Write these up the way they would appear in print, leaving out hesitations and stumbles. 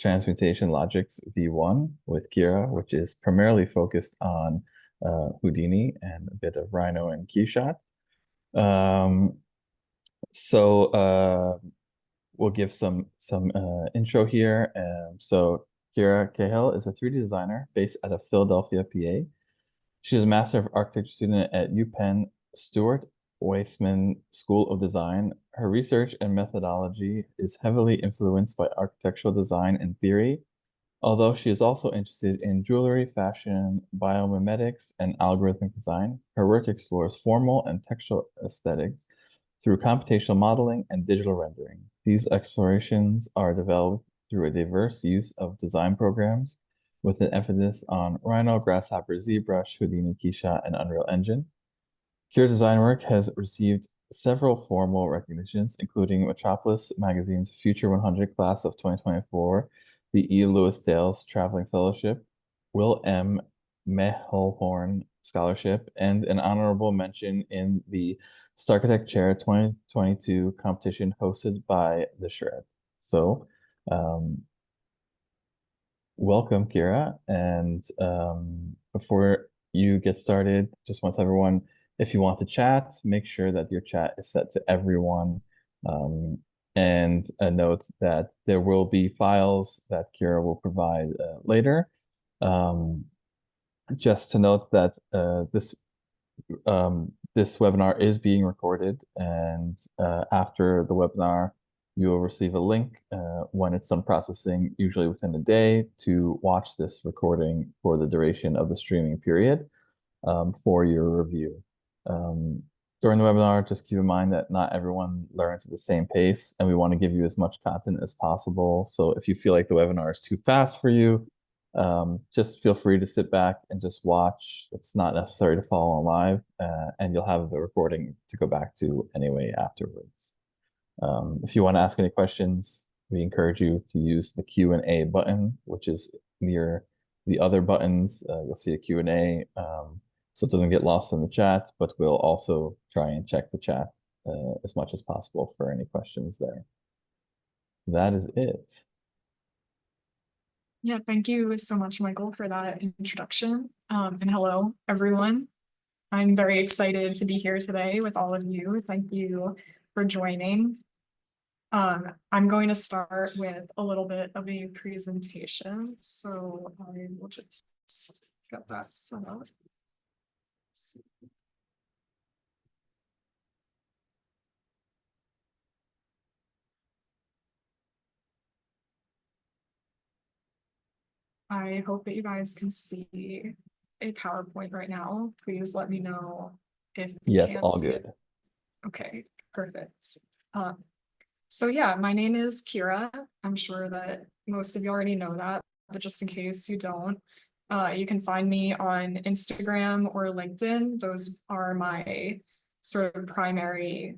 Transmutation Logics V1 with Kirah, which is primarily focused on Houdini and a bit of Rhino and Keyshot. Um, so we'll give some intro here. So Kirah Cahill is a 3D designer based out of Philadelphia, PA. She is a Master of Architecture student at UPenn Stuart Weitzman School of Design. Her research and methodology is heavily influenced by architectural design and theory, although she is also interested in jewelry, fashion, biomimetics, and algorithmic design. Her work explores formal and textual aesthetics through computational modeling and digital rendering. These explorations are developed through a diverse use of design programs with an emphasis on Rhino, Grasshopper, ZBrush, Houdini, Keyshot, and Unreal Engine. Kirah's design work has received several formal recognitions, including Metropolis Magazine's Future 100 class of 2024, the E. Lewis Dales Traveling Fellowship, Will M. Mehlhorn Scholarship, and an honorable mention in the Starchitect Chair 2022 competition hosted by the Shred. So, welcome, Kirah. And before you get started, just want to tell everyone, if you want to chat, make sure that your chat is set to everyone. And a note that there will be files that Kirah will provide later. Just to note that this webinar is being recorded, and after the webinar, you will receive a link when it's done processing, usually within a day, to watch this recording for the duration of the streaming period for your review. During the webinar, just keep in mind that not everyone learns at the same pace, and we want to give you as much content as possible. So if you feel like the webinar is too fast for you, just feel free to sit back and just watch. It's not necessary to follow on live, and you'll have the recording to go back to anyway afterwards. If you want to ask any questions, we encourage you to use the Q&A button, which is near the other buttons. You'll see a Q&A, so it doesn't get lost in the chat, but we'll also try and check the chat as much as possible for any questions there. That is it. Yeah, thank you so much, Michael, for that introduction. And hello, everyone. I'm very excited to be here today with all of you. Thank you for joining. I'm going to start with a little bit of a presentation. So I will just get that set up. I hope that you guys can see a PowerPoint right now. Please let me know if you Yes, can't all see it. good. Okay, perfect. So yeah, my name is Kirah. I'm sure that most of you already know that, but just in case you don't, you can find me on Instagram or LinkedIn. Those are my sort of primary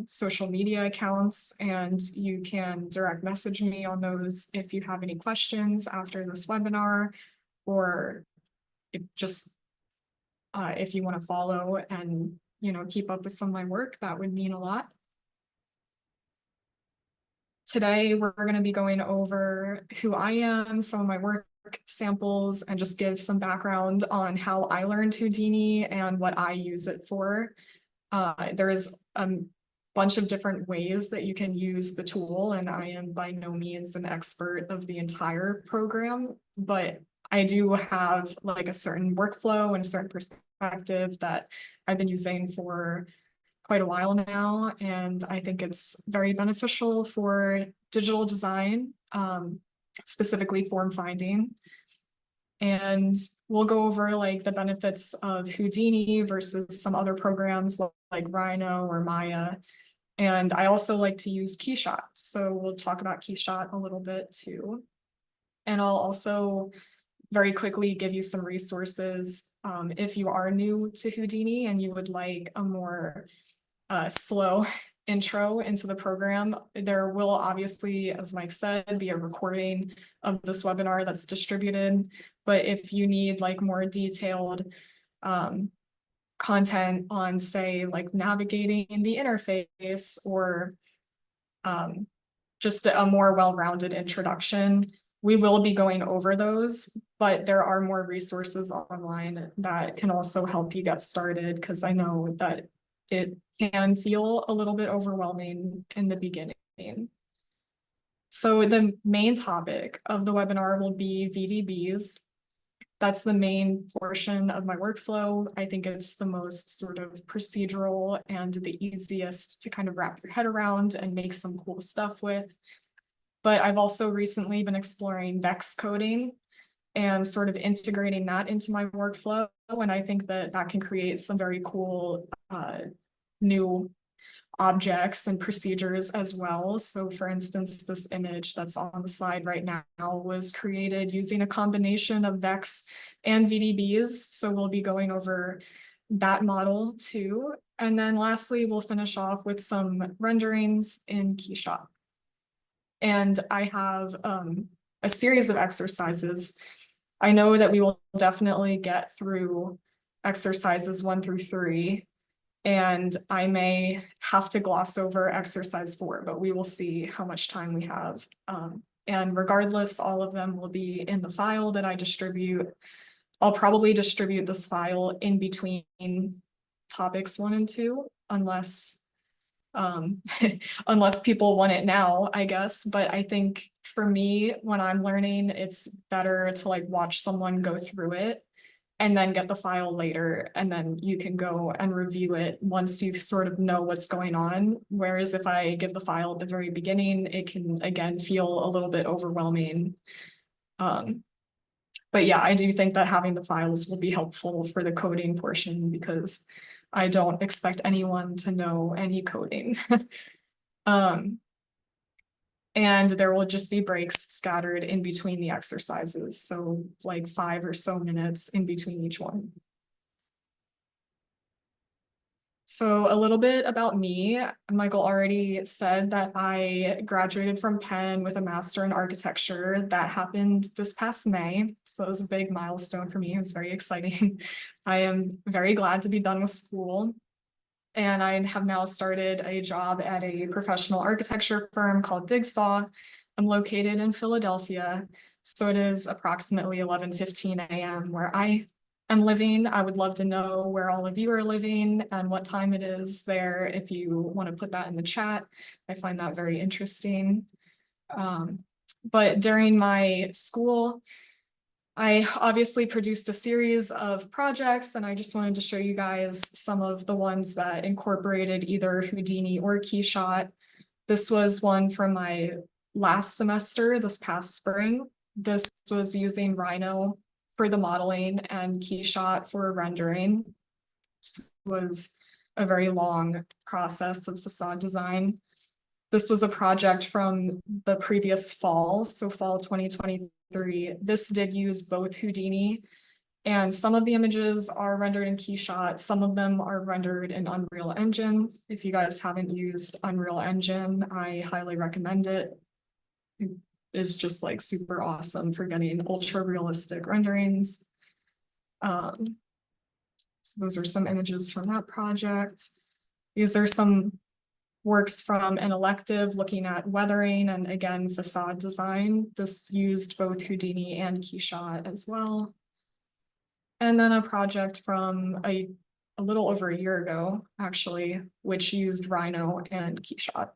social media accounts, and you can direct message me on those if you have any questions after this webinar, or if you want to follow and keep up with some of my work, that would mean a lot. Today, we're going to be going over who I am, some of my work samples, and just give some background on how I learned Houdini and what I use it for. There is a bunch of different ways that you can use the tool, and I am by no means an expert of the entire program, but I do have like a certain workflow and a certain perspective that I've been using for quite a while now, and I think it's very beneficial for digital design, specifically form finding. And we'll go over like the benefits of Houdini versus some other programs like Rhino or Maya. And I also like to use Keyshot, so we'll talk about Keyshot a little bit too. And I'll also very quickly give you some resources if you are new to Houdini and you would like a more slow intro into the program. There will obviously, as Mike said, be a recording of this webinar that's distributed, but if you need like more detailed content on, say, like navigating the interface or just a more well-rounded introduction, we will be going over those, but there are more resources online that can also help you get started, because I know that it can feel a little bit overwhelming in the beginning. So the main topic of the webinar will be VDBs. That's the main portion of my workflow. I think it's the most sort of procedural and the easiest to kind of wrap your head around and make some cool stuff with. But I've also recently been exploring VEX coding and sort of integrating that into my workflow. And I think that that can create some very cool new objects and procedures as well. So for instance, this image that's on the slide right now was created using a combination of VEX and VDBs. So we'll be going over that model too. And then lastly, we'll finish off with some renderings in Keyshot. And I have a series of exercises. I know that we will definitely get through exercises 1 through 3. And I may have to gloss over exercise 4, but we will see how much time we have. And regardless, all of them will be in the file that I distribute. I'll probably distribute this file in between topics 1 and 2, unless unless people want it now, I guess. But I think for me, when I'm learning, it's better to like watch someone go through it and then get the file later, and then you can go and review it once you sort of know what's going on. Whereas if I give the file at the very beginning, it can again feel a little bit overwhelming. But yeah, I do think that having the files will be helpful for the coding portion, because I don't expect anyone to know any coding. And there will just be breaks scattered in between the exercises. So like 5 or so minutes in between each one. So a little bit about me. Michael already said that I graduated from Penn with a master in architecture. That happened this past May. So it was a big milestone for me. It was very exciting. I am very glad to be done with school. And I have now started a job at a professional architecture firm called Digsaw. I'm located in Philadelphia. So it is approximately 11:15 a.m. where I am living. I would love to know where all of you are living and what time it is there. If you want to put that in the chat, I find that very interesting. But during my school, I obviously produced a series of projects, and I just wanted to show you guys some of the ones that incorporated either Houdini or Keyshot. This was one from my last semester, this past spring. This was using Rhino for the modeling and Keyshot for rendering. This was a very long process of facade design. This was a project from the previous fall, so fall 2023. This did use both Houdini, and some of the images are rendered in Keyshot. Some of them are rendered in Unreal Engine. If you guys haven't used Unreal Engine, I highly recommend it. It is just like super awesome for getting ultra realistic renderings. So those are some images from that project. These are some works from an elective looking at weathering and again facade design. This used both Houdini and Keyshot as well. And then a project from a little over a year ago, actually, which used Rhino and Keyshot.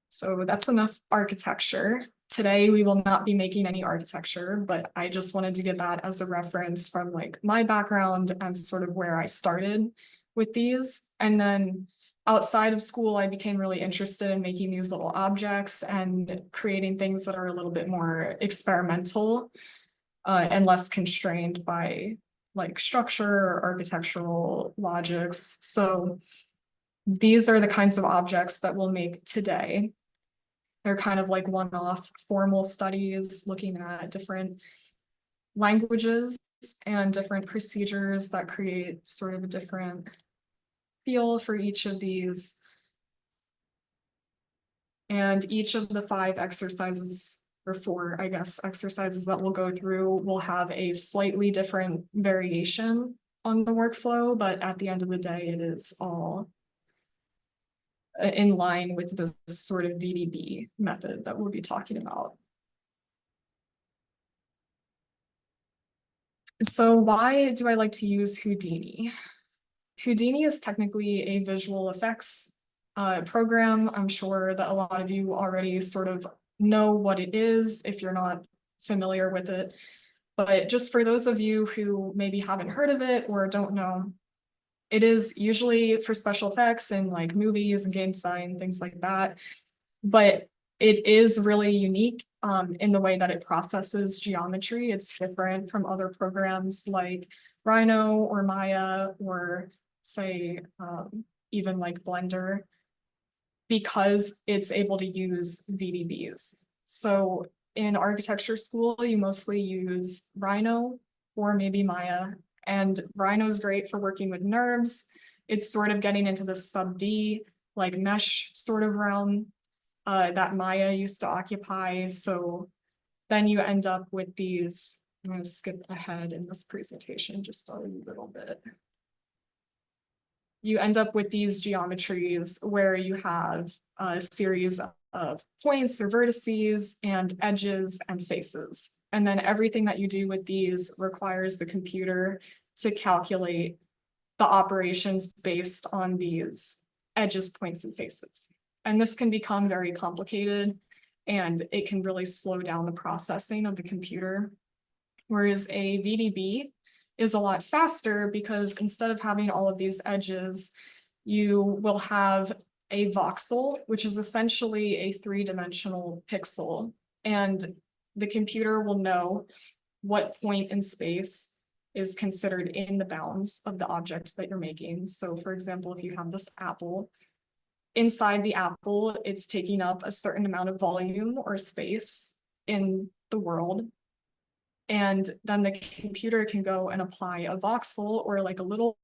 So that's enough architecture. Today, we will not be making any architecture, but I just wanted to give that as a reference from like my background and sort of where I started with these. And then outside of school, I became really interested in making these little objects and creating things that are a little bit more experimental and less constrained by like structure or architectural logics. So these are the kinds of objects that we'll make today. They're kind of like one-off formal studies looking at different languages and different procedures that create sort of a different feel for each of these. And each of the 5 exercises, or 4, I guess, exercises that we'll go through will have a slightly different variation on the workflow, but at the end of the day, it is all in line with this sort of VDB method that we'll be talking about. So why do I like to use Houdini? Houdini is technically a visual effects program. I'm sure that a lot of you already sort of know what it is if you're not familiar with it. But just for those of you who maybe haven't heard of it or don't know, it is usually for special effects in like movies and game design, things like that. But it is really unique in the way that it processes geometry. It's different from other programs like Rhino or Maya or say even like Blender, because it's able to use VDBs. So in architecture school, you mostly use Rhino or maybe Maya, and Rhino is great for working with nerves. It's sort of getting into the sub D, like mesh sort of realm that Maya used to occupy. So then you end up with these, I'm going to skip ahead in this presentation just a little bit. You end up with these geometries where you have a series of points or vertices and edges and faces. And then everything that you do with these requires the computer to calculate the operations based on these edges, points, and faces. And this can become very complicated and it can really slow down the processing of the computer. Whereas a VDB is a lot faster because instead of having all of these edges, you will have a voxel, which is essentially a three-dimensional pixel. And the computer will know what point in space is considered in the bounds of the object that you're making. So for example, if you have this apple, inside the apple, it's taking up a certain amount of volume or space in the world. And then the computer can go and apply a voxel or like a little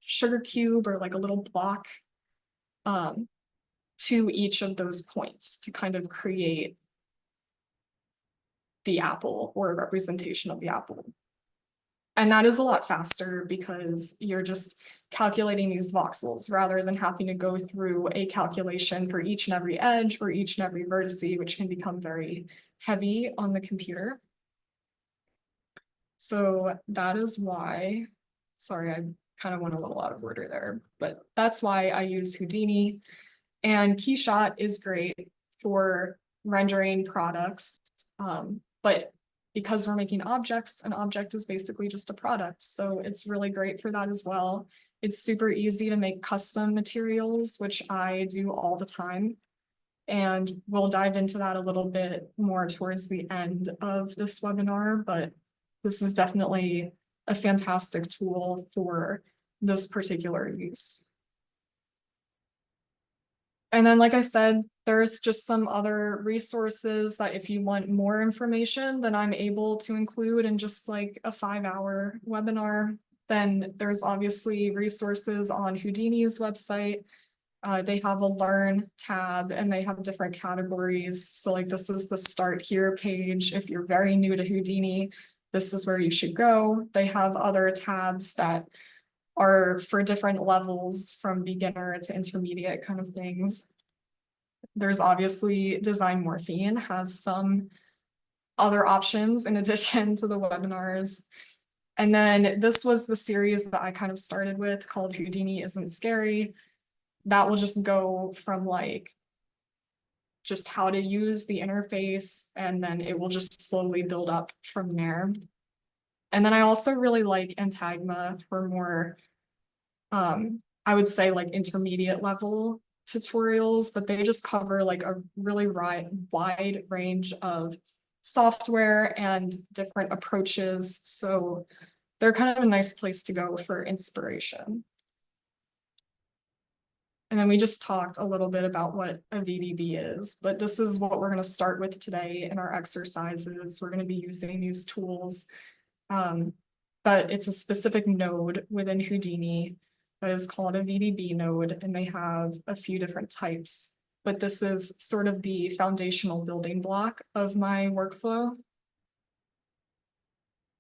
sugar cube or like a little block to each of those points to kind of create the apple or a representation of the apple. And that is a lot faster because you're just calculating these voxels rather than having to go through a calculation for each and every edge or each and every vertice, which can become very heavy on the computer. So that is why, sorry, I kind of went a little out of order there, but that's why I use Houdini. And Keyshot is great for rendering products, but because we're making objects, an object is basically just a product. So it's really great for that as well. It's super easy to make custom materials, which I do all the time. And we'll dive into that a little bit more towards the end of this webinar, but this is definitely a fantastic tool for this particular use. And then, like I said, there's just some other resources that if you want more information, then I'm able to include in just like a 5-hour webinar. Then there's obviously resources on Houdini's website. They have a Learn tab and they have different categories. So like this is the Start Here page. If you're very new to Houdini, this is where you should go. They have other tabs that are for different levels from beginner to intermediate kind of things. There's obviously Design Morphine has some other options in addition to the webinars. And then this was the series that I kind of started with called Houdini Isn't Scary. That will just go from like just how to use the interface, and then it will just slowly build up from there. And then I also really like Entagma for more, I would say like intermediate level tutorials, but they just cover like a really wide range of software and different approaches. So they're kind of a nice place to go for inspiration. And then we just talked a little bit about what a VDB is, but this is what we're going to start with today in our exercises. We're going to be using these tools, but it's a specific node within Houdini that is called a VDB node, and they have a few different types. But this is sort of the foundational building block of my workflow.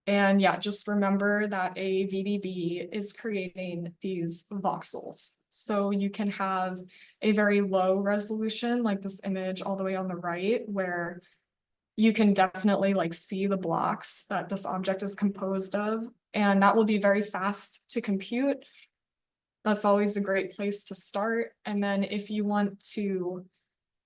And yeah, just remember that a VDB is creating these voxels. So you can have a very low resolution, like this image all the way on the right, where you can definitely like see the blocks that this object is composed of, and that will be very fast to compute. That's always a great place to start. And then if you want to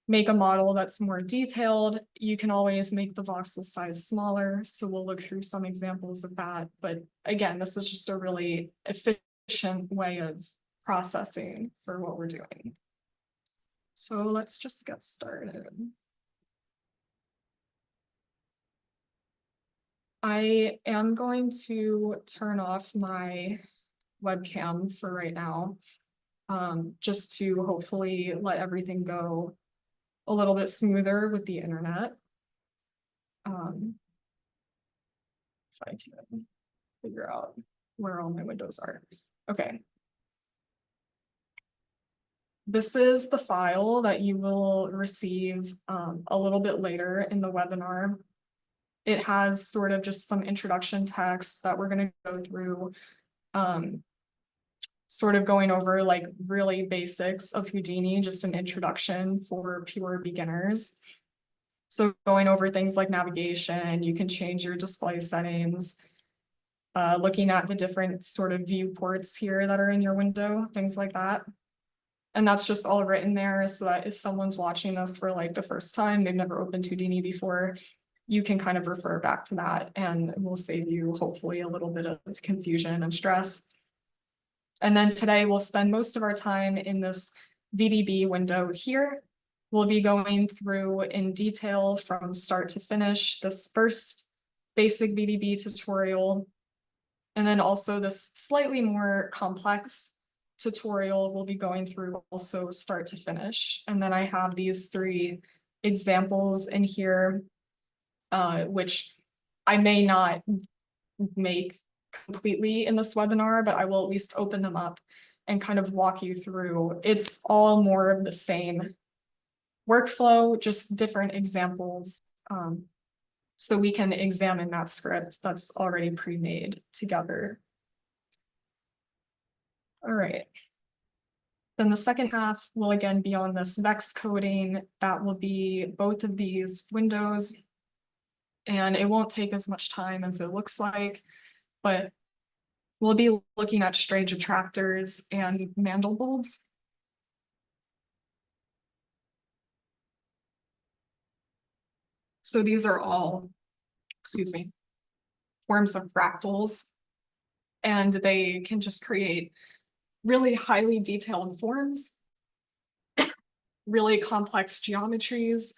make a model that's more detailed, you can always make the voxel size smaller. So we'll look through some examples of that. But again, this is just a really efficient way of processing for what we're doing. So let's just get started. I am going to turn off my webcam for right now, just to hopefully let everything go a little bit smoother with the internet. If I can figure out where all my windows are. Okay. This is the file that you will receive a little bit later in the webinar. It has sort of just some introduction text that we're going to go through, sort of going over like really basics of Houdini, just an introduction for pure beginners. So going over things like navigation, you can change your display settings, looking at the different sort of viewports here that are in your window, things like that. And that's just all written there so that if someone's watching this for like the first time, they've never opened Houdini before, you can kind of refer back to that and it will save you hopefully a little bit of confusion and stress. And then today we'll spend most of our time in this VDB window here. We'll be going through in detail from start to finish this first basic VDB tutorial. And then also this slightly more complex tutorial we'll be going through also start to finish. And then I have these 3 examples in here, which I may not make completely in this webinar, but I will at least open them up and kind of walk you through. It's all more of the same workflow, just different examples. So we can examine that script that's already pre-made together. All right. Then the second half will again be on this vex coding. That will be both of these windows. And it won't take as much time as it looks like, but we'll be looking at strange attractors and mandelbulbs. So these are all, excuse me, forms of fractals, and they can just create really highly detailed forms, really complex geometries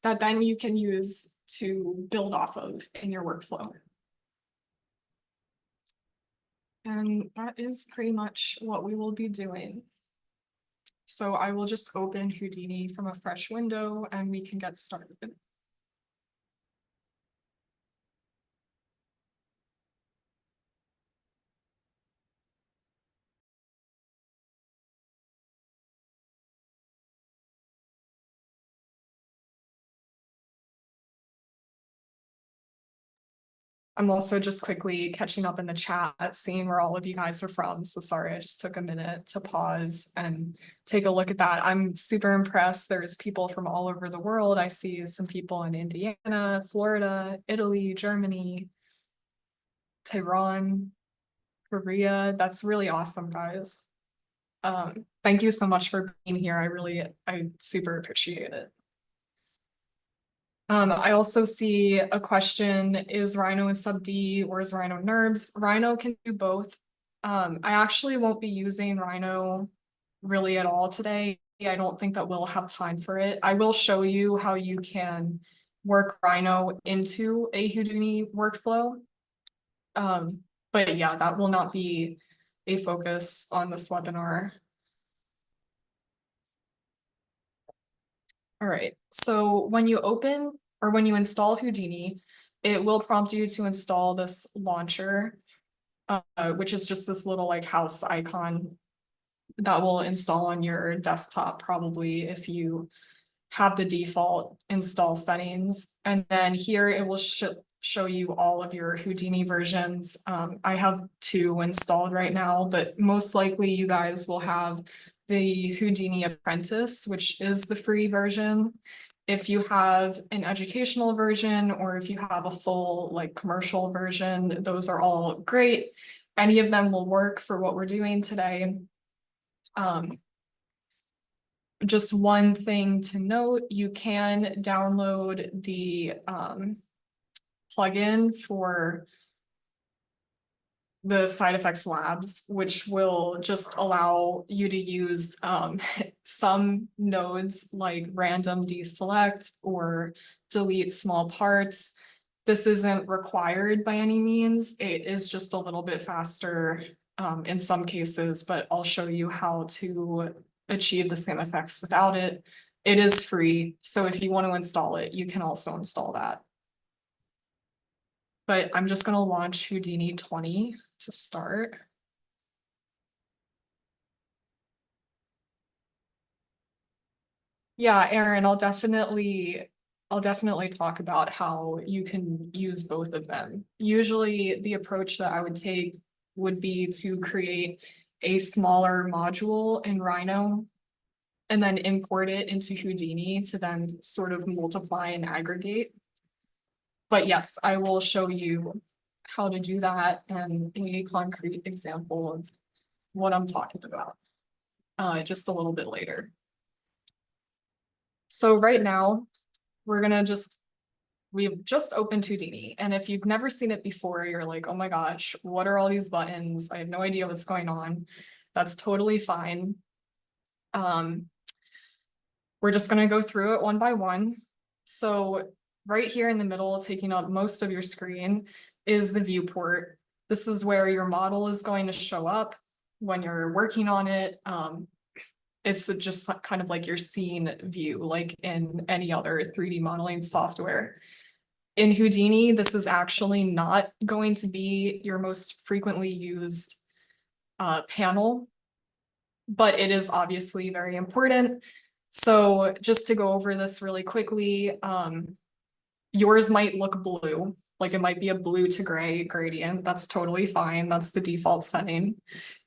that then you can use to build off of in your workflow. And that is pretty much what we will be doing. So I will just open Houdini from a fresh window and we can get started. I'm also just quickly catching up in the chat, seeing where all of you guys are from. So sorry, I just took a minute to pause and take a look at that. I'm super impressed. There's people from all over the world. I see some people in Indiana, Florida, Italy, Germany, Tehran, Korea. That's really awesome, guys. Thank you so much for being here. I super appreciate it. I also see a question, is Rhino in sub D or is Rhino NURBS? Rhino can do both. I actually won't be using Rhino really at all today. I don't think that we'll have time for it. I will show you how you can work Rhino into a Houdini workflow. But yeah, that will not be a focus on this webinar. All right, so when you open or when you install Houdini, it will prompt you to install this launcher, which is just this little like house icon that will install on your desktop probably if you have the default install settings. And then here it will show you all of your Houdini versions. I have 2 installed right now, but most likely you guys will have the Houdini Apprentice, which is the free version. If you have an educational version or if you have a full like commercial version, those are all great. Any of them will work for what we're doing today. Just one thing to note, you can download the plugin for the SideFX Labs, which will just allow you to use some nodes like random deselect or delete small parts. This isn't required by any means. It is just a little bit faster in some cases, but I'll show you how to achieve the same effects without it. It is free, so if you want to install it, you can also install that. But I'm just gonna launch Houdini 20 to start. Yeah, Aaron, I'll definitely talk about how you can use both of them. Usually the approach that I would take would be to create a smaller module in Rhino and then import it into Houdini to then sort of multiply and aggregate. But yes, I will show you how to do that and a concrete example of what I'm talking about just a little bit later. So right now, we've just opened Houdini, and if you've never seen it before, you're like, oh my gosh, what are all these buttons? I have no idea what's going on. That's totally fine. We're just gonna go through it one by one. So right here in the middle, taking up most of your screen, is the viewport. This is where your model is going to show up when you're working on it. It's just kind of like your scene view, like in any other 3D modeling software. In Houdini, this is actually not going to be your most frequently used panel, but it is obviously very important. So just to go over this really quickly, yours might look blue, like it might be a blue to gray gradient. That's totally fine. That's the default setting.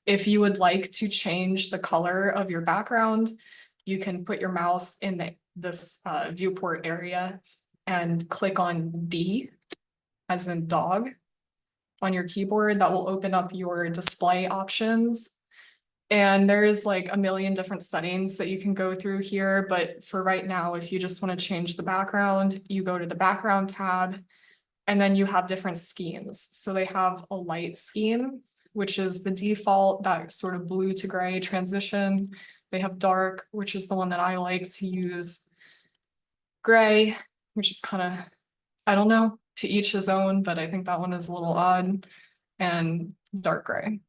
If you would like to change the color of your background, you can put your mouse in this viewport area and click on D, as in dog, on your keyboard. That will open up your display options. And there's like a million different settings that you can go through here. But for right now, if you just want to change the background, you go to the background tab, and then you have different schemes. So they have a light scheme, which is the default, that sort of blue to gray transition. They have dark, which is the one that I like to use. Gray, which is kind of, I don't know, to each his own, but I think that one is a little odd. And dark gray.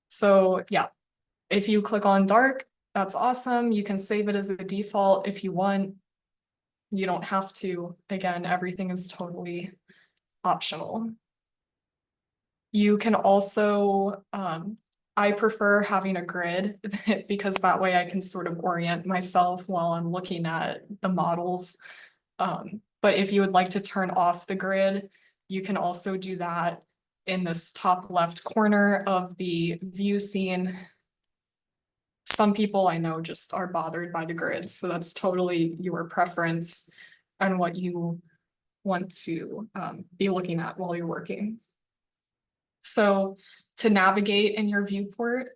So yeah, if you click on dark, that's awesome. You can save it as a default if you want. You don't have to. Again, everything is totally optional. You can also, I prefer having a grid because that way I can sort of orient myself while I'm looking at the models. But if you would like to turn off the grid, you can also do that in this top left corner of the view scene. Some people I know just are bothered by the grid, so that's totally your preference and what you want to be looking at while you're working. So to navigate in your viewport,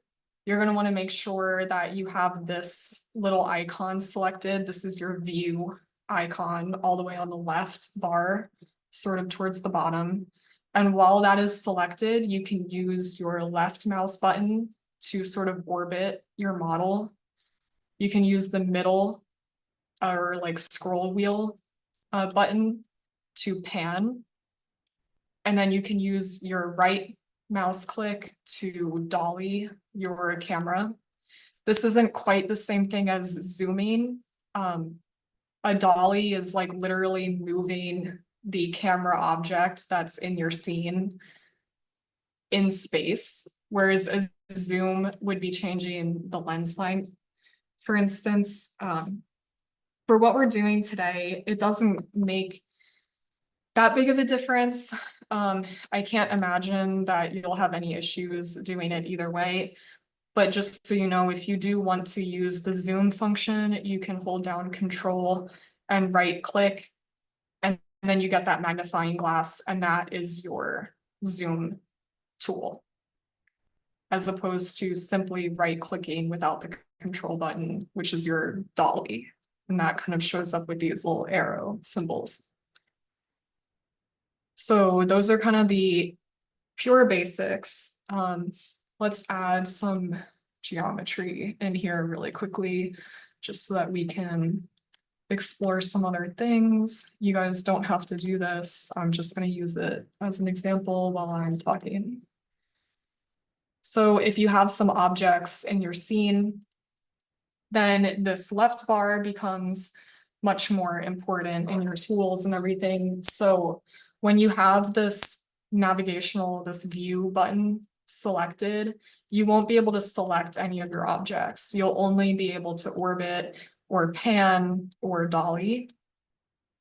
you're going to want to make sure that you have this little icon selected. This is your view icon all the way on the left bar, sort of towards the bottom. And while that is selected, you can use your left mouse button to sort of orbit your model. You can use the middle or like scroll wheel button to pan. And then you can use your right mouse click to dolly your camera. This isn't quite the same thing as zooming. A dolly is like literally moving the camera object that's in your scene in space, whereas a zoom would be changing the lens length. For instance, for what we're doing today, it doesn't make that big of a difference. I can't imagine that you'll have any issues doing it either way. But just so you know, if you do want to use the zoom function, you can hold down Control and right click, and then you get that magnifying glass, and that is your zoom tool, as opposed to simply right clicking without the control button, which is your dolly. And that kind of shows up with these little arrow symbols. So those are kind of the pure basics. Let's add some geometry in here really quickly, just so that we can explore some other things. You guys don't have to do this. I'm just going to use it as an example while I'm talking. So if you have some objects in your scene, then this left bar becomes much more important in your tools and everything. So when you have this navigational, this view button selected, you won't be able to select any of your objects. You'll only be able to orbit or pan or dolly.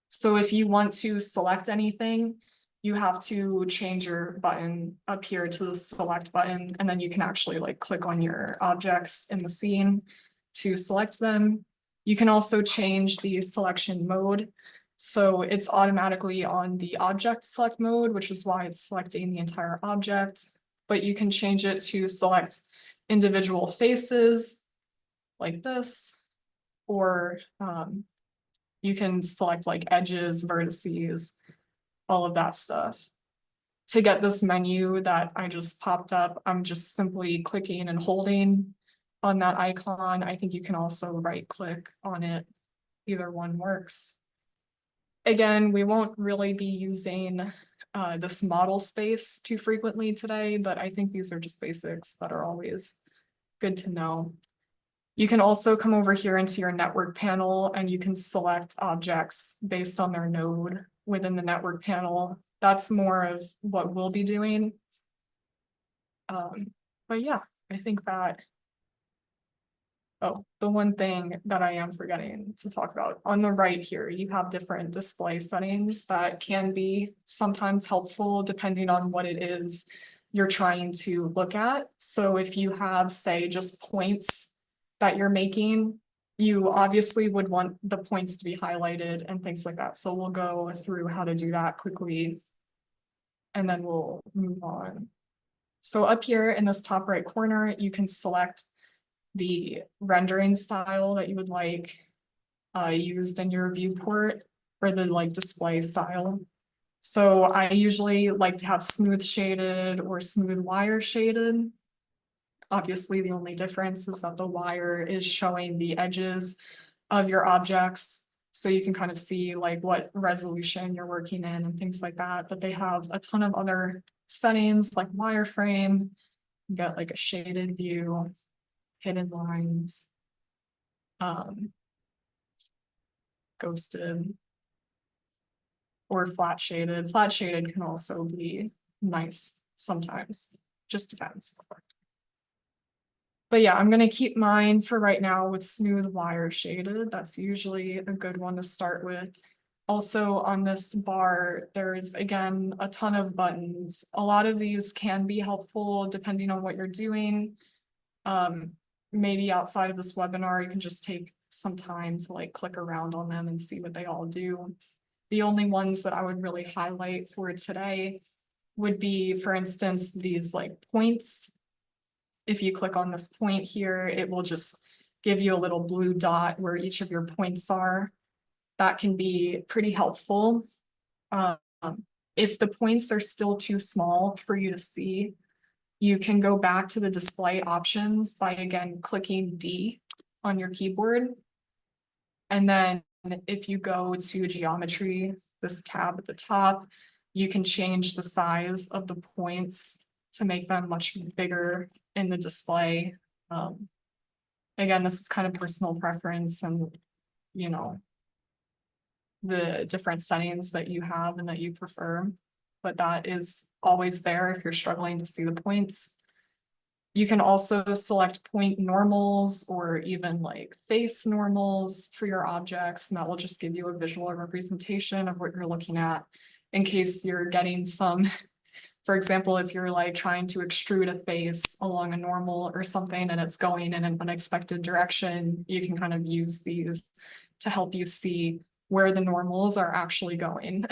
So if you want to select anything, you have to change your button up here to the select button, and then you can actually like click on your objects in the scene to select them. You can also change the selection mode. So it's automatically on the object select mode, which is why it's selecting the entire object, but you can change it to select individual faces like this, or you can select like edges, vertices, all of that stuff. To get this menu that I just popped up, I'm just simply clicking and holding on that icon. I think you can also right click on it. Either one works. Again, we won't really be using this model space too frequently today, but I think these are just basics that are always good to know. You can also come over here into your network panel and you can select objects based on their node within the network panel. That's more of what we'll be doing. But yeah, I think that, oh, the one thing that I am forgetting to talk about, on the right here, you have different display settings that can be sometimes helpful depending on what it is you're trying to look at. So if you have, say, just points that you're making, you obviously would want the points to be highlighted and things like that. So we'll go through how to do that quickly, and then we'll move on. So up here in this top right corner, you can select the rendering style that you would like used in your viewport, or the like display style. So I usually like to have smooth shaded or smooth wire shaded. Obviously, the only difference is that the wire is showing the edges of your objects, so you can kind of see like what resolution you're working in and things like that. But they have a ton of other settings like wireframe. You got like a shaded view, hidden lines, ghosted, or flat shaded. Flat shaded can also be nice sometimes, just depends. But yeah, I'm gonna keep mine for right now with smooth wire shaded. That's usually a good one to start with. Also on this bar, there's again a ton of buttons. A lot of these can be helpful depending on what you're doing. Maybe outside of this webinar, you can just take some time to like click around on them and see what they all do. The only ones that I would really highlight for today would be, for instance, these like points. If you click on this point here, it will just give you a little blue dot where each of your points are. That can be pretty helpful. If the points are still too small for you to see, you can go back to the display options by again clicking D on your keyboard. And then if you go to geometry, this tab at the top, you can change the size of the points to make them much bigger in the display. Again, this is kind of personal preference and, you know, the different settings that you have and that you prefer, but that is always there if you're struggling to see the points. You can also select point normals or even like face normals for your objects, and that will just give you a visual representation of what you're looking at in case you're getting some For example, if you're like trying to extrude a face along a normal or something and it's going in an unexpected direction, you can kind of use these to help you see where the normals are actually going,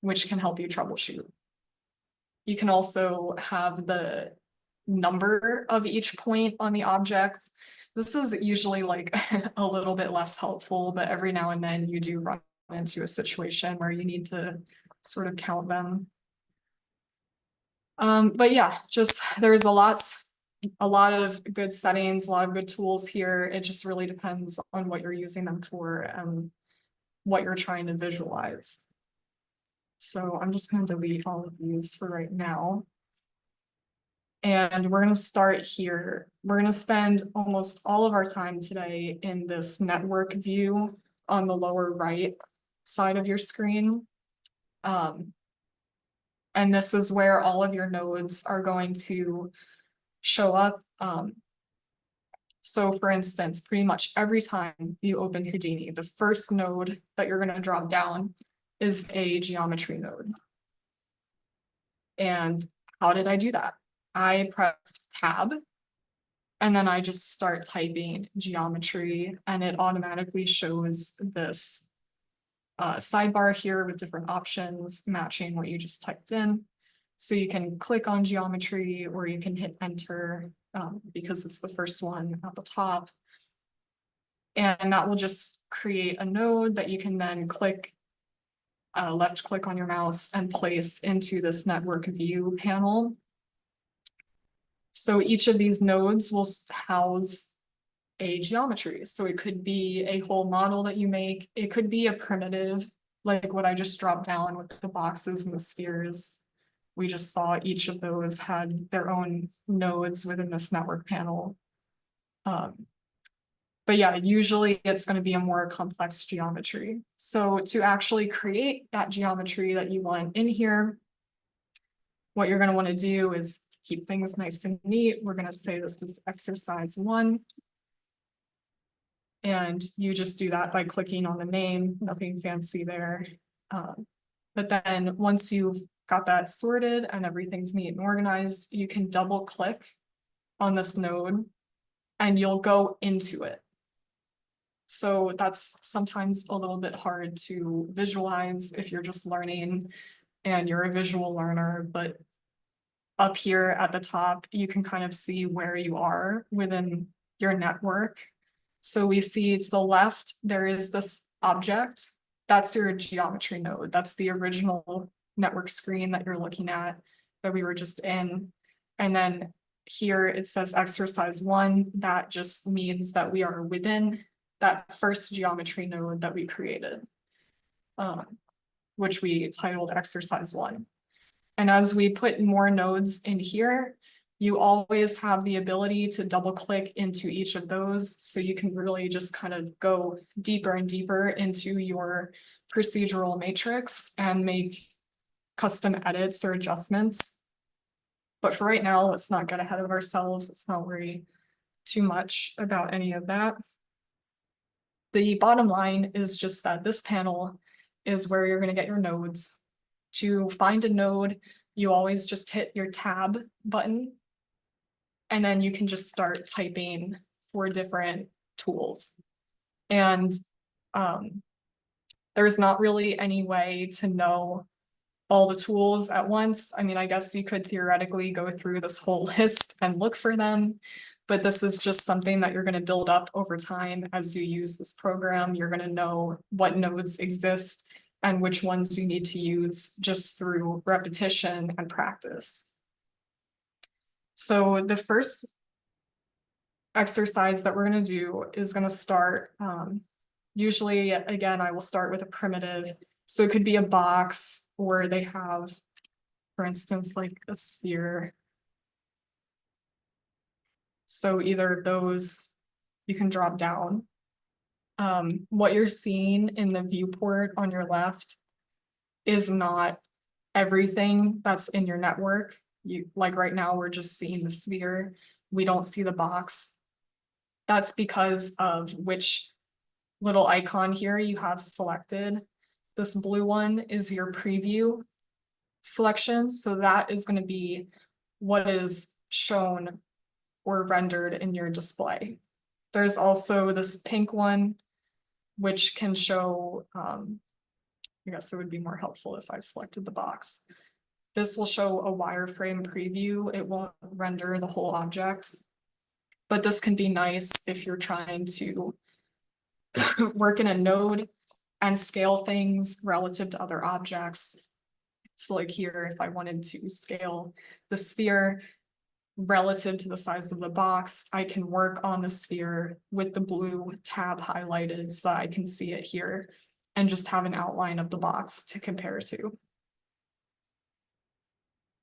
which can help you troubleshoot. You can also have the number of each point on the object. This is usually like a little bit less helpful, but every now and then you do run into a situation where you need to sort of count them. But yeah, just there's a lot of good settings, a lot of good tools here. It just really depends on what you're using them for and what you're trying to visualize. So I'm just going to delete all of these for right now. And we're going to start here. We're going to spend almost all of our time today in this network view on the lower right side of your screen. And this is where all of your nodes are going to show up. So for instance, pretty much every time you open Houdini, the first node that you're going to drop down is a geometry node. And how did I do that? I pressed tab and then I just start typing geometry and it automatically shows this sidebar here with different options matching what you just typed in. So you can click on geometry or you can hit enter because it's the first one at the top. And that will just create a node that you can then click, left click on your mouse and place into this network view panel. So each of these nodes will house a geometry. So it could be a whole model that you make. It could be a primitive, like what I just dropped down with the boxes and the spheres. We just saw each of those had their own nodes within this network panel. But yeah, usually it's going to be a more complex geometry. So to actually create that geometry that you want in here, what you're going to want to do is keep things nice and neat. We're going to say this is exercise 1. And you just do that by clicking on the name, nothing fancy there. But then once you've got that sorted and everything's neat and organized, you can double click on this node and you'll go into it. So that's sometimes a little bit hard to visualize if you're just learning and you're a visual learner, but up here at the top, you can kind of see where you are within your network. So we see to the left, there is this object. That's your geometry node. That's the original network screen that you're looking at that we were just in. And then here it says exercise 1. That just means that we are within that first geometry node that we created, which we titled exercise 1. And as we put more nodes in here, you always have the ability to double click into each of those. So you can really just kind of go deeper and deeper into your procedural matrix and make custom edits or adjustments. But for right now, let's not get ahead of ourselves. Let's not worry too much about any of that. The bottom line is just that this panel is where you're going to get your nodes. To find a node, you always just hit your tab button, and then you can just start typing for different tools. And there's not really any way to know all the tools at once. I mean, I guess you could theoretically go through this whole list and look for them, but this is just something that you're going to build up over time as you use this program. You're going to know what nodes exist and which ones you need to use just through repetition and practice. So the first exercise that we're going to do is going to start, usually, again, I will start with a primitive. So it could be a box, or they have, for instance, like a sphere. So either of those you can drop down. What you're seeing in the viewport on your left is not everything that's in your network. Like right now, we're just seeing the sphere. We don't see the box. That's because of which little icon here you have selected. This blue one is your preview. selection. So that is going to be what is shown or rendered in your display. There's also this pink one, which can show, I guess it would be more helpful if I selected the box. This will show a wireframe preview. It won't render the whole object, but this can be nice if you're trying to work in a node and scale things relative to other objects. So like here, if I wanted to scale the sphere relative to the size of the box, I can work on the sphere with the blue tab highlighted so that I can see it here and just have an outline of the box to compare to.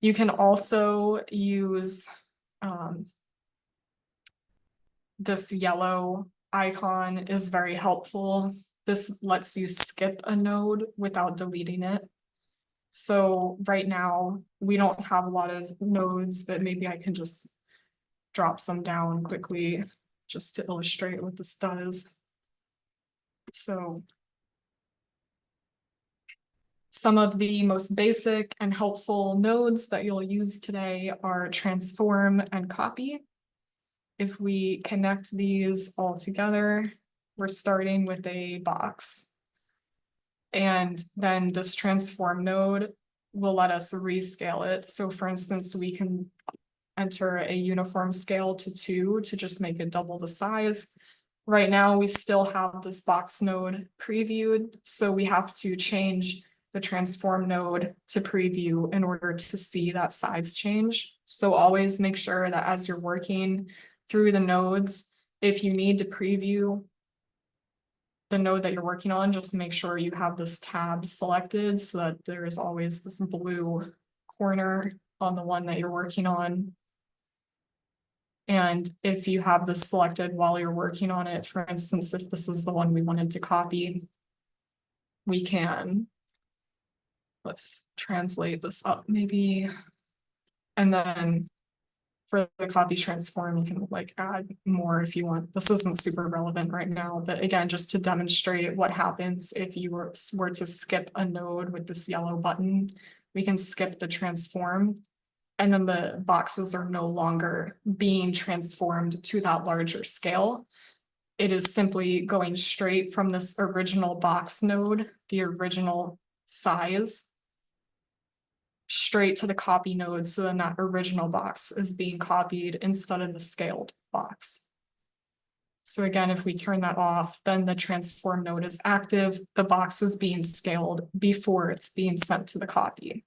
You can also use this yellow icon is very helpful. This lets you skip a node without deleting it. So right now we don't have a lot of nodes, but maybe I can just drop some down quickly just to illustrate what this does. So some of the most basic and helpful nodes that you'll use today are transform and copy. If we connect these all together, we're starting with a box. And then this transform node will let us rescale it. So for instance, we can enter a uniform scale to 2 to just make it double the size. Right now, we still have this box node previewed, so we have to change the transform node to preview in order to see that size change. So always make sure that as you're working through the nodes, if you need to preview the node that you're working on, just make sure you have this tab selected so that there is always this blue corner on the one that you're working on. And if you have this selected while you're working on it, for instance, if this is the one we wanted to copy, we can, let's translate this up maybe. And then for the copy transform, you can like add more if you want. This isn't super relevant right now, but again, just to demonstrate what happens if you were to skip a node with this yellow button, we can skip the transform. And then the boxes are no longer being transformed to that larger scale. It is simply going straight from this original box node, the original size, straight to the copy node. So then that original box is being copied instead of the scaled box. So again, if we turn that off, then the transform node is active. The box is being scaled before it's being sent to the copy.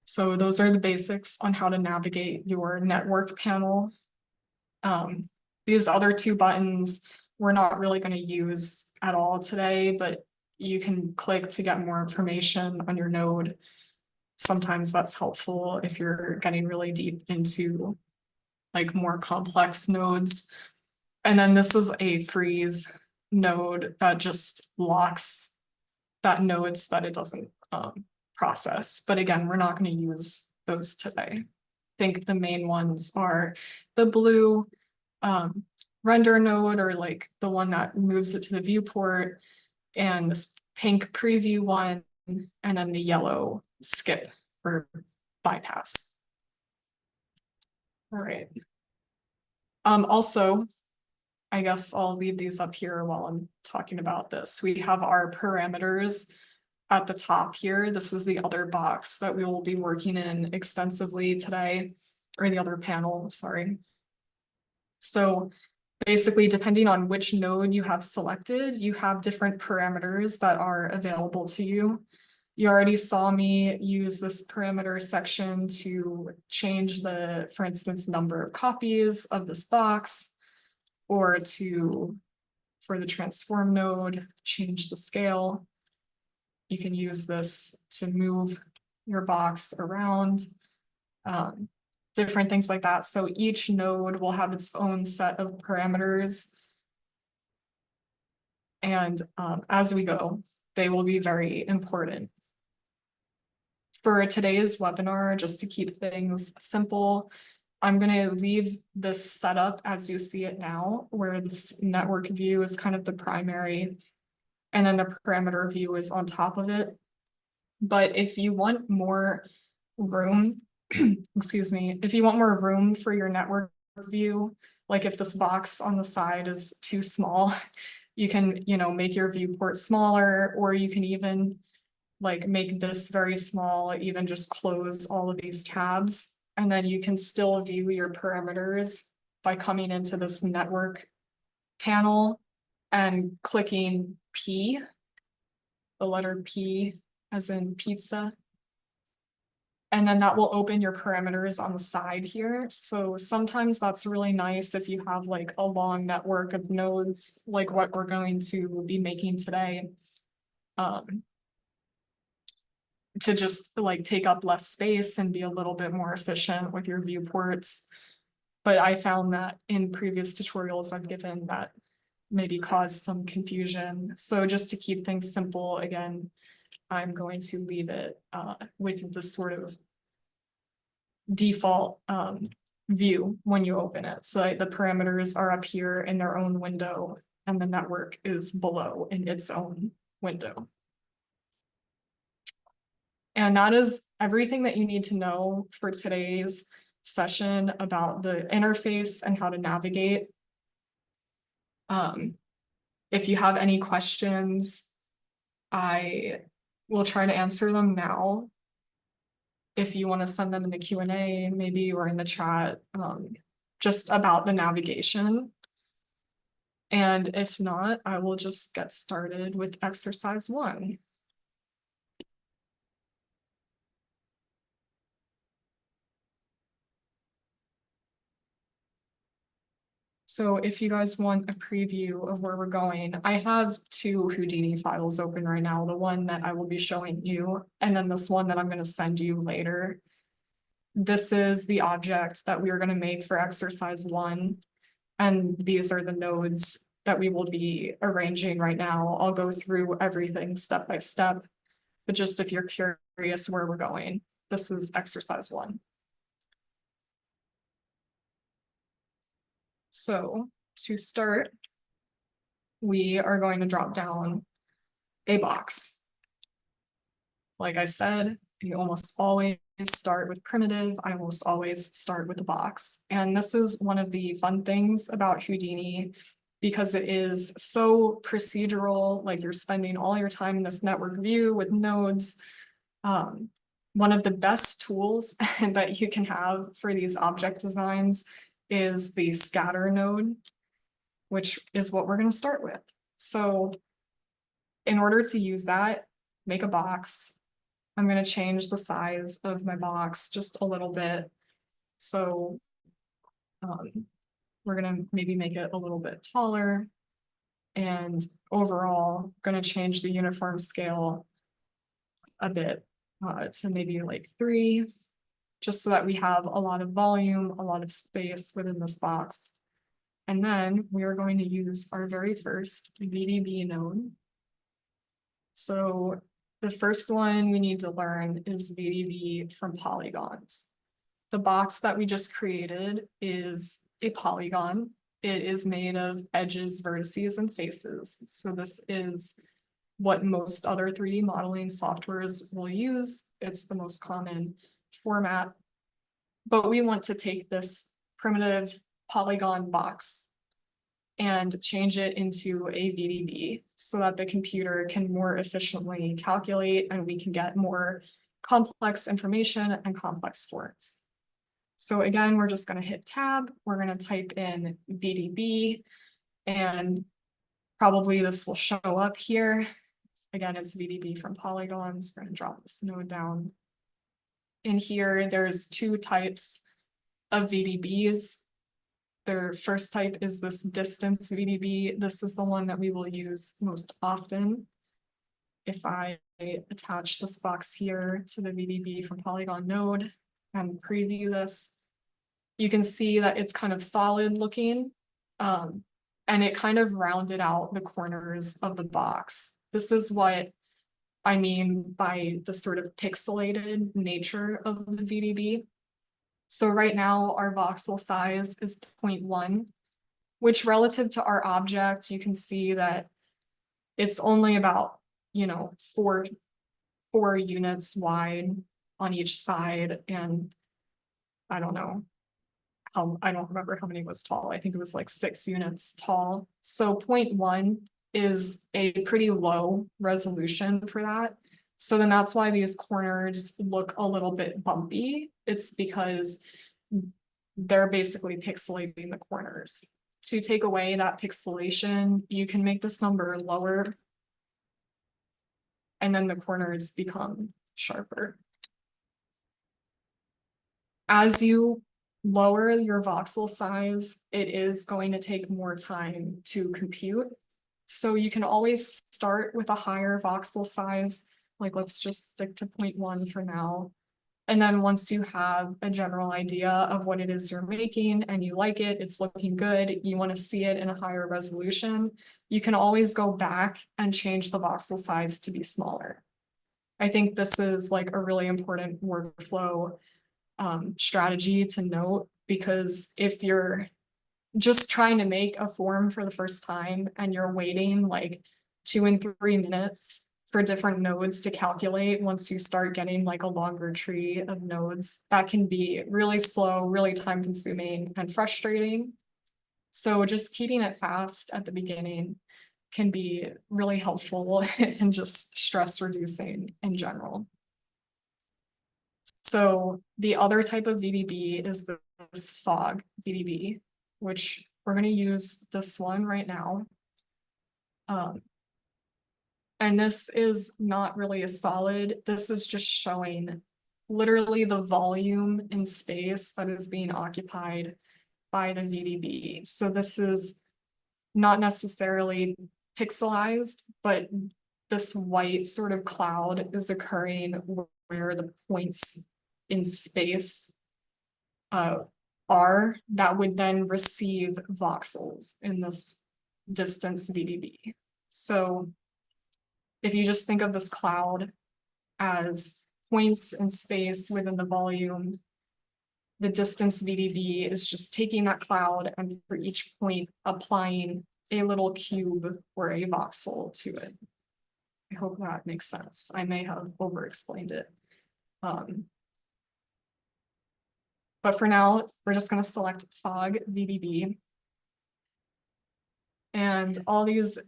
So those are the basics on how to navigate your network panel. These other two buttons we're not really going to use at all today, but you can click to get more information on your node. Sometimes that's helpful if you're getting really deep into like more complex nodes. And then this is a freeze node that just locks that node so that it doesn't process. But again, we're not going to use those today. I think the main ones are the blue render node, or like the one that moves it to the viewport, and this pink preview one, and then the yellow skip or bypass. All right. Also, I guess I'll leave these up here while I'm talking about this. We have our parameters at the top here. This is the other box that we will be working in extensively today, or the other panel, sorry. So basically, depending on which node you have selected, you have different parameters that are available to you. You already saw me use this parameter section to change the, for instance, number of copies of this box, or to, for the transform node, change the scale. You can use this to move your box around, different things like that. So each node will have its own set of parameters. And as we go, they will be very important. For today's webinar, just to keep things simple, I'm going to leave this setup as you see it now, where this network view is kind of the primary, and then the parameter view is on top of it. But if you want more room, excuse me, if you want more room for your network view, like if this box on the side is too small, you can, make your viewport smaller, or you can even like make this very small, even just close all of these tabs. And then you can still view your parameters by coming into this network panel and clicking P, the letter P as in pizza. And then that will open your parameters on the side here. So sometimes that's really nice if you have like a long network of nodes, like what we're going to be making today. To just like take up less space and be a little bit more efficient with your viewports. But I found that in previous tutorials I've given that maybe caused some confusion. So just to keep things simple, again, I'm going to leave it with the sort of default view when you open it. So the parameters are up here in their own window and the network is below in its own window. And that is everything that you need to know for today's session about the interface and how to navigate. If you have any questions, I will try to answer them now. If you want to send them in the Q&A, maybe, or in the chat, just about the navigation. And if not, I will just get started with exercise 1. So if you guys want a preview of where we're going, I have 2 Houdini files open right now, the one that I will be showing you, and then this one that I'm going to send you later. This is the object that we are going to make for exercise 1, and these are the nodes that we will be arranging right now. I'll go through everything step by step, but just if you're curious where we're going, this is exercise 1. So to start, we are going to drop down a box. Like I said, you almost always start with primitive. I almost always start with a box. And this is one of the fun things about Houdini, because it is so procedural, like you're spending all your time in this network view with nodes. One of the best tools that you can have for these object designs is the scatter node, which is what we're going to start with. So in order to use that, make a box. I'm going to change the size of my box just a little bit. So we're going to maybe make it a little bit taller. And overall, going to change the uniform scale a bit to maybe like 3, just so that we have a lot of volume, a lot of space within this box. And then we are going to use our very first VDB node. So the first one we need to learn is VDB from polygons. The box that we just created is a polygon. It is made of edges, vertices, and faces. So this is what most other 3D modeling softwares will use. It's the most common format. But we want to take this primitive polygon box and change it into a VDB so that the computer can more efficiently calculate and we can get more complex information and complex forms. So again, we're just going to hit tab. We're going to type in VDB, and probably this will show up here. Again, it's VDB from polygons. We're going to drop this node down. In here, there's 2 types of VDBs. Their first type is this distance VDB. This is the one that we will use most often. If I attach this box here to the VDB from polygon node and preview this, you can see that it's kind of solid looking, and it kind of rounded out the corners of the box. This is what I mean by the sort of pixelated nature of the VDB. So right now our voxel size is 0.1, which relative to our object, you can see that it's only about, 4 4 units wide on each side, and I don't know I don't remember how many was tall. I think it was like 6 units tall. So 0.1 is a pretty low resolution for that. So then that's why these corners look a little bit bumpy. It's because they're basically pixelating the corners. To take away that pixelation, you can make this number lower, and then the corners become sharper. As you lower your voxel size, it is going to take more time to compute. So you can always start with a higher voxel size, like let's just stick to 0.1 for now. And then once you have a general idea of what it is you're making and you like it, it's looking good, you want to see it in a higher resolution, you can always go back and change the voxel size to be smaller. I think this is like a really important workflow strategy to note, because if you're just trying to make a form for the first time and you're waiting like 2 and 3 minutes for different nodes to calculate, once you start getting like a longer tree of nodes, that can be really slow, really time consuming and frustrating. So just keeping it fast at the beginning can be really helpful and just stress reducing in general. So the other type of VDB is this fog VDB, which we're going to use this one right now. And this is not really a solid. This is just showing literally the volume in space that is being occupied by the VDB. So this is not necessarily pixelized, but this white sort of cloud is occurring where the points in space are that would then receive voxels in this distance VDB. So if you just think of this cloud as points in space within the volume, the distance VDB is just taking that cloud and for each point applying a little cube or a voxel to it. I hope that makes sense. I may have over-explained it. But for now, we're just going to select fog VDB. And all these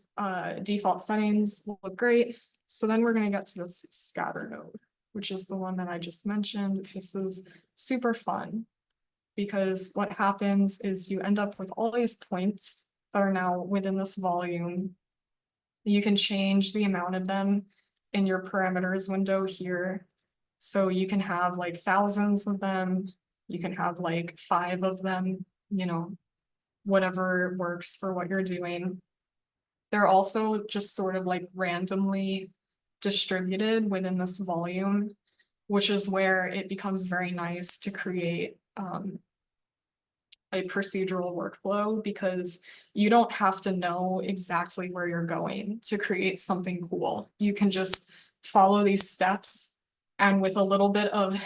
default settings will look great. So then we're going to get to this scatter node, which is the one that I just mentioned. This is super fun because what happens is you end up with all these points that are now within this volume. You can change the amount of them in your parameters window here. So you can have like thousands of them. You can have like 5 of them, you know, whatever works for what you're doing. They're also just sort of like randomly distributed within this volume, which is where it becomes very nice to create a procedural workflow, because you don't have to know exactly where you're going to create something cool. You can just follow these steps, and with a little bit of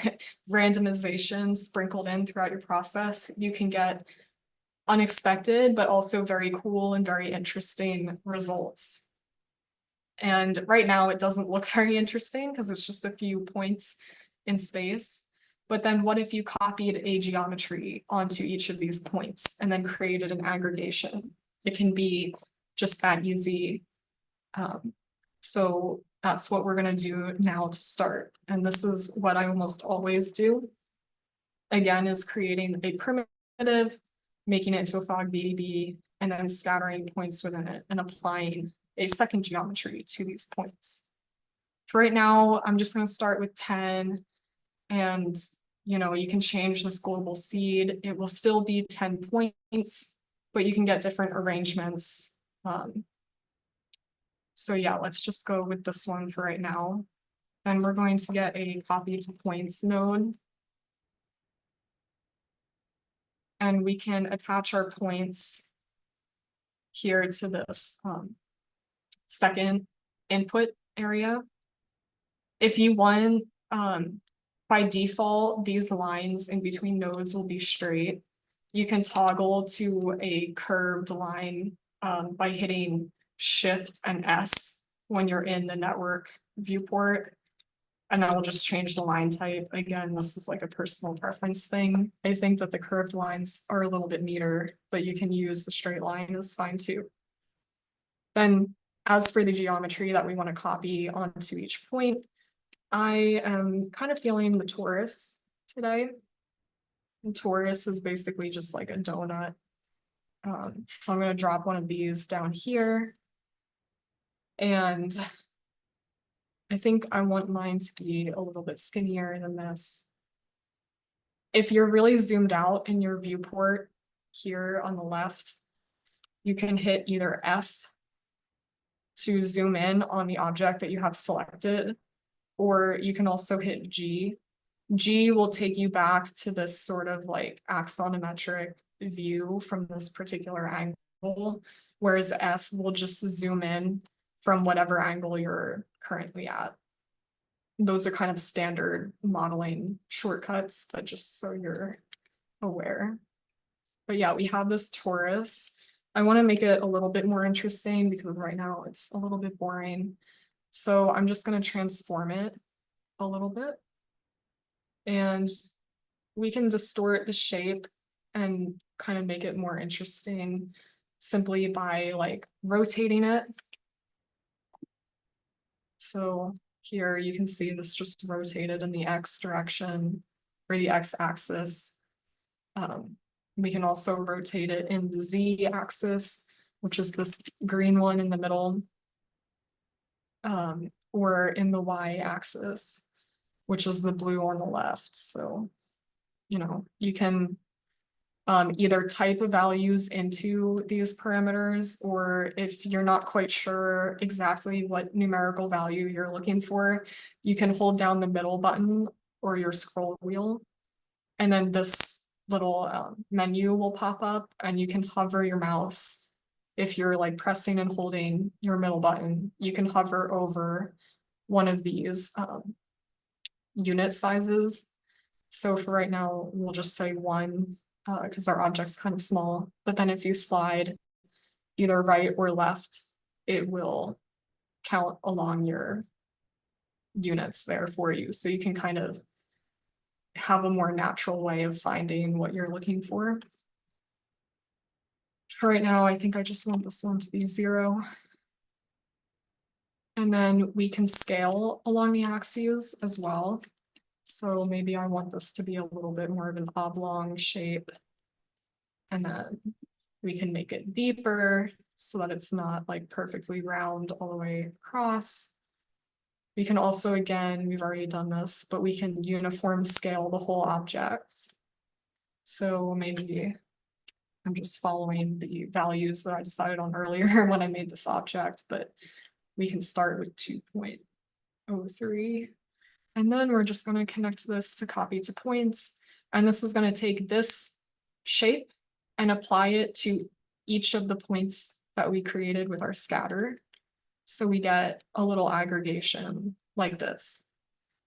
randomization sprinkled in throughout your process, you can get unexpected, but also very cool and very interesting results. And right now it doesn't look very interesting because it's just a few points in space. But then what if you copied a geometry onto each of these points and then created an aggregation? It can be just that easy. So that's what we're going to do now to start. And this is what I almost always do. Again, is creating a primitive, making it into a fog VDB, and then scattering points within it and applying a second geometry to these points. For right now, I'm just going to start with 10, and you know, you can change this global seed. It will still be 10 points, but you can get different arrangements. So yeah, let's just go with this one for right now. Then we're going to get a copy to points node. And we can attach our points here to this second input area. If you want, by default, these lines in between nodes will be straight. You can toggle to a curved line by hitting Shift and S when you're in the network viewport. And then we'll just change the line type. Again, this is like a personal preference thing. I think that the curved lines are a little bit neater, but you can use the straight line is fine too. Then as for the geometry that we want to copy onto each point, I am kind of feeling the torus today. And torus is basically just like a donut. So I'm going to drop one of these down here. And I think I want mine to be a little bit skinnier than this. If you're really zoomed out in your viewport here on the left, you can hit either F to zoom in on the object that you have selected, or you can also hit G. G will take you back to this sort of like axonometric view from this particular angle, whereas F will just zoom in from whatever angle you're currently at. Those are kind of standard modeling shortcuts, but just so you're aware. But yeah, we have this torus. I want to make it a little bit more interesting because right now it's a little bit boring. So I'm just going to transform it a little bit. And we can distort the shape and kind of make it more interesting simply by like rotating it. So here you can see this just rotated in the X direction or the X axis. We can also rotate it in the Z axis, which is this green one in the middle, or in the Y axis, which is the blue on the left. So, you know, you can either type of values into these parameters, or if you're not quite sure exactly what numerical value you're looking for, you can hold down the middle button or your scroll wheel. And then this little menu will pop up and you can hover your mouse. If you're like pressing and holding your middle button, you can hover over one of these unit sizes. So for right now, we'll just say 1 because our object's kind of small. But then if you slide either right or left, it will count along your units there for you. So you can kind of have a more natural way of finding what you're looking for. For right now, I think I just want this one to be 0. And then we can scale along the axes as well. So maybe I want this to be a little bit more of an oblong shape. And then we can make it deeper so that it's not like perfectly round all the way across. We can also, again, we've already done this, but we can uniform scale the whole object. So maybe I'm just following the values that I decided on earlier when I made this object, but we can start with 2.03. And then we're just going to connect this to copy to points. And this is going to take this shape and apply it to each of the points that we created with our scatter. So we get a little aggregation like this.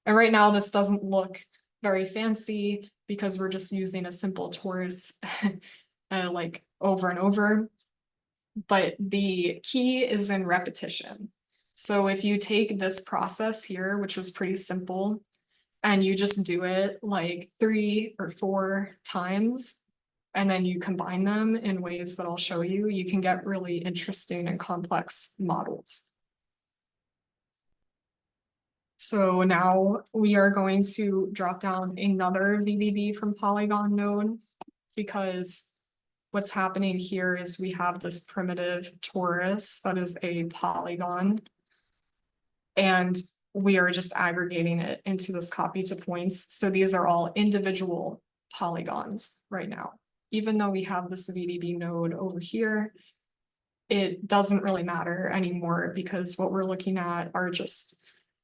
And right now this doesn't look very fancy because we're just using a simple torus like over and over. But the key is in repetition. So if you take this process here, which was pretty simple, and you just do it like 3 or 4 times, and then you combine them in ways that I'll show you, you can get really interesting and complex models. So now we are going to drop down another VDB from Polygon node, because what's happening here is we have this primitive torus that is a polygon, and we are just aggregating it into this copy to points. So these are all individual polygons right now. Even though we have this VDB node over here, it doesn't really matter anymore because what we're looking at are just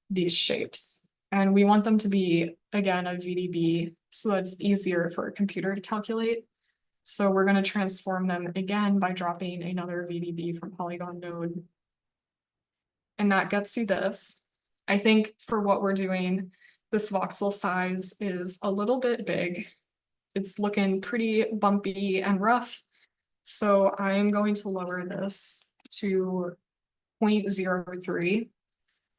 these shapes. And we want them to be, again, a VDB so that it's easier for a computer to calculate. So we're going to transform them again by dropping another VDB from Polygon node. And that gets you this. I think for what we're doing, this voxel size is a little bit big. It's looking pretty bumpy and rough. So I'm going to lower this to 0.03,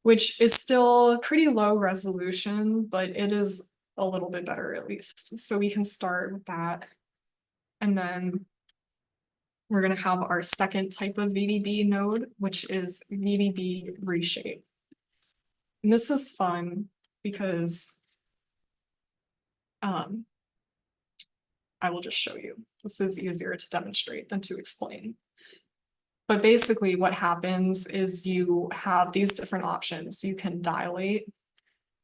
which is still pretty low resolution, but it is a little bit better at least. So we can start with that. And then we're going to have our second type of VDB node, which is VDB reshape. And this is fun because I will just show you. This is easier to demonstrate than to explain. But basically what happens is you have these different options. You can dilate,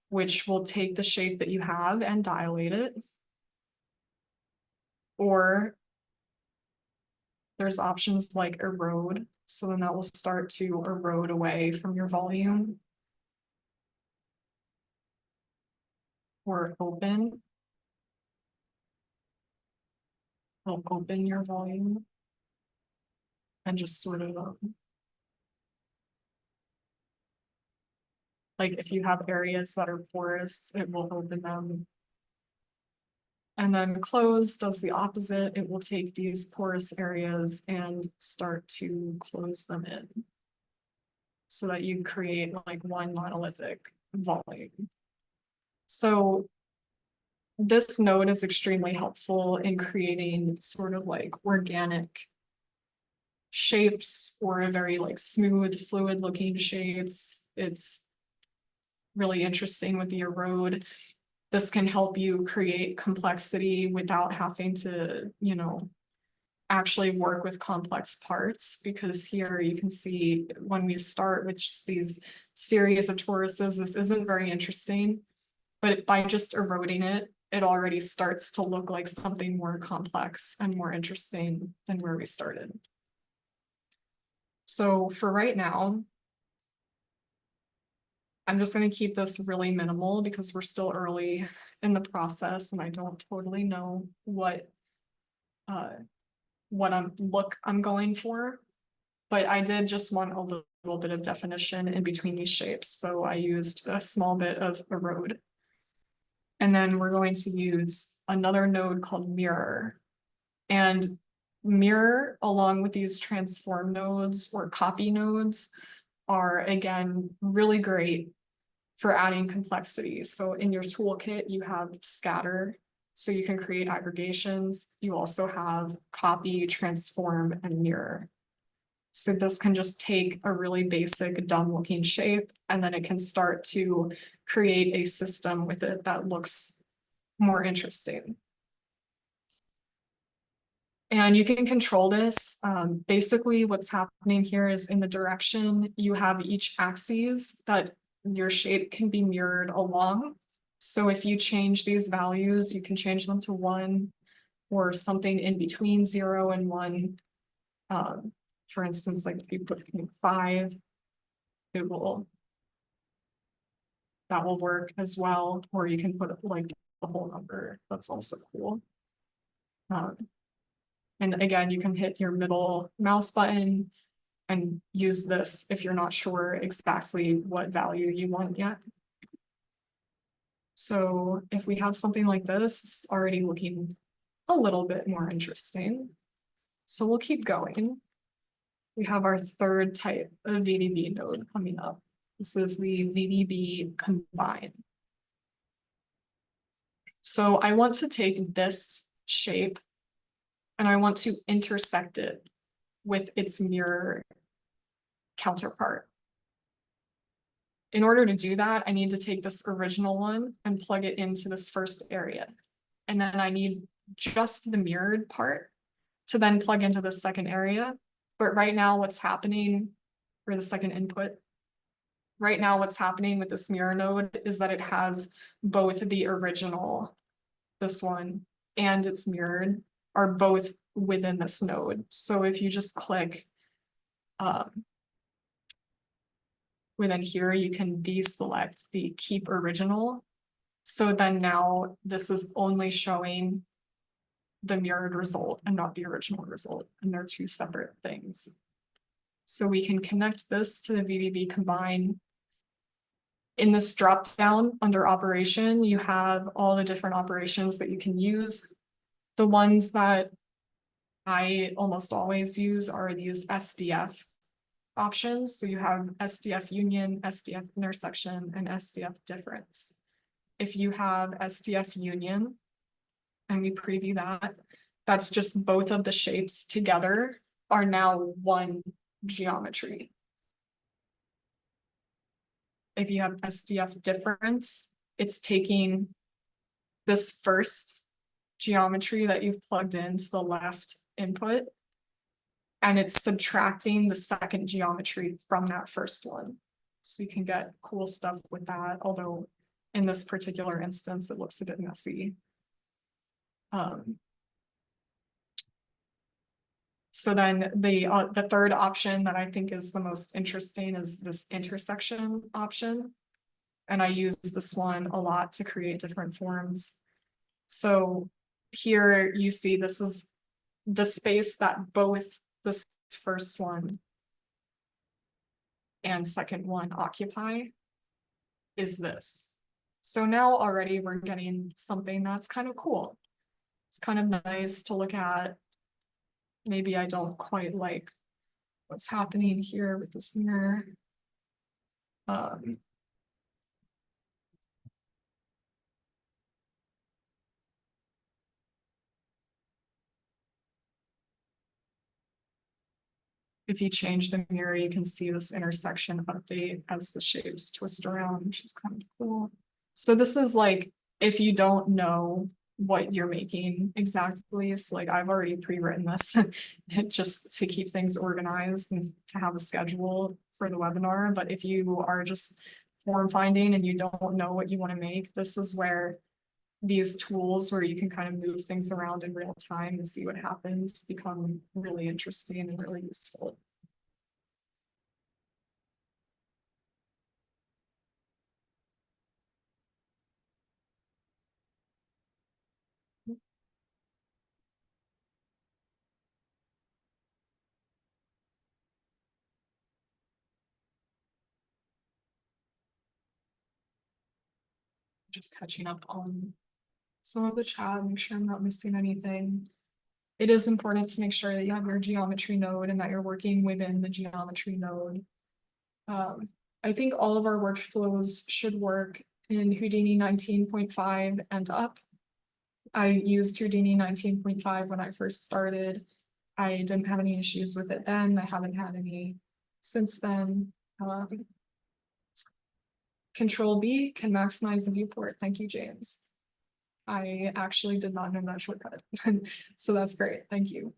which will take the shape that you have and dilate it. Or there's options like erode. So then that will start to erode away from your volume. Or open. Will open your volume. And just sort of like if you have areas that are porous, it will open them. And then close does the opposite. It will take these porous areas and start to close them in so that you create like one monolithic volume. So this node is extremely helpful in creating sort of like organic shapes or very like smooth, fluid looking shapes. It's really interesting with the erode. This can help you create complexity without having to, you know, actually work with complex parts, because here you can see when we start with just these series of toruses, this isn't very interesting, but by just eroding it, it already starts to look like something more complex and more interesting than where we started. So for right now, I'm just going to keep this really minimal because we're still early in the process and I don't totally know what I'm going for, but I did just want a little bit of definition in between these shapes. So I used a small bit of erode. And then we're going to use another node called mirror. And mirror, along with these transform nodes or copy nodes, are again really great for adding complexity. So in your toolkit, you have scatter, so you can create aggregations. You also have copy, transform, and mirror. So this can just take a really basic dumb looking shape, and then it can start to create a system with it that looks more interesting. And you can control this. Basically what's happening here is in the direction you have each axis that your shape can be mirrored along. So if you change these values, you can change them to 1 or something in between 0 and 1. For instance, like if you put 5, that will work as well. Or you can put like a whole number. That's also cool. And again, you can hit your middle mouse button and use this if you're not sure exactly what value you want yet. So if we have something like this, it's already looking a little bit more interesting. So we'll keep going. We have our third type of VDB node coming up. This is the VDB combine. So I want to take this shape and I want to intersect it with its mirror counterpart. In order to do that, I need to take this original one and plug it into this first area. And then I need just the mirrored part to then plug into the second area. But right now what's happening, or the second input, right now what's happening with this mirror node is that it has both the original, this one, and its mirrored are both within this node. So if you just click within here, you can deselect the keep original. So then now this is only showing the mirrored result and not the original result, and they're two separate things. So we can connect this to the VDB combine. In this drop down under operation, you have all the different operations that you can use. The ones that I almost always use are these SDF options. So you have SDF union, SDF intersection, and SDF difference. If you have SDF union, and we preview that, that's just both of the shapes together are now one geometry. If you have SDF difference, it's taking this first geometry that you've plugged into the left input, and it's subtracting the second geometry from that first one. So you can get cool stuff with that, although in this particular instance, it looks a bit messy. So then the third option that I think is the most interesting is this intersection option. And I use this one a lot to create different forms. So here you see this is the space that both this first one and second one occupy is this. So now already we're getting something that's kind of cool. It's kind of nice to look at. Maybe I don't quite like what's happening here with this mirror. If you change the mirror, you can see this intersection update as the shapes twist around, which is kind of cool. So this is like, if you don't know what you're making exactly, so like I've already pre-written this just to keep things organized and to have a schedule for the webinar. But if you are just form finding and you don't know what you want to make, this is where these tools where you can kind of move things around in real time and see what happens become really interesting and really useful. Just catching up on some of the chat, make sure I'm not missing anything. It is important to make sure that you have your geometry node and that you're working within the geometry node. I think all of our workflows should work in Houdini 19.5 and up. I used Houdini 19.5 when I first started. I didn't have any issues with it then. I haven't had any since then. Control B can maximize the viewport. Thank you, James. I actually did not know that shortcut. So that's great. Thank you.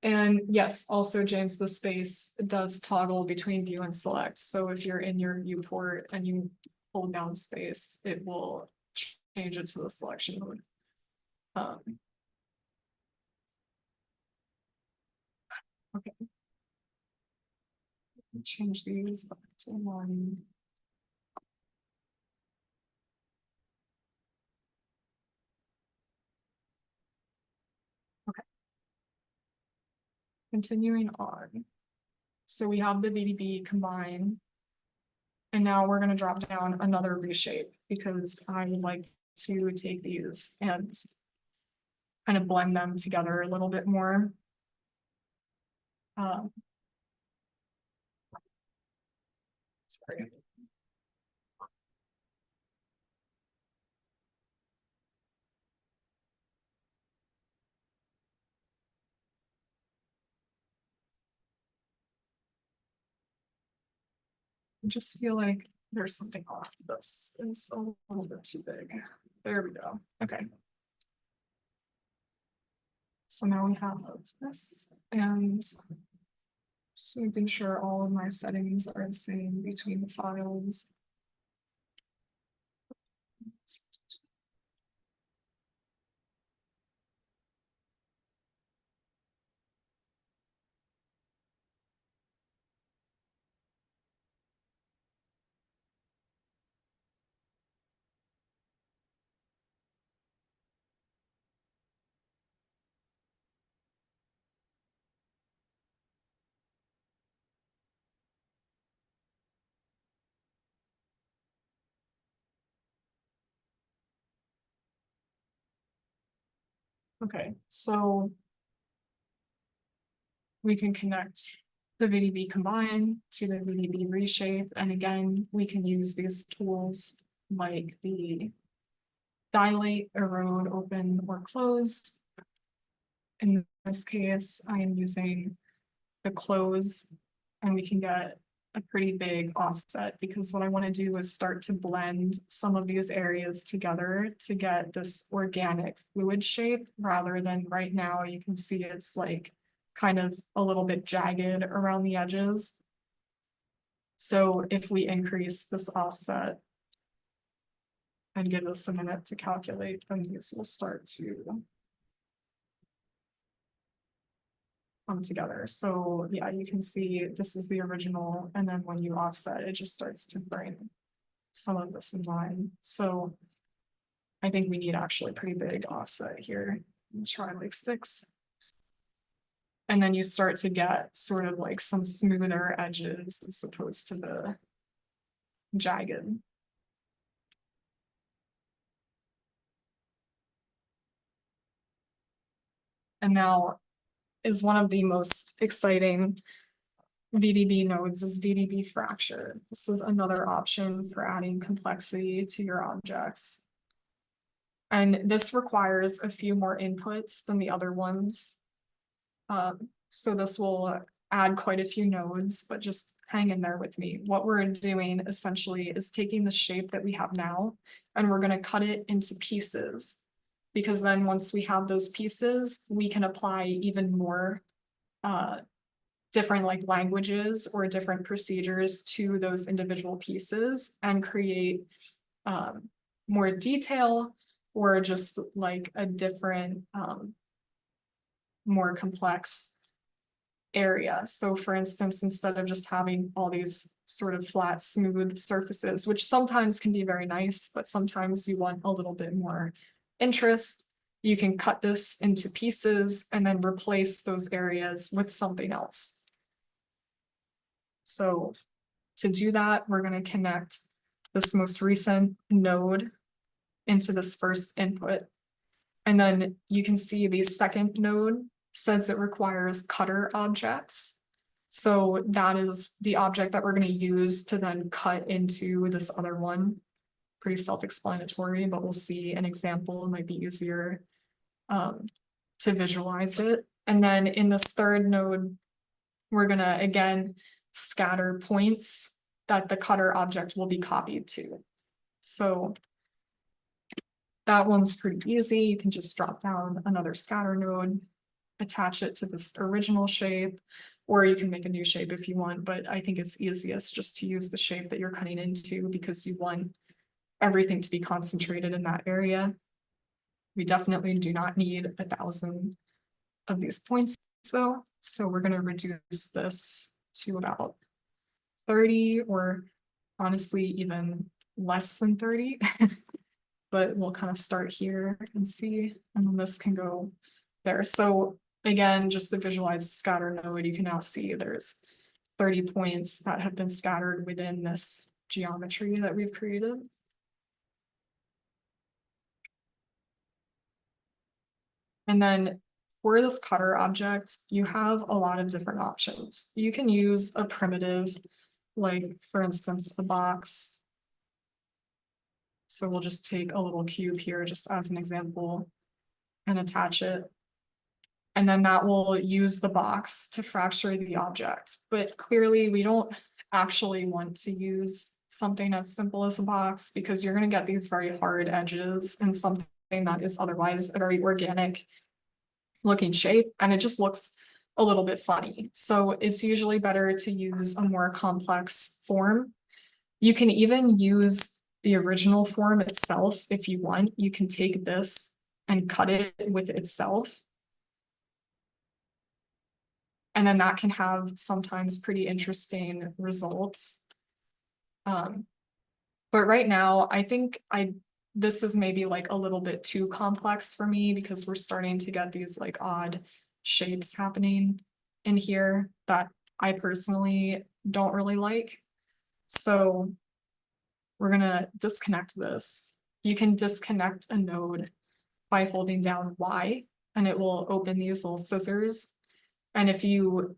And yes, also, James, the space does toggle between view and select. So if you're in your viewport and you hold down space, it will change it to the selection mode. Okay. Change these up to 1. Okay. Continuing on. So we have the VDB combine. And now we're going to drop down another reshape because I would like to take these and kind of blend them together a little bit more. Sorry. I just feel like there's something off. This is a little bit too big. There we go. Okay. So now we have this, and just making sure all of my settings are the same between the files. Okay, so we can connect the VDB combine to the VDB reshape. And again, we can use these tools like the dilate, erode, open, or close. In this case, I am using the close, and we can get a pretty big offset because what I want to do is start to blend some of these areas together to get this organic fluid shape rather than right now you can see it's like kind of a little bit jagged around the edges. So if we increase this offset and give this a minute to calculate, then these will start to come together. So yeah, you can see this is the original, and then when you offset, it just starts to bring some of this in line. So I think we need actually a pretty big offset here. Try like 6. And then you start to get sort of like some smoother edges as opposed to the jagged. And now is one of the most exciting VDB nodes is VDB fracture. This is another option for adding complexity to your objects. And this requires a few more inputs than the other ones. So this will add quite a few nodes, but just hang in there with me. What we're doing essentially is taking the shape that we have now, and we're going to cut it into pieces. Because then once we have those pieces, we can apply even more different like languages or different procedures to those individual pieces and create more detail or just like a different, more complex area. So for instance, instead of just having all these sort of flat, smooth surfaces, which sometimes can be very nice, but sometimes you want a little bit more interest, you can cut this into pieces and then replace those areas with something else. So to do that, we're going to connect this most recent node into this first input. And then you can see the second node says it requires cutter objects. So that is the object that we're going to use to then cut into this other one. Pretty self-explanatory, but we'll see an example. It might be easier to visualize it. And then in this third node, we're going to, again, scatter points that the cutter object will be copied to. So that one's pretty easy. You can just drop down another scatter node, attach it to this original shape, or you can make a new shape if you want, but I think it's easiest just to use the shape that you're cutting into because you want everything to be concentrated in that area. We definitely do not need 1,000 of these points though, so we're going to reduce this to about 30 or honestly even less than 30. But we'll kind of start here and see, and then this can go there. So again, just to visualize the scatter node, you can now see there's 30 points that have been scattered within this geometry that we've created. And then for this cutter object, you have a lot of different options. You can use a primitive, like for instance, a box. So we'll just take a little cube here just as an example and attach it. And then that will use the box to fracture the object. But clearly we don't actually want to use something as simple as a box because you're going to get these very hard edges and something that is otherwise a very organic looking shape. And it just looks a little bit funny. So it's usually better to use a more complex form. You can even use the original form itself if you want. You can take this and cut it with itself. And then that can have sometimes pretty interesting results. But right now, I think this is maybe like a little bit too complex for me because we're starting to get these like odd shapes happening in here that I personally don't really like. So we're gonna disconnect this. You can disconnect a node by holding down Y and it will open these little scissors. And if you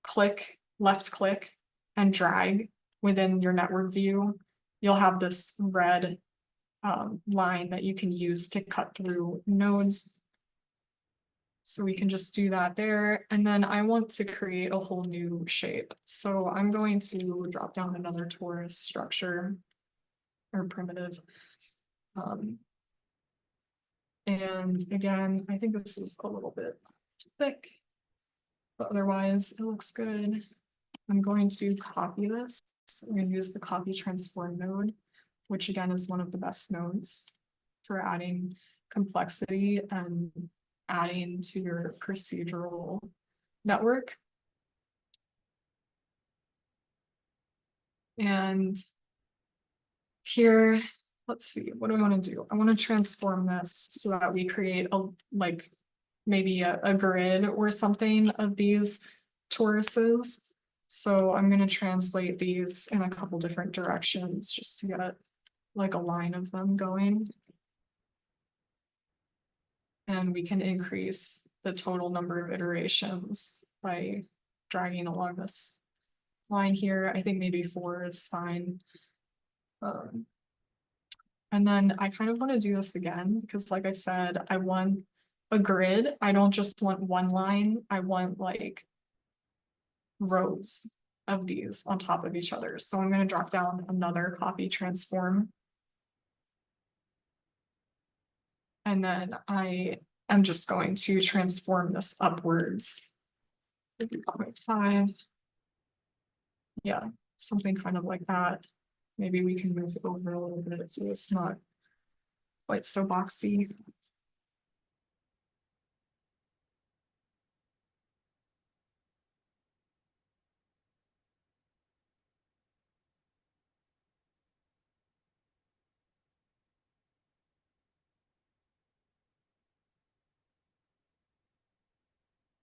click left click and drag within your network view, you'll have this red line that you can use to cut through nodes. So we can just do that there. And then I want to create a whole new shape. So I'm going to drop down another torus structure or primitive. And again, I think this is a little bit thick, but otherwise it looks good. I'm going to copy this. I'm going to use the copy transform node, which again is one of the best nodes for adding complexity and adding to your procedural network. And here, let's see, what do I want to do? I want to transform this so that we create a maybe a grid or something of these toruses. So I'm going to translate these in a couple different directions just to get like a line of them going. And we can increase the total number of iterations by dragging along this line here. I think maybe 4 is fine. And then I kind of want to do this again because like I said, I want a grid. I don't just want one line. I want like rows of these on top of each other. So I'm going to drop down another copy transform. And then I am just going to transform this upwards. 0.5. Yeah, something kind of like that. Maybe we can move it over a little bit so it's not quite so boxy.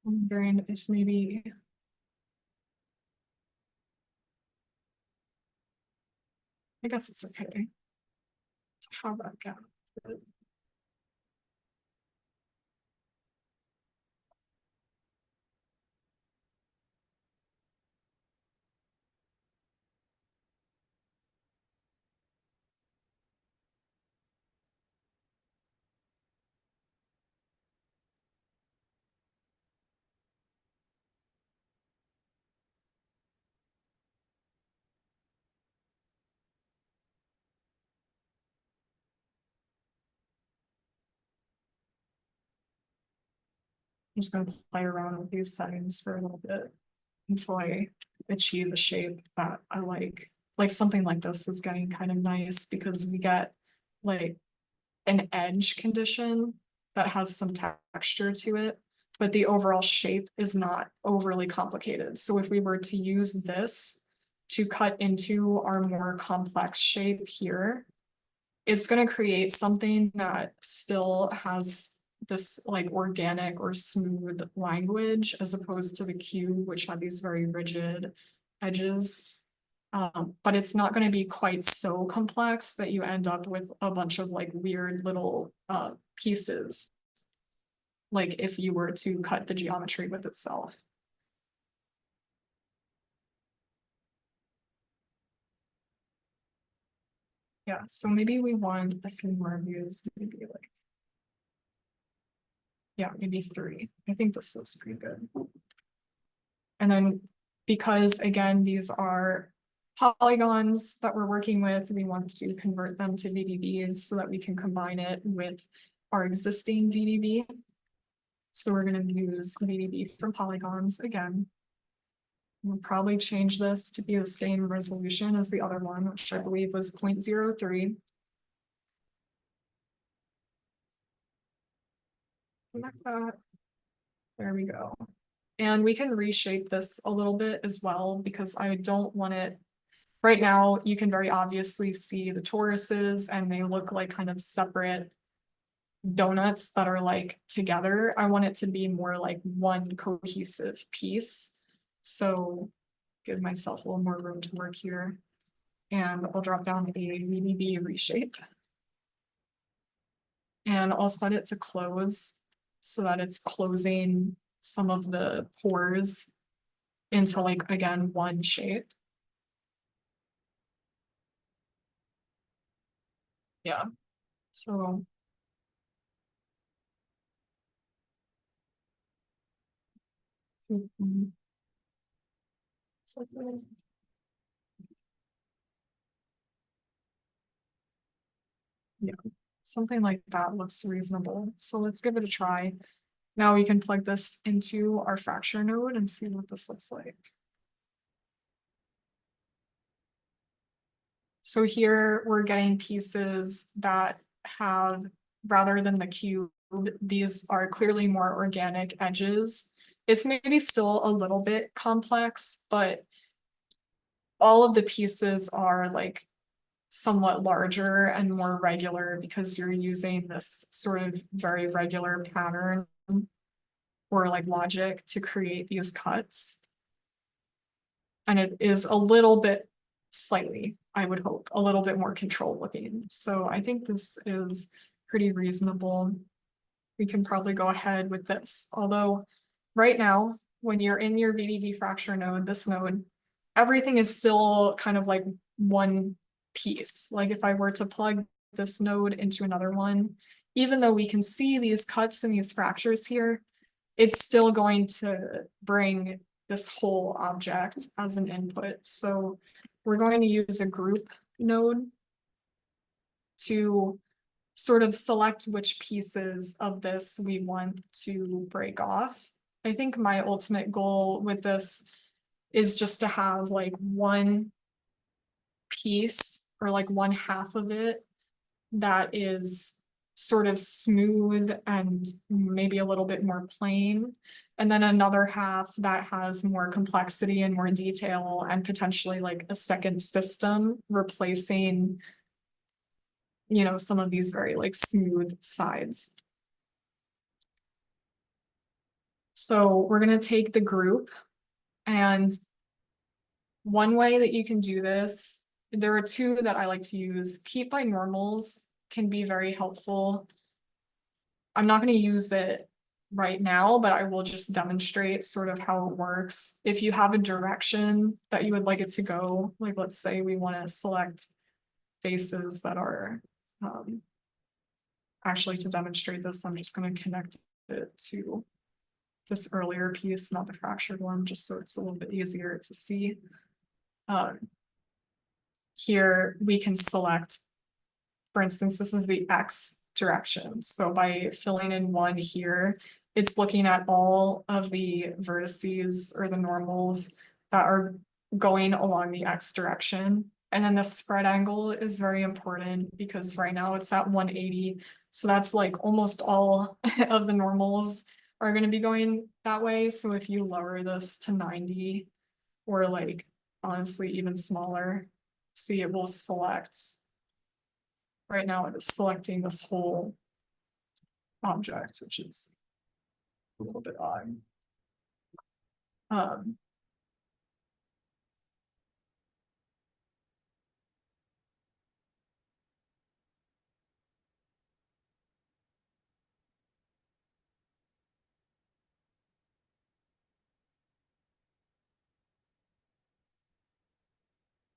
I'm wondering if maybe I guess it's okay to have that gap. I'm just going to play around with these settings for a little bit until I achieve a shape that I like. Like something like this is getting kind of nice because we get like an edge condition that has some texture to it, but the overall shape is not overly complicated. So if we were to use this to cut into our more complex shape here, it's going to create something that still has this like organic or smooth language as opposed to the cube, which had these very rigid edges. But it's not going to be quite so complex that you end up with a bunch of like weird little pieces, like if you were to cut the geometry with itself. Yeah, so maybe we want a few more views, maybe like, yeah, maybe 3. I think this looks pretty good. And then because again, these are polygons that we're working with, we want to convert them to VDBs so that we can combine it with our existing VDB. So we're going to use VDB from polygons again. We'll probably change this to be the same resolution as the other one, which I believe was 0.03. Connect that. There we go. And we can reshape this a little bit as well because I don't want it. Right now, you can very obviously see the toruses and they look like kind of separate donuts that are like together. I want it to be more like one cohesive piece. So give myself a little more room to work here. And I'll drop down a VDB reshape. And I'll set it to close so that it's closing some of the pores into like, again, one shape. Yeah, so. Yeah, something like that looks reasonable. So let's give it a try. Now we can plug this into our fracture node and see what this looks like. So here we're getting pieces that have, rather than the cube, these are clearly more organic edges. It's maybe still a little bit complex, but all of the pieces are like somewhat larger and more regular because you're using this sort of very regular pattern or like logic to create these cuts. And it is a little bit, slightly, I would hope, a little bit more controlled looking. So I think this is pretty reasonable. We can probably go ahead with this. Although right now, when you're in your VDB fracture node, this node, everything is still kind of like one piece. Like if I were to plug this node into another one, even though we can see these cuts and these fractures here, it's still going to bring this whole object as an input. So we're going to use a group node to sort of select which pieces of this we want to break off. I think my ultimate goal with this is just to have like one piece or like one half of it that is sort of smooth and maybe a little bit more plain. And then another half that has more complexity and more detail and potentially like a second system replacing, you know, some of these very like smooth sides. So we're going to take the group, and one way that you can do this, there are two that I like to use. Keep by normals can be very helpful. I'm not going to use it right now, but I will just demonstrate sort of how it works. If you have a direction that you would like it to go, like let's say we want to select faces that are, actually to demonstrate this, I'm just going to connect it to this earlier piece, not the fractured one, just so it's a little bit easier to see. Here we can select, for instance, this is the X direction. So by filling in one here, it's looking at all of the vertices or the normals that are going along the X direction. And then the spread angle is very important because right now it's at 180. So that's like almost all of the normals are going to be going that way. So if you lower this to 90 or like honestly even smaller, see it will select. Right now it is selecting this whole object, which is a little bit odd.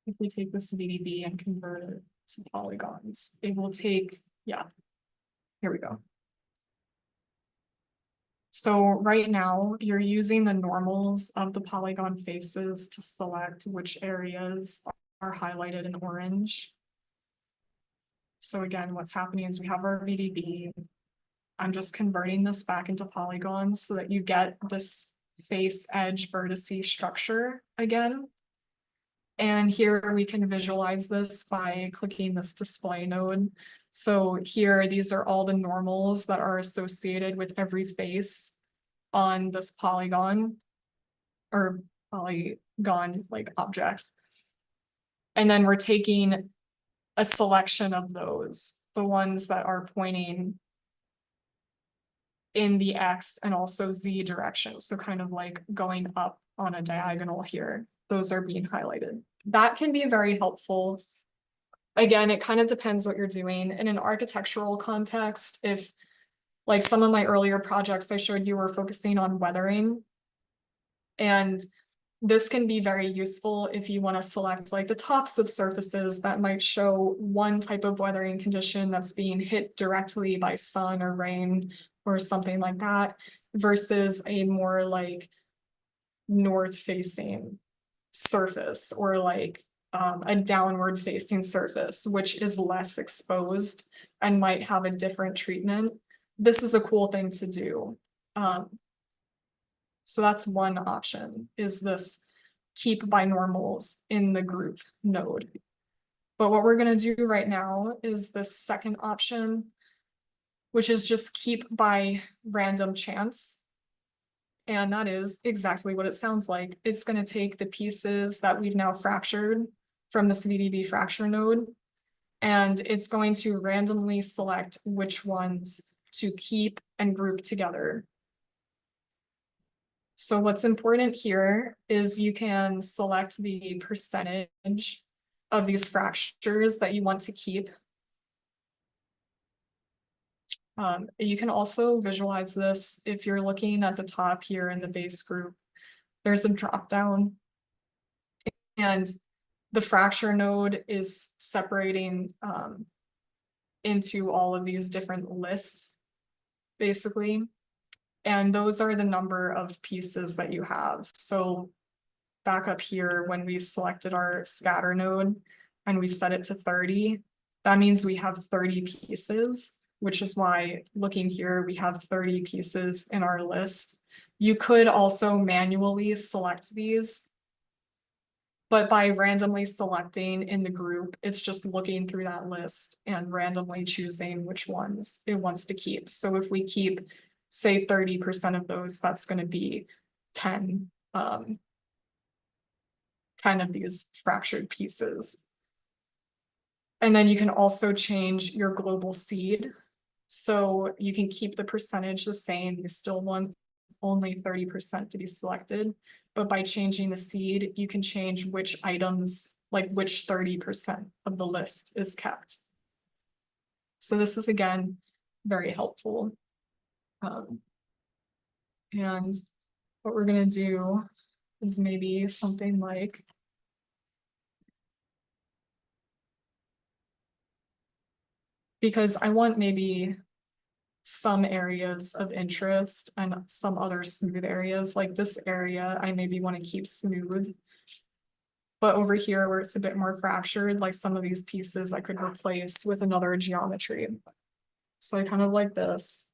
If we take this VDB and convert it to polygons, it will take, yeah, here we go. So right now you're using the normals of the polygon faces to select which areas are highlighted in orange. So again, what's happening is we have our VDB. I'm just converting this back into polygons so that you get this face edge vertice structure again. And here we can visualize this by clicking this display node. So here, these are all the normals that are associated with every face on this polygon or polygon like object. And then we're taking a selection of those, the ones that are pointing in the X and also Z direction. So kind of like going up on a diagonal here. Those are being highlighted. That can be very helpful. Again, it kind of depends what you're doing. In an architectural context, if like some of my earlier projects I showed you were focusing on weathering, and This can be very useful if you want to select like the tops of surfaces that might show one type of weathering condition that's being hit directly by sun or rain or something like that, versus a more like north facing surface or like a downward facing surface, which is less exposed and might have a different treatment. This is a cool thing to do. So that's one option, is this keep by normals in the group node. But what we're going to do right now is this second option, which is just keep by random chance. And that is exactly what it sounds like. It's going to take the pieces that we've now fractured from this VDB fracture node, and it's going to randomly select which ones to keep and group together. So what's important here is you can select the percentage of these fractures that you want to keep. You can also visualize this if you're looking at the top here in the base group. There's a drop down, and the fracture node is separating into all of these different lists, basically. And those are the number of pieces that you have. So back up here, when we selected our scatter node and we set it to 30, that means we have 30 pieces, which is why looking here, we have 30 pieces in our list. You could also manually select these, but by randomly selecting in the group, it's just looking through that list and randomly choosing which ones it wants to keep. So if we keep, say, 30% of those, that's going to be 10 of these fractured pieces. And then you can also change your global seed. So you can keep the percentage the same. You still want only 30% to be selected. But by changing the seed, you can change which items, like which 30% of the list is kept. So this is, again, very helpful. And what we're going to do is maybe something like, because I want maybe some areas of interest and some other smooth areas, like this area, I maybe want to keep smooth. But over here where it's a bit more fractured, like some of these pieces I could replace with another geometry. So I kind of like this.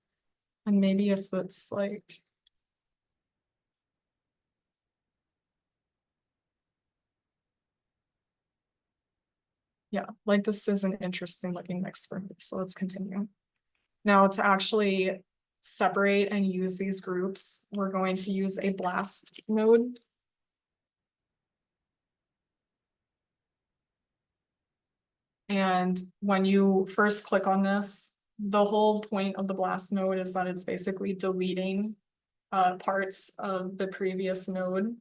And maybe if it's like, yeah, like this is an interesting looking mix for me. So let's continue. Now to actually separate and use these groups, we're going to use a blast node. And when you first click on this, the whole point of the blast node is that it's basically deleting parts of the previous node.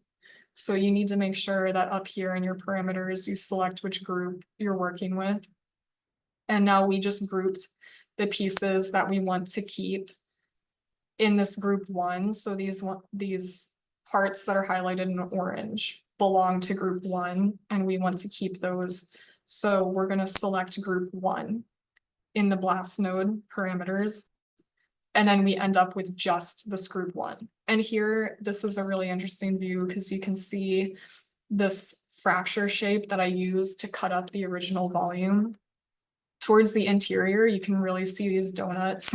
So you need to make sure that up here in your parameters, you select which group you're working with. And now we just grouped the pieces that we want to keep in this group 1. So these parts that are highlighted in orange belong to group 1, and we want to keep those. So we're going to select group 1 in the blast node parameters, and then we end up with just this group 1. And here, this is a really interesting view because you can see this fracture shape that I used to cut up the original volume. Towards the interior, you can really see these donuts.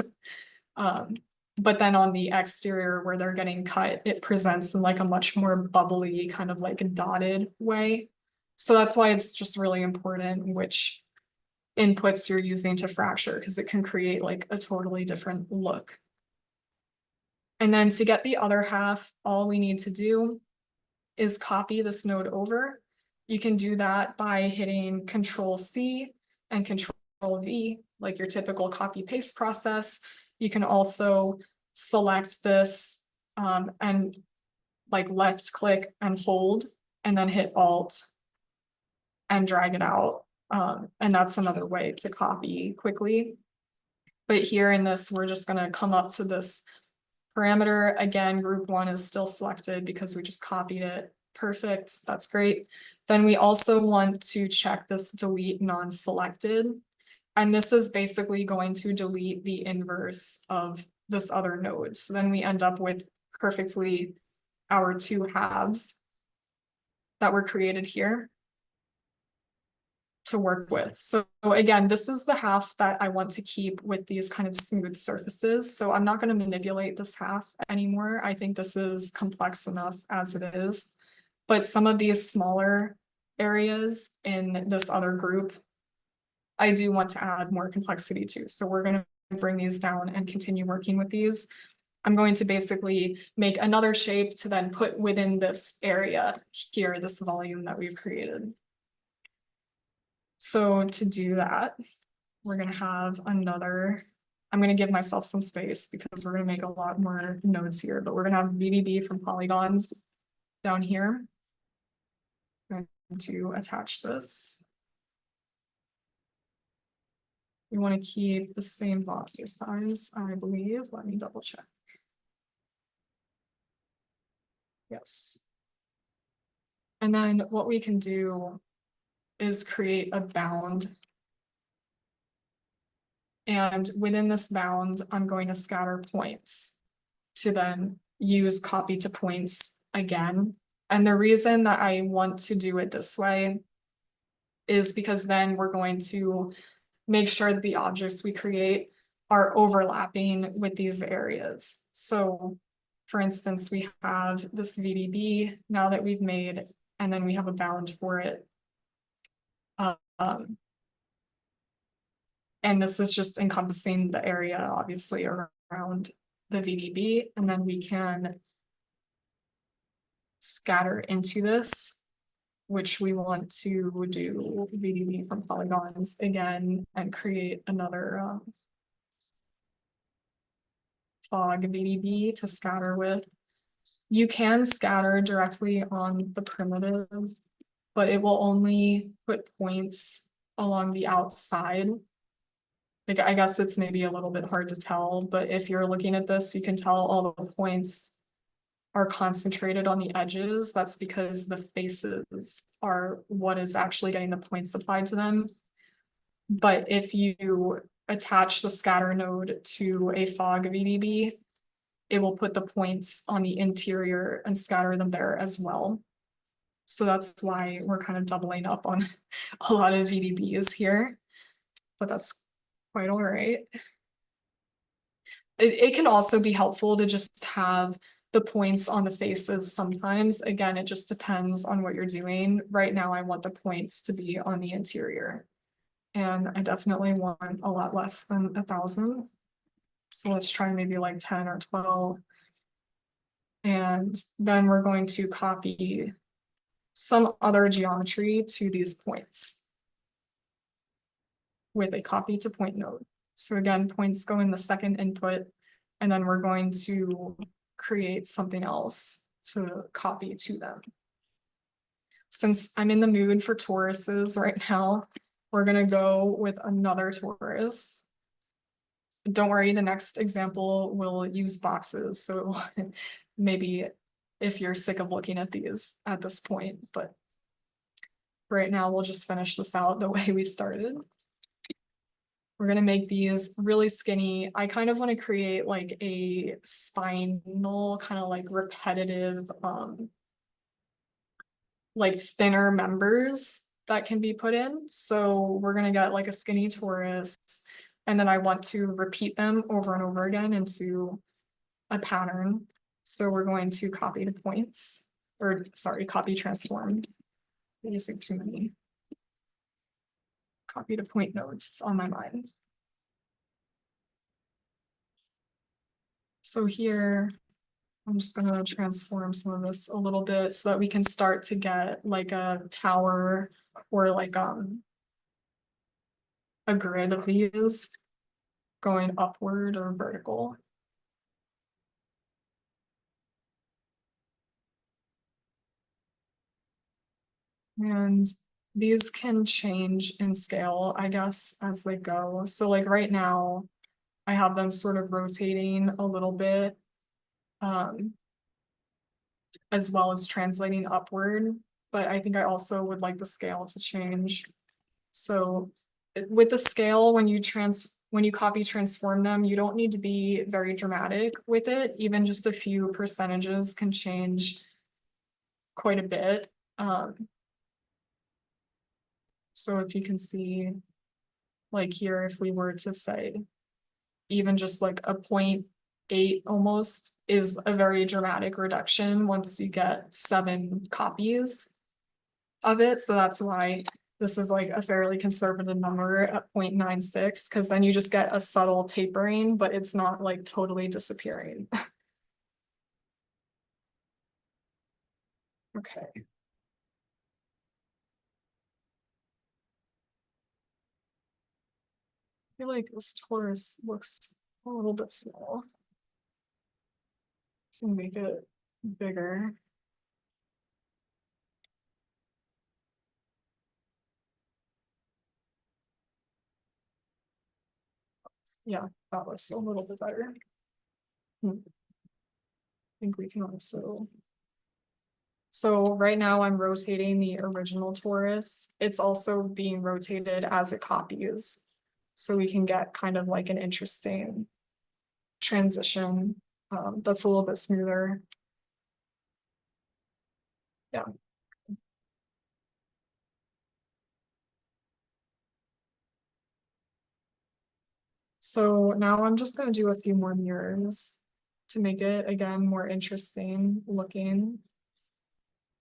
But then on the exterior where they're getting cut, it presents in like a much more bubbly, kind of like a dotted way. So that's why it's just really important which inputs you're using to fracture, because it can create like a totally different look. And then to get the other half, all we need to do is copy this node over. You can do that by hitting Control-C and Control-V, like your typical copy-paste process. You can also select this and like left click and hold, and then hit Alt and drag it out. And that's another way to copy quickly. But here in this, we're just going to come up to this parameter. Again, group 1 is still selected because we just copied it. Perfect, that's great. Then we also want to check this delete non-selected. And this is basically going to delete the inverse of this other node. So then we end up with perfectly our two halves that were created here to work with. So again, this is the half that I want to keep with these kind of smooth surfaces. So I'm not going to manipulate this half anymore. I think this is complex enough as it is. But some of these smaller areas in this other group, I do want to add more complexity to. So we're going to bring these down and continue working with these. I'm going to basically make another shape to then put within this area here, this volume that we've created. So to do that, we're going to have another, I'm going to give myself some space because we're going to make a lot more nodes here, but we're going to have VDB from polygons down here. I'm going to attach this. We want to keep the same voxer size, I believe. Let me double check. Yes. And then what we can do is create a bound. And within this bound, I'm going to scatter points to then use copy to points again. And the reason that I want to do it this way is because then we're going to make sure that the objects we create are overlapping with these areas. So for instance, we have this VDB now that we've made, and then we have a bound for it. And this is just encompassing the area, obviously, around the VDB, and then we can scatter into this, which we want to do VDB from polygons again and create another fog VDB to scatter with. You can scatter directly on the primitive, but it will only put points along the outside. Like, I guess it's maybe a little bit hard to tell, but if you're looking at this, you can tell all the points are concentrated on the edges. That's because the faces are what is actually getting the points applied to them. But if you attach the scatter node to a fog VDB, it will put the points on the interior and scatter them there as well. So that's why we're kind of doubling up on a lot of VDBs here, but that's quite all right. It can also be helpful to just have the points on the faces sometimes. Again, it just depends on what you're doing. Right now, I want the points to be on the interior. And I definitely want a lot less than 1,000. So let's try maybe like 10 or 12. And then we're going to copy some other geometry to these points with a copy to point node. So again, points go in the second input, and then we're going to create something else to copy to them. Since I'm in the mood for toruses right now, we're gonna go with another torus. Don't worry, the next example will use boxes, so maybe if you're sick of looking at these at this point, but right now we'll just finish this out the way we started. We're gonna make these really skinny. I kind of want to create like a spinal, kind of like repetitive, like thinner members that can be put in. So we're gonna get like a skinny torus, and then I want to repeat them over and over again into a pattern. So we're going to copy the points, or sorry, copy transform. I'm using too many. Copy to point nodes, it's on my mind. So here, I'm just gonna transform some of this a little bit so that we can start to get like a tower or like a grid of these going upward or vertical. And these can change in scale, I guess, as they go. So like right now, I have them sort of rotating a little bit. as well as translating upward, but I think I also would like the scale to change. So with the scale, when you copy transform them, you don't need to be very dramatic with it. Even just a few percentages can change quite a bit. So if you can see, like here, if we were to say even just like a 0.8 almost is a very dramatic reduction once you get 7 copies of it. So that's why this is like a fairly conservative number at 0.96, because then you just get a subtle tapering, but it's not like totally disappearing. Okay. I feel like this torus looks a little bit small. Can make it bigger. Yeah, that was a little bit better. I think we can also. So right now I'm rotating the original torus. It's also being rotated as it copies. So we can get kind of like an interesting transition that's a little bit smoother. Yeah. So now I'm just going to do a few more mirrors to make it again more interesting looking.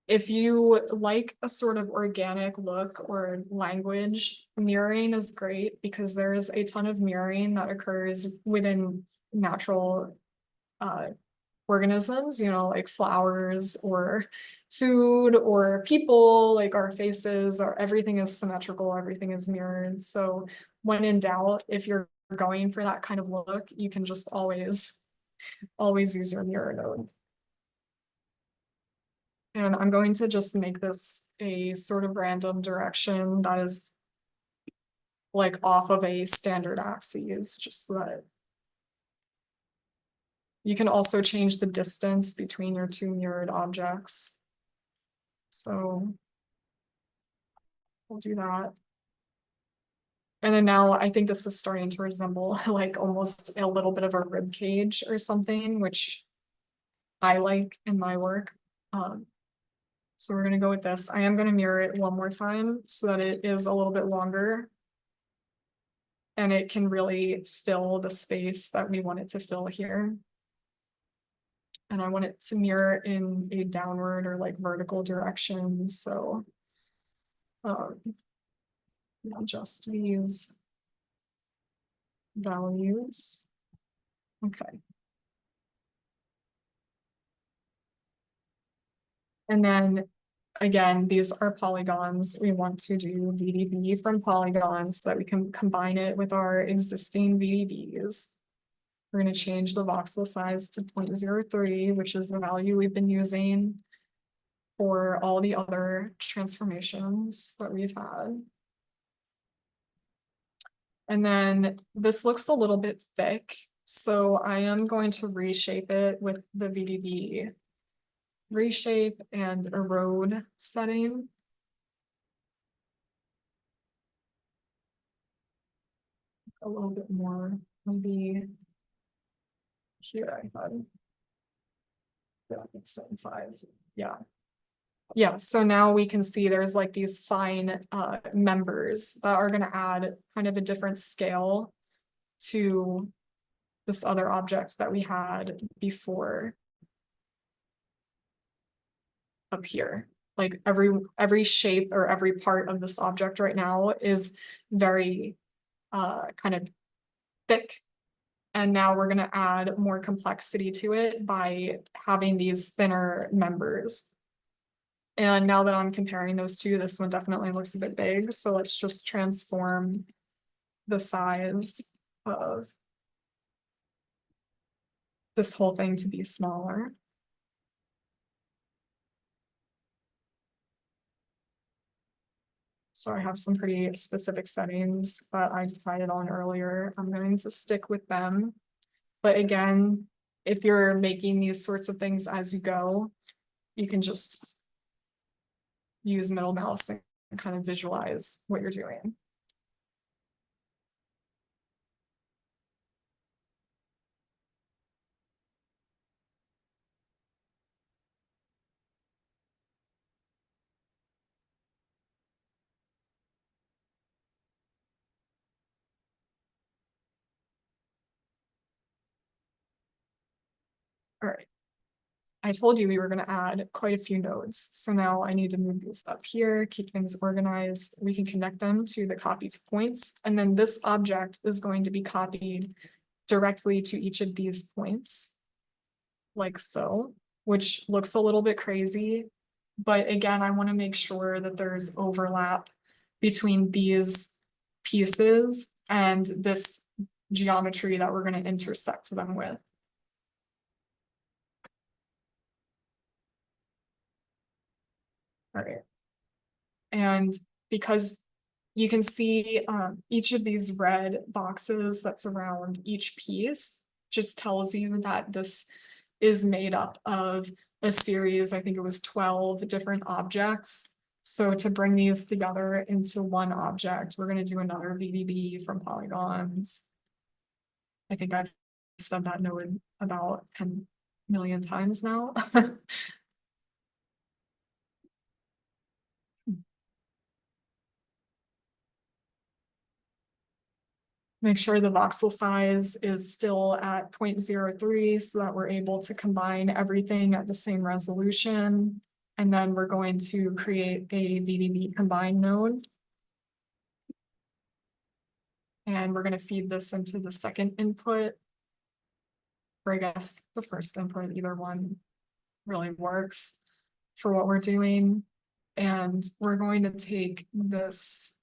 If you like a sort of organic look or language, mirroring is great because there's a ton of mirroring that occurs within natural organisms, you know, like flowers or food or people, like our faces, or everything is symmetrical, everything is mirrored. So when in doubt, if you're going for that kind of look, you can just always use your mirror node. And I'm going to just make this a sort of random direction that is like off of a standard axis, just so that you can also change the distance between your two mirrored objects. So we'll do that. And then now I think this is starting to resemble like almost a little bit of a rib cage or something, which I like in my work. So we're gonna go with this. I am gonna mirror it one more time so that it is a little bit longer. And it can really fill the space that we want it to fill here. And I want it to mirror in a downward or like vertical direction. So adjust these values. Okay. And then again, these are polygons. We want to do VDB from polygons so that we can combine it with our existing VDBs. We're going to change the voxel size to 0.03, which is the value we've been using for all the other transformations that we've had. And then this looks a little bit thick, so I am going to reshape it with the VDB reshape and erode setting. A little bit more, maybe here I thought. Yeah, 75. Yeah. Yeah, so now we can see there's like these fine members that are going to add kind of a different scale to this other object that we had before up here. Like every shape or every part of this object right now is very kind of thick. And now we're going to add more complexity to it by having these thinner members. And now that I'm comparing those two, this one definitely looks a bit big. So let's just transform the size of this whole thing to be smaller. So I have some pretty specific settings that I decided on earlier. I'm going to stick with them. But again, if you're making these sorts of things as you go, you can just use middle mouse and kind of visualize what you're doing. All right. I told you we were going to add quite a few nodes. So now I need to move these up here, keep things organized. We can connect them to the copied points. And then this object is going to be copied directly to each of these points, like so, which looks a little bit crazy. But again, I want to make sure that there's overlap between these pieces and this geometry that we're going to intersect them with. All right. And because you can see each of these red boxes that's around each piece just tells you that this is made up of a series, I think it was 12 different objects. So to bring these together into one object, we're going to do another VDB from polygons. I think I've said that node about 10 million times now. Make sure the voxel size is still at 0.03 so that we're able to combine everything at the same resolution. And then we're going to create a VDB combine node. And we're going to feed this into the second input. Or I guess the first input, either one really works for what we're doing. And we're going to take this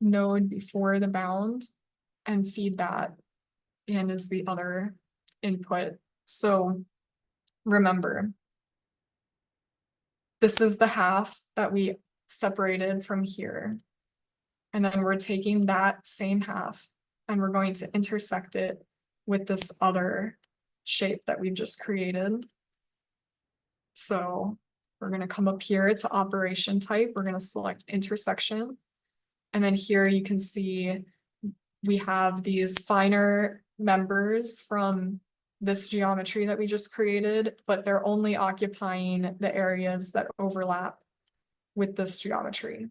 node before the bound and feed that in as the other input. So remember, this is the half that we separated from here. And then we're taking that same half and we're going to intersect it with this other shape that we've just created. So we're going to come up here to operation type. We're going to select intersection. And then here you can see we have these finer members from this geometry that we just created, but they're only occupying the areas that overlap with this geometry.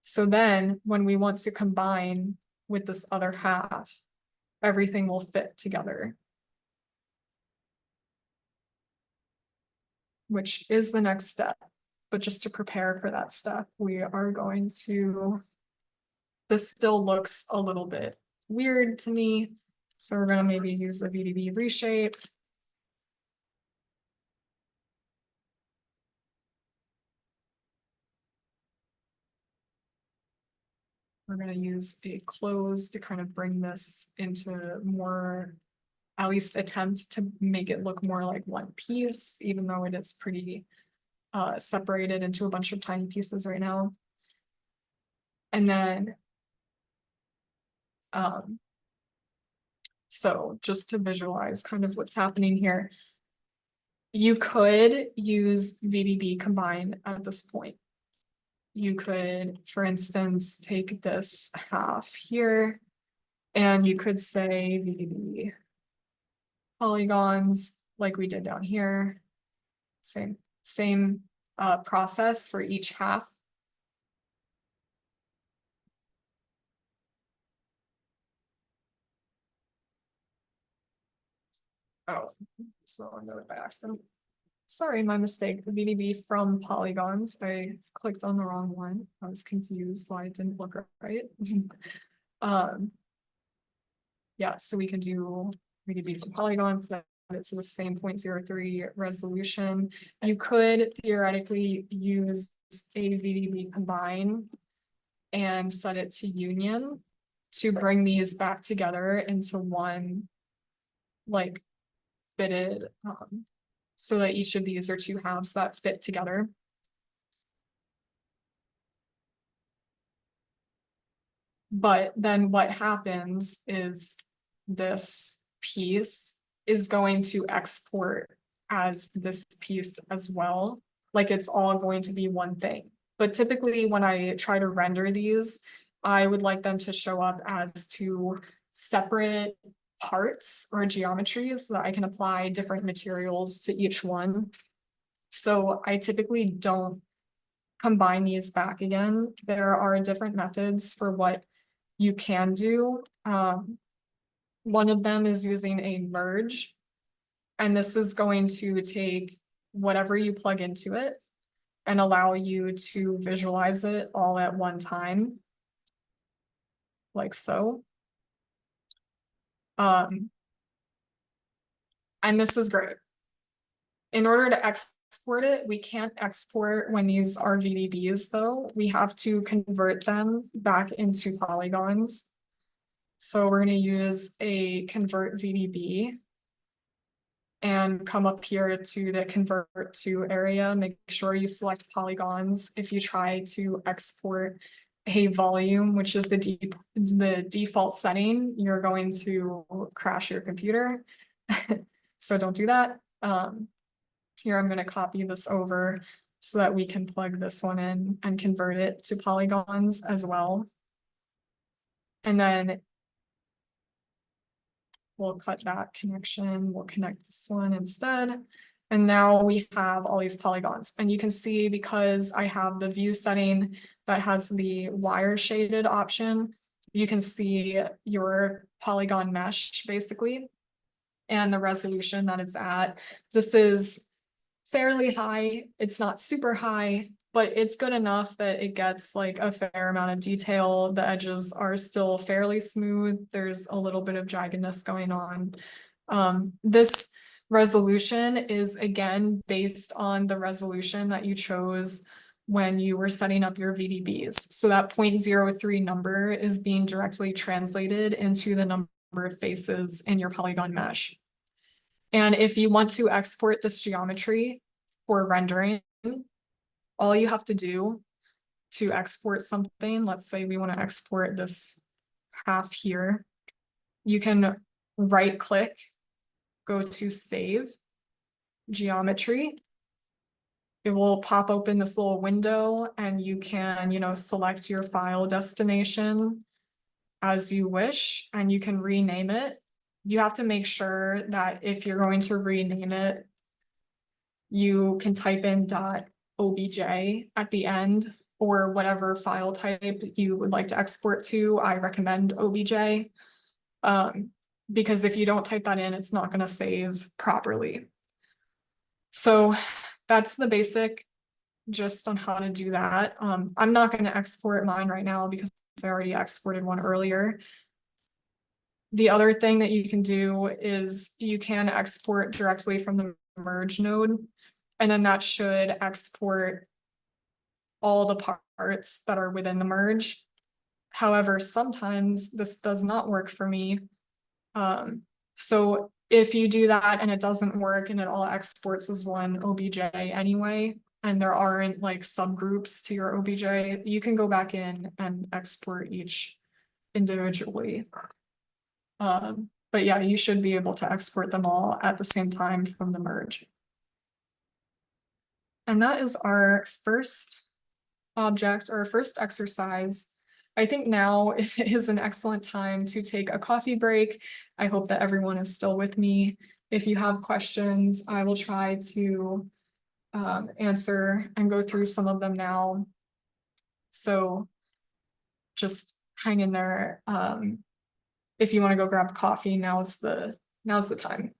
So then when we want to combine with this other half, everything will fit together, which is the next step. But just to prepare for that step, we are going to, this still looks a little bit weird to me. So we're going to maybe use a VDB reshape. We're going to use a close to kind of bring this into more, at least attempt to make it look more like one piece, even though it is pretty separated into a bunch of tiny pieces right now. And then, so just to visualize kind of what's happening here, you could use VDB combine at this point. You could, for instance, take this half here and you could say VDB polygons like we did down here. Same process for each half. Oh, so I know it by accident. Sorry, my mistake. The VDB from polygons. I clicked on the wrong one. I was confused why it didn't look right. Yeah, so we can do VDB from polygons. It's the same 0.03 resolution. You could theoretically use a VDB combine and set it to union to bring these back together into one like fitted so that each of these are two halves that fit together. But then what happens is this piece is going to export as this piece as well. Like it's all going to be one thing. But typically when I try to render these, I would like them to show up as two separate parts or geometries so that I can apply different materials to each one. So I typically don't combine these back again. There are different methods for what you can do. One of them is using a merge, and this is going to take whatever you plug into it and allow you to visualize it all at one time, like so. And this is great. In order to export it, we can't export when these are VDBs though. We have to convert them back into polygons. So we're going to use a convert VDB and come up here to the convert to area. Make sure you select polygons. If you try to export a volume, which is the default setting, you're going to crash your computer. So don't do that. Here I'm going to copy this over so that we can plug this one in and convert it to polygons as well. And then we'll cut that connection, we'll connect this one instead. And now we have all these polygons. And you can see because I have the view setting that has the wire shaded option, you can see your polygon mesh basically, and the resolution that it's at. This is fairly high. It's not super high, but it's good enough that it gets like a fair amount of detail. The edges are still fairly smooth. There's a little bit of jaggedness going on. This resolution is again based on the resolution that you chose when you were setting up your VDBs. So that 0.03 number is being directly translated into the number of faces in your polygon mesh. And if you want to export this geometry for rendering, all you have to do to export something, let's say we want to export this half here, you can right click, go to save geometry. It will pop open this little window and you can, select your file destination as you wish, and you can rename it. You have to make sure that if you're going to rename it, you can type in .obj at the end or whatever file type you would like to export to. I recommend obj because if you don't type that in, it's not going to save properly. So that's the basic gist on how to do that. I'm not going to export mine right now because I already exported one earlier. The other thing that you can do is you can export directly from the merge node, and then that should export all the parts that are within the merge. However, sometimes this does not work for me. So if you do that and it doesn't work and it all exports as one obj anyway, and there aren't like subgroups to your obj, you can go back in and export each individually. But yeah, you should be able to export them all at the same time from the merge. And that is our first object or first exercise. I think now is an excellent time to take a coffee break. I hope that everyone is still with me. If you have questions, I will try to answer and go through some of them now. So just hang in there. If you want to go grab coffee, now's the time.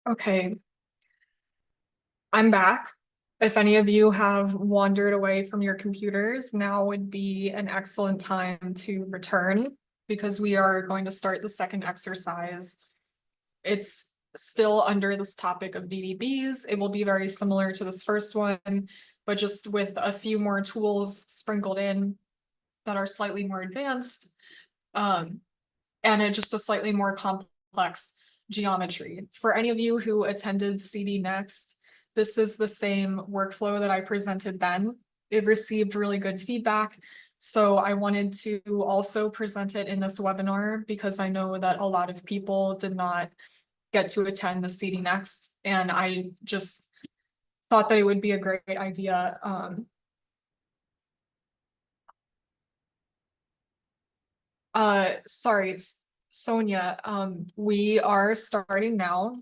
Okay, I'm back. If any of you have wandered away from your computers, now would be an excellent time to return because we are going to start the second exercise. It's still under this topic of VDBs. It will be very similar to this first one, but just with a few more tools sprinkled in that are slightly more advanced. And just a slightly more complex geometry. For any of you who attended CD Next, this is the same workflow that I presented then. It received really good feedback. So I wanted to also present it in this webinar because I know that a lot of people did not get to attend the CD Next. And I just thought that it would be a great idea. Sorry, Sonia, we are starting now.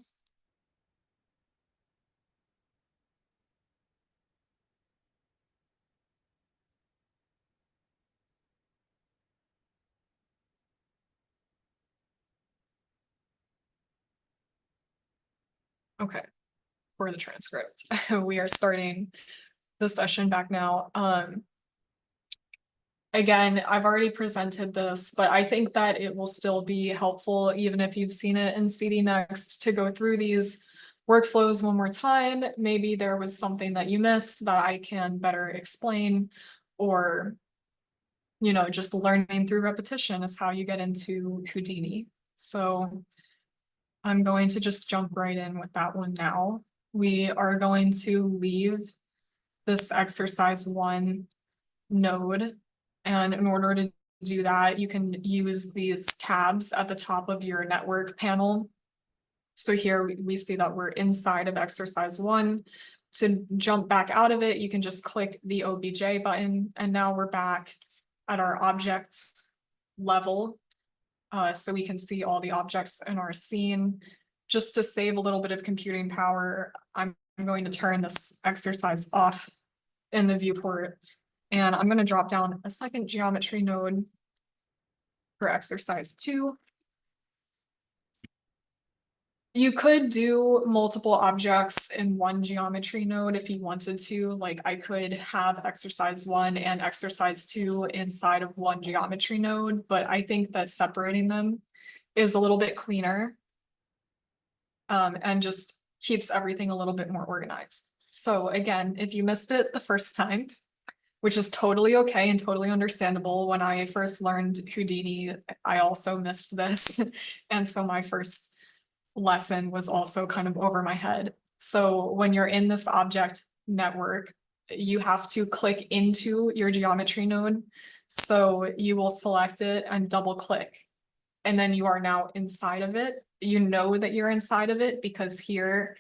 Okay, for the transcript. We are starting the session back now. Again, I've already presented this, but I think that it will still be helpful, even if you've seen it in CD Next, to go through these workflows one more time. Maybe there was something that you missed that I can better explain, or, you know, just learning through repetition is how you get into Houdini. So I'm going to just jump right in with that one now. We are going to leave this exercise 1 node. And in order to do that, you can use these tabs at the top of your network panel. So here we see that we're inside of exercise 1. To jump back out of it, you can just click the OBJ button, and now we're back at our object level. So we can see all the objects in our scene. Just to save a little bit of computing power, I'm going to turn this exercise off in the viewport. And I'm going to drop down a second geometry node for exercise 2. You could do multiple objects in one geometry node if you wanted to. Like I could have exercise 1 and exercise 2 inside of one geometry node, but I think that separating them is a little bit cleaner. And just keeps everything a little bit more organized. So again, if you missed it the first time, which is totally okay and totally understandable. When I first learned Houdini, I also missed this. And so my first lesson was also kind of over my head. So when you're in this object network, you have to click into your geometry node. So you will select it and double click. And then you are now inside of it. You know that you're inside of it because here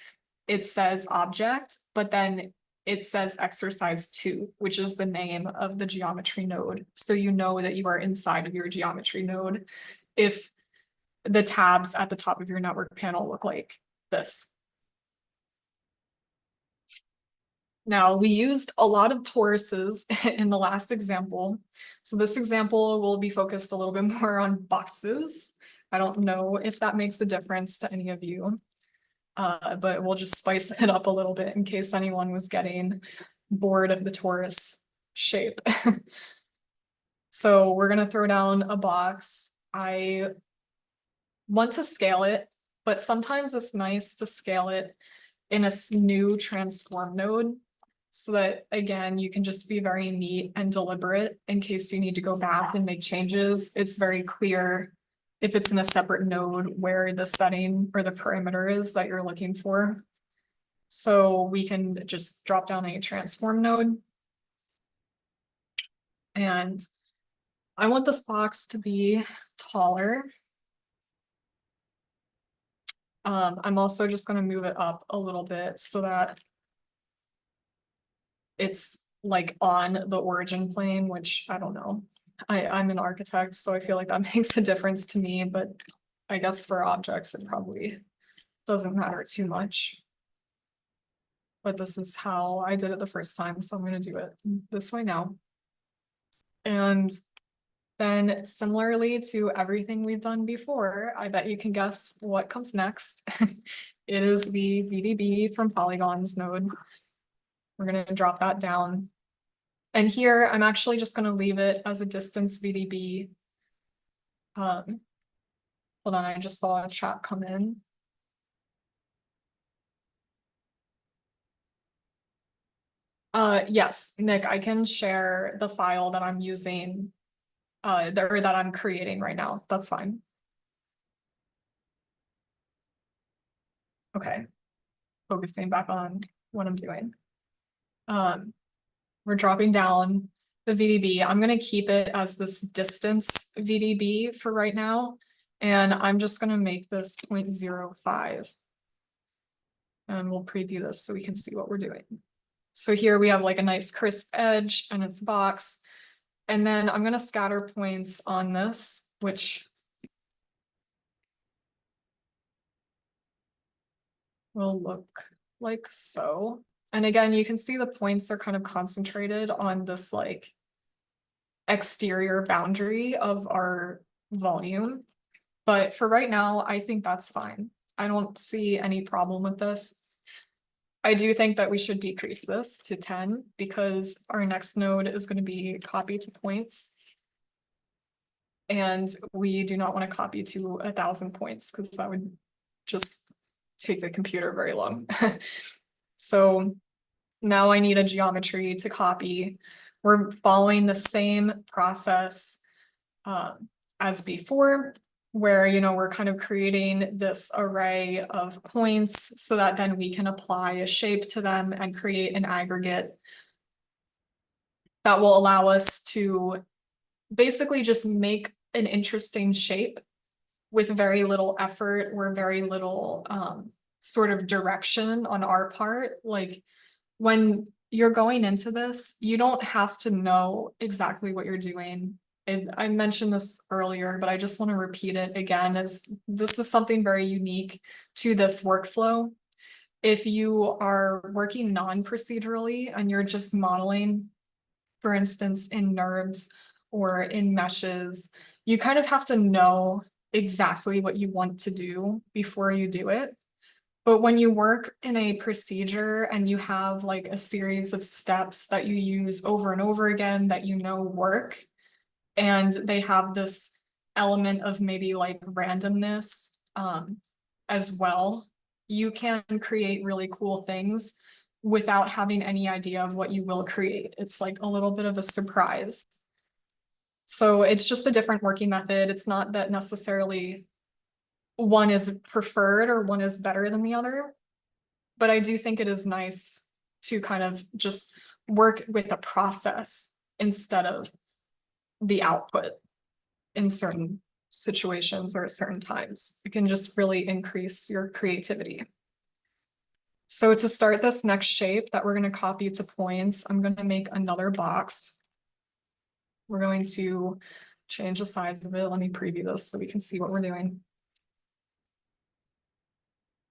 it says object, but then it says exercise 2, which is the name of the geometry node. So you know that you are inside of your geometry node if the tabs at the top of your network panel look like this. Now, we used a lot of toruses in the last example. So this example will be focused a little bit more on boxes. I don't know if that makes a difference to any of you. But we'll just spice it up a little bit in case anyone was getting bored of the torus shape. So we're gonna throw down a box. I want to scale it, but sometimes it's nice to scale it in a new transform node so that, again, you can just be very neat and deliberate in case you need to go back and make changes. It's very clear if it's in a separate node where the setting or the parameter is that you're looking for. So we can just drop down a transform node. And I want this box to be taller. I'm also just going to move it up a little bit so that it's like on the origin plane, which I don't know. I'm an architect, so I feel like that makes a difference to me, but I guess for objects, it probably doesn't matter too much. But this is how I did it the first time, so I'm going to do it this way now. And then similarly to everything we've done before, I bet you can guess what comes next. It is the VDB from Polygons node. We're gonna drop that down. And here, I'm actually just gonna leave it as a distance VDB. Hold on, I just saw a chat come in. Yes, Nick, I can share the file that I'm using, that I'm creating right now. That's fine. Okay, focusing back on what I'm doing. We're dropping down the VDB. I'm gonna keep it as this distance VDB for right now. And I'm just gonna make this 0.05. And we'll preview this so we can see what we're doing. So here we have like a nice crisp edge and its box. And then I'm gonna scatter points on this, which will look like so. And again, you can see the points are kind of concentrated on this like exterior boundary of our volume. But for right now, I think that's fine. I don't see any problem with this. I do think that we should decrease this to 10 because our next node is going to be copy to points. And we do not want to copy to 1,000 points because that would just take the computer very long. So now I need a geometry to copy. We're following the same process as before, where, you know, we're kind of creating this array of points so that then we can apply a shape to them and create an aggregate that will allow us to basically just make an interesting shape with very little effort or very little sort of direction on our part. Like when you're going into this, you don't have to know exactly what you're doing. I mentioned this earlier, but I just want to repeat it again, as this is something very unique to this workflow. If you are working non-procedurally and you're just modeling, for instance, in NURBS or in meshes, you kind of have to know exactly what you want to do before you do it. But when you work in a procedure and you have like a series of steps that you use over and over again that you know work, and they have this element of maybe like randomness as well, you can create really cool things without having any idea of what you will create. It's like a little bit of a surprise. So it's just a different working method. It's not that necessarily one is preferred or one is better than the other, but I do think it is nice to kind of just work with a process instead of the output in certain situations or at certain times. It can just really increase your creativity. So to start this next shape that we're going to copy to points, I'm going to make another box. We're going to change the size of it. Let me preview this so we can see what we're doing.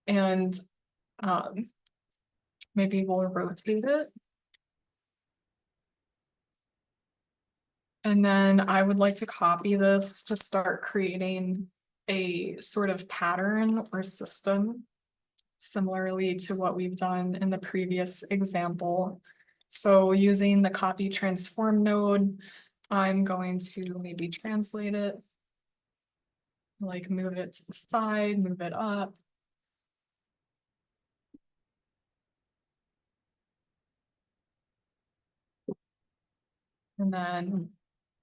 And maybe we'll rotate it. And then I would like to copy this to start creating a sort of pattern or system, similarly to what we've done in the previous example. So using the copy transform node, I'm going to maybe translate it, like move it to the side, move it up. And then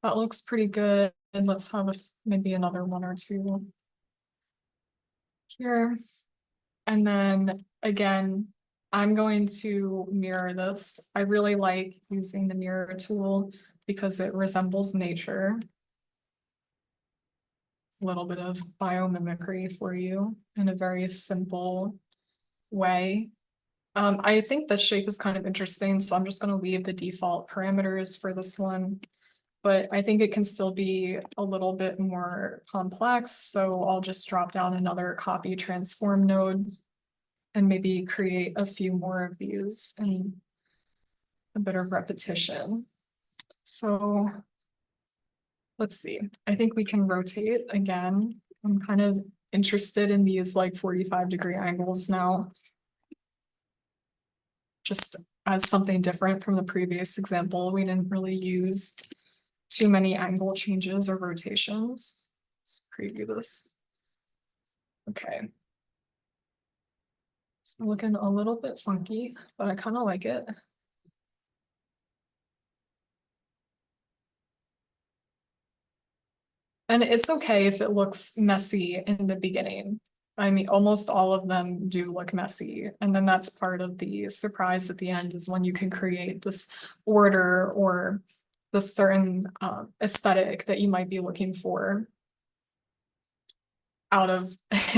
that looks pretty good. And let's have maybe another one or two here. And then again, I'm going to mirror this. I really like using the mirror tool because it resembles nature. A little bit of biomimicry for you in a very simple way. I think this shape is kind of interesting, so I'm just going to leave the default parameters for this one. But I think it can still be a little bit more complex, so I'll just drop down another copy transform node and maybe create a few more of these and a bit of repetition. So let's see, I think we can rotate again. I'm kind of interested in these like 45-degree angles now. Just as something different from the previous example, we didn't really use too many angle changes or rotations. Let's preview this. Okay. It's looking a little bit funky, but I kind of like it. And it's okay if it looks messy in the beginning. I mean, almost all of them do look messy. And then that's part of the surprise at the end, is when you can create this order or the certain aesthetic that you might be looking for out of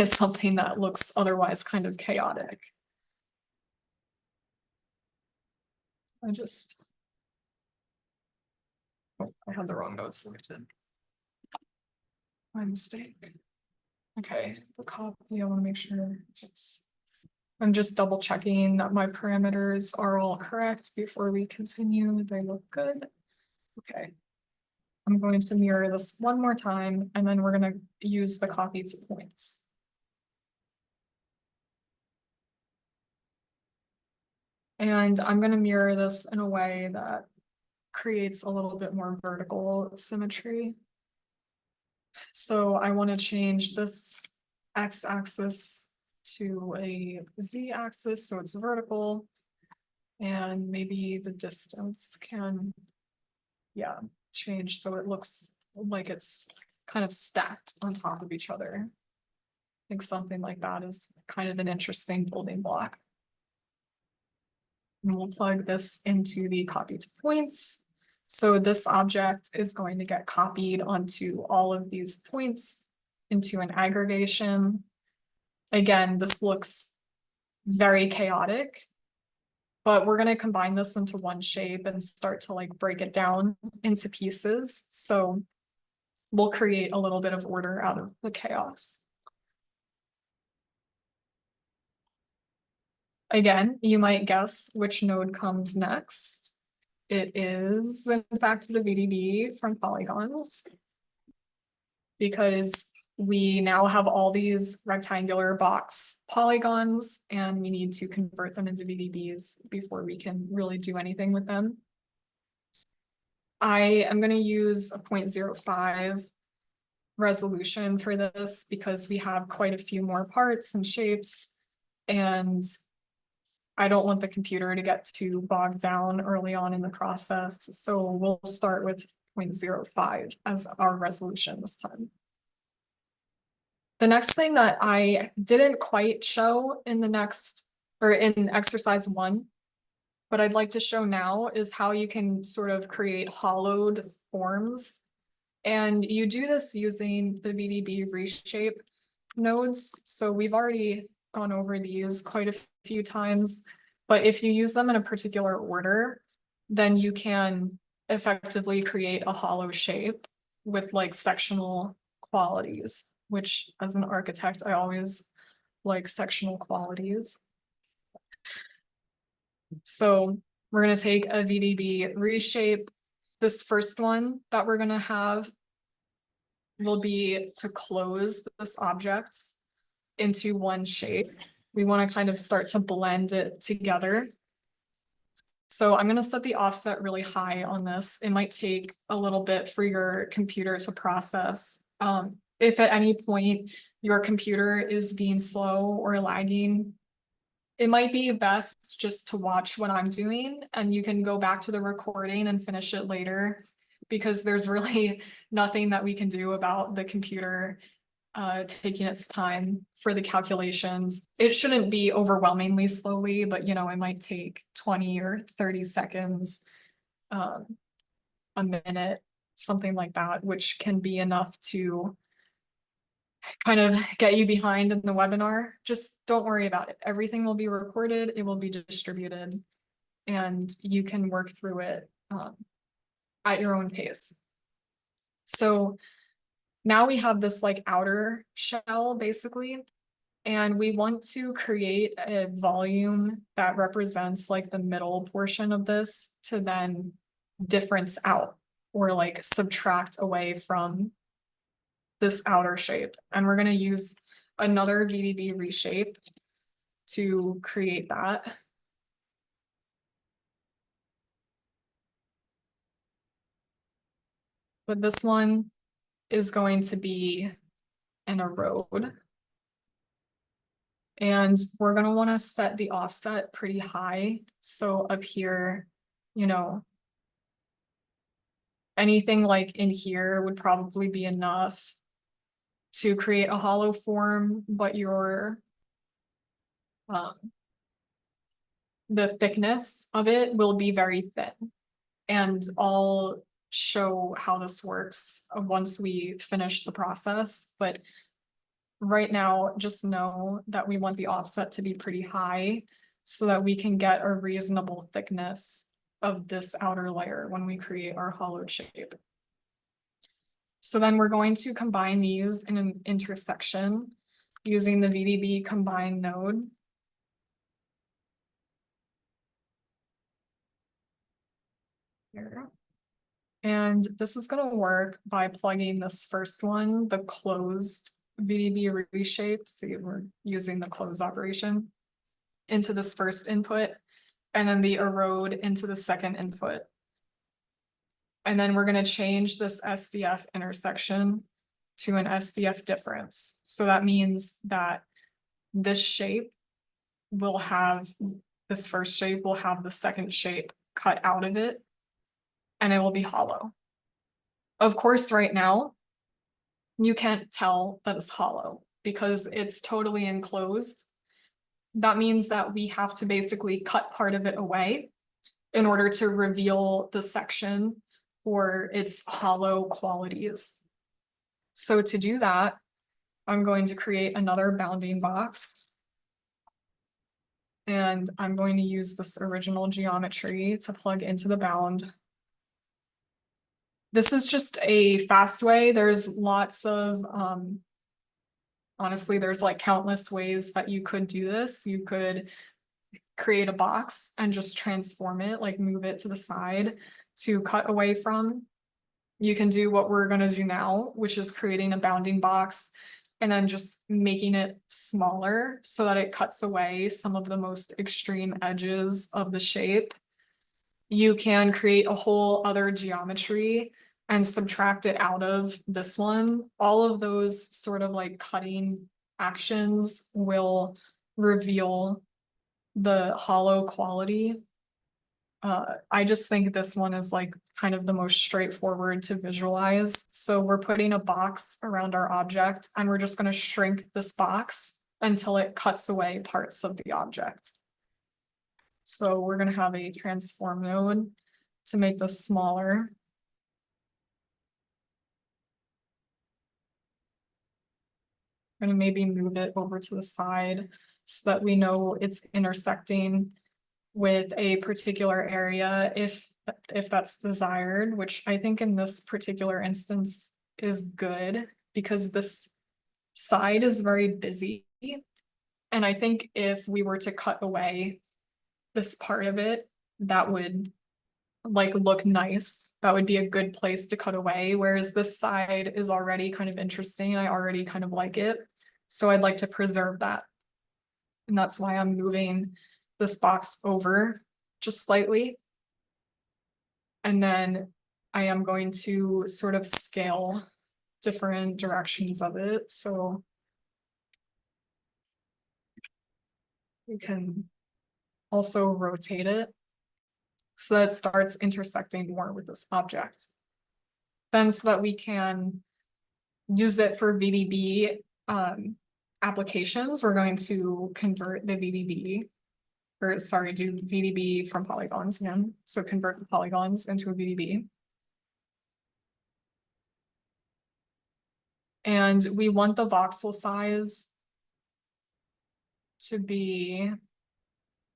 something that looks otherwise kind of chaotic. I had the wrong notes selected. My mistake. Okay, the copy, I want to make sure I'm just double checking that my parameters are all correct before we continue. They look good. Okay. I'm going to mirror this one more time, and then we're going to use the copy to points. And I'm going to mirror this in a way that creates a little bit more vertical symmetry. So I want to change this x-axis to a z-axis, so it's vertical. And maybe the distance can, yeah, change so it looks like it's kind of stacked on top of each other. I think something like that is kind of an interesting building block. And we'll plug this into the copy to points. So this object is going to get copied onto all of these points into an aggregation. Again, this looks very chaotic, but we're going to combine this into one shape and start to like break it down into pieces. So we'll create a little bit of order out of the chaos. Again, you might guess which node comes next. It is, in fact, the VDB from polygons, because we now have all these rectangular box polygons and we need to convert them into VDBs before we can really do anything with them. I am going to use a 0.05 resolution for this because we have quite a few more parts and shapes, and I don't want the computer to get too bogged down early on in the process. So we'll start with 0.05 as our resolution this time. The next thing that I didn't quite show in the next, or in exercise 1, but I'd like to show now, is how you can sort of create hollowed forms. And you do this using the VDB reshape nodes. So we've already gone over these quite a few times, but if you use them in a particular order, then you can effectively create a hollow shape with like sectional qualities, which as an architect, I always like sectional qualities. So we're going to take a VDB reshape. This first one that we're going to have will be to close this object into one shape. We want to kind of start to blend it together. So I'm going to set the offset really high on this. It might take a little bit for your computer to process. If at any point your computer is being slow or lagging, it might be best just to watch what I'm doing, and you can go back to the recording and finish it later, because there's really nothing that we can do about the computer taking its time for the calculations. It shouldn't be overwhelmingly slowly, but you know, it might take 20 or 30 seconds, a minute, something like that, which can be enough to kind of get you behind in the webinar. Just don't worry about it. Everything will be recorded, it will be distributed, and you can work through it at your own pace. So now we have this like outer shell basically, and we want to create a volume that represents like the middle portion of this to then difference out or like subtract away from this outer shape. And we're going to use another VDB reshape to create that. But this one is going to be an erode. And we're gonna want to set the offset pretty high. So up here, you know, anything like in here would probably be enough to create a hollow form, but the thickness of it will be very thin. And I'll show how this works once we finish the process. But right now, just know that we want the offset to be pretty high so that we can get a reasonable thickness of this outer layer when we create our hollowed shape. So then we're going to combine these in an intersection using the VDB combine node. Here. And this is going to work by plugging this first one, the closed VDB reshape. See, we're using the close operation into this first input, and then the erode into the second input. And then we're going to change this SDF intersection to an SDF difference. So that means that this shape will have, this first shape will have the second shape cut out of it, and it will be hollow. Of course, right now, you can't tell that it's hollow because it's totally enclosed. That means that we have to basically cut part of it away in order to reveal the section or its hollow qualities. So to do that, I'm going to create another bounding box. And I'm going to use this original geometry to plug into the bound. This is just a fast way. There's lots of, honestly, there's like countless ways that you could do this. You could create a box and just transform it, like move it to the side to cut away from. You can do what we're going to do now, which is creating a bounding box and then just making it smaller so that it cuts away some of the most extreme edges of the shape. You can create a whole other geometry and subtract it out of this one. All of those sort of like cutting actions will reveal the hollow quality. I just think this one is like kind of the most straightforward to visualize. So we're putting a box around our object and we're just going to shrink this box until it cuts away parts of the object. So we're going to have a transform node to make this smaller. I'm going to maybe move it over to the side so that we know it's intersecting with a particular area if that's desired, which I think in this particular instance is good because this side is very busy. And I think if we were to cut away this part of it, that would like look nice. That would be a good place to cut away. Whereas this side is already kind of interesting. I already kind of like it. So I'd like to preserve that. And that's why I'm moving this box over just slightly. And then I am going to sort of scale different directions of it. So you can also rotate it so that it starts intersecting more with this object. Then so that we can use it for VDB applications, we're going to convert the VDB, or sorry, do VDB from polygons again. So convert the polygons into a VDB. And we want the voxel size to be,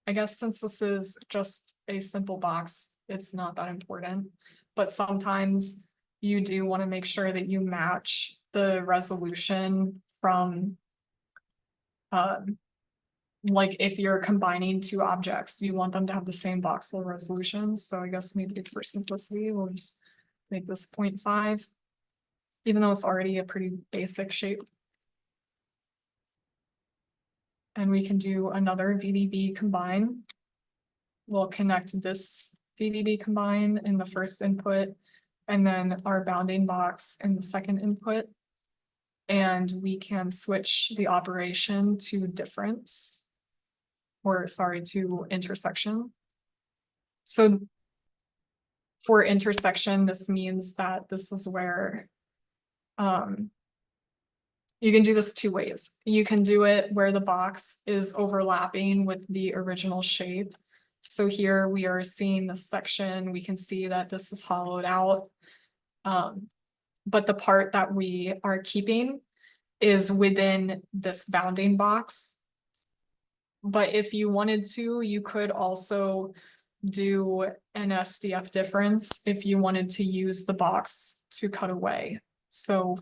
I guess since this is just a simple box, it's not that important. But sometimes you do want to make sure that you match the resolution from like if you're combining two objects, you want them to have the same voxel resolution. So I guess maybe for simplicity, we'll just make this 0.5, even though it's already a pretty basic shape. And we can do another VDB combine. We'll connect this VDB combine in the first input, and then our bounding box in the second input. And we can switch the operation to difference, or sorry, to intersection. So for intersection, this means that this is where you can do this two ways. You can do it where the box is overlapping with the original shape. So here we are seeing this section, we can see that this is hollowed out. But the part that we are keeping is within this bounding box. But if you wanted to, you could also do an SDF difference if you wanted to use the box to cut away. So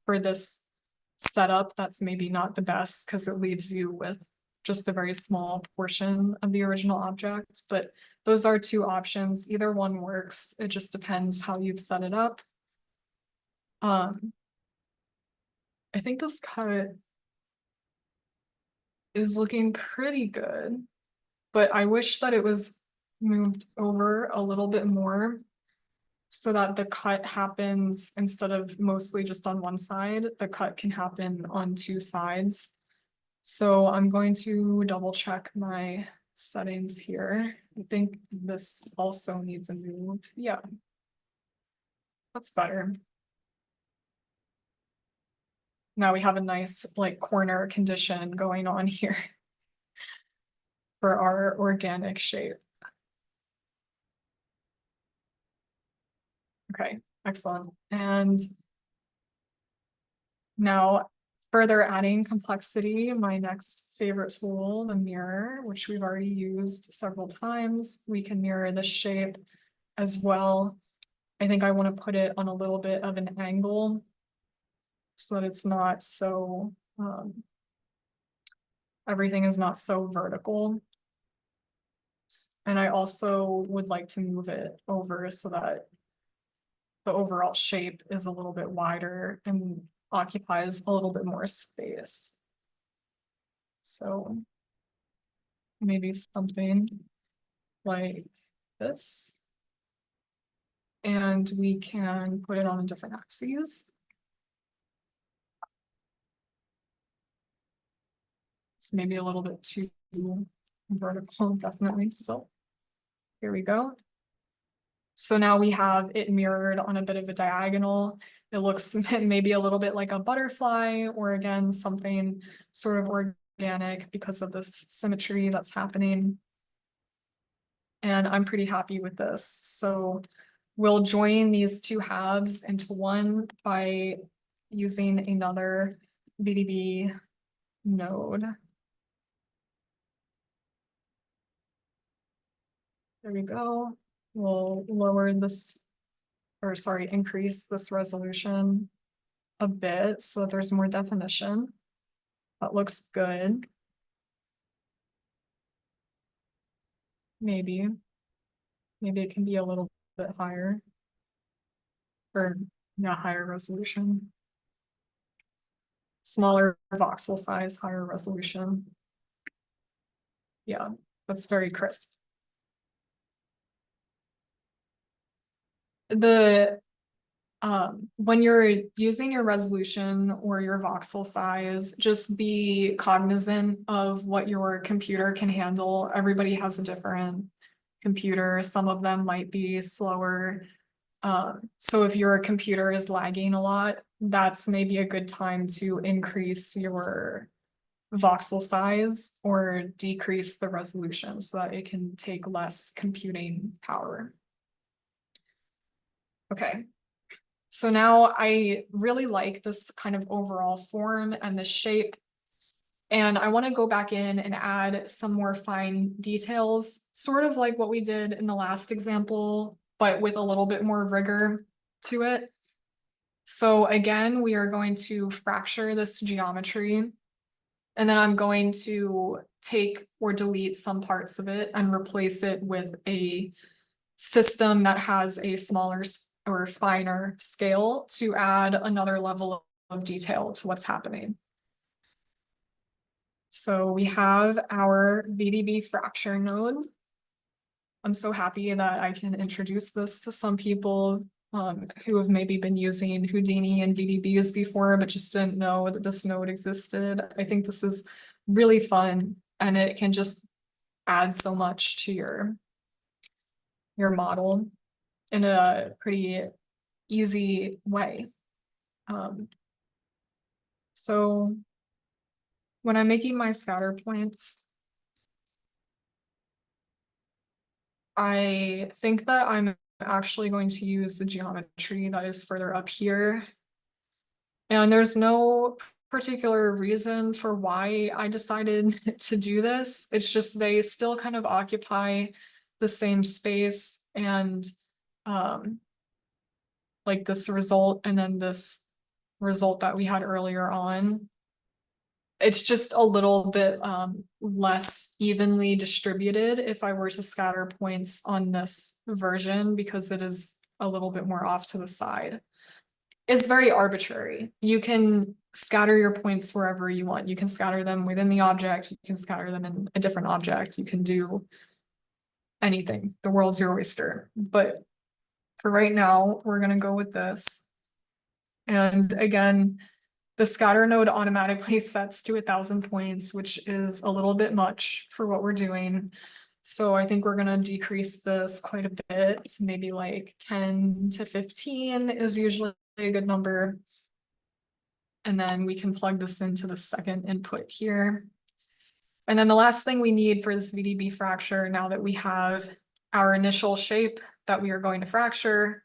for this setup, that's maybe not the best because it leaves you with just a very small portion of the original object. But those are two options. Either one works. It just depends how you've set it up. I think this cut is looking pretty good, but I wish that it was moved over a little bit more so that the cut happens instead of mostly just on one side, the cut can happen on two sides. So I'm going to double check my settings here. I think this also needs a move. Yeah, that's better. Now we have a nice like corner condition going on here for our organic shape. Okay, excellent. And now further adding complexity, my next favorite tool, the mirror, which we've already used several times. We can mirror the shape as well. I think I want to put it on a little bit of an angle so that it's not so, everything is not so vertical. And I also would like to move it over so that the overall shape is a little bit wider and occupies a little bit more space. So maybe something like this. And we can put it on different axes. It's maybe a little bit too vertical, definitely still. Here we go. So now we have it mirrored on a bit of a diagonal. It looks maybe a little bit like a butterfly, or again, something sort of organic because of this symmetry that's happening. And I'm pretty happy with this. So we'll join these two halves into one by using another VDB node. There we go. We'll lower this, or sorry, increase this resolution a bit so that there's more definition. That looks good. Maybe it can be a little bit higher, or not higher resolution. Smaller voxel size, higher resolution. Yeah, that's very crisp. When you're using your resolution or your voxel size, just be cognizant of what your computer can handle. Everybody has a different computer. Some of them might be slower. So if your computer is lagging a lot, that's maybe a good time to increase your voxel size or decrease the resolution so that it can take less computing power. Okay. So now I really like this kind of overall form and the shape. And I want to go back in and add some more fine details, sort of like what we did in the last example, but with a little bit more rigor to it. So again, we are going to fracture this geometry. And then I'm going to take or delete some parts of it and replace it with a system that has a smaller or finer scale to add another level of detail to what's happening. So we have our VDB fracture node. I'm so happy that I can introduce this to some people who have maybe been using Houdini and VDBs before, but just didn't know that this node existed. I think this is really fun, and it can just add so much to your model in a pretty easy way. So when I'm making my scatter points, I think that I'm actually going to use the geometry that is further up here. And there's no particular reason for why I decided to do this. It's just they still kind of occupy the same space, and like this result and then this result that we had earlier on. It's just a little bit less evenly distributed if I were to scatter points on this version, because it is a little bit more off to the side. It's very arbitrary. You can scatter your points wherever you want. You can scatter them within the object. You can scatter them in a different object. You can do anything. The world's your oyster. But for right now, we're going to go with this. And again, the scatter node automatically sets to 1,000 points, which is a little bit much for what we're doing. So I think we're going to decrease this quite a bit. So maybe like 10 to 15 is usually a good number. And then we can plug this into the second input here. And then the last thing we need for this VDB fracture, now that we have our initial shape that we are going to fracture,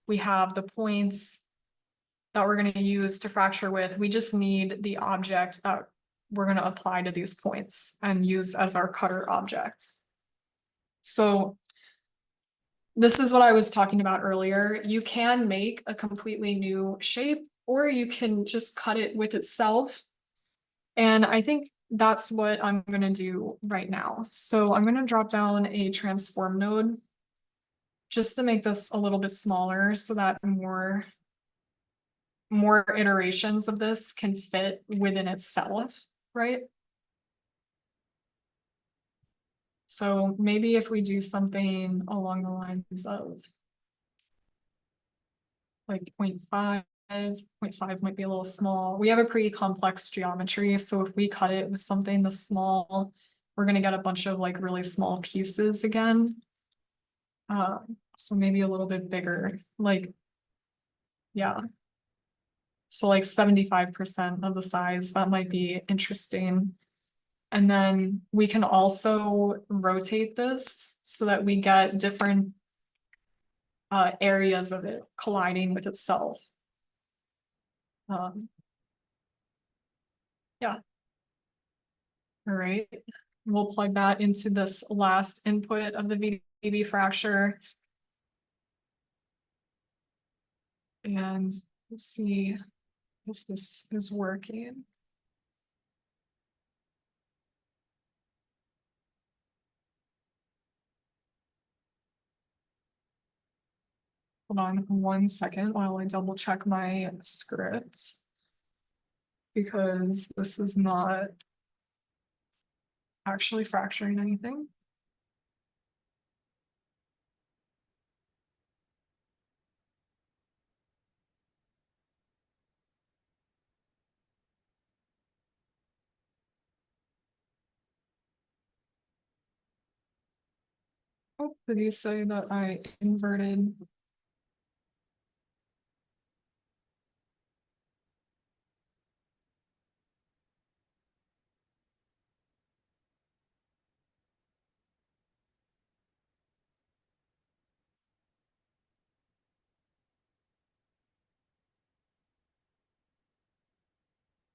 we have the points that we're going to use to fracture with, we just need the object that we're going to apply to these points and use as our cutter object. So this is what I was talking about earlier. You can make a completely new shape, or you can just cut it with itself. And I think that's what I'm going to do right now. So I'm going to drop down a transform node just to make this a little bit smaller so that more iterations of this can fit within itself, right? So maybe if we do something along the lines of like 0.5, 0.5 might be a little small. We have a pretty complex geometry, so if we cut it with something this small, we're gonna get a bunch of like really small pieces again. So maybe a little bit bigger, like, yeah. So like 75% of the size, that might be interesting. And then we can also rotate this so that we get different areas of it colliding with itself. Yeah. All right. We'll plug that into this last input of the VDB fracture. And we'll see if this is working. Hold on 1 second while I double check my script, because this is not actually fracturing anything. Oh, did you say that I inverted?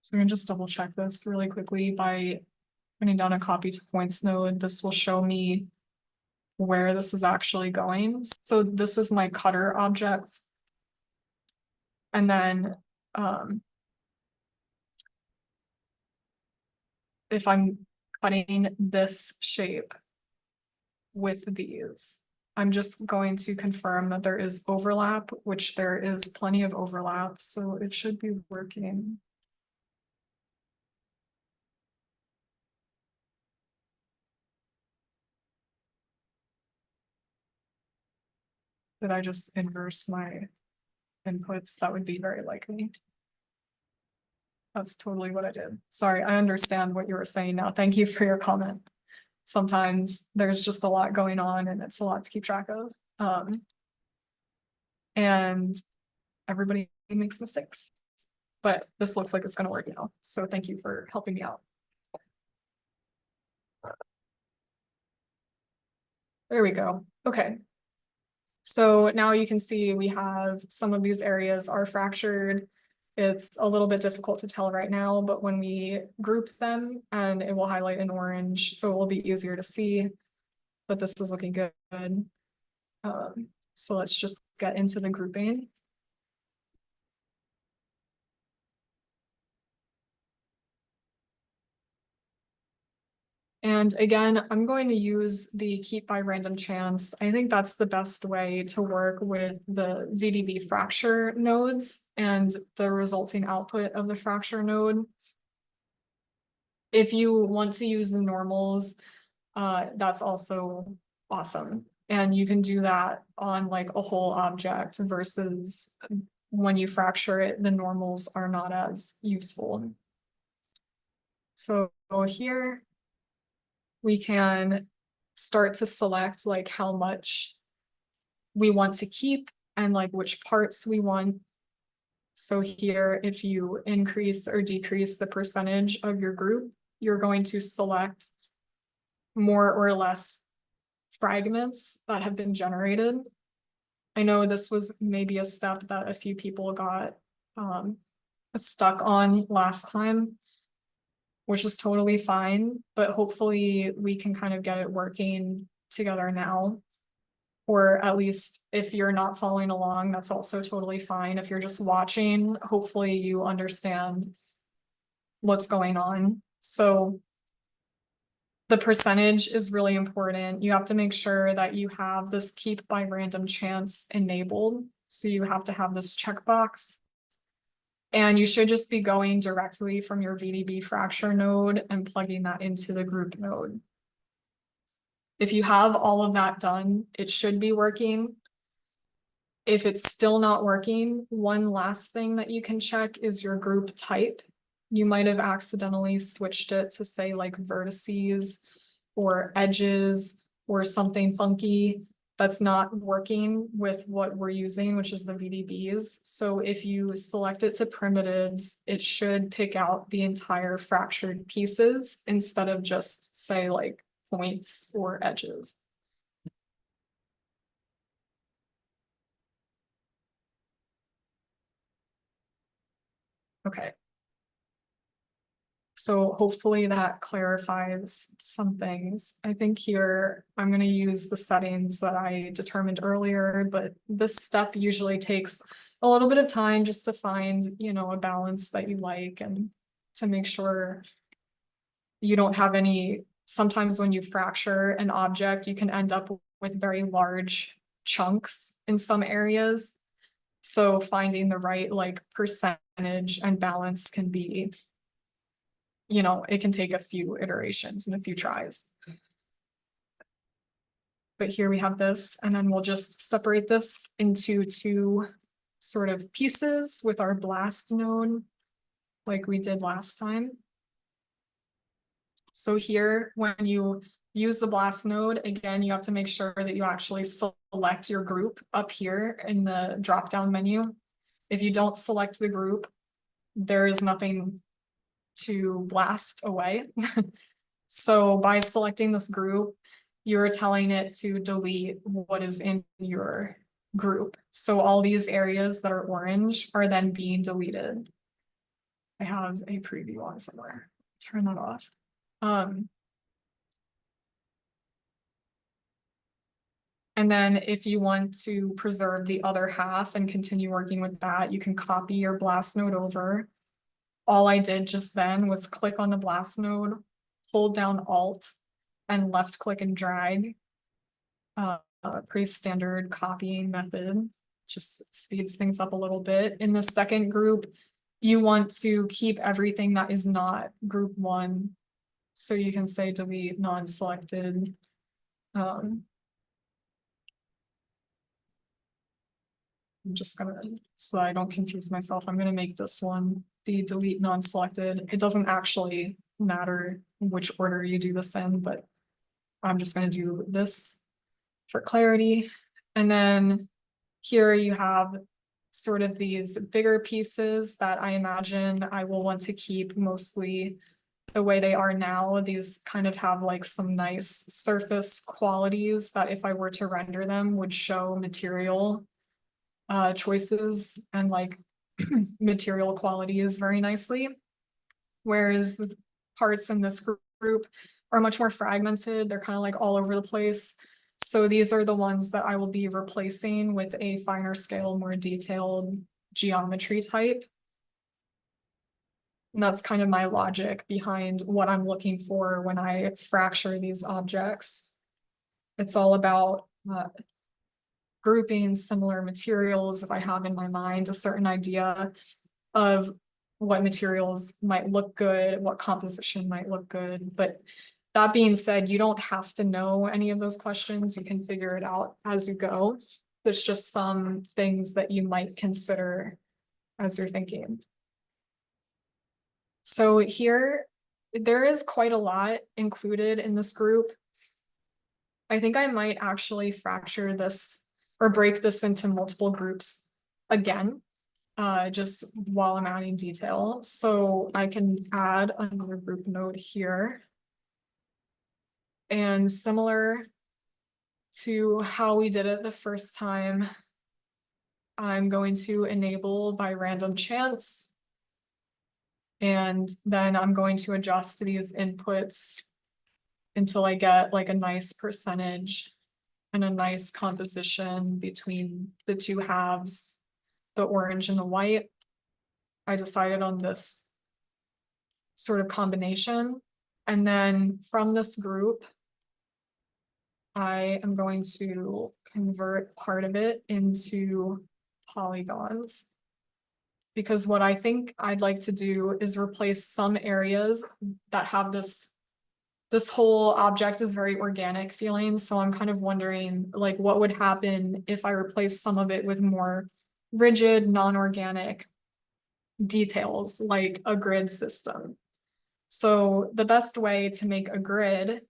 So I'm gonna just double check this really quickly by putting down a copy to points node. This will show me where this is actually going. So this is my cutter object. And then if I'm cutting this shape with these, I'm just going to confirm that there is overlap, which there is plenty of overlap, so it should be working. Did I just inverse my inputs? That would be very like me. That's totally what I did. Sorry, I understand what you were saying now. Thank you for your comment. Sometimes there's just a lot going on and it's a lot to keep track of. And everybody makes mistakes, but this looks like it's going to work now. So thank you for helping me out. There we go. Okay. So now you can see we have some of these areas are fractured. It's a little bit difficult to tell right now, but when we group them, and it will highlight in orange, so it will be easier to see, but this is looking good. So let's just get into the grouping. And again, I'm going to use the keep by random chance. I think that's the best way to work with the VDB fracture nodes and the resulting output of the fracture node. If you want to use the normals, that's also awesome. And you can do that on like a whole object versus when you fracture it, the normals are not as useful. So here we can start to select like how much we want to keep and like which parts we want. So here, if you increase or decrease the percentage of your group, you're going to select more or less fragments that have been generated. I know this was maybe a step that a few people got stuck on last time, which is totally fine, but hopefully we can kind of get it working together now. Or at least if you're not following along, that's also totally fine. If you're just watching, hopefully you understand what's going on. So the percentage is really important. You have to make sure that you have this keep by random chance enabled. So you have to have this checkbox. And you should just be going directly from your VDB fracture node and plugging that into the group node. If you have all of that done, it should be working. If it's still not working, one last thing that you can check is your group type. You might have accidentally switched it to say like vertices or edges or something funky that's not working with what we're using, which is the VDBs. So if you select it to primitives, it should pick out the entire fractured pieces instead of just say like points or edges. Okay. So hopefully that clarifies some things. I think here I'm going to use the settings that I determined earlier, but this step usually takes a little bit of time just to find, you know, a balance that you like and to make sure you don't have any. Sometimes when you fracture an object, you can end up with very large chunks in some areas. So finding the right like percentage and balance can be, you know, it can take a few iterations and a few tries. But here we have this, and then we'll just separate this into two sort of pieces with our blast node, like we did last time. So here, when you use the blast node, again, you have to make sure that you actually select your group up here in the drop-down menu. If you don't select the group, there is nothing to blast away. So by selecting this group, you're telling it to delete what is in your group. So all these areas that are orange are then being deleted. I have a preview on somewhere. Turn that off. And then if you want to preserve the other half and continue working with that, you can copy your blast node over. All I did just then was click on the blast node, hold down Alt, and left click and drag. Pretty standard copying method, just speeds things up a little bit. In the second group, you want to keep everything that is not group one. So you can say delete non-selected. I'm just gonna, so that I don't confuse myself, I'm gonna make this one the delete non-selected. It doesn't actually matter which order you do this in, but I'm just gonna do this for clarity. And then here you have sort of these bigger pieces that I imagine I will want to keep mostly the way they are now. These kind of have like some nice surface qualities that if I were to render them would show material choices and like material qualities very nicely. Whereas the parts in this group are much more fragmented. They're kind of like all over the place. So these are the ones that I will be replacing with a finer scale, more detailed geometry type. And that's kind of my logic behind what I'm looking for when I fracture these objects. It's all about grouping similar materials. If I have in my mind a certain idea of what materials might look good, what composition might look good. But that being said, you don't have to know any of those questions. You can figure it out as you go. There's just some things that you might consider as you're thinking. So here, there is quite a lot included in this group. I think I might actually fracture this or break this into multiple groups again, just while I'm adding detail. So I can add another group node here. And similar to how we did it the first time, I'm going to enable by random chance. And then I'm going to adjust these inputs until I get like a nice percentage and a nice composition between the two halves, the orange and the white. I decided on this sort of combination. And then from this group, I am going to convert part of it into polygons. Because what I think I'd like to do is replace some areas that have this whole object is very organic feeling. So I'm kind of wondering like what would happen if I replace some of it with more rigid, non-organic details like a grid system. So the best way to make a grid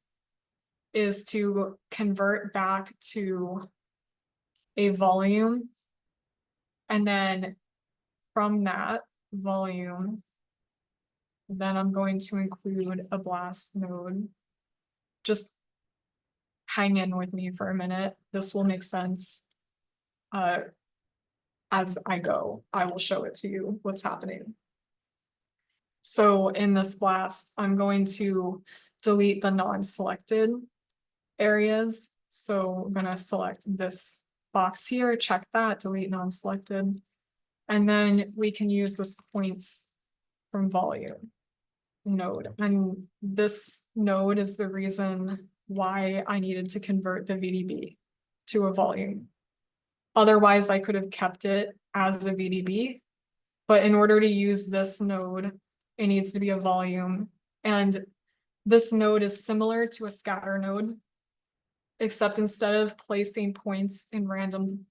is to convert back to a volume. And then from that volume, then I'm going to include a blast node. Just hang in with me for a minute. This will make sense. As I go, I will show it to you what's happening. So in this blast, I'm going to delete the non-selected areas. So I'm going to select this box here, check that, delete non-selected. And then we can use this points from volume node. And this node is the reason why I needed to convert the VDB to a volume. Otherwise, I could have kept it as a VDB. But in order to use this node, it needs to be a volume. And this node is similar to a scatter node, except instead of placing points in random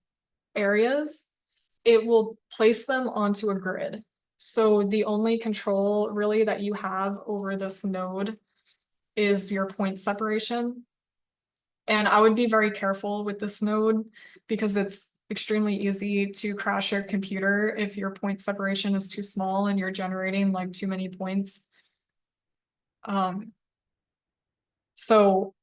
areas, it will place them onto a grid. So the only control really that you have over this node is your point separation. And I would be very careful with this node because it's extremely easy to crash your computer if your point separation is too small and you're generating like too many points. So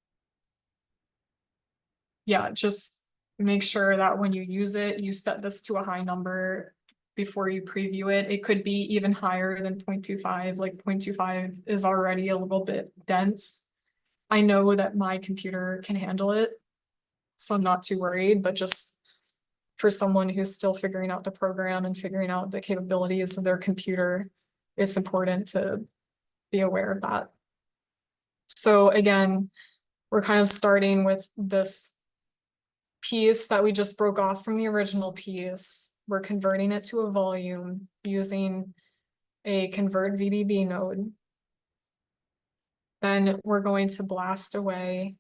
yeah, just make sure that when you use it, you set this to a high number before you preview it. It could be even higher than 0.25, like 0.25 is already a little bit dense. I know that my computer can handle it, so I'm not too worried, but just for someone who's still figuring out the program and figuring out the capabilities of their computer, it's important to be aware of that. So again, we're kind of starting with this piece that we just broke off from the original piece. We're converting it to a volume using a convert VDB node. Then we're going to blast away.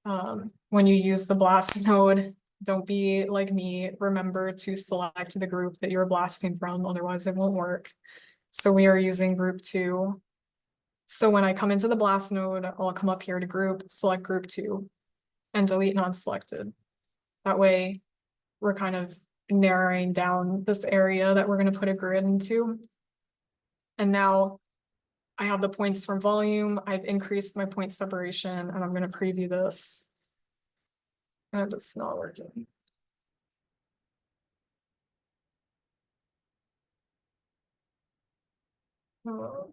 When you use the blast node, Don't be like me. Remember to select the group that you're blasting from, otherwise it won't work. So we are using group 2. So when I come into the blast node, I'll come up here to group, select group 2, and delete non-selected. That way we're kind of narrowing down this area that we're going to put a grid into. And now I have the points from volume. I've increased my point separation, and I'm going to preview this. And it's not working. Oh.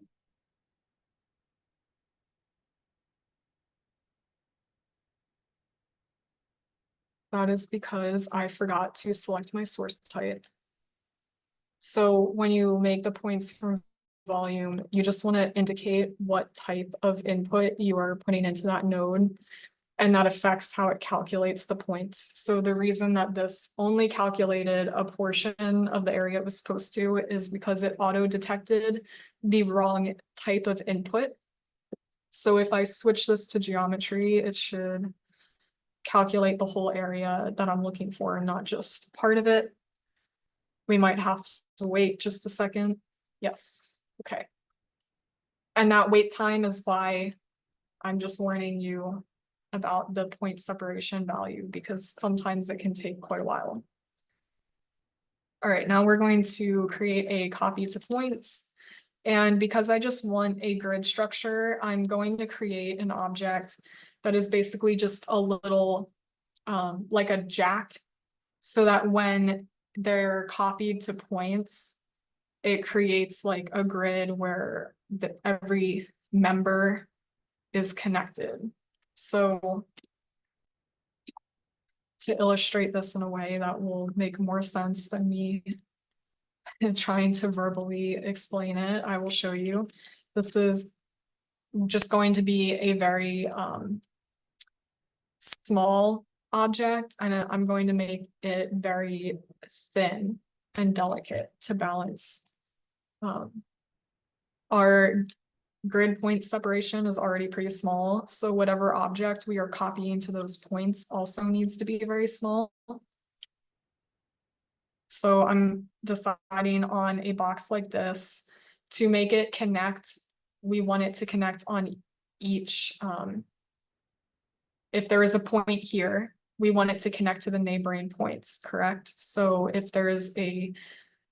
That is because I forgot to select my source type. So when you make the points from volume, you just want to indicate what type of input you are putting into that node, and that affects how it calculates the points. So the reason that this only calculated a portion of the area it was supposed to is because it auto-detected the wrong type of input. So if I switch this to geometry, it should calculate the whole area that I'm looking for and not just part of it. We might have to wait just a second. Yes, okay. And that wait time is why I'm just warning you about the point separation value, because sometimes it can take quite a while. All right, now we're going to create a copy to points. And because I just want a grid structure, I'm going to create an object that is basically just a little, like a jack, so that when they're copied to points, it creates like a grid where every member is connected. So to illustrate this in a way that will make more sense than me trying to verbally explain it, I will show you. This is just going to be a very small object, and I'm going to make it very thin and delicate to balance. Our grid point separation is already pretty small, so whatever object we are copying to those points also needs to be very small. So I'm deciding on a box like this. To make it connect, we want it to connect on each, if there is a point here, we want it to connect to the neighboring points, correct? So if there's a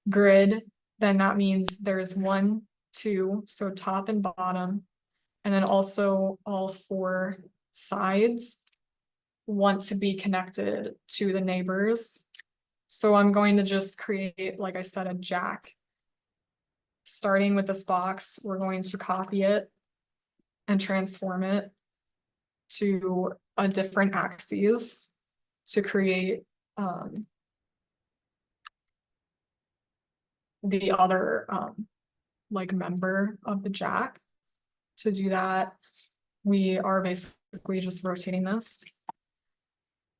grid, then that means there's 1, 2, so top and bottom, and then also all 4 sides want to be connected to the neighbors. So I'm going to just create, like I said, a jack. Starting with this box, we're going to copy it and transform it to a different axes to create the other like member of the jack. To do that, we are basically just rotating this.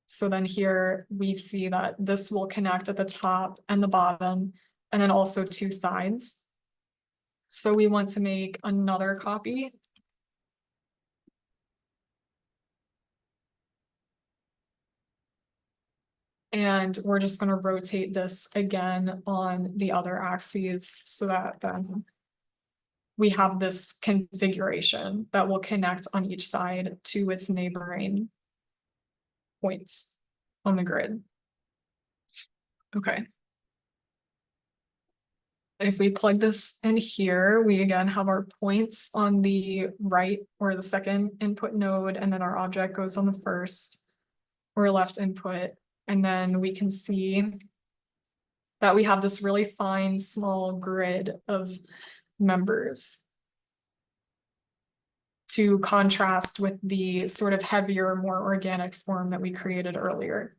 So then here we see that this will connect at the top and the bottom, and then also 2 sides. So we want to make another copy. And we're just going to rotate this again on the other axes so that then we have this configuration that will connect on each side to its neighboring points on the grid. Okay. If we plug this in here, we again have our points on the right or the second input node, and then our object goes on the first or left input. And then we can see that we have this really fine, small grid of members to contrast with the sort of heavier, more organic form that we created earlier.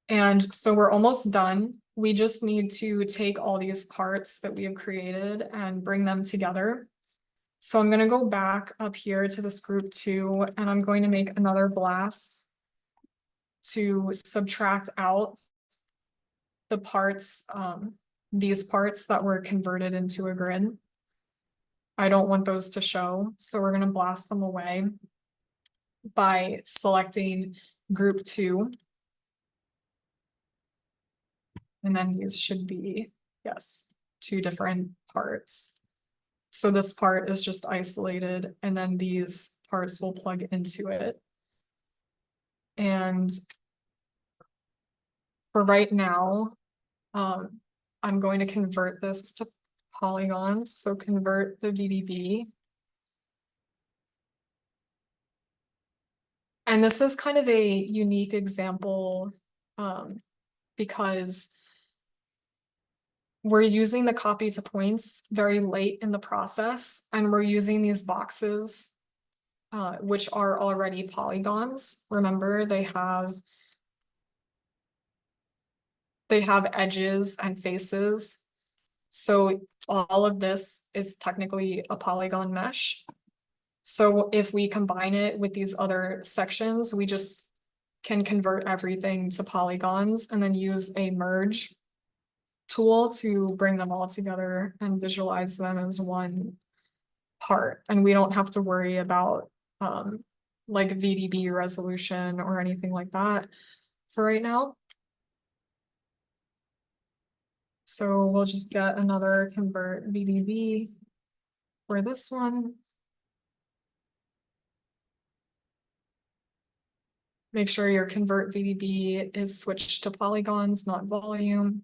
And so we're almost done. We just need to take all these parts that we have created and bring them together. So I'm going to go back up here to this group 2, and I'm going to make another blast to subtract out the parts, these parts that were converted into a grid. I don't want those to show, so we're going to blast them away. by selecting group 2. And then these should be, yes, 2 different parts. So this part is just isolated, and then these parts will plug into it. And for right now, I'm going to convert this to polygons. So convert the VDB. And this is kind of a unique example because we're using the copy to points very late in the process, and we're using these boxes, which are already polygons. Remember, they have edges and faces. So all of this is technically a polygon mesh. So if we combine it with these other sections, we just can convert everything to polygons and then use a merge tool to bring them all together and visualize them as one part. And we don't have to worry about like VDB resolution or anything like that for right now. So we'll just get another convert VDB for this one. Make sure your convert VDB is switched to polygons, not volume.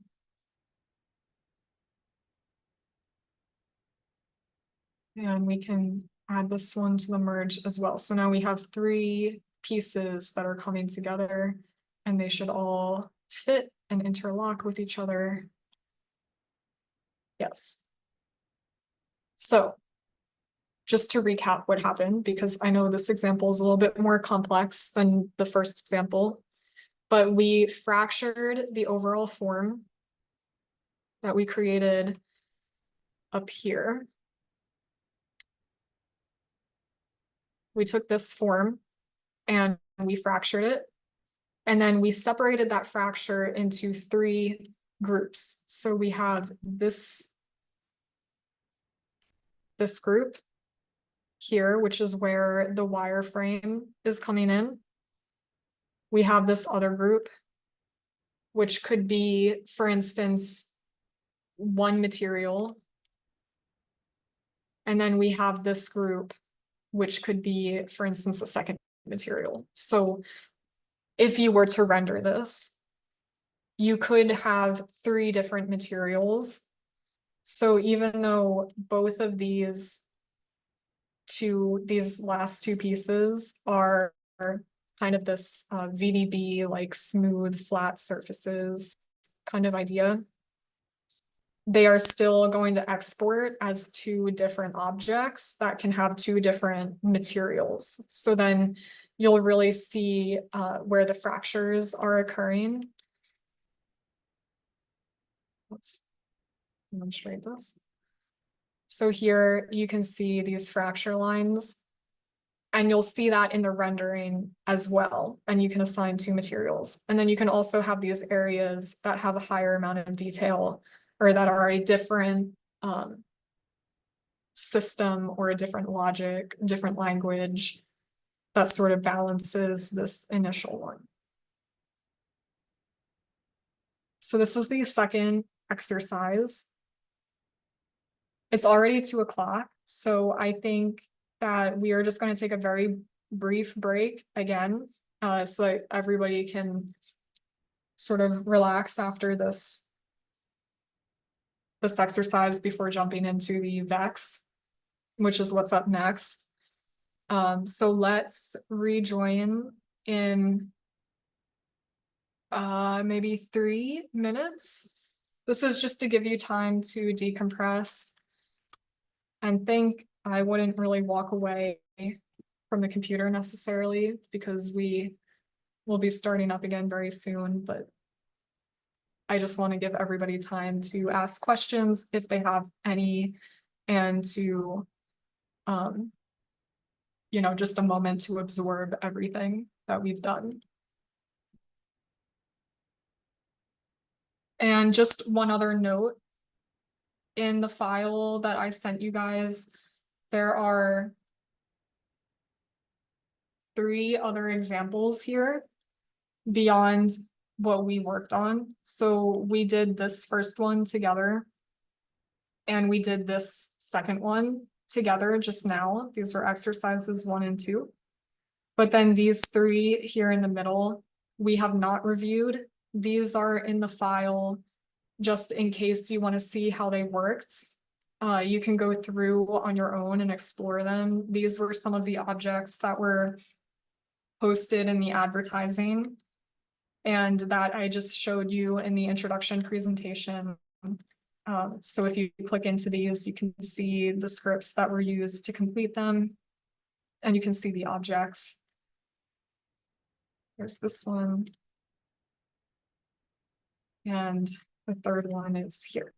And we can add this one to the merge as well. So now we have 3 pieces that are coming together, and they should all fit and interlock with each other. Yes. So just to recap what happened, because I know this example is a little bit more complex than the first example, but we fractured the overall form that we created up here. We took this form and we fractured it, and then we separated that fracture into 3 groups. So we have this group here, which is where the wireframe is coming in. We have this other group, which could be, for instance, one material. And then we have this group, which could be, for instance, a second material. So if you were to render this, you could have 3 different materials. So even though both of these last 2 pieces are kind of this VDB, like smooth, flat surfaces kind of idea, they are still going to export as 2 different objects that can have 2 different materials. So then you'll really see where the fractures are occurring. Let's demonstrate this. So here you can see these fracture lines, and you'll see that in the rendering as well. And you can assign 2 materials. And then you can also have these areas that have a higher amount of detail, or that are a different system or a different logic, different language that sort of balances this initial one. So this is the second exercise. It's already 2 o'clock, so I think that we are just going to take a very brief break again, so that everybody can sort of relax after this exercise before jumping into the VEX, which is what's up next. So let's rejoin in maybe 3 minutes. This is just to give you time to decompress and think. I wouldn't really walk away from the computer necessarily, because we will be starting up again very soon, but I just want to give everybody time to ask questions if they have any, and to you know, just a moment to absorb everything that we've done. And just one other note, in the file that I sent you guys, there are 3 other examples here beyond what we worked on. So we did this first one together, and we did this second one together just now. These were exercises 1 and 2. But then these 3 here in the middle, we have not reviewed. These are in the file just in case you want to see how they worked. You can go through on your own and explore them. These were some of the objects that were posted in the advertising and that I just showed you in the introduction presentation. So if you click into these, you can see the scripts that were used to complete them, and you can see the objects. There's this one. And the third one is here.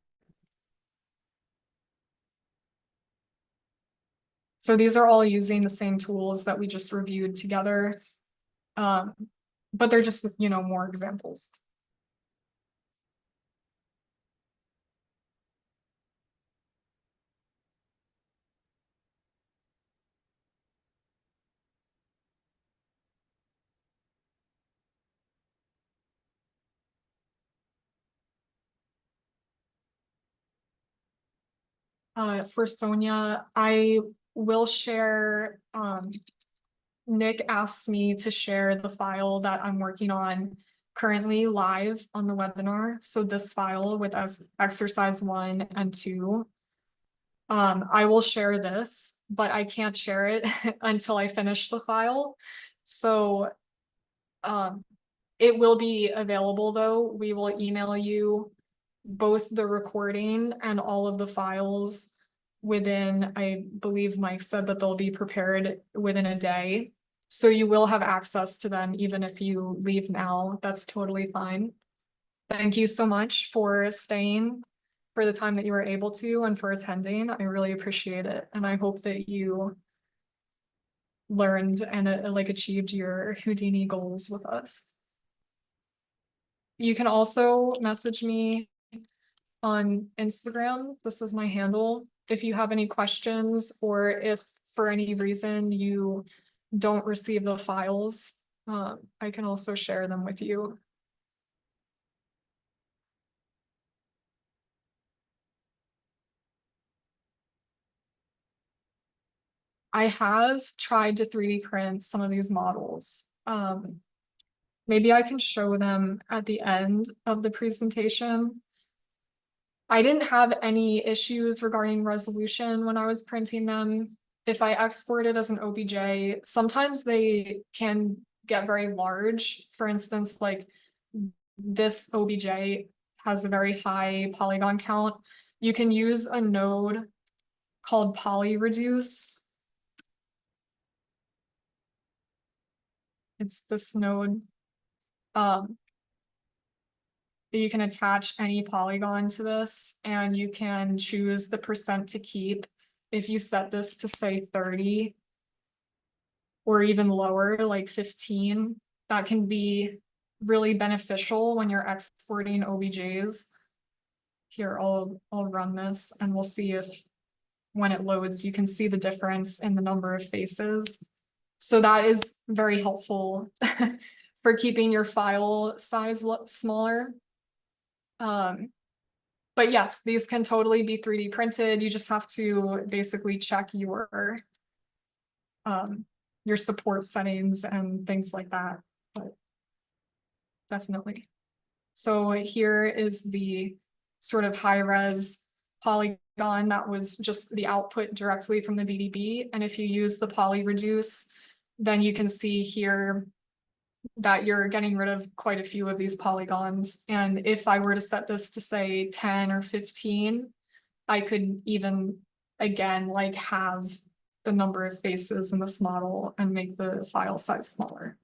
So these are all using the same tools that we just reviewed together. But they're just, more examples. For Sonia, I will share, Nick asked me to share the file that I'm working on currently live on the webinar. So this file with exercise 1 and 2. I will share this, but I can't share it until I finish the file. So it will be available though. We will email you both the recording and all of the files within, I believe Mike said that they'll be prepared within a day. So you will have access to them even if you leave now. That's totally fine. Thank you so much for staying for the time that you were able to and for attending. I really appreciate it. And I hope that you learned and achieved your Houdini goals with us. You can also message me on Instagram. This is my handle. If you have any questions or if for any reason you don't receive the files, I can also share them with you. I have tried to 3D print some of these models. Maybe I can show them at the end of the presentation. I didn't have any issues regarding resolution when I was printing them. If I export it as an OBJ, sometimes they can get very large. For instance, like this OBJ has a very high polygon count. You can use a node called polyreduce. It's this node. You can attach any polygon to this and you can choose the percent to keep. If you set this to say 30 or even lower, like 15, that can be really beneficial when you're exporting OBJs. Here, I'll run this and we'll see if when it loads, you can see the difference in the number of faces. So that is very helpful for keeping your file size smaller. But yes, these can totally be 3D printed. You just have to basically check your support settings and things like that, but definitely. So here is the sort of high-res polygon that was just the output directly from the VDB. And if you use the polyreduce, then you can see here that you're getting rid of quite a few of these polygons. And if I were to set this to say 10 or 15, I could even, again, like have the number of faces in this model and make the file size smaller.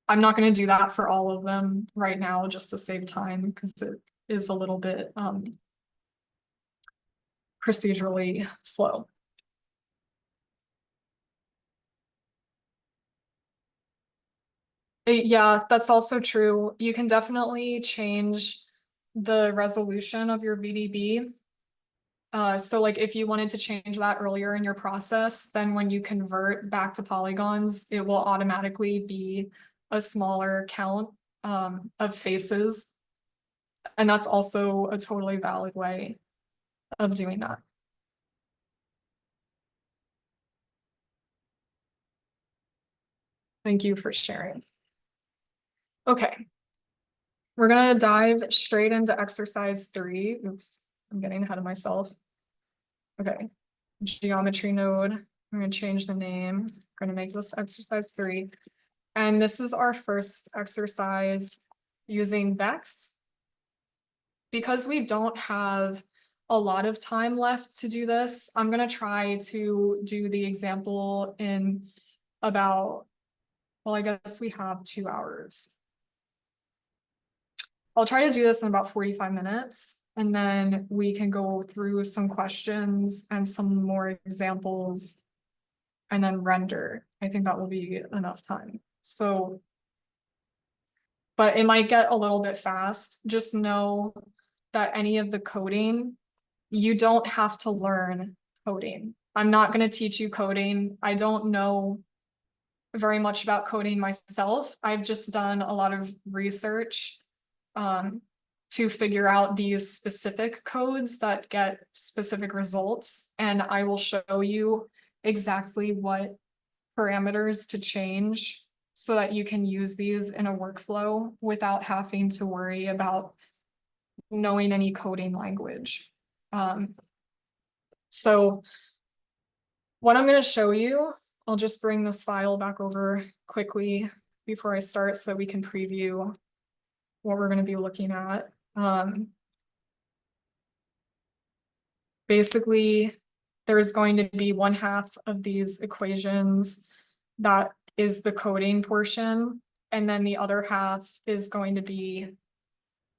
I'm not going to do that for all of them right now just to save time because it is a little bit procedurally slow. Yeah, that's also true. You can definitely change the resolution of your VDB. So like if you wanted to change that earlier in your process, then when you convert back to polygons, it will automatically be a smaller count of faces. And that's also a totally valid way of doing that. Thank you for sharing. Okay. We're gonna dive straight into exercise 3. Oops, I'm getting ahead of myself. Okay, geometry node. I'm gonna change the name. We're gonna make this exercise 3. And this is our first exercise using Vex. Because we don't have a lot of time left to do this, I'm gonna try to do the example in about, well, I guess we have 2 hours. I'll try to do this in about 45 minutes, and then we can go through some questions and some more examples, and then render. I think that will be enough time. So, but it might get a little bit fast. Just know that any of the coding, you don't have to learn coding. I'm not going to teach you coding. I don't know very much about coding myself. I've just done a lot of research to figure out these specific codes that get specific results. And I will show you exactly what parameters to change so that you can use these in a workflow without having to worry about knowing any coding language. So what I'm going to show you, I'll just bring this file back over quickly before I start so that we can preview what we're going to be looking at. Basically, there's going to be 1/2 of these equations that is the coding portion, and then the other half is going to be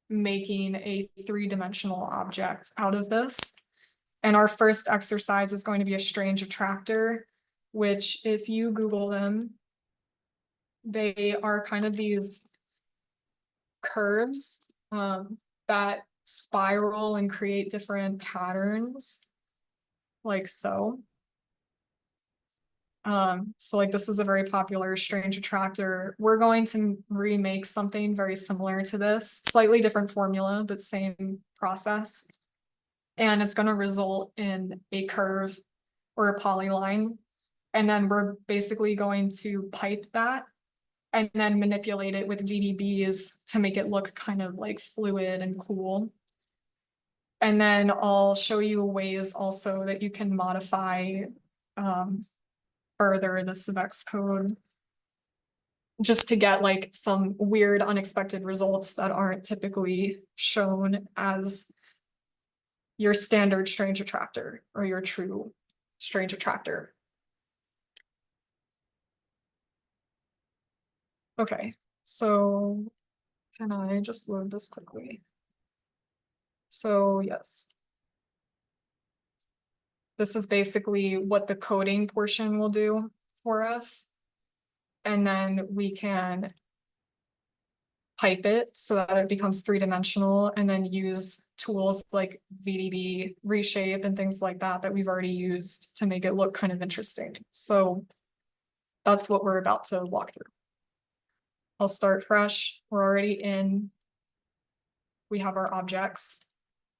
making a 3-dimensional object out of this. And our first exercise is going to be a strange attractor, which if you Google them, they are kind of these curves that spiral and create different patterns, like so. So like this is a very popular strange attractor. We're going to remake something very similar to this, slightly different formula, but same process. And it's going to result in a curve or a polyline. And then we're basically going to pipe that and then manipulate it with VDBs to make it look kind of like fluid and cool. And then I'll show you ways also that you can modify further the SideFX code just to get like some weird unexpected results that aren't typically shown as your standard strange attractor or your true strange attractor. Okay, so can I just load this quickly? So yes. This is basically what the coding portion will do for us. And then we can pipe it so that it becomes 3-dimensional and then use tools like VDB, reshape, and things like that that we've already used to make it look kind of interesting. So that's what we're about to walk through. I'll start fresh. We're already in. We have our objects.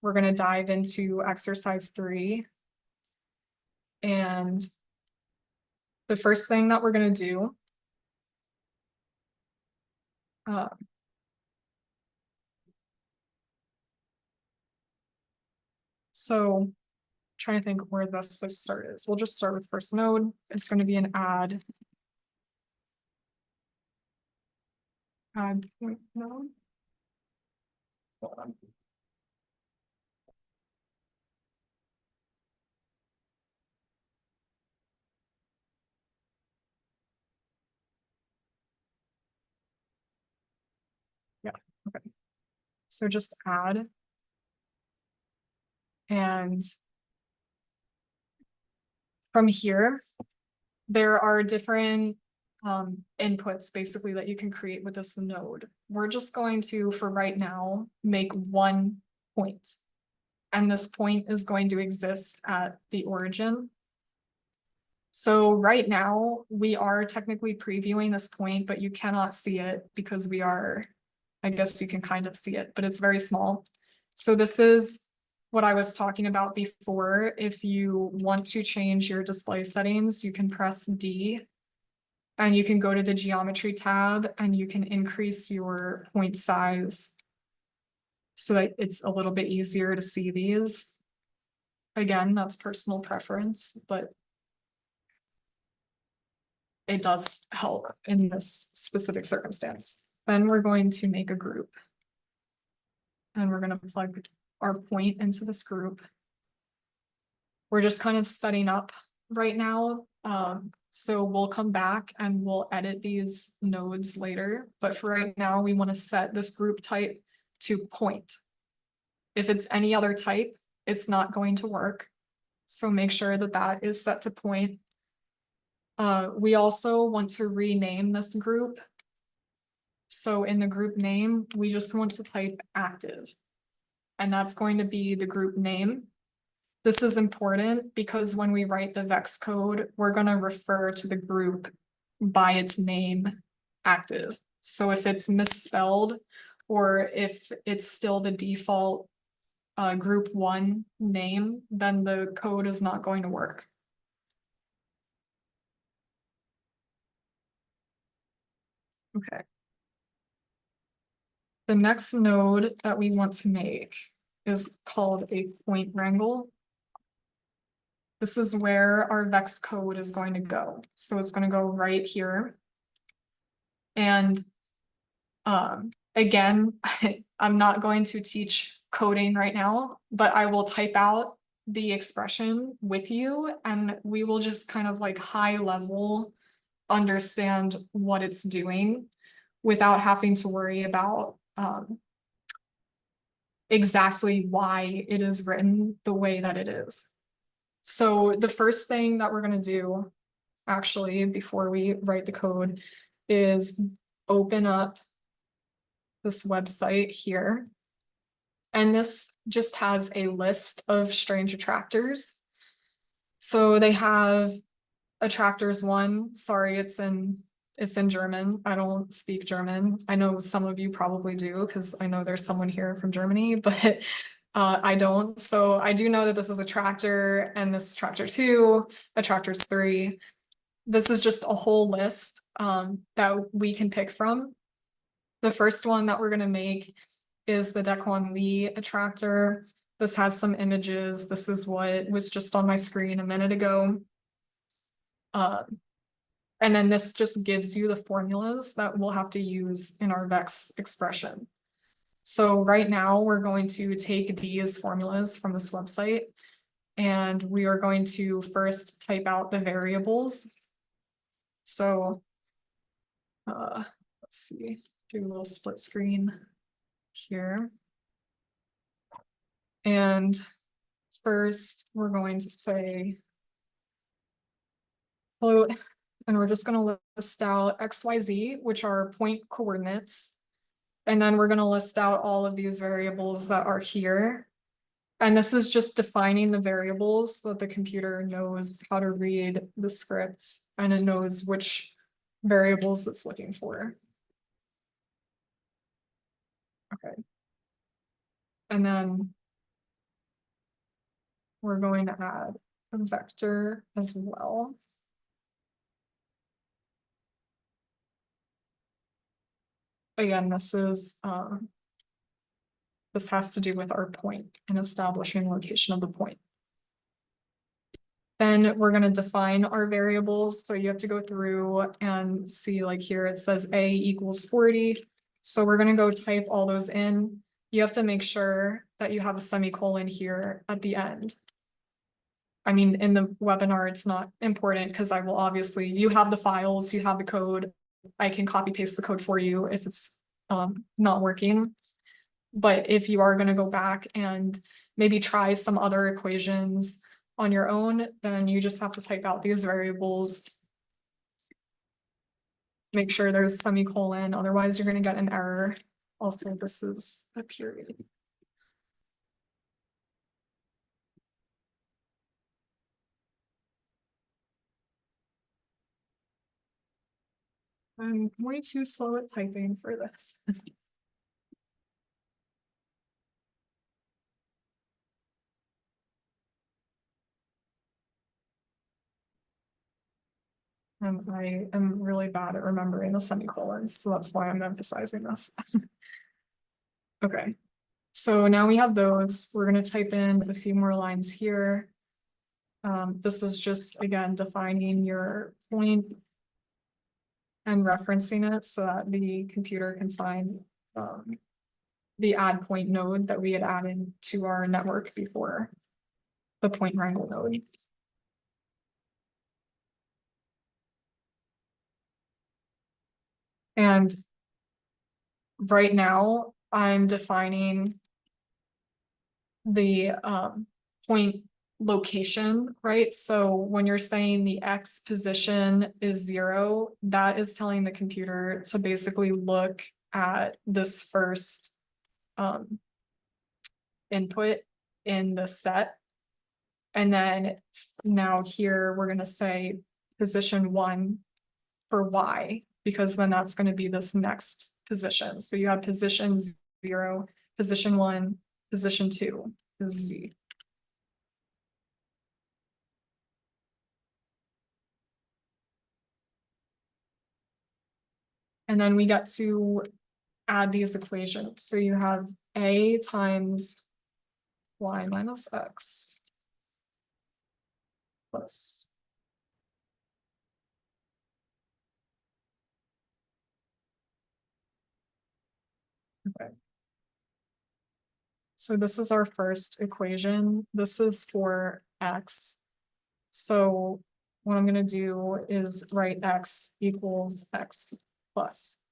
We're going to dive into exercise 3. And the first thing that we're going to do so trying to think where the best place to start is. We'll just start with first node. It's going to be an add point node. Hold on. Yeah, okay. So just add. And from here, there are different inputs basically that you can create with this node. We're just going to, for right now, make 1 point. and this point is going to exist at the origin. So right now we are technically previewing this point, but you cannot see it because we are, I guess you can kind of see it, but it's very small. So this is what I was talking about before. If you want to change your display settings, you can press D and you can go to the geometry tab and you can increase your point size so that it's a little bit easier to see these. Again, that's personal preference, but it does help in this specific circumstance. Then we're going to make a group. And we're going to plug our point into this group. We're just kind of setting up right now. So we'll come back and we'll edit these nodes later. But for right now, we want to set this group type to point. If it's any other type, it's not going to work. So make sure that that is set to point. We also want to rename this group. So in the group name, we just want to type active. And that's going to be the group name. This is important because when we write the VEX code, we're going to refer to the group by its name, active. So if it's misspelled or if it's still the default group 1 name, then the code is not going to work. Okay. The next node that we want to make is called a point wrangle. This is where our VEX code is going to go. So it's going to go right here. And again, I'm not going to teach coding right now, but I will type out the expression with you and we will just kind of like high level understand what it's doing without having to worry about exactly why it is written the way that it is. So the first thing that we're going to do, actually, before we write the code, is open up this website here. And this just has a list of strange attractors. So they have attractors 1. Sorry, it's in German. I don't speak German. I know some of you probably do because I know there's someone here from Germany, but I don't. So I do know that this is a tractor and this is tractor 2, attractors 3. This is just a whole list that we can pick from. The first one that we're going to make is the Daquan Lee attractor. This has some images. This is what was just on my screen a minute ago. And then this just gives you the formulas that we'll have to use in our VEX expression. So right now we're going to take these formulas from this website and we are going to first type out the variables. So let's see, do a little split screen here. And first we're going to say float, and we're just going to list out XYZ, which are point coordinates. And then we're going to list out all of these variables that are here. And this is just defining the variables so that the computer knows how to read the scripts and it knows which variables it's looking for. Okay. And then we're going to add a vector as well. Again, this has to do with our point and establishing the location of the point. Then we're going to define our variables. So you have to go through and see, like here it says A equals 40. So we're going to go type all those in. You have to make sure that you have a semicolon here at the end. I mean, in the webinar, it's not important because I will obviously, you have the files, you have the code. I can copy paste the code for you if it's not working. But if you are going to go back and maybe try some other equations on your own, then you just have to type out these variables. Make sure there's a semicolon, otherwise you're going to get an error. Also, this is a period. I'm way too slow at typing for this. And I am really bad at remembering the semicolons, so that's why I'm emphasizing this. Okay, so now we have those. We're going to type in a few more lines here. This is just, again, defining your point and referencing it so that the computer can find the add point node that we had added to our network before, the point wrangle node. And right now I'm defining the point location, right? So when you're saying the X position is 0, that is telling the computer to basically look at this first input in the set. And then now here we're going to say position 1 for Y, because then that's going to be this next position. So you have position 0, position 1, position 2 is Z. And then we get to add these equations. So you have A times Y minus X plus. Okay. So this is our first equation. This is for X. So what I'm going to do is write X equals X plus.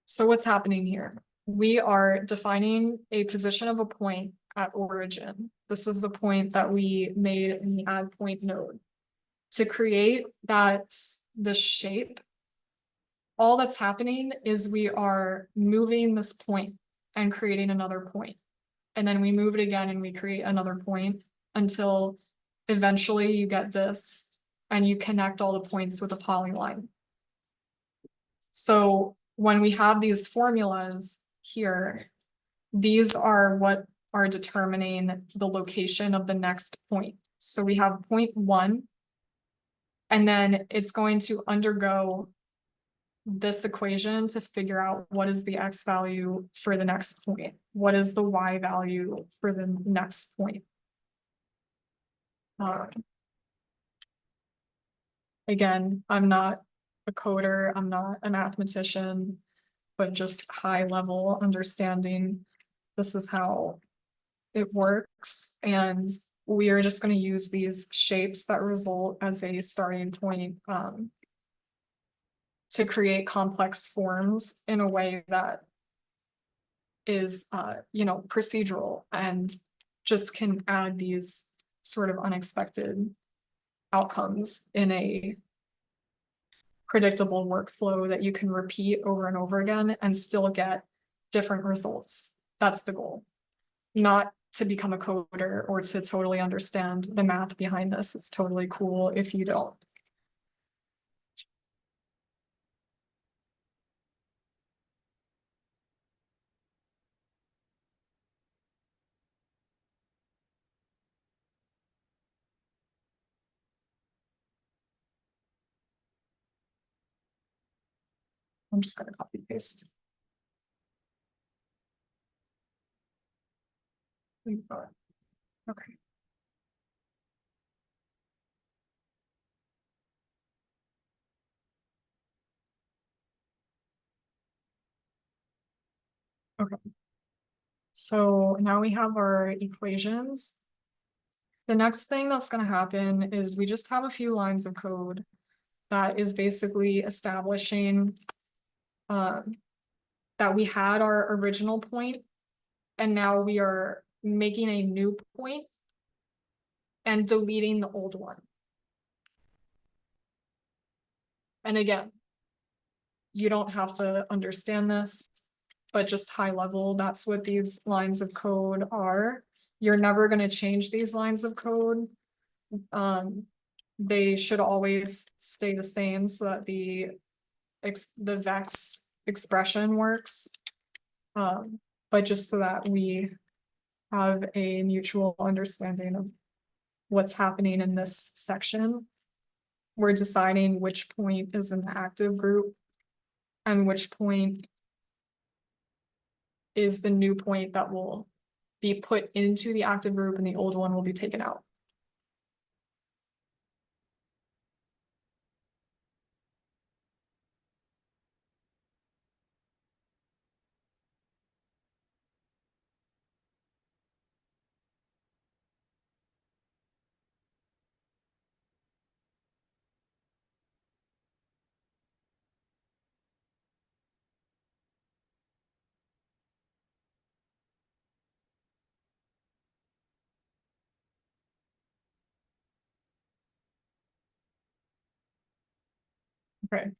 So what's happening here? We are defining a position of a point at origin. This is the point that we made in the add point node. To create this shape, all that's happening is we are moving this point and creating another point. And then we move it again and we create another point until eventually you get this and you connect all the points with a polyline. So when we have these formulas here, these are what are determining the location of the next point. So we have point 1, and then it's going to undergo this equation to figure out what is the X value for the next point. What is the Y value for the next point? Again, I'm not a coder, I'm not a mathematician, but just high level understanding. This is how it works. And we are just going to use these shapes that result as a starting point to create complex forms in a way that is, procedural and just can add these sort of unexpected outcomes in a predictable workflow that you can repeat over and over again and still get different results. That's the goal. Not to become a coder or to totally understand the math behind this. It's totally cool if you don't. I'm just going to copy paste. Okay. Okay. So now we have our equations. The next thing that's going to happen is we just have a few lines of code that is basically establishing that we had our original point and now we are making a new point and deleting the old one. And again, you don't have to understand this, but just high level, that's what these lines of code are. You're never going to change these lines of code. they should always stay the same so that the vex expression works. But just so that we have a mutual understanding of what's happening in this section, we're deciding which point is an active group and which point is the new point that will be put into the active group and the old one will be taken out. Okay.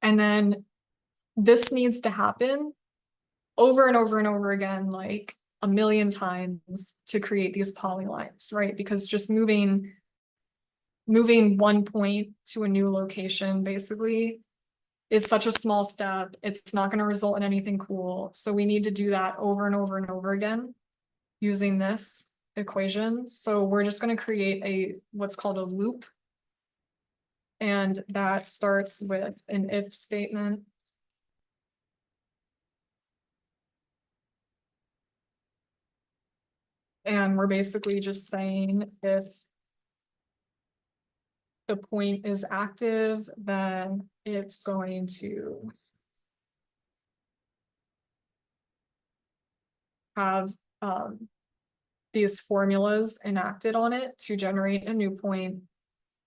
And then this needs to happen over and over and over again, like a million times to create these polylines, right? Because just moving one point to a new location basically is such a small step. It's not going to result in anything cool. So we need to do that over and over and over again using this equation. So we're just going to create what's called a loop. And that starts with an if statement. And we're basically just saying if the point is active, then it's going to have these formulas enacted on it to generate a new point,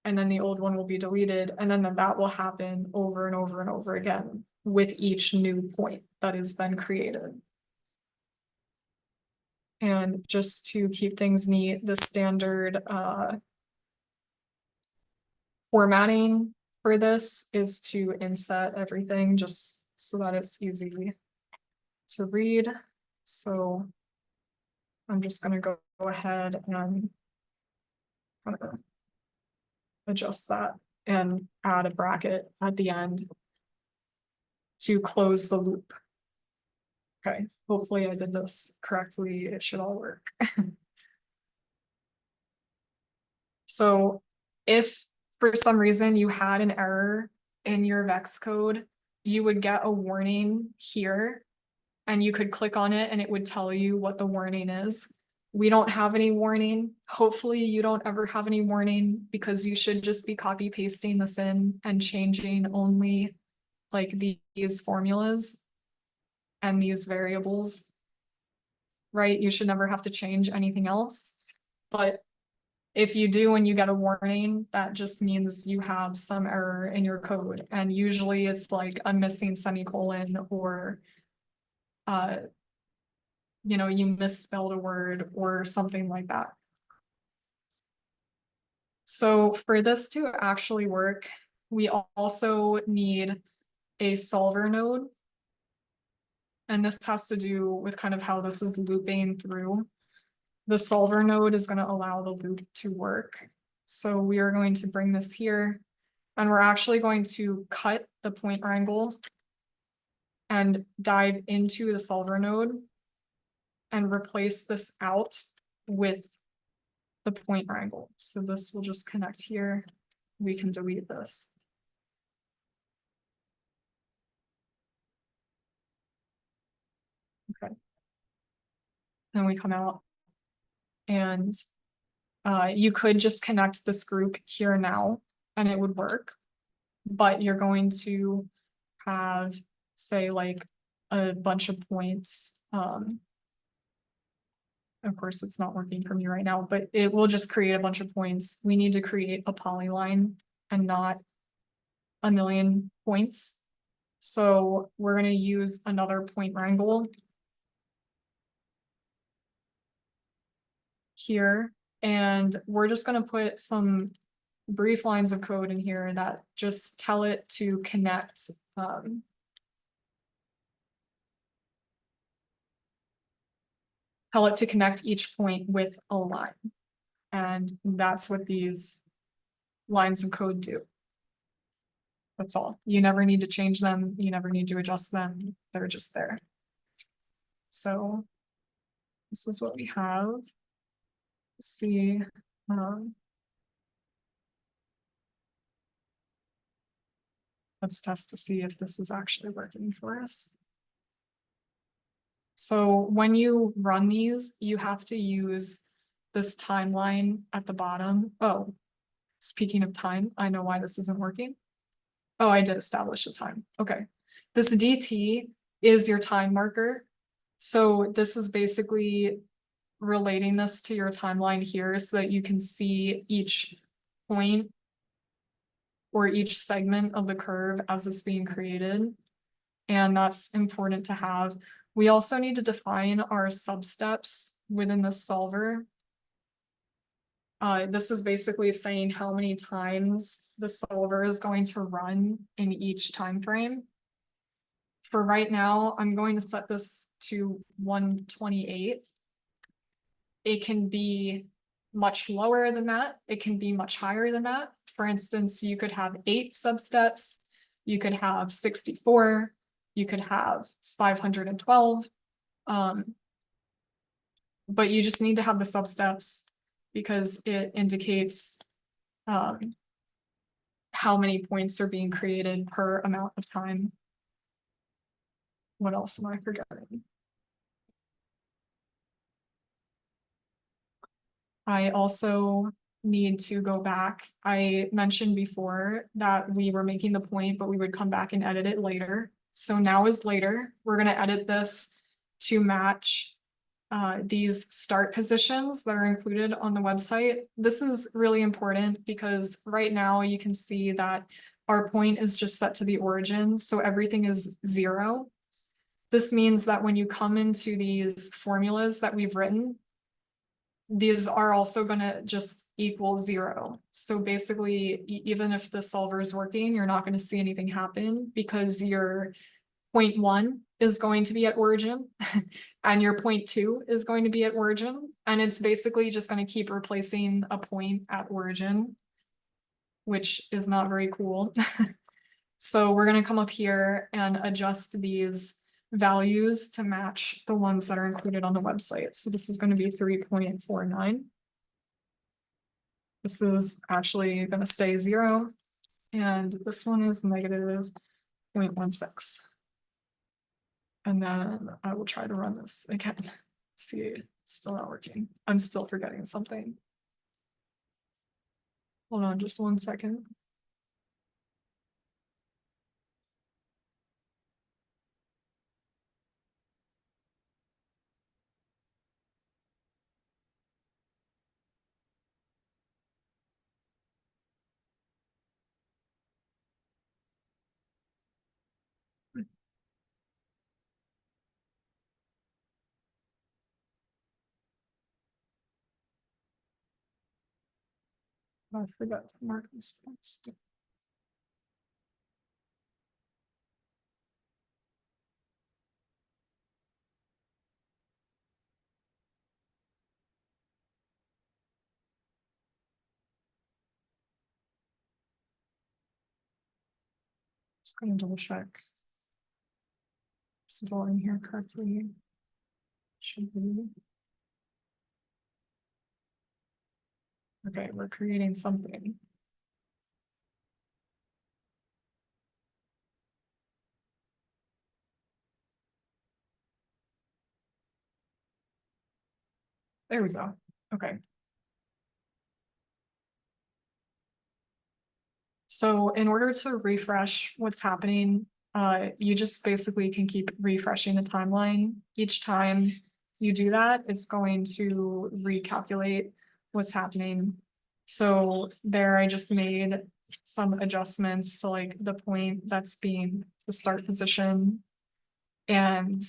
and then the old one will be deleted, and then that will happen over and over and over again with each new point that is then created. And just to keep things neat, the standard formatting for this is to inset everything just so that it's easy to read. So I'm just going to go ahead and adjust that and add a bracket at the end to close the loop. Okay, hopefully I did this correctly. It should all work. So if for some reason you had an error in your Vex code, you would get a warning here and you could click on it and it would tell you what the warning is. We don't have any warning. Hopefully you don't ever have any warning because you should just be copy pasting this in and changing only like these formulas and these variables, right? You should never have to change anything else. But if you do and you get a warning, that just means you have some error in your code. And usually it's like a missing semicolon or you misspelled a word or something like that. So for this to actually work, we also need a solver node. And this has to do with kind of how this is looping through. The solver node is going to allow the loop to work. So we are going to bring this here and we're actually going to cut the point wrangle and dive into the solver node and replace this out with the point wrangle. So this will just connect here. We can delete this. Okay. Then we come out and you could just connect this group here now and it would work, but you're going to have, say, like a bunch of points. Of course, it's not working for me right now, but it will just create a bunch of points. We need to create a polyline and not a million points. So we're going to use another point wrangle here, and we're just going to put some brief lines of code in here that just tell it to connect each point with a line. And that's what these lines of code do. That's all. You never need to change them. You never need to adjust them. They're just there. So this is what we have. Let's see. Let's test to see if this is actually working for us. So when you run these, you have to use this timeline at the bottom. Oh, speaking of time, I know why this isn't working. Oh, I did establish a time. Okay. This DT is your time marker. So this is basically relating this to your timeline here so that you can see each point or each segment of the curve as it's being created. And that's important to have. We also need to define our substeps within the solver. This is basically saying how many times the solver is going to run in each time frame. For right now, I'm going to set this to 1/28. It can be much lower than that. It can be much higher than that. For instance, you could have 8 substeps. You could have 64. You could have 512. But you just need to have the substeps because it indicates how many points are being created per amount of time. What else am I forgetting? I also need to go back. I mentioned before that we were making the point, but we would come back and edit it later. So now is later. We're going to edit this to match these start positions that are included on the website. This is really important because right now you can see that our point is just set to the origin. So everything is 0. This means that when you come into these formulas that we've written, these are also going to just equal 0. So basically, even if the solver is working, you're not going to see anything happen because your 0.1 is going to be at origin and your 0.2 is going to be at origin. And it's basically just going to keep replacing a point at origin, which is not very cool. So we're going to come up here and adjust these values to match the ones that are included on the website. So this is going to be 3.49. This is actually going to stay 0. And this one is negative 0.16. And then I will try to run this again. See, it's still not working. I'm still forgetting something. Hold on just 1 second. I forgot to mark this points. Just gonna double check. This is all in here correctly. Should be. Okay, we're creating something. There we go. Okay. So in order to refresh what's happening, you just basically can keep refreshing the timeline. Each time you do that, it's going to recalculate what's happening. So there I just made some adjustments to like the point that's being the start position and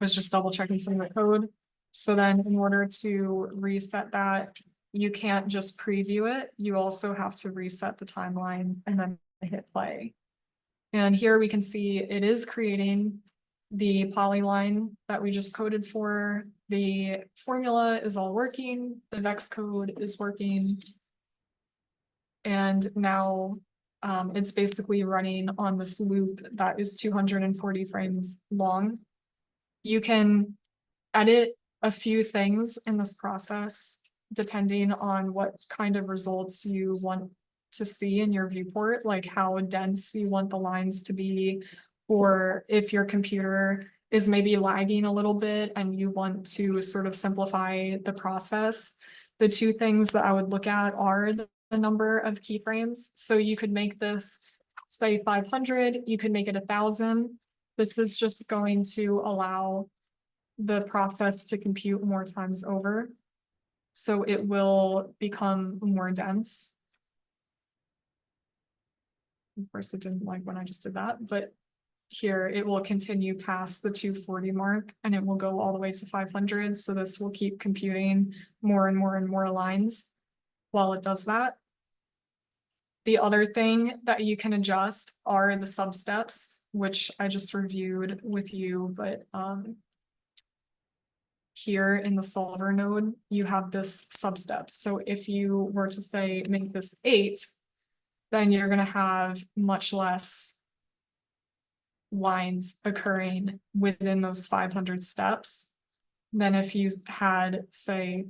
was just double checking some of the code. So then in order to reset that, you can't just preview it. You also have to reset the timeline and then hit play. And here we can see it is creating the polyline that we just coded for. The formula is all working, the vex code is working. And now it's basically running on this loop that is 240 frames long. You can edit a few things in this process depending on what kind of results you want to see in your viewport, like how dense you want the lines to be, or if your computer is maybe lagging a little bit and you want to sort of simplify the process. The two things that I would look at are the number of keyframes. So you could make this, say 500, you could make it 1,000. This is just going to allow the process to compute more times over. So it will become more dense. Of course, it didn't like when I just did that, but here it will continue past the 240 mark and it will go all the way to 500. So this will keep computing more and more and more lines while it does that. The other thing that you can adjust are the substeps, which I just reviewed with you, but here in the solver node, you have this substep. So if you were to say make this 8, then you're going to have much less lines occurring within those 500 steps than if you had, say,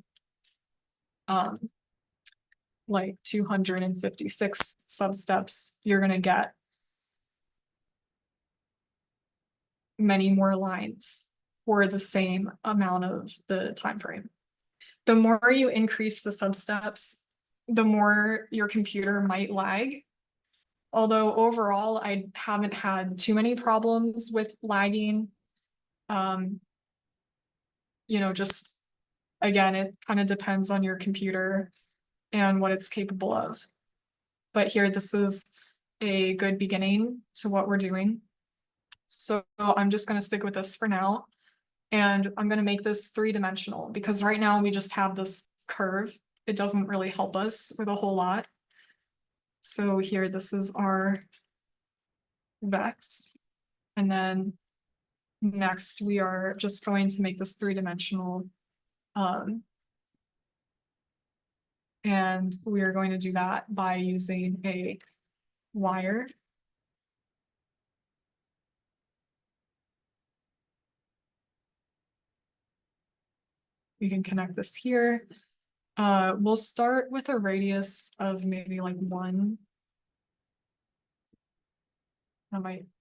like 256 substeps. You're going to get many more lines for the same amount of the time frame. The more you increase the substeps, the more your computer might lag. Although overall, I haven't had too many problems with lagging. Just again, it kind of depends on your computer and what it's capable of. But here, this is a good beginning to what we're doing. So I'm just going to stick with this for now. And I'm going to make this 3-dimensional because right now we just have this curve. It doesn't really help us with a whole lot. So here, this is our vex. And then next we are just going to make this 3-dimensional. And we are going to do that by using a wire. We can connect this here. We'll start with a radius of maybe like 1.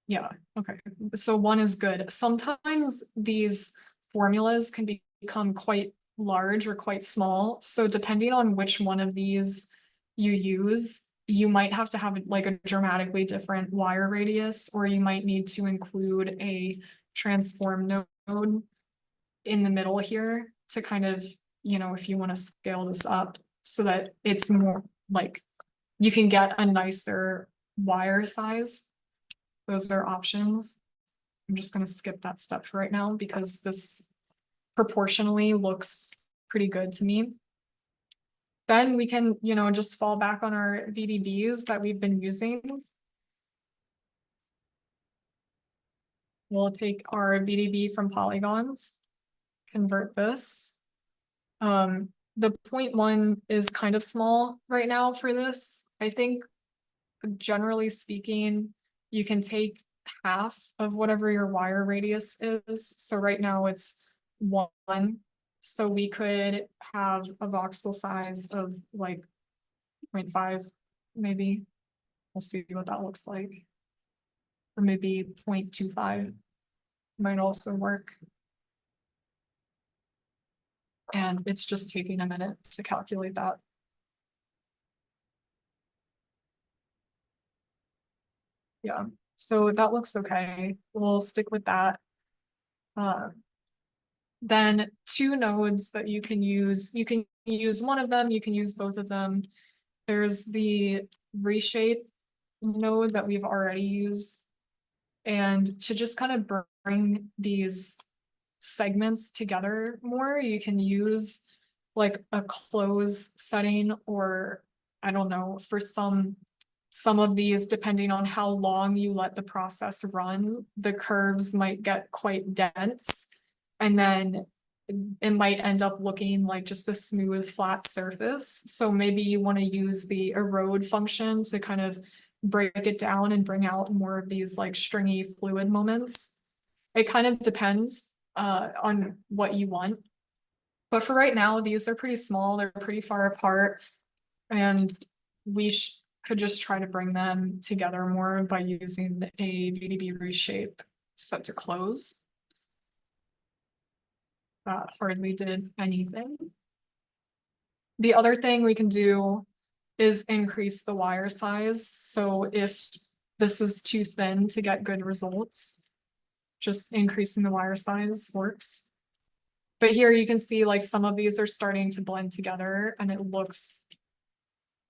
Yeah, okay. So 1 is good. Sometimes these formulas can become quite large or quite small. So depending on which one of these you use, you might have to have like a dramatically different wire radius, or you might need to include a transform node in the middle here to kind of, if you want to scale this up so that it's more like you can get a nicer wire size. Those are options. I'm just going to skip that step for right now because this proportionally looks pretty good to me. Then we can, just fall back on our VDBs that we've been using. We'll take our VDB from polygons, convert this. The 0.1 is kind of small right now for this. I think generally speaking, you can take half of whatever your wire radius is. So right now it's 1. So we could have a voxel size of like 0.5, maybe. We'll see what that looks like. Or maybe 0.25 might also work. And it's just taking a minute to calculate that. Yeah, so that looks okay. We'll stick with that. Then 2 nodes that you can use one of them, you can use both of them. There's the reshape node that we've already used. And to just kind of bring these segments together more, you can use like a close setting, or I don't know, for some some of these, depending on how long you let the process run, the curves might get quite dense. And then it might end up looking like just a smooth, flat surface. So maybe you want to use the erode function to kind of break it down and bring out more of these like stringy fluid moments. It kind of depends on what you want. But for right now, these are pretty small, they're pretty far apart, and we could just try to bring them together more by using a VDB reshape set to close. That hardly did anything. The other thing we can do is increase the wire size. So if this is too thin to get good results, just increasing the wire size works. But here you can see like some of these are starting to blend together and it looks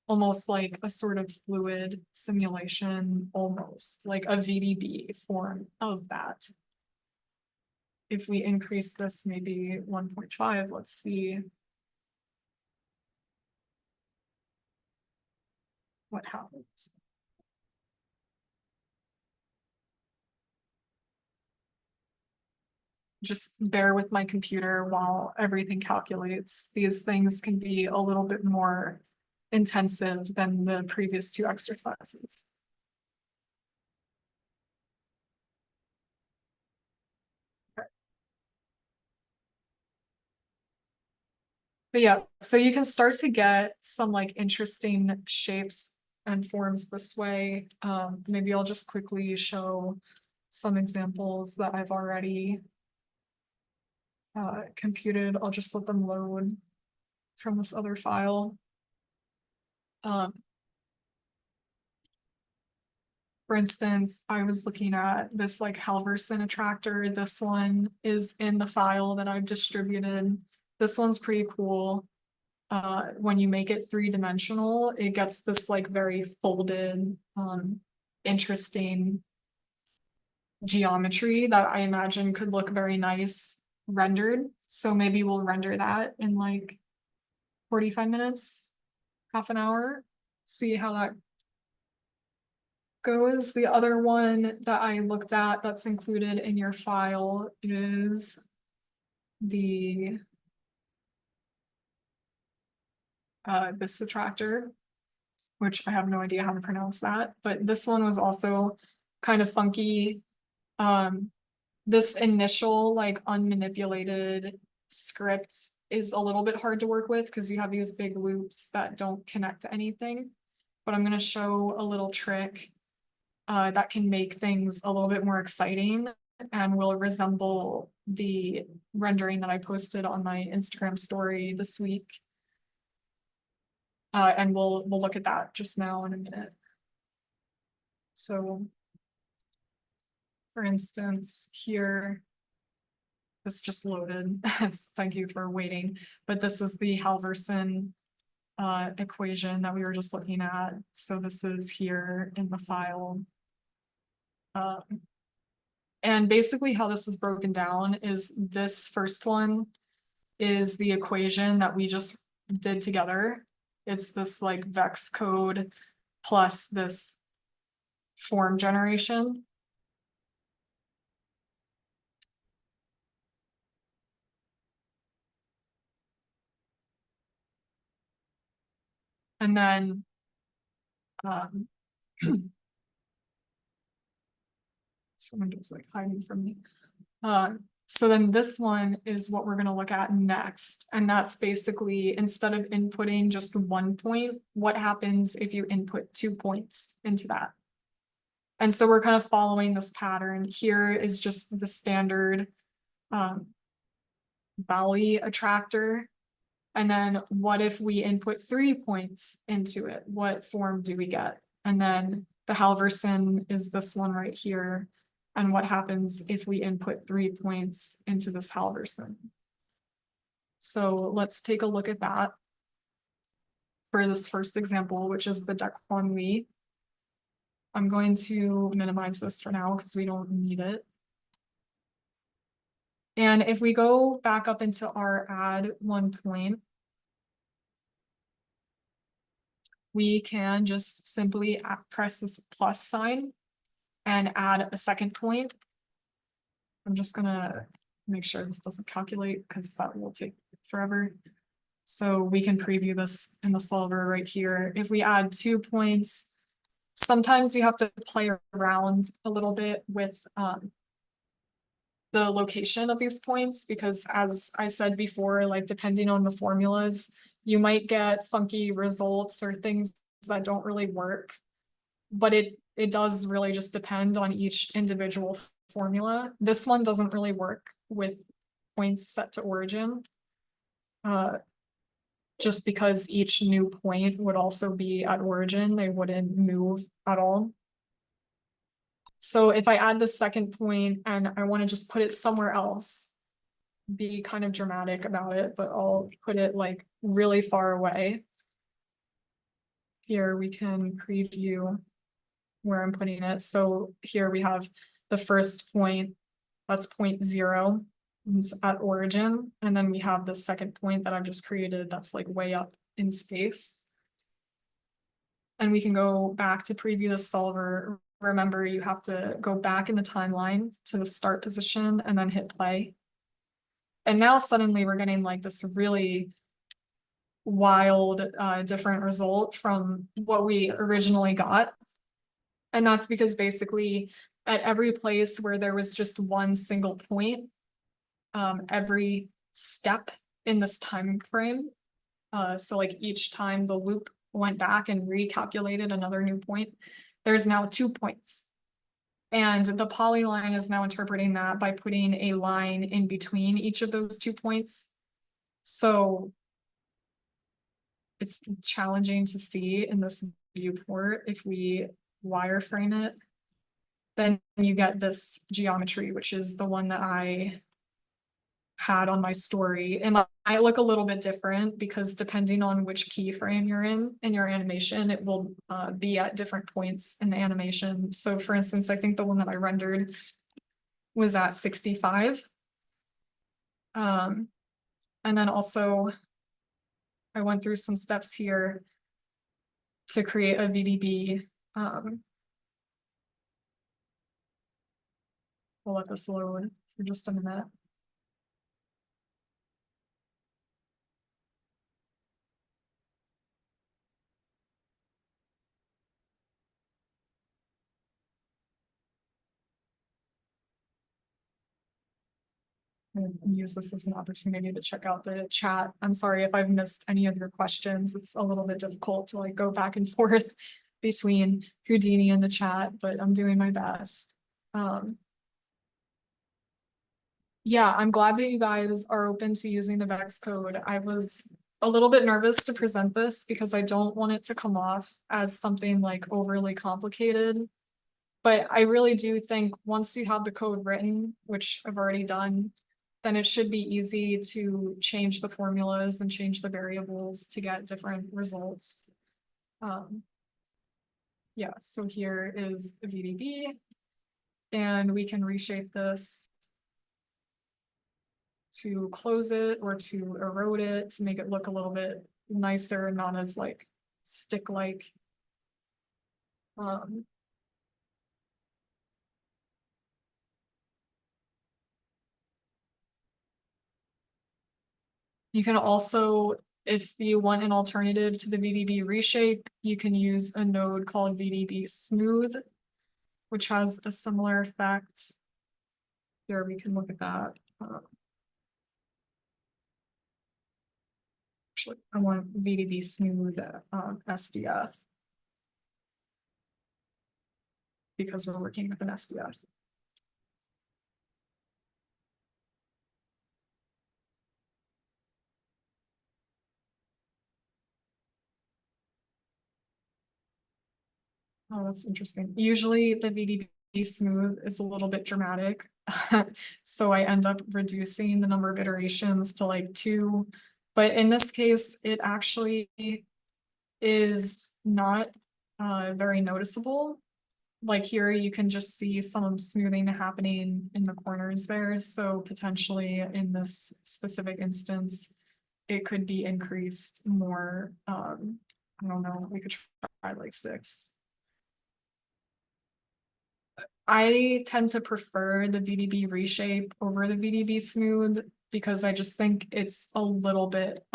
almost like a sort of fluid simulation, almost like a VDB form of that. If we increase this maybe 1.5, let's see what happens. Just bear with my computer while everything calculates. These things can be a little bit more intensive than the previous two exercises. But yeah, so you can start to get some like interesting shapes and forms this way. Maybe I'll just quickly show some examples that I've already computed. I'll just let them load from this other file. For instance, I was looking at this like Halverson attractor. This one is in the file that I've distributed. This one's pretty cool. When you make it three-dimensional, it gets this like very folded, interesting geometry that I imagine could look very nice rendered. So maybe we'll render that in like 45 minutes, half an hour, see how that goes. The other one that I looked at that's included in your file is the this attractor, which I have no idea how to pronounce that, but this one was also kind of funky. This initial like unmanipulated script is a little bit hard to work with because you have these big loops that don't connect to anything. But I'm going to show a little trick that can make things a little bit more exciting and will resemble the rendering that I posted on my Instagram story this week. And we'll look at that just now in a minute. So, for instance, here, this just loaded. Thank you for waiting. But this is the Halverson equation that we were just looking at. So this is here in the file. And basically how this is broken down is this first one is the equation that we just did together. It's this like vex code plus this form generation. And then someone just like hiding from me. So then this one is what we're going to look at next. And that's basically instead of inputting just 1 point, what happens if you input 2 points into that? And so we're kind of following this pattern. Here is just the standard Bally attractor. And then what if we input 3 points into it? What form do we get? And then the Halverson is this one right here. And what happens if we input 3 points into this Halverson? So let's take a look at that for this first example, which is the Dequan Lee. I'm going to minimize this for now because we don't need it. And if we go back up into our add 1 point, we can just simply press this plus sign and add a second point. I'm just gonna make sure this doesn't calculate because that will take forever. So we can preview this in the solver right here. If we add 2 points, sometimes you have to play around a little bit with the location of these points, because as I said before, like depending on the formulas, you might get funky results or things that don't really work. But it does really just depend on each individual formula. This one doesn't really work with points set to origin. Just because each new point would also be at origin, they wouldn't move at all. So if I add the second point and I want to just put it somewhere else, be kind of dramatic about it, but I'll put it like really far away. Here we can preview where I'm putting it. So here we have the first point, that's 0.0, it's at origin. And then we have the second point that I've just created that's like way up in space. And we can go back to preview the solver. Remember, you have to go back in the timeline to the start position and then hit play. And now suddenly we're getting like this really wild, different result from what we originally got. And that's because basically at every place where there was just one single point, every step in this time frame, so like each time the loop went back and recalculated another new point, there's now 2 points. And the polyline is now interpreting that by putting a line in between each of those 2 points. So it's challenging to see in this viewport. If we wireframe it, then you get this geometry, which is the one that I had on my story. It might look a little bit different because depending on which keyframe you're in your animation, it will be at different points in the animation. So for instance, I think the one that I rendered was at 65. And then also I went through some steps here to create a VDB. We'll let this load for just a minute. And use this as an opportunity to check out the chat. I'm sorry if I've missed any of your questions. It's a little bit difficult to like go back and forth between Houdini and the chat, but I'm doing my best. Yeah, I'm glad that you guys are open to using the VEX code. I was a little bit nervous to present this because I don't want it to come off as something like overly complicated. But I really do think once you have the code written, which I've already done, then it should be easy to change the formulas and change the variables to get different results. Yeah, so here is the VDB, and we can reshape this to close it or to erode it to make it look a little bit nicer, not as like stick-like. You can also, if you want an alternative to the VDB reshape, you can use a node called VDB smooth, which has a similar effect. Here we can look at that. Actually, I want VDB smooth SDF because we're working with an SDF. Oh, that's interesting. Usually the VDB smooth is a little bit dramatic. So I end up reducing the number of iterations to like 2. But in this case, it actually is not very noticeable. Like here, you can just see some smoothing happening in the corners there. So potentially in this specific instance, it could be increased more I don't know, we could try like 6. I tend to prefer the VDB reshape over the VDB smooth because I just think it's a little bit,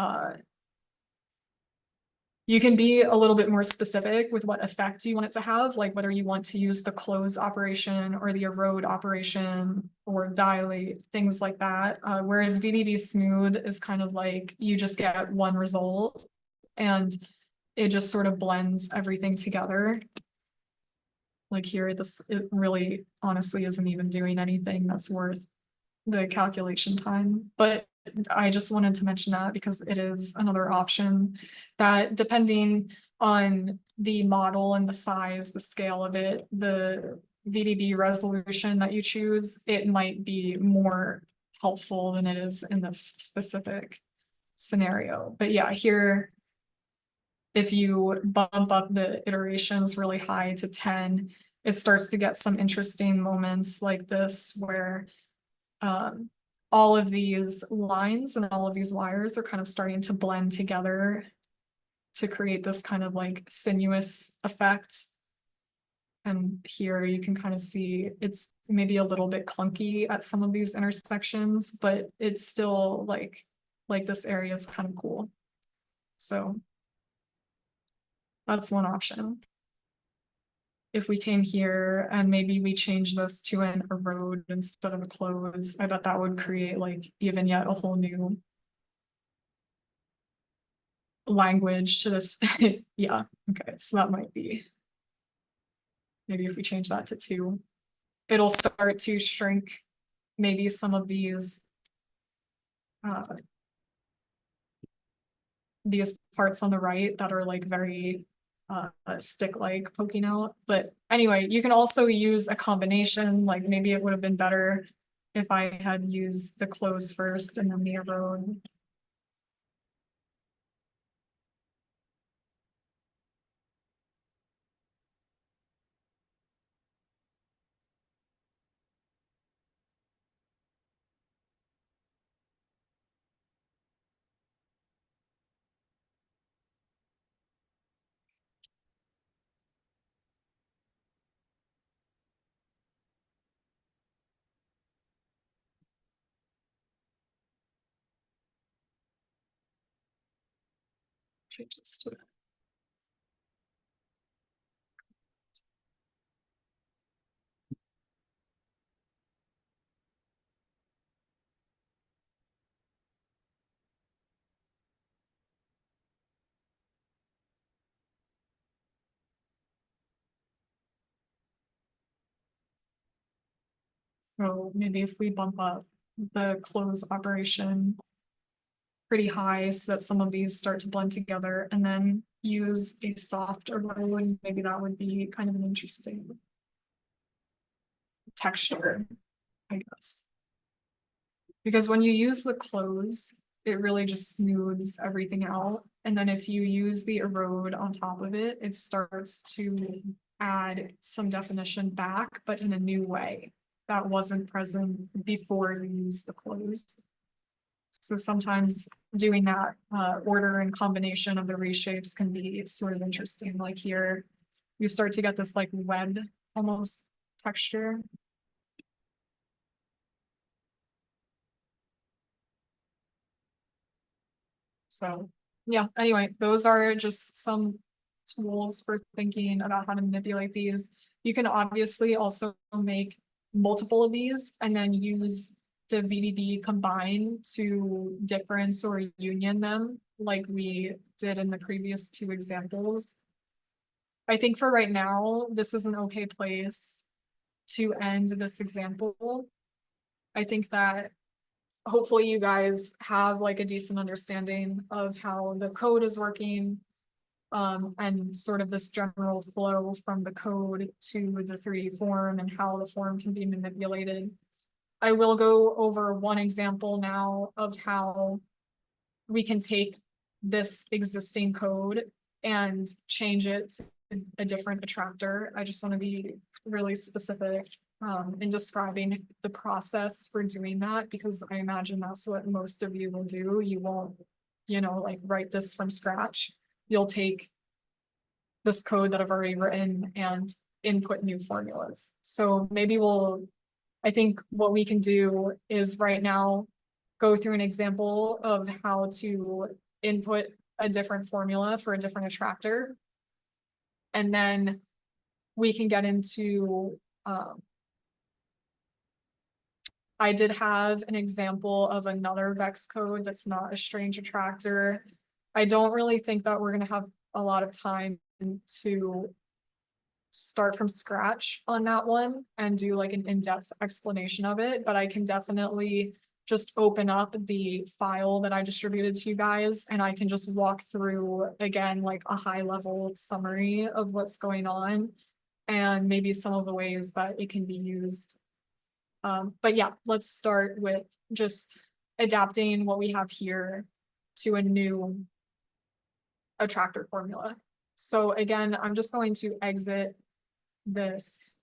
you can be a little bit more specific with what effect you want it to have, like whether you want to use the close operation or the erode operation or dilate, things like that. Whereas VDB smooth is kind of like you just get one result and it just sort of blends everything together. Like here, it really honestly isn't even doing anything that's worth the calculation time. But I just wanted to mention that because it is another option that, depending on the model and the size, the scale of it, the VDB resolution that you choose, it might be more helpful than it is in this specific scenario. But yeah, here, if you bump up the iterations really high to 10, it starts to get some interesting moments like this where all of these lines and all of these wires are kind of starting to blend together to create this kind of like sinuous effect. And here you can kind of see it's maybe a little bit clunky at some of these intersections, but it's still like this area is kind of cool. So that's one option. If we came here and maybe we change this to an erode instead of a close, I bet that would create like even yet a whole new language to this. Yeah, okay, so that might be, maybe if we change that to 2, it'll start to shrink maybe some of these parts on the right that are like very stick-like poking out. But anyway, you can also use a combination, like maybe it would have been better if I had used the close first and then the erode. Change this to So maybe if we bump up the close operation pretty high so that some of these start to blend together and then use a soft erode, maybe that would be kind of an interesting texture, I guess. Because when you use the close, it really just smooths everything out. And then if you use the erode on top of it, it starts to add some definition back, but in a new way that wasn't present before you use the close. So sometimes doing that order and combination of the reshapes can be sort of interesting. Like here, you start to get this like web almost texture. So yeah, anyway, those are just some tools for thinking about how to manipulate these. You can obviously also make multiple of these and then use the VDB combine to difference or union them like we did in the previous 2 examples. I think for right now, this is an okay place to end this example. I think that hopefully you guys have like a decent understanding of how the code is working, and sort of this general flow from the code to the 3D form and how the form can be manipulated. I will go over one example now of how we can take this existing code and change it to a different attractor. I just want to be really specific in describing the process for doing that, because I imagine that's what most of you will do. You won't, like write this from scratch. You'll take this code that I've already written and input new formulas. So maybe I think what we can do is right now go through an example of how to input a different formula for a different attractor. And then we can get into, I did have an example of another vex code that's not a strange attractor. I don't really think that we're gonna have a lot of time to start from scratch on that one and do like an in-depth explanation of it, but I can definitely just open up the file that I distributed to you guys and I can just walk through again like a high level summary of what's going on and maybe some of the ways that it can be used. But yeah, let's start with just adapting what we have here to a new attractor formula. So again, I'm just going to exit this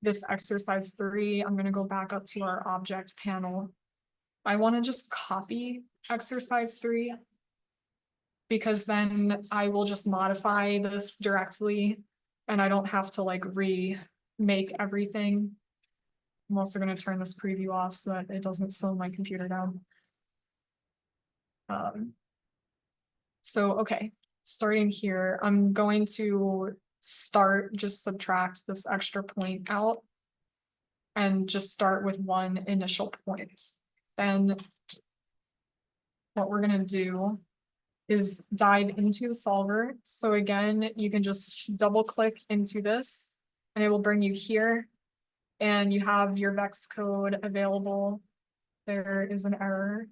this exercise 3. I'm going to go back up to our object panel. I want to just copy exercise 3 because then I will just modify this directly and I don't have to like remake everything. I'm also going to turn this preview off so that it doesn't slow my computer down. So, okay, starting here, I'm going to just subtract this extra point out and just start with one initial point. Then what we're gonna do is dive into the solver. So again, you can just double click into this and it will bring you here and you have your vex code available. There is an error,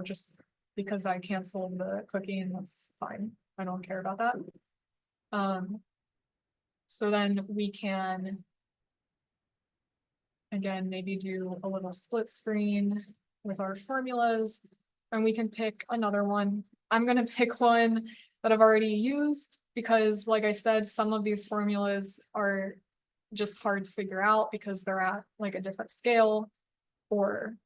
just because I canceled the cookie and that's fine. I don't care about that. So then we can, again, maybe do a little split screen with our formulas and we can pick another one. I'm gonna pick one that I've already used because like I said, some of these formulas are just hard to figure out because they're at like a different scale or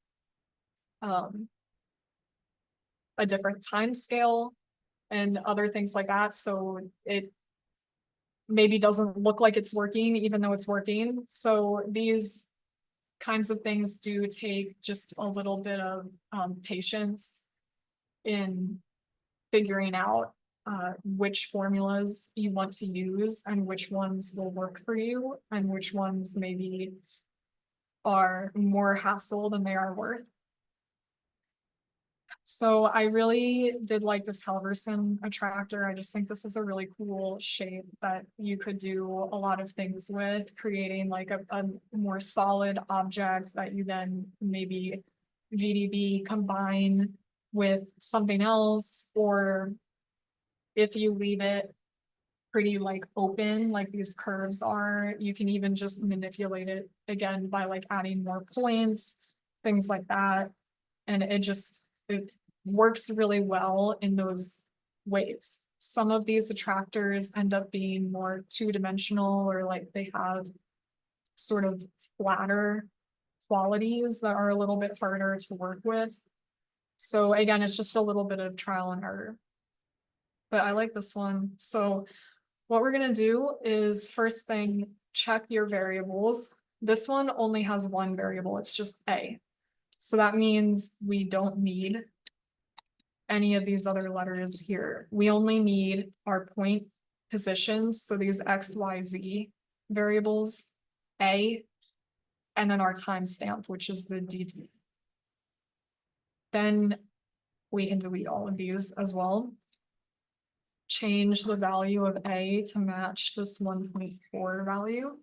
a different time scale and other things like that. So it maybe doesn't look like it's working, even though it's working. So these kinds of things do take just a little bit of patience in figuring out which formulas you want to use and which ones will work for you and which ones maybe are more hassle than they are worth. So I really did like this Halverson attractor. I just think this is a really cool shape that you could do a lot of things with, creating like a more solid object that you then maybe VDB combine with something else, or if you leave it pretty like open, like these curves are, you can even just manipulate it again by like adding more points, things like that. And it works really well in those ways. Some of these attractors end up being more two-dimensional or like they have sort of flatter qualities that are a little bit harder to work with. So again, it's just a little bit of trial and error. But I like this one. So what we're gonna do is first thing, check your variables. This one only has one variable, it's just A. So that means we don't need any of these other letters here. We only need our point positions. So these X, Y, Z variables, A, and then our timestamp, which is the DT. Then we can delete all of these as well. Change the value of A to match this 1.4 value.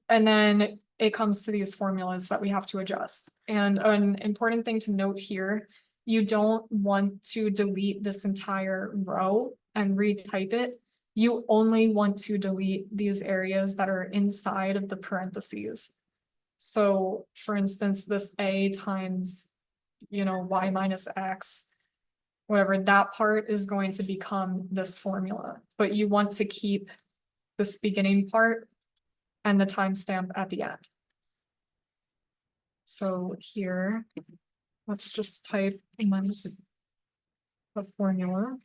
And then it comes to these formulas that we have to adjust. And an important thing to note here, you don't want to delete this entire row and retype it. You only want to delete these areas that are inside of the parentheses. So for instance, this A times, Y minus X, whatever, that part is going to become this formula, but you want to keep this beginning part and the timestamp at the end. So here, let's just type in the formula.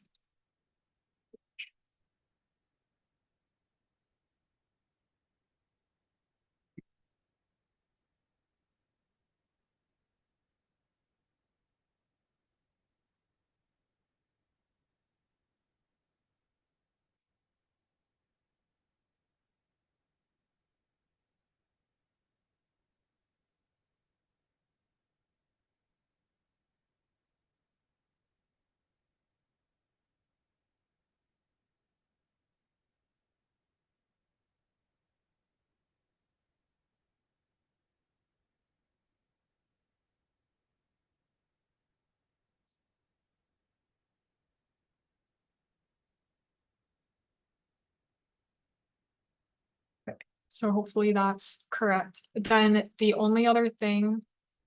So hopefully that's correct. Then the only other thing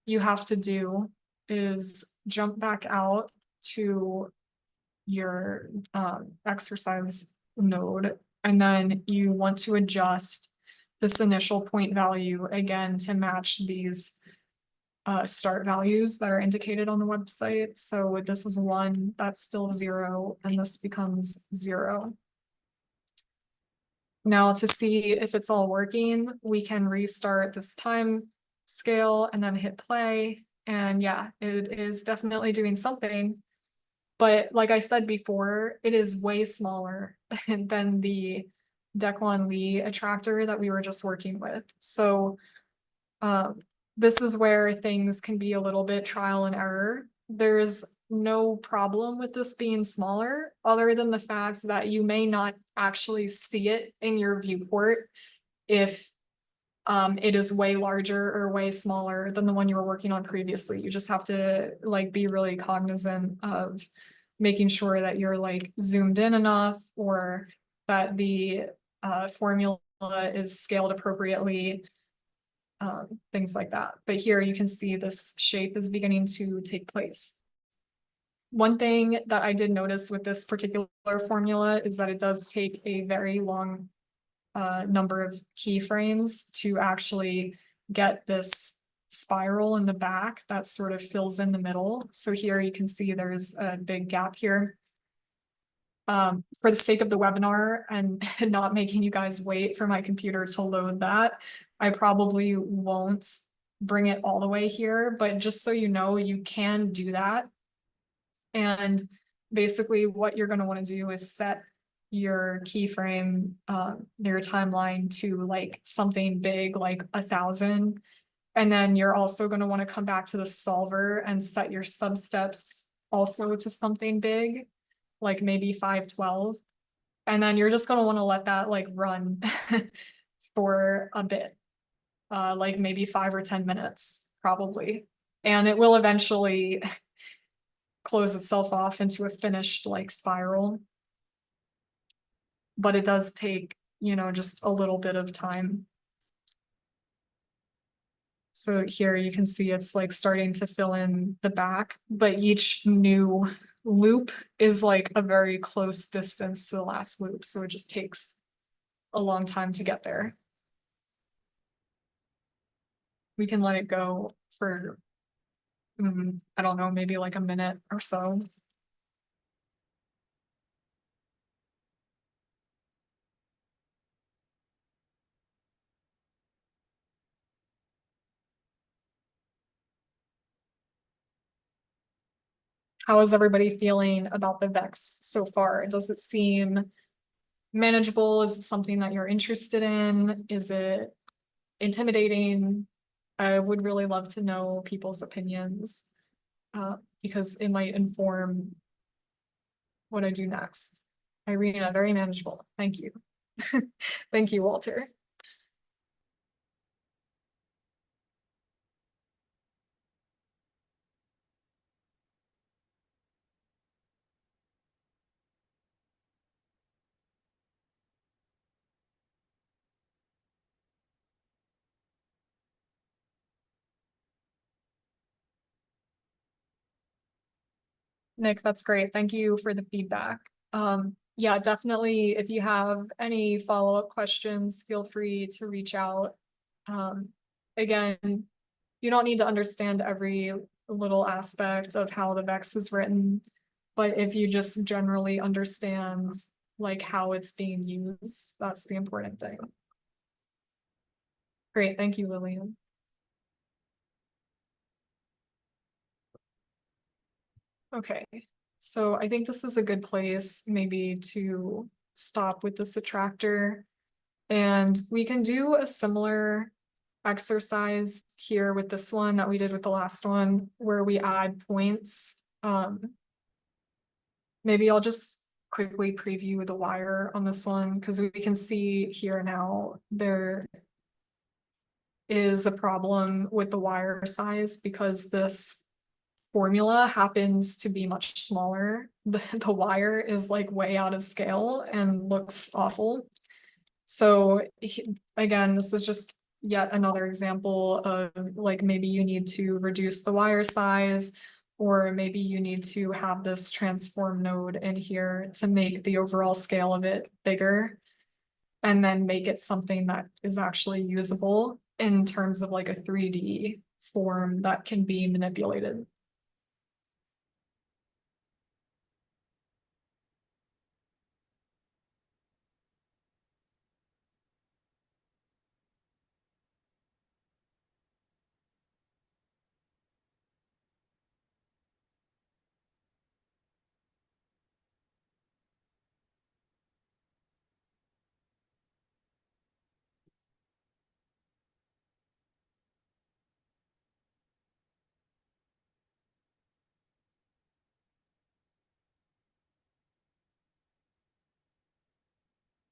you have to do is jump back out to your exercise node, and then you want to adjust this initial point value again to match these start values that are indicated on the website. So this is 1, that's still 0, and this becomes 0. Now to see if it's all working, we can restart this time scale and then hit play. And yeah, it is definitely doing something. But like I said before, it is way smaller than the Daquan Lee attractor that we were just working with. So this is where things can be a little bit trial and error. There's no problem with this being smaller, other than the fact that you may not actually see it in your viewport if it is way larger or way smaller than the one you were working on previously. You just have to like be really cognizant of making sure that you're like zoomed in enough, or that the formula is scaled appropriately, things like that. But here you can see this shape is beginning to take place. One thing that I did notice with this particular formula is that it does take a very long number of keyframes to actually get this spiral in the back that sort of fills in the middle. So here you can see there's a big gap here. For the sake of the webinar and not making you guys wait for my computer to load that, I probably won't bring it all the way here, but just so you know, you can do that. And basically what you're going to want to do is set your keyframe, your timeline to like something big, like 1,000. And then you're also going to want to come back to the solver and set your substeps also to something big, like maybe 512. And then you're just going to want to let that like run for a bit, like maybe 5 or 10 minutes, probably. And it will eventually close itself off into a finished like spiral. But it does take, you know, just a little bit of time. So here you can see it's like starting to fill in the back, but each new loop is like a very close distance to the last loop. So it just takes a long time to get there. We can let it go for, I don't know, maybe like a minute or so. How is everybody feeling about the Vex so far? Does it seem manageable? Is it something that you're interested in? Is it intimidating? I would really love to know people's opinions, because it might inform what I do next. Irina, very manageable. Thank you. Thank you, Walter. Nick, that's great. Thank you for the feedback. Yeah, definitely. If you have any follow-up questions, feel free to reach out. Again, you don't need to understand every little aspect of how the Vex is written, but if you just generally understand like how it's being used, that's the important thing. Great, thank you, Lillian. Okay, so I think this is a good place maybe to stop with this attractor. And we can do a similar exercise here with this one that we did with the last one, where we add points. Maybe I'll just quickly preview the wire on this one, because we can see here now there is a problem with the wire size because this formula happens to be much smaller. The wire is like way out of scale and looks awful. So again, this is just yet another example of like maybe you need to reduce the wire size, or maybe you need to have this transform node in here to make the overall scale of it bigger, and then make it something that is actually usable in terms of like a 3D form that can be manipulated.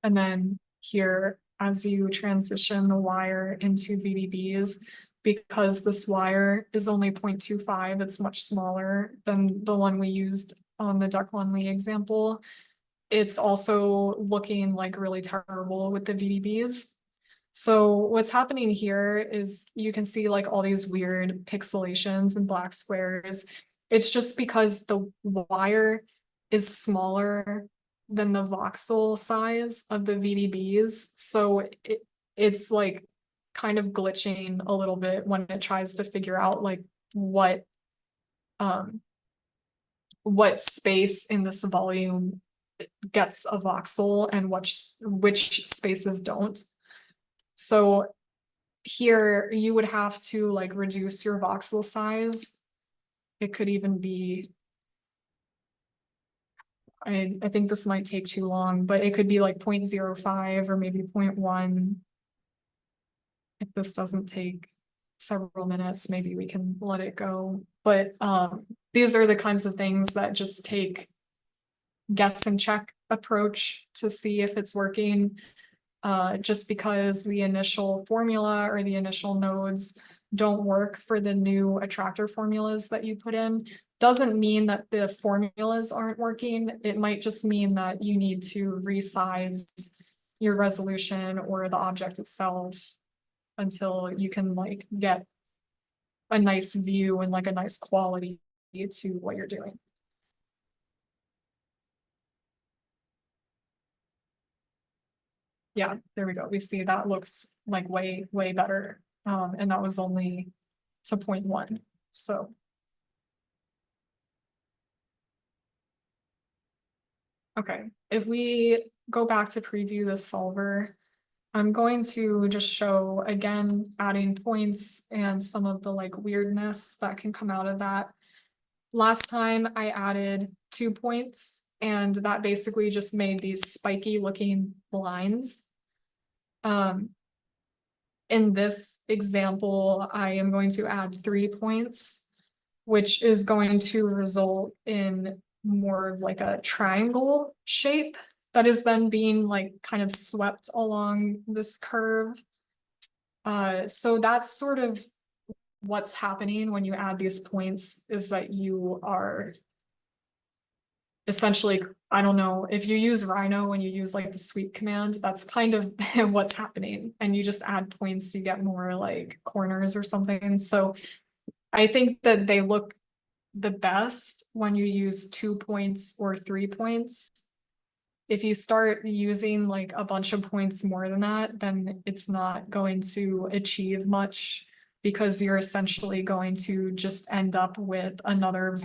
And then here, as you transition the wire into VDBs, because this wire is only 0.25, it's much smaller than the one we used on the Duck One Lee example. It's also looking like really terrible with the VDBs. So what's happening here is you can see like all these weird pixelations and black squares. It's just because the wire is smaller than the voxel size of the VDBs. So it's like kind of glitching a little bit when it tries to figure out like um what space in this volume gets a voxel and which spaces don't. So here you would have to like reduce your voxel size. It could even be, I think this might take too long, but it could be like 0.05 or maybe 0.1. If this doesn't take several minutes, maybe we can let it go. But these are the kinds of things that just take guess and check approach to see if it's working. Just because the initial formula or the initial nodes don't work for the new attractor formulas that you put in, doesn't mean that the formulas aren't working. It might just mean that you need to resize your resolution or the object itself until you can like get a nice view and like a nice quality to what you're doing. Yeah, there we go. We see that looks like way, way better. And that was only to 0.1. So. Okay, if we go back to preview the solver, I'm going to just show again, adding points and some of the like weirdness that can come out of that. Last time I added 2 points and that basically just made these spiky looking lines. In this example, I am going to add 3 points, which is going to result in more of like a triangle shape that is then being like kind of swept along this curve. So that's sort of what's happening when you add these points, is that you are essentially, I don't know, if you use Rhino and you use like the sweep command, that's kind of what's happening. And you just add points, you get more like corners or something. So I think that they look the best when you use 2 points or 3 points. If you start using like a bunch of points more than that, then it's not going to achieve much, because you're essentially going to just end up with another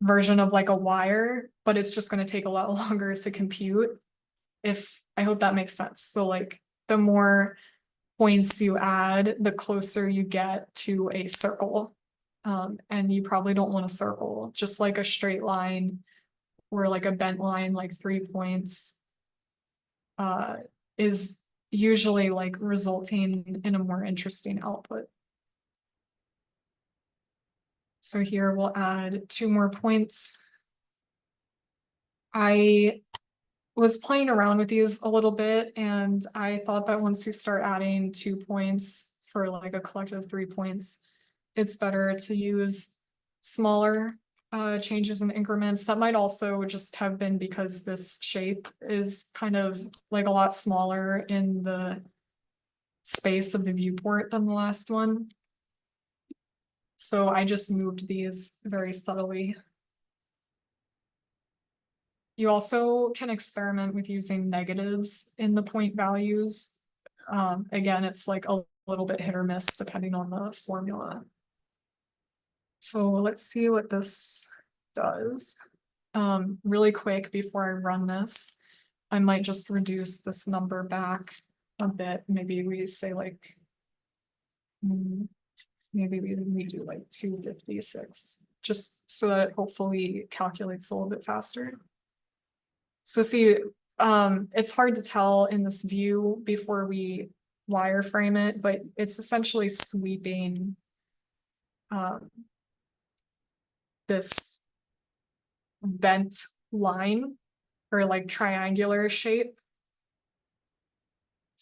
version of like a wire, but it's just going to take a lot longer to compute. I hope that makes sense. So like the more points you add, the closer you get to a circle. And you probably don't want a circle, just like a straight line or like a bent line, like 3 points, is usually like resulting in a more interesting output. So here we'll add 2 more points. I was playing around with these a little bit, and I thought that once you start adding 2 points for like a collective 3 points, it's better to use smaller changes in increments. That might also just have been because this shape is kind of like a lot smaller in the space of the viewport than the last one. So I just moved these very subtly. You also can experiment with using negatives in the point values. Again, it's like a little bit hit or miss depending on the formula. So let's see what this does. Really quick before I run this, I might just reduce this number back a bit. Maybe we say like, maybe we do like 256, just so that it hopefully calculates a little bit faster. So see, it's hard to tell in this view before we wireframe it, but it's essentially sweeping this bent line or like triangular shape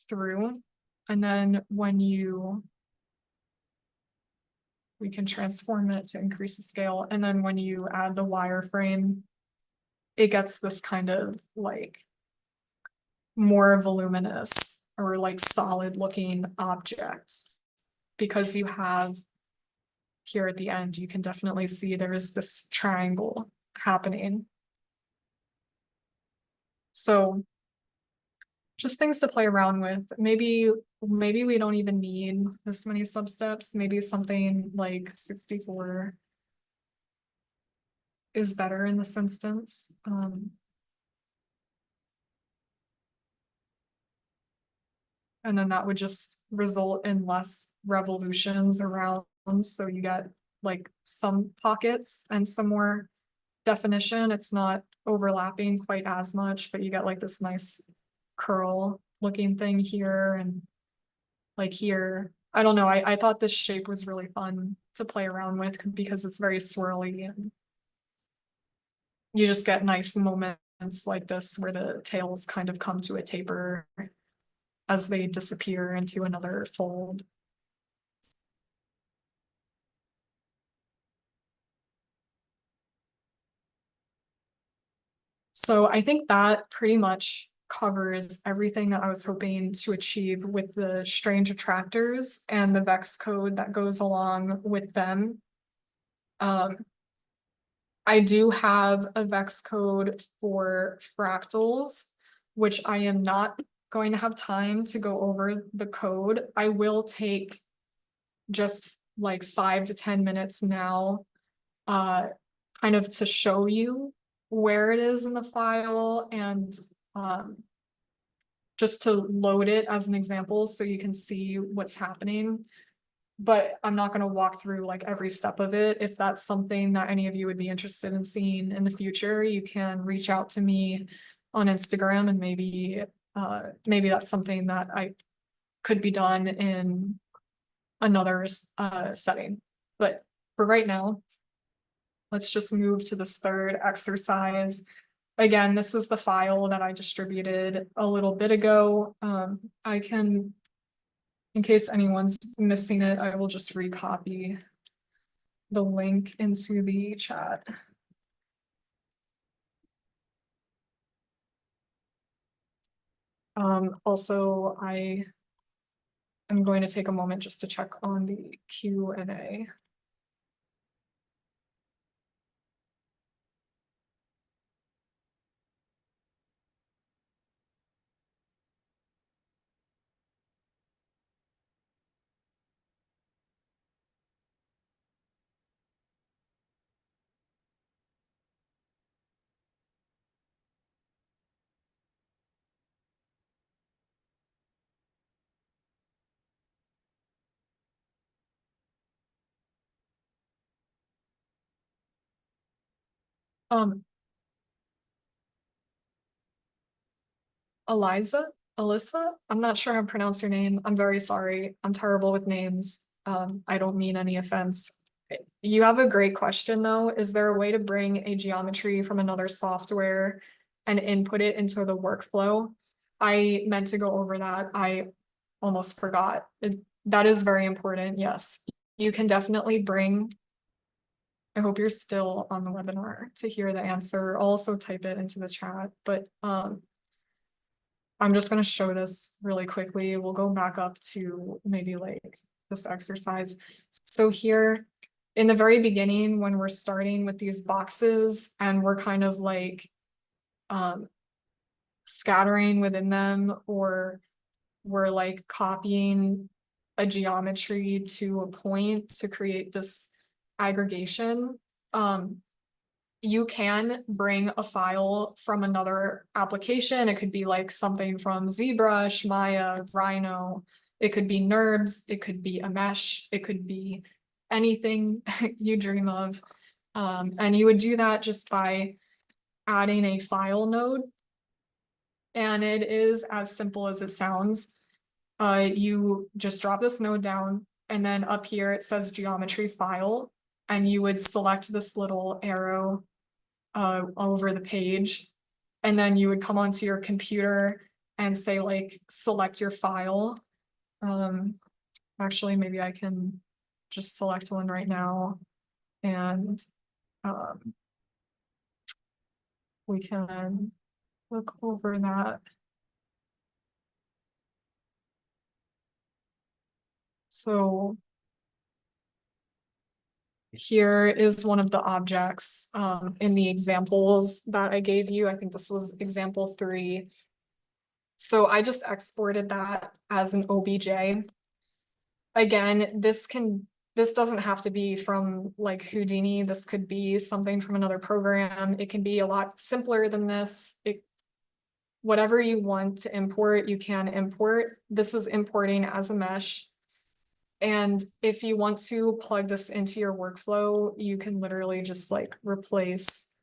through. And then when we can transform it to increase the scale. And then when you add the wireframe, it gets this kind of like more voluminous or like solid looking object, because you have here at the end, you can definitely see there's this triangle happening. So just things to play around with. Maybe we don't even need this many substeps. Maybe something like 64 is better in this instance. And then that would just result in less revolutions around. So you get like some pockets and some more definition. It's not overlapping quite as much, but you get like this nice curl looking thing here and like here. I don't know. I thought this shape was really fun to play around with because it's very swirly and you just get nice moments like this where the tails kind of come to a taper as they disappear into another fold. So I think that pretty much covers everything that I was hoping to achieve with the strange attractors and the vex code that goes along with them. I do have a vex code for fractals, which I am not going to have time to go over the code. I will take just like 5 to 10 minutes now, kind of to show you where it is in the file and just to load it as an example so you can see what's happening. But I'm not going to walk through like every step of it. If that's something that any of you would be interested in seeing in the future, you can reach out to me on Instagram and maybe that's something that I could be done in another setting. But for right now, let's just move to this third exercise. Again, this is the file that I distributed a little bit ago. I can, in case anyone's missing it, I will just recopy the link into the chat. Also, I am going to take a moment just to check on the Q&A. Um, Alyssa, I'm not sure how to pronounce your name. I'm very sorry. I'm terrible with names. I don't mean any offense. You have a great question though. Is there a way to bring a geometry from another software and input it into the workflow? I meant to go over that. I almost forgot. That is very important. Yes, you can definitely bring I hope you're still on the webinar to hear the answer. I'll also type it into the chat, but I'm just going to show this really quickly. We'll go back up to maybe like this exercise. So here in the very beginning, when we're starting with these boxes and we're kind of like scattering within them, or we're like copying a geometry to a point to create this aggregation. You can bring a file from another application. It could be like something from ZBrush, Maya, Rhino. It could be NURBS. It could be a mesh. It could be anything you dream of. And you would do that just by adding a file node. And it is as simple as it sounds. You just drop this node down, and then up here it says geometry file, and you would select this little arrow over the page, and then you would come onto your computer and say like select your file. Actually, maybe I can just select one right now, and we can look over that. So here is one of the objects in the examples that I gave you. I think this was example 3. So I just exported that as an OBJ. Again, this doesn't have to be from like Houdini. This could be something from another program. It can be a lot simpler than this. Whatever you want to import, you can import. This is importing as a mesh. And if you want to plug this into your workflow, you can literally just like replace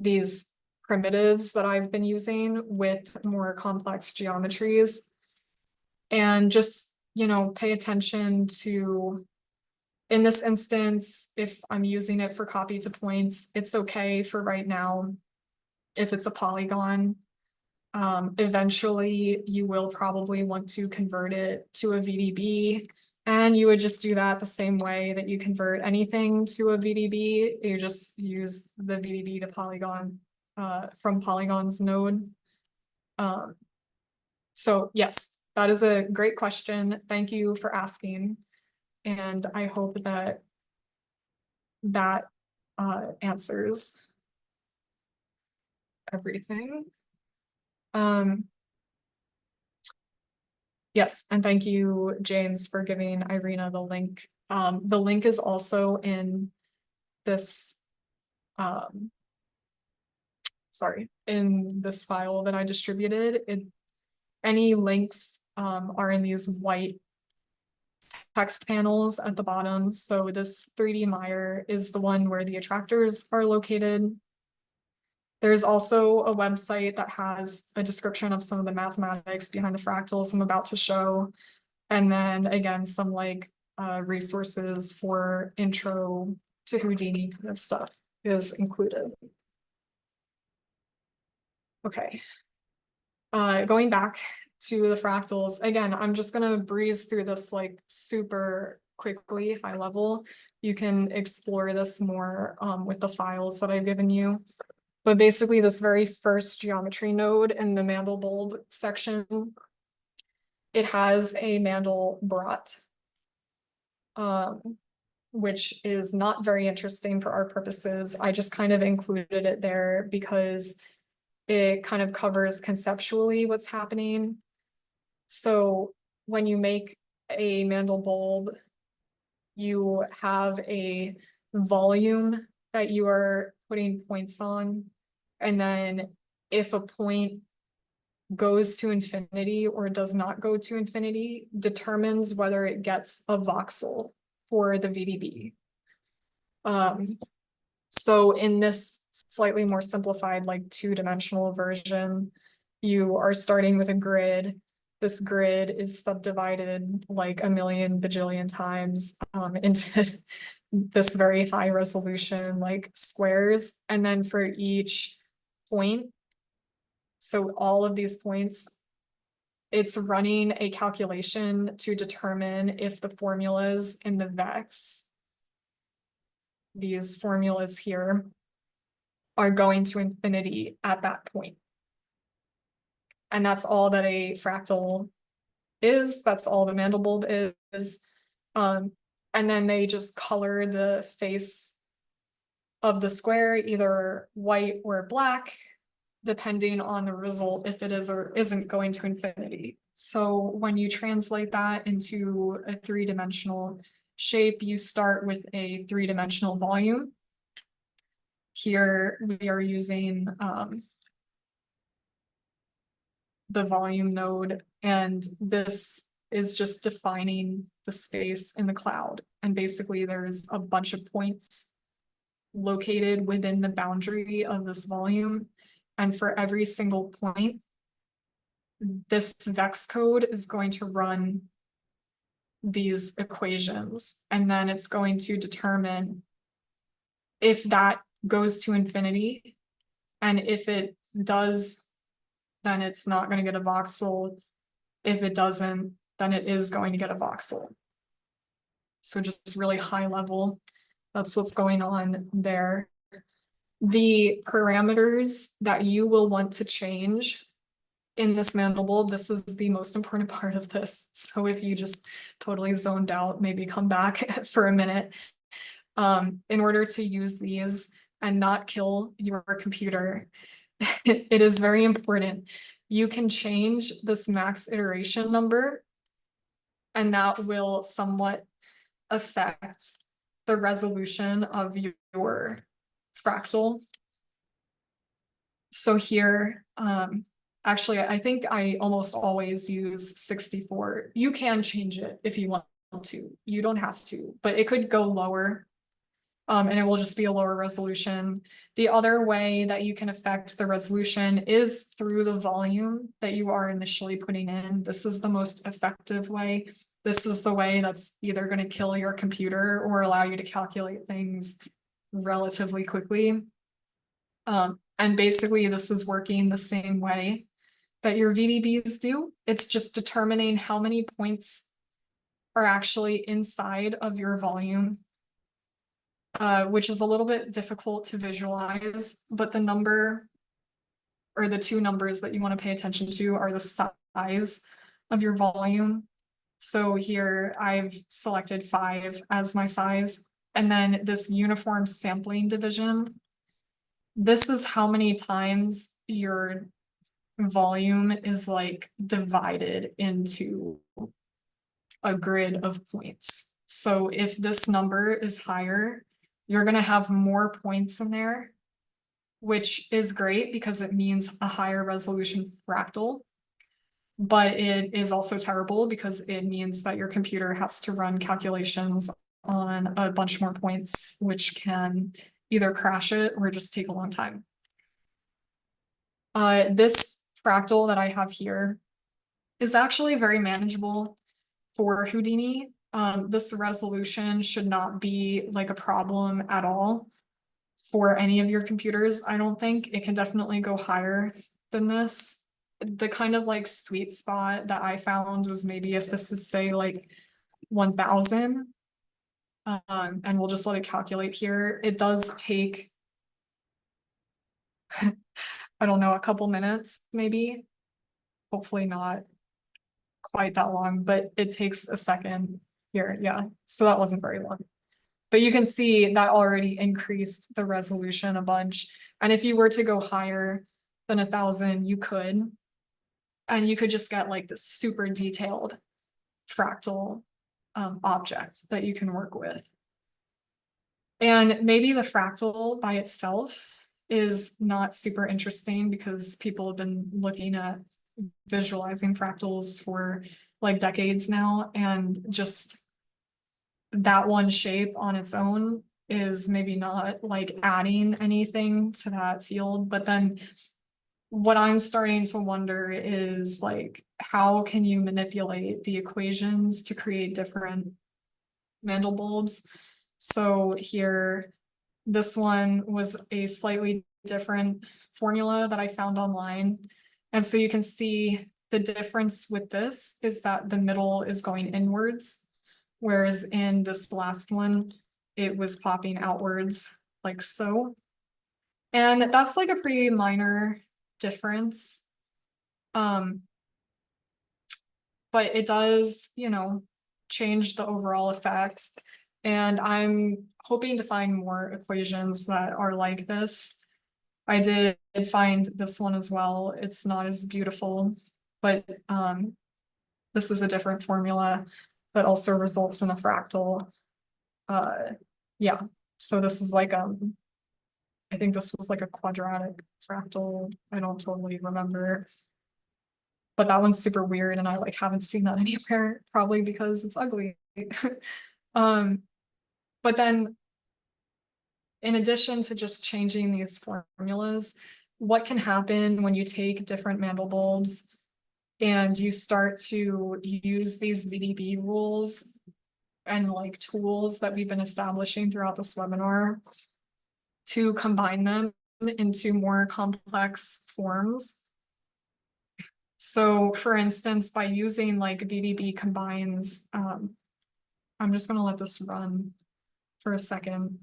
these primitives that I've been using with more complex geometries. And just, pay attention to, in this instance, if I'm using it for copy to points, it's okay for right now if it's a polygon. Eventually, you will probably want to convert it to a VDB, and you would just do that the same way that you convert anything to a VDB. You just use the VDB to polygon from Polygon's node. So yes, that is a great question. Thank you for asking, and I hope that answers everything. Yes, and thank you, James, for giving Irina the link. The link is also in this, in this file that I distributed. Any links are in these white text panels at the bottom. So this 3D Mire is the one where the attractors are located. There's also a website that has a description of some of the mathematics behind the fractals I'm about to show. And then again, some like resources for intro to Houdini kind of stuff is included. Okay. Going back to the fractals, again, I'm just gonna breeze through this like super quickly, high level. You can explore this more with the files that I've given you. But basically this very first geometry node in the Mandelbulb section, it has a Mandelbrot, which is not very interesting for our purposes. I just kind of included it there because it kind of covers conceptually what's happening. So when you make a Mandelbulb, you have a volume that you are putting points on. And then if a point goes to infinity or does not go to infinity, determines whether it gets a voxel for the VDB. So in this slightly more simplified, like 2-dimensional version, you are starting with a grid. This grid is subdivided like a million bajillion times into this very high resolution like squares. And then for each point, so all of these points, it's running a calculation to determine if the formulas in the vex these formulas here are going to infinity at that point. And that's all that a fractal is. That's all the Mandelbulb is. And then they just color the face of the square either white or black, depending on the result, if it is or isn't going to infinity. So when you translate that into a three-dimensional shape, you start with a three-dimensional volume. Here we are using the volume node, and this is just defining the space in the cloud. And basically there's a bunch of points located within the boundary of this volume. And for every single point, this vex code is going to run these equations, and then it's going to determine if that goes to infinity. And if it does, then it's not going to get a voxel. If it doesn't, then it is going to get a voxel. So just really high level, that's what's going on there. The parameters that you will want to change in this Mandelbulb, this is the most important part of this. So if you just totally zoned out, maybe come back for a minute. In order to use these and not kill your computer, it is very important. You can change this max iteration number, and that will somewhat affect the resolution of your fractal. So here, actually, I think I almost always use 64. You can change it if you want to. You don't have to, but it could go lower. And it will just be a lower resolution. The other way that you can affect the resolution is through the volume that you are initially putting in. This is the most effective way. This is the way that's either going to kill your computer or allow you to calculate things relatively quickly. And basically this is working the same way that your VDBs do. It's just determining how many points are actually inside of your volume, which is a little bit difficult to visualize, but the number, or the two numbers that you want to pay attention to, are the size of your volume. So here I've selected 5 as my size, and then this uniform sampling division. This is how many times your volume is like divided into a grid of points. So if this number is higher, you're going to have more points in there, which is great because it means a higher resolution fractal. But it is also terrible because it means that your computer has to run calculations on a bunch more points, which can either crash it or just take a long time. This fractal that I have here is actually very manageable for Houdini. This resolution should not be like a problem at all for any of your computers. I don't think. It can definitely go higher than this. The kind of like sweet spot that I found was maybe if this is say like 1000, and we'll just let it calculate here. It does take, I don't know, a couple minutes, maybe. Hopefully not quite that long, but it takes a second here. Yeah, so that wasn't very long. But you can see that already increased the resolution a bunch. And if you were to go higher than 1000, you could. And you could just get like this super detailed fractal object that you can work with. And maybe the fractal by itself is not super interesting because people have been looking at visualizing fractals for like decades now, and just that one shape on its own is maybe not like adding anything to that field. But then what I'm starting to wonder is like, how can you manipulate the equations to create different Mandelbulbs? So here, this one was a slightly different formula that I found online. And so you can see the difference with this is that the middle is going inwards, whereas in this last one, it was popping outwards like so. And that's like a pretty minor difference. But it does, change the overall effect. And I'm hoping to find more equations that are like this. I did find this one as well. It's not as beautiful, but this is a different formula that also results in a fractal. Yeah, so this is like I think this was like a quadratic fractal. I don't totally remember. But that one's super weird and I like haven't seen that anywhere, probably because it's ugly. But then in addition to just changing these formulas, what can happen when you take different mandelbulbs and you start to use these VDB rules and like tools that we've been establishing throughout this webinar to combine them into more complex forms. So for instance, by using like VDB combines, I'm just gonna let this run for a second.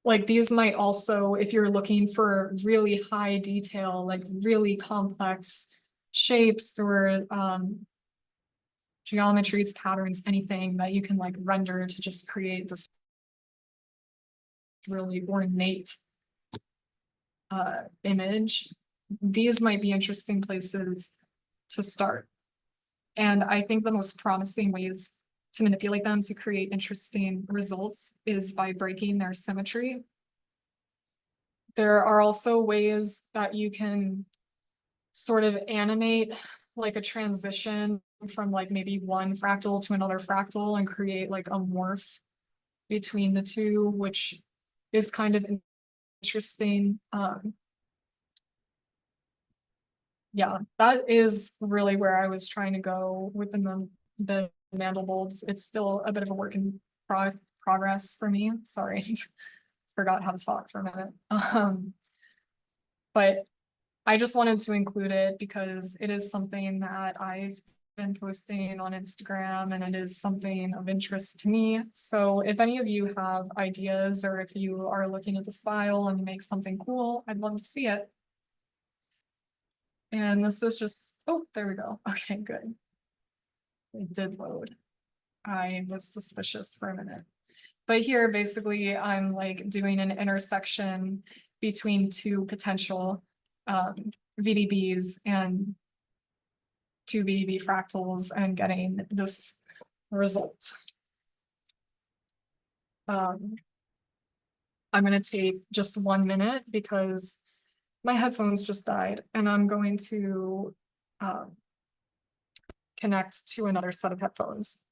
Like these might also, if you're looking for really high detail, like really complex shapes or geometries, patterns, anything that you can like render to just create this really ornate image, these might be interesting places to start. And I think the most promising ways to manipulate them to create interesting results is by breaking their symmetry. There are also ways that you can sort of animate like a transition from like maybe one fractal to another fractal and create like a morph between the two, which is kind of interesting. Yeah, that is really where I was trying to go with the mandelbulbs. It's still a bit of a work in progress for me. Sorry, forgot how to talk for a minute. But I just wanted to include it because it is something that I've been posting on Instagram and it is something of interest to me. So if any of you have ideas or if you are looking at this file and make something cool, I'd love to see it. And this is just, oh, there we go. Okay, good. It did load. I was suspicious for a minute. But here, basically, I'm like doing an intersection between two potential VDBs and two VDB fractals and getting this result. I'm going to take just 1 minute because my headphones just died and I'm going to connect to another set of headphones.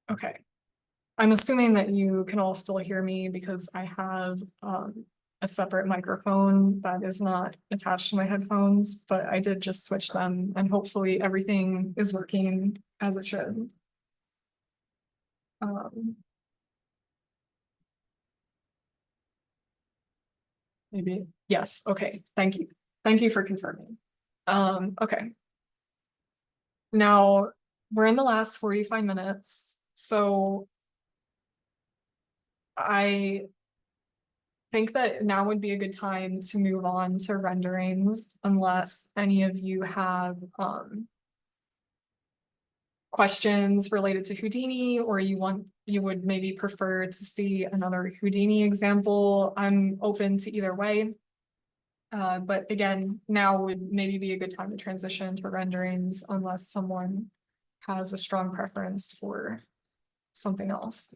Okay. I'm assuming that you can all still hear me because I have a separate microphone that is not attached to my headphones, but I did just switch them and hopefully everything is working as it should. Maybe, yes, okay, thank you. Thank you for confirming. Okay. Now, we're in the last 45 minutes, so I think that now would be a good time to move on to renderings, unless any of you have questions related to Houdini, or you would maybe prefer to see another Houdini example. I'm open to either way. But again, now would maybe be a good time to transition to renderings unless someone has a strong preference for something else.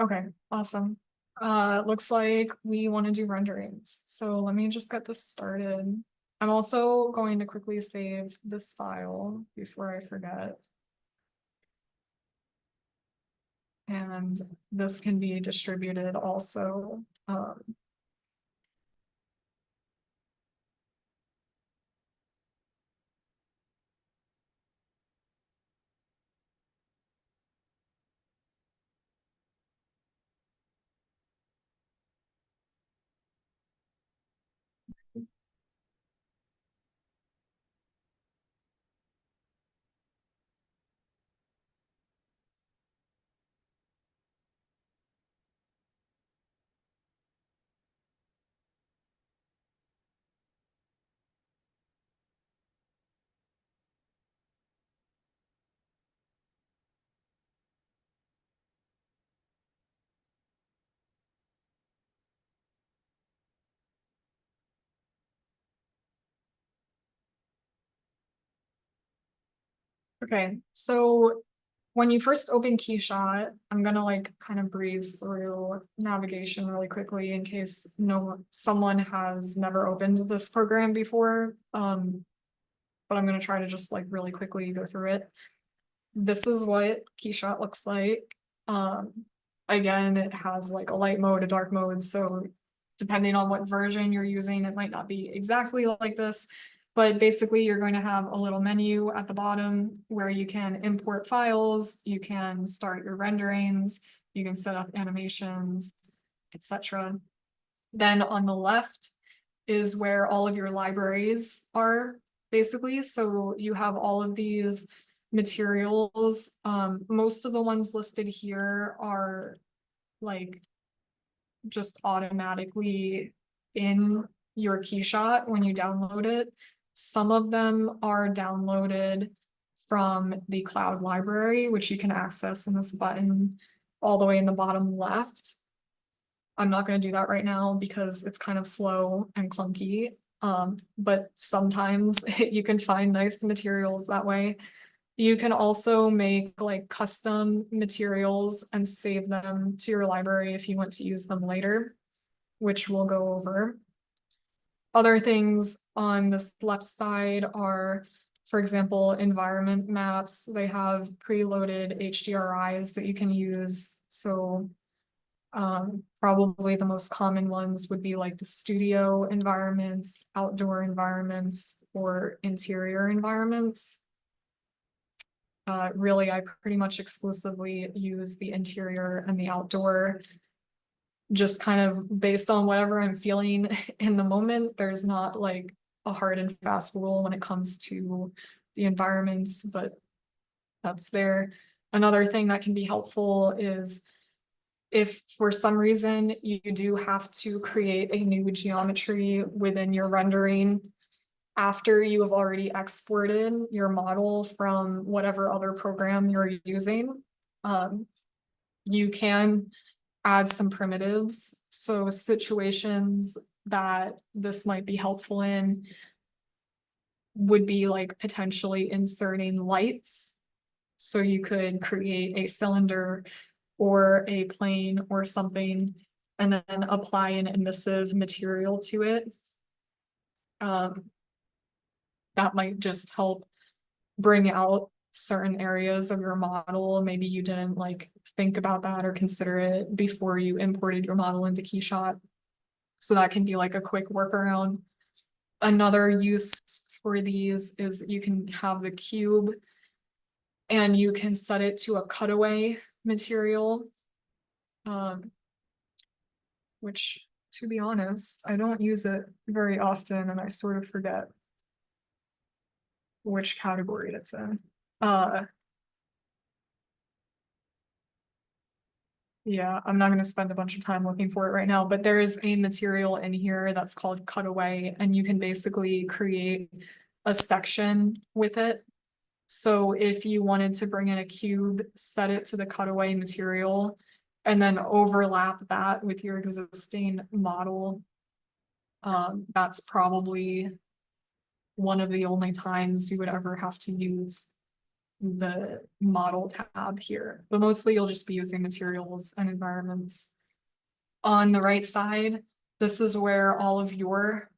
Okay, awesome. Looks like we want to do renderings. So let me just get this started. I'm also going to quickly save this file before I forget. And this can be distributed also. Okay, so when you first open Keyshot, I'm gonna like kind of breeze through navigation really quickly in case someone has never opened this program before. But I'm gonna try to just like really quickly go through it. This is what Keyshot looks like. Um, Again, it has like a light mode, a dark mode, so depending on what version you're using, it might not be exactly like this. But basically, you're going to have a little menu at the bottom where you can import files, you can start your renderings, you can set up animations, etc. Then on the left is where all of your libraries are, basically. So you have all of these materials. Most of the ones listed here are like just automatically in your Keyshot when you download it. Some of them are downloaded from the cloud library, which you can access in this button all the way in the bottom left. I'm not going to do that right now because it's kind of slow and clunky. But sometimes you can find nice materials that way. You can also make like custom materials and save them to your library if you want to use them later, which we'll go over. Other things on this left side are, for example, environment maps. They have preloaded HDRIs that you can use. So probably the most common ones would be like the studio environments, outdoor environments, or interior environments. Really, I pretty much exclusively use the interior and the outdoor, just kind of based on whatever I'm feeling in the moment. There's not like a hard and fast rule when it comes to the environments, but that's there. Another thing that can be helpful is if for some reason you do have to create a new geometry within your rendering after you have already exported your model from whatever other program you're using, you can add some primitives. So situations that this might be helpful in would be like potentially inserting lights. So you could create a cylinder or a plane or something, and then apply an emissive material to it. That might just help bring out certain areas of your model. Maybe you didn't like think about that or consider it before you imported your model into Keyshot. So that can be like a quick workaround. Another use for these is you can have the cube and you can set it to a cutaway material. Which, to be honest, I don't use it very often and I sort of forget which category it's in. Yeah, I'm not going to spend a bunch of time looking for it right now, but there is a material in here that's called cutaway, and you can basically create a section with it. So if you wanted to bring in a cube, set it to the cutaway material, and then overlap that with your existing model. That's probably one of the only times you would ever have to use the model tab here, but mostly you'll just be using materials and environments. On the right side, this is where all of your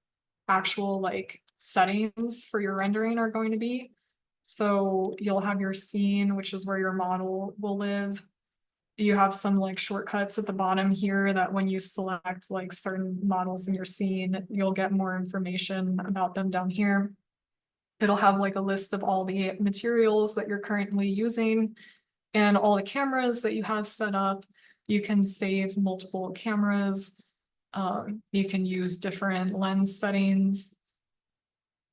actual like settings for your rendering are going to be. So you'll have your scene, which is where your model will live. You have some like shortcuts at the bottom here that when you select like certain models in your scene, you'll get more information about them down here. It'll have like a list of all the materials that you're currently using and all the cameras that you have set up. You can save multiple cameras. You can use different lens settings,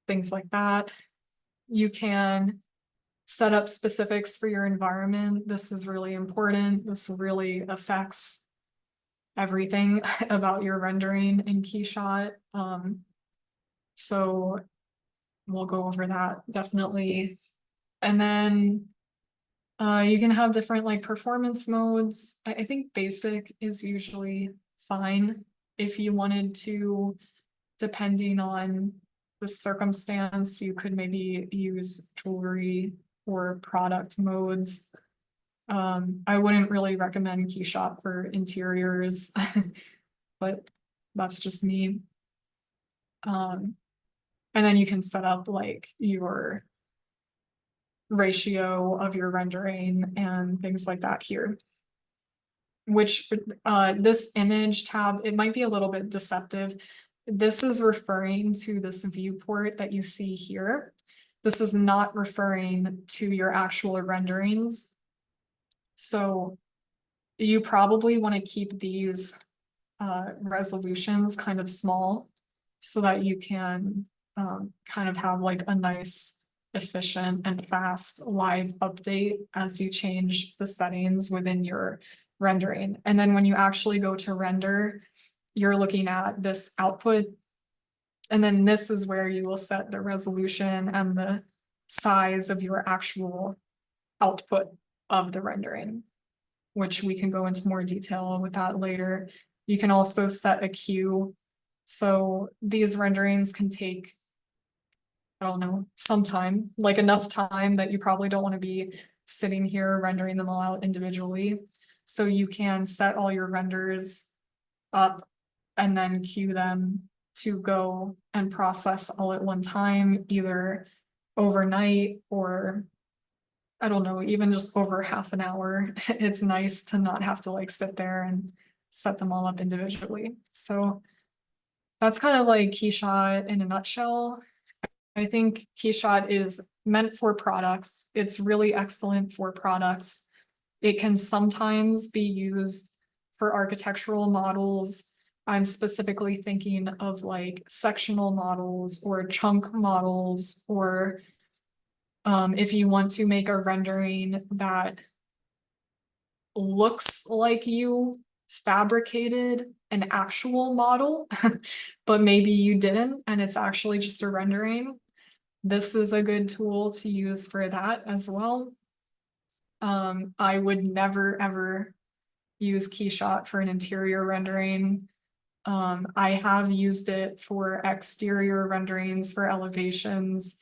things like that. You can set up specifics for your environment. This is really important. This really affects everything about your rendering in Keyshot. So we'll go over that definitely. And then you can have different like performance modes. I think basic is usually fine if you wanted to, depending on the circumstance, you could maybe use jewelry or product modes. I wouldn't really recommend Keyshot for interiors, but that's just me. And then you can set up like your ratio of your rendering and things like that here. Which this image tab, it might be a little bit deceptive. This is referring to this viewport that you see here. This is not referring to your actual renderings. So you probably want to keep these resolutions kind of small so that you can kind of have like a nice, efficient and fast live update as you change the settings within your rendering. And then when you actually go to render, you're looking at this output. And then this is where you will set the resolution and the size of your actual output of the rendering, which we can go into more detail with that later. You can also set a queue. So these renderings can take, I don't know, some time, like enough time that you probably don't want to be sitting here rendering them all out individually. So you can set all your renders up and then queue them to go and process all at one time, either overnight or I don't know, even just over half an hour. It's nice to not have to like sit there and set them all up individually. So that's kind of like Keyshot in a nutshell. I think Keyshot is meant for products. It's really excellent for products. It can sometimes be used for architectural models. I'm specifically thinking of like sectional models or chunk models, or if you want to make a rendering that looks like you fabricated an actual model, but maybe you didn't, and it's actually just a rendering. This is a good tool to use for that as well. I would never ever use Keyshot for an interior rendering. I have used it for exterior renderings for elevations.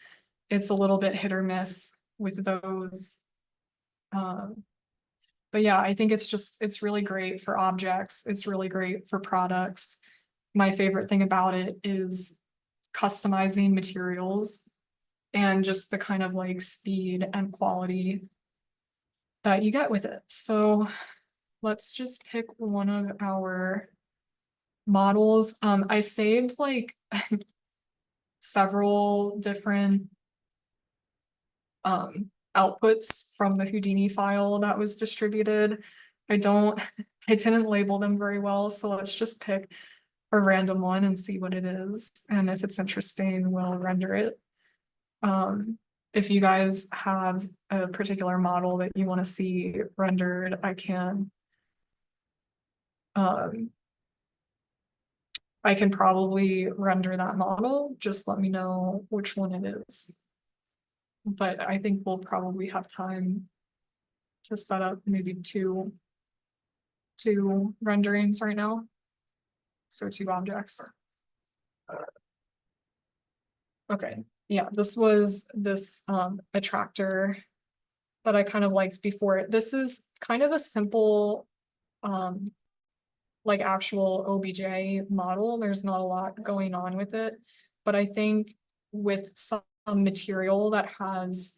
It's a little bit hit or miss with those. But yeah, I think it's really great for objects. It's really great for products. My favorite thing about it is customizing materials and just the kind of like speed and quality that you get with it. So let's just pick one of our models. I saved like several different outputs from the Houdini file that was distributed. I didn't label them very well, so let's just pick a random one and see what it is. And if it's interesting, we'll render it. If you guys have a particular model that you want to see rendered, I can probably render that model. Just let me know which one it is. But I think we'll probably have time to set up maybe two renderings right now. So two objects. Okay, yeah, this was this attractor that I kind of liked before. This is kind of a simple, like actual OBJ model. There's not a lot going on with it, but I think with some material that has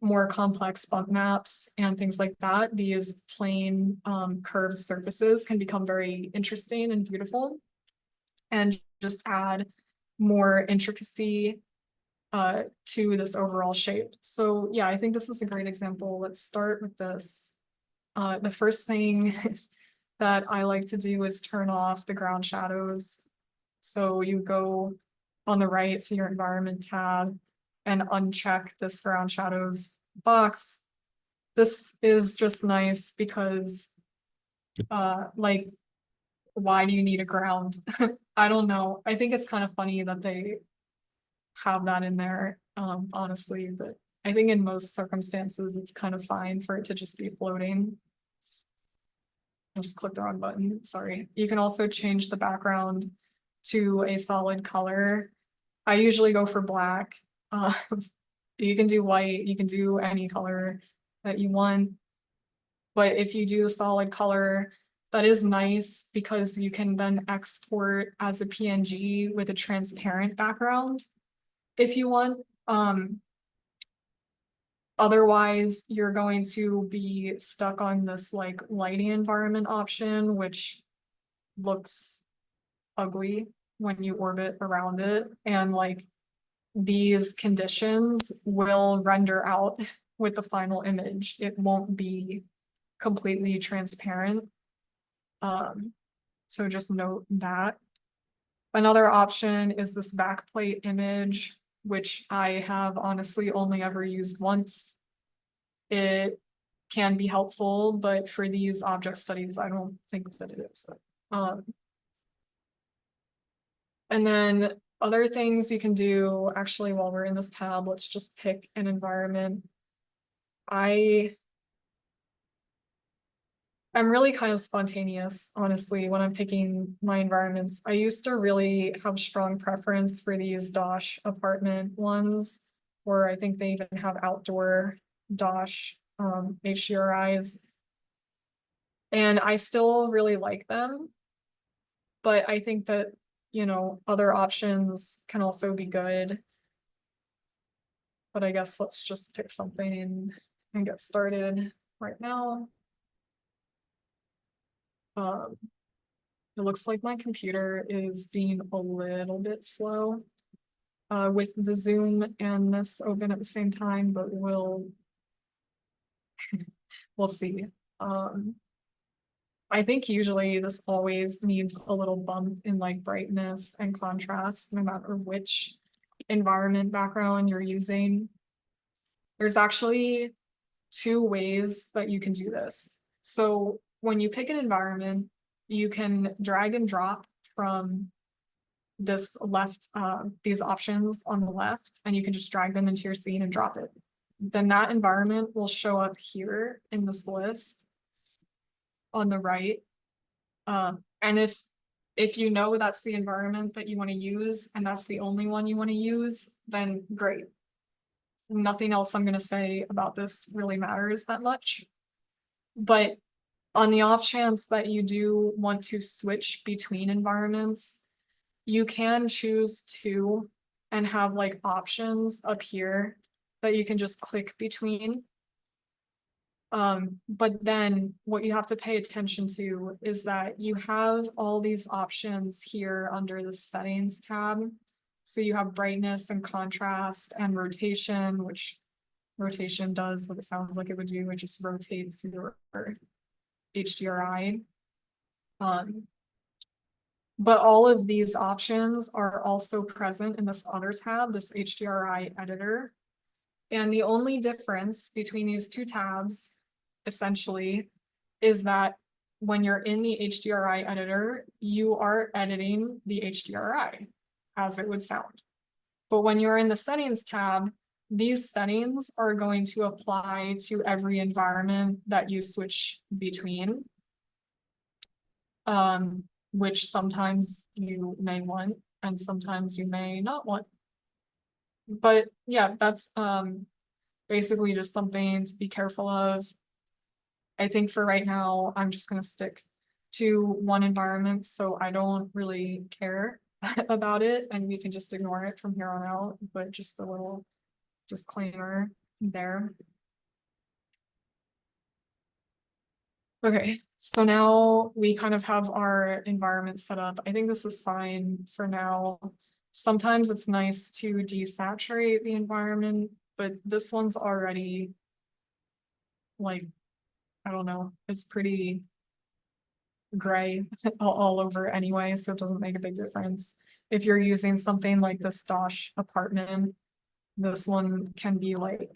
more complex bump maps and things like that, these plain curved surfaces can become very interesting and beautiful and just add more intricacy to this overall shape. So yeah, I think this is a great example. Let's start with this. The first thing that I like to do is turn off the ground shadows. So you go on the right to your environment tab and uncheck this ground shadows box. This is just nice because like, why do you need a ground? I don't know. I think it's kind of funny that they have that in there, honestly, but I think in most circumstances, it's kind of fine for it to just be floating. I just clicked the wrong button, sorry. You can also change the background to a solid color. I usually go for black. You can do white, you can do any color that you want. But if you do the solid color, that is nice because you can then export as a PNG with a transparent background if you want. Otherwise, you're going to be stuck on this like lighting environment option, which looks ugly when you orbit around it. And like these conditions will render out with the final image. It won't be completely transparent. So just note that. Another option is this backplate image, which I have honestly only ever used once. It can be helpful, but for these object studies, I don't think that it is. And then other things you can do, actually, while we're in this tab, let's just pick an environment. I'm really kind of spontaneous, honestly, when I'm picking my environments. I used to really have strong preference for these Dosh apartment ones, or I think they even have outdoor Dosh HDRIs. And I still really like them, but I think that, you know, other options can also be good. But I guess let's just pick something and get started right now. It looks like my computer is being a little bit slow with the Zoom and this open at the same time, but we'll see. I think usually this always needs a little bump in like brightness and contrast, no matter which environment background you're using. There's actually two ways that you can do this. So when you pick an environment, you can drag and drop from this left, these options on the left, and you can just drag them into your scene and drop it. Then that environment will show up here in this list on the right. And if you know that's the environment that you want to use and that's the only one you want to use, then great. Nothing else I'm going to say about this really matters that much. But on the off chance that you do want to switch between environments, you can choose to and have like options up here that you can just click between. But then what you have to pay attention to is that you have all these options here under the settings tab. So you have brightness and contrast and rotation, which rotation does what it sounds like it would do, it just rotates your HDRI. But all of these options are also present in this other tab, this HDRI editor. And the only difference between these two tabs, essentially, is that when you're in the HDRI editor, you are editing the HDRI as it would sound. But when you're in the settings tab, these settings are going to apply to every environment that you switch between. Which sometimes you may want and sometimes you may not want. But yeah, that's basically just something to be careful of. I think for right now, I'm just gonna stick to one environment, so I don't really care about it, and we can just ignore it from here on out, but just a little disclaimer there. Okay, so now we kind of have our environment set up. I think this is fine for now. Sometimes it's nice to desaturate the environment, but this one's already like, I don't know, it's pretty gray all over anyway, so it doesn't make a big difference. If you're using something like this Dosh apartment, this one can be like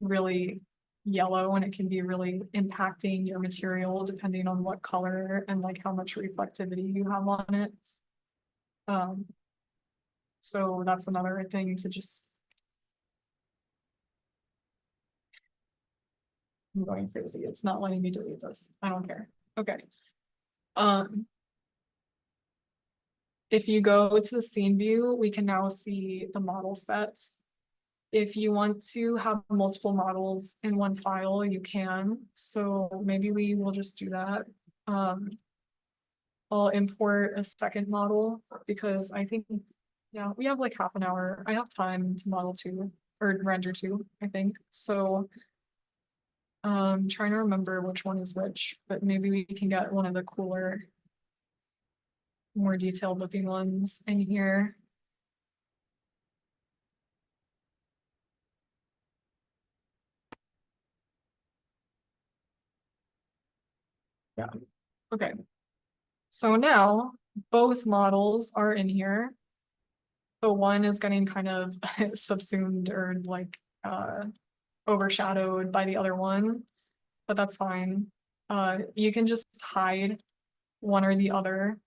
really yellow and it can be really impacting your material depending on what color and like how much reflectivity you have on it. So that's another thing to just. I'm going crazy. It's not letting me delete this. I don't care. Okay. If you go to the scene view, we can now see the model sets. If you want to have multiple models in one file, you can. So maybe we will just do that. I'll import a second model because I think, yeah, we have like half an hour. I have time to model two or render two, I think. So trying to remember which one is which, but maybe we can get one of the cooler, more detailed looking ones in here. Yeah, okay. So now both models are in here. The one is getting kind of subsumed or like overshadowed by the other one, but that's fine. You can just hide one or the other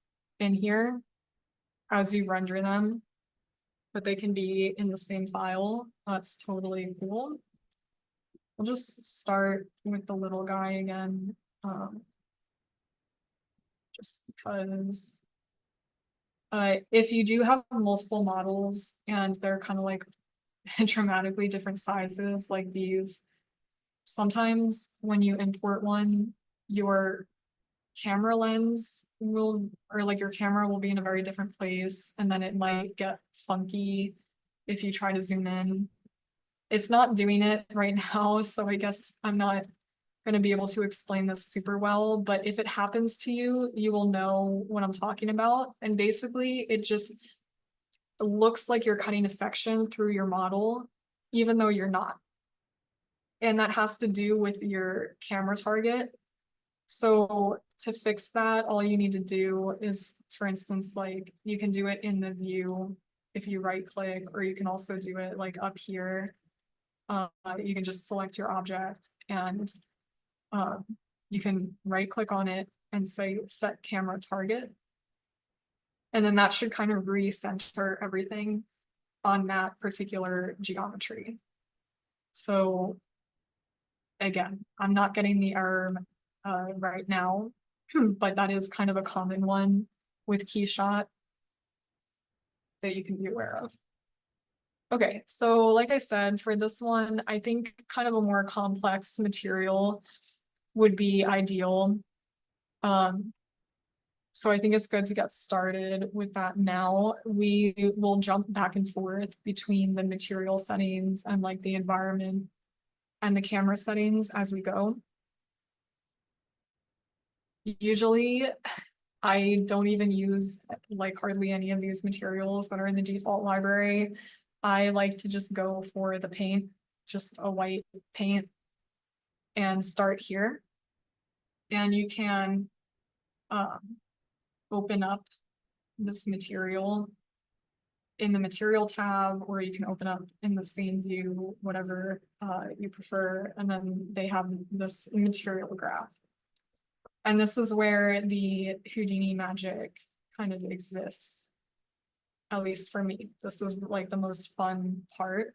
in here as you render them, but they can be in the same file. That's totally cool. We'll just start with the little guy again, just because if you do have multiple models and they're kind of like dramatically different sizes like these, sometimes when you import one, your camera lens will, or like your camera will be in a very different place, and then it might get funky if you try to zoom in. It's not doing it right now, so I guess I'm not going to be able to explain this super well, but if it happens to you, you will know what I'm talking about. And basically, it just looks like you're cutting a section through your model, even though you're not. And that has to do with your camera target. So to fix that, all you need to do is, for instance, like you can do it in the view if you right click, or you can also do it like up here. You can just select your object and you can right click on it and say set camera target. And then that should kind of recenter everything on that particular geometry. So again, I'm not getting the error right now, but that is kind of a common one with Keyshot that you can be aware of. Okay, so like I said, for this one, I think kind of a more complex material would be ideal. So I think it's good to get started with that now. We will jump back and forth between the material settings and like the environment and the camera settings as we go. Usually, I don't even use like hardly any of these materials that are in the default library. I like to just go for the paint, just a white paint, and start here. And you can open up this material in the material tab, or you can open up in the scene view, whatever you prefer. And then they have this material graph. And this is where the Houdini magic kind of exists, at least for me. This is like the most fun part.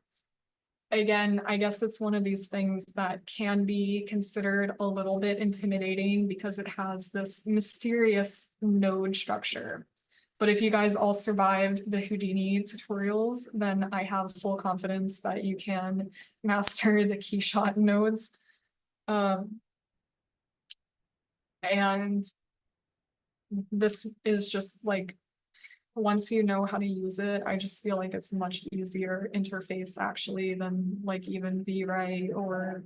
Again, I guess it's one of these things that can be considered a little bit intimidating because it has this mysterious node structure. But if you guys all survived the Houdini tutorials, then I have full confidence that you can master the Keyshot nodes. And this is just like, once you know how to use it, I just feel like it's a much easier interface actually than like even VRite or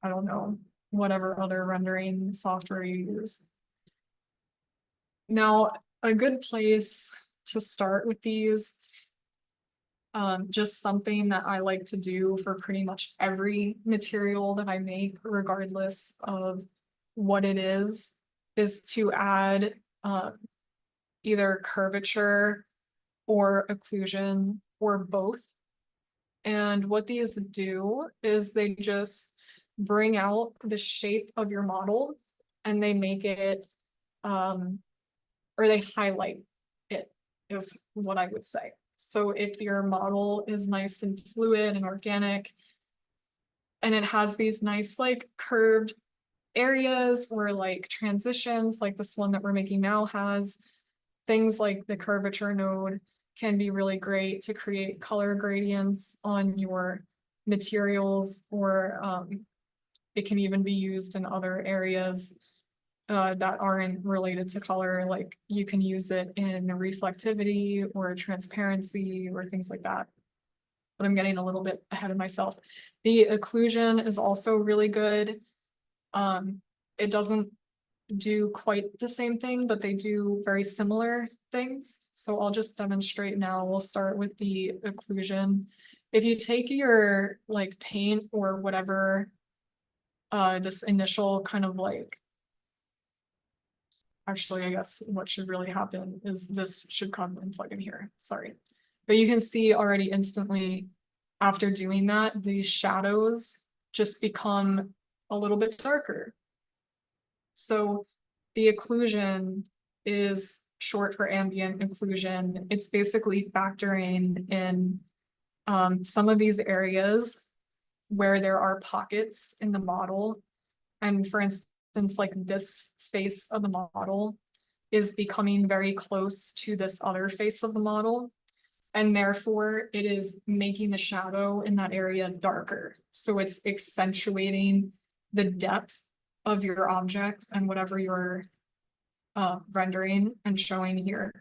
I don't know, whatever other rendering software you use. Now, a good place to start with these, just something that I like to do for pretty much every material that I make, regardless of what it is to add either curvature or occlusion or both. And what these do is they just bring out the shape of your model and they make it, or they highlight it, is what I would say. So if your model is nice and fluid and organic, and it has these nice like curved areas or like transitions, like this one that we're making now has, things like the curvature node can be really great to create color gradients on your materials, or it can even be used in other areas that aren't related to color. Like you can use it in reflectivity or transparency or things like that. But I'm getting a little bit ahead of myself. The occlusion is also really good. It doesn't do quite the same thing, but they do very similar things. So I'll just demonstrate now. We'll start with the occlusion. If you take your like paint or whatever, this initial kind of like, actually, I guess what should really happen is this should come and plug in here, sorry. But you can see already instantly after doing that, these shadows just become a little bit darker. So the occlusion is short for ambient occlusion. It's basically factoring in some of these areas where there are pockets in the model. And for instance, like this face of the model is becoming very close to this other face of the model. And therefore it is making the shadow in that area darker. So it's accentuating the depth of your object and whatever you're rendering and showing here.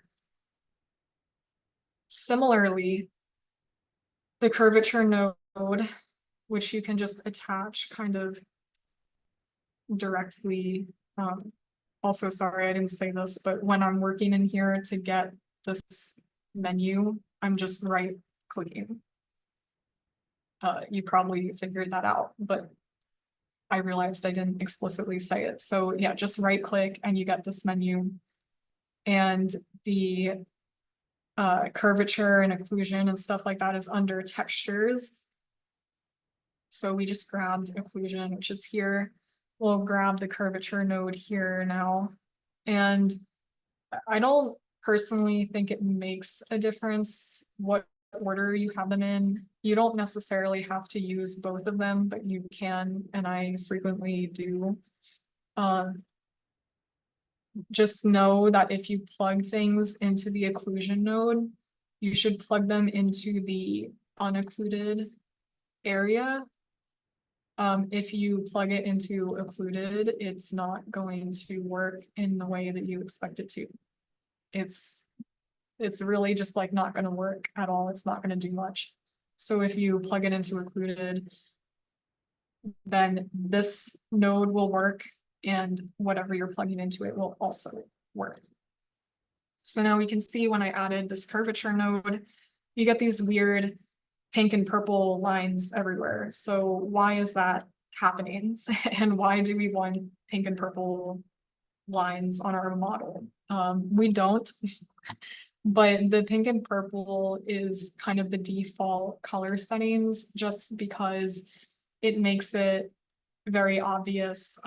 Similarly, the curvature node, which you can just attach kind of directly. Also, sorry, I didn't say this, but when I'm working in here to get this menu, I'm just right clicking. You probably figured that out, but I realized I didn't explicitly say it. So yeah, just right click and you get this menu. And the curvature and occlusion and stuff like that is under textures. So we just grabbed occlusion, which is here. We'll grab the curvature node here now. And I don't personally think it makes a difference what order you have them in. You don't necessarily have to use both of them, but you can, and I frequently do. Just know that if you plug things into the occlusion node, you should plug them into the unoccluded area. If you plug it into occluded, it's not going to work in the way that you expect it to. It's really just like not going to work at all. It's not going to do much. So if you plug it into occluded, then this node will work and whatever you're plugging into it will also work. So now we can see when I added this curvature node, you get these weird pink and purple lines everywhere. So why is that happening? And why do we want pink and purple lines on our model? We don't, but the pink and purple is kind of the default color settings just because it makes it very obvious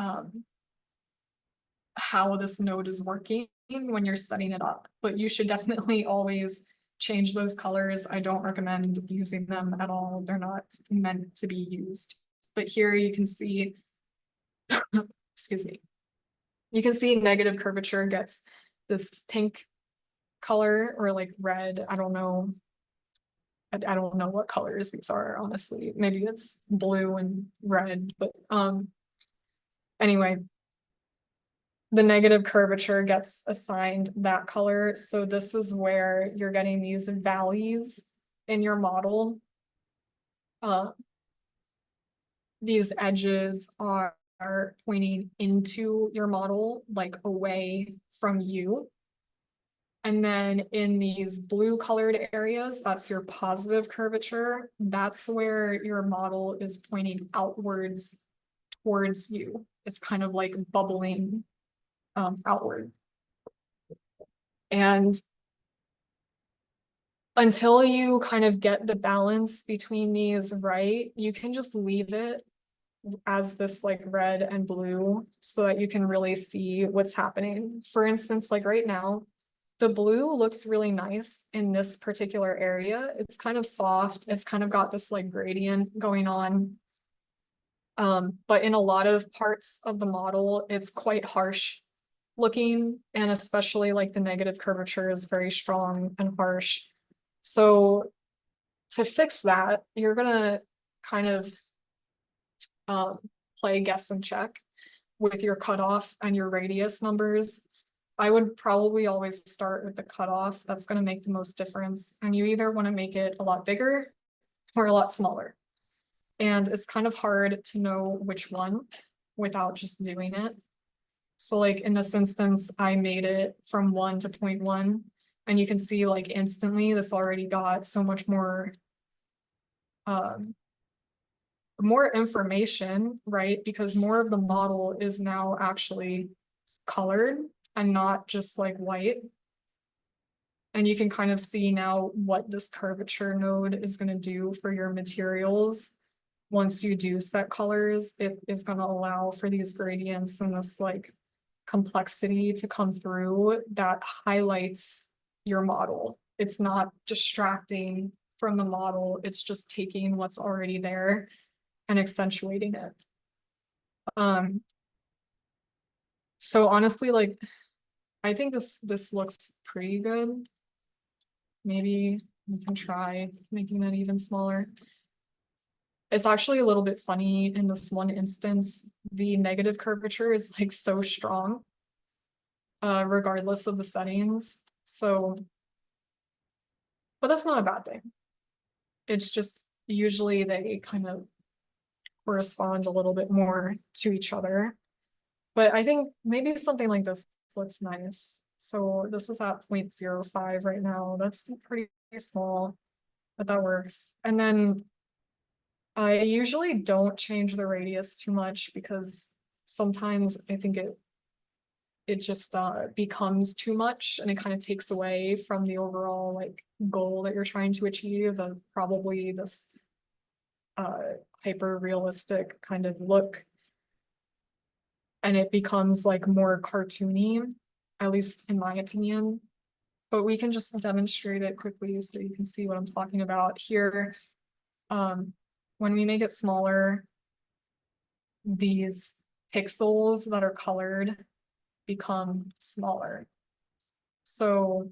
how this node is working when you're setting it up. But you should definitely always change those colors. I don't recommend using them at all. They're not meant to be used. But here you can see, excuse me, you can see negative curvature gets this pink color or like red. I don't know. I don't know what colors these are, honestly. Maybe it's blue and red, but anyway, the negative curvature gets assigned that color. So this is where you're getting these valleys in your model. These edges are pointing into your model, like away from you. And then in these blue colored areas, that's your positive curvature. That's where your model is pointing outwards towards you. It's kind of like bubbling outward. And until you kind of get the balance between these right, you can just leave it as this like red and blue so that you can really see what's happening. For instance, like right now, the blue looks really nice in this particular area. It's kind of soft. It's kind of got this like gradient going on. But in a lot of parts of the model, it's quite harsh looking, and especially like the negative curvature is very strong and harsh. So to fix that, you're gonna kind of play guess and check with your cutoff and your radius numbers. I would probably always start with the cutoff. That's going to make the most difference. And you either want to make it a lot bigger or a lot smaller. And it's kind of hard to know which one without just doing it. So like in this instance, I made it from 1 to 0.1, and you can see like instantly this already got so much more information, right? Because more of the model is now actually colored and not just like white. And you can kind of see now what this curvature node is going to do for your materials. Once you do set colors, it is going to allow for these gradients and this like complexity to come through that highlights your model. It's not distracting from the model. It's just taking what's already there and accentuating it. So honestly, like, I think this looks pretty good. Maybe we can try making that even smaller. It's actually a little bit funny in this one instance, the negative curvature is like so strong, regardless of the settings. So, but that's not a bad thing. It's just usually they kind of correspond a little bit more to each other. But I think maybe something like this looks nice. So this is at 0.05 right now. That's pretty small, but that works. And then I usually don't change the radius too much because sometimes I think it just becomes too much and it kind of takes away from the overall like goal that you're trying to achieve of probably this hyper realistic kind of look. And it becomes like more cartoony, at least in my opinion. But we can just demonstrate it quickly so you can see what I'm talking about here. When we make it smaller, these pixels that are colored become smaller. So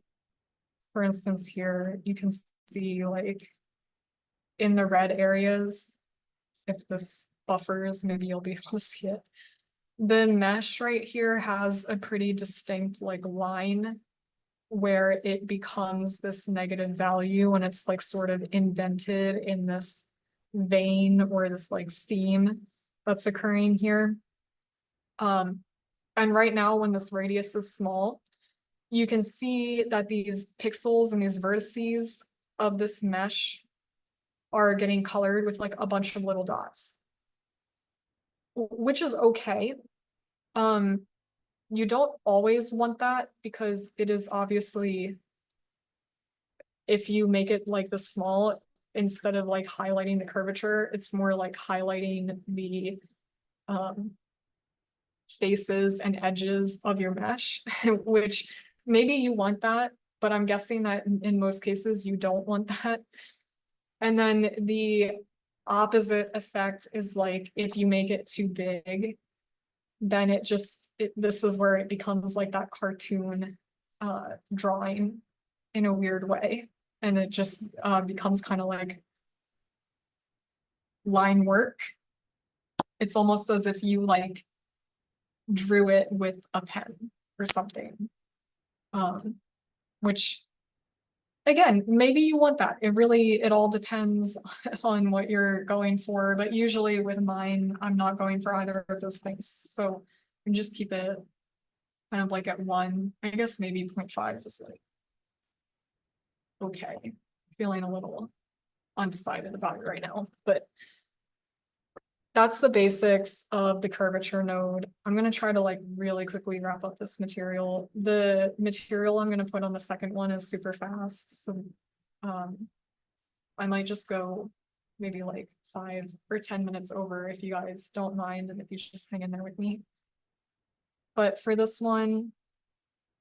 for instance, here you can see like in the red areas, if this buffers, maybe you'll be able to see it. The mesh right here has a pretty distinct like line where it becomes this negative value and it's like sort of indented in this vein or this like seam that's occurring here. And right now when this radius is small, you can see that these pixels and these vertices of this mesh are getting colored with like a bunch of little dots, which is okay. You don't always want that because it is obviously, if you make it like this small, instead of like highlighting the curvature, it's more like highlighting the faces and edges of your mesh, which maybe you want that, but I'm guessing that in most cases you don't want that. And then the opposite effect is like if you make it too big, then this is where it becomes like that cartoon drawing. in a weird way. And it just becomes kind of like line work. It's almost as if you like drew it with a pen or something. Which again, maybe you want that. It all depends on what you're going for, but usually with mine, I'm not going for either of those things. So I just keep it kind of like at 1, I guess maybe 0.5 is like, okay, feeling a little undecided about it right now, but that's the basics of the curvature node. I'm gonna try to like really quickly wrap up this material. The material I'm gonna put on the second one is super fast, so I might just go maybe like 5 or 10 minutes over if you guys don't mind and if you should just hang in there with me. But for this one,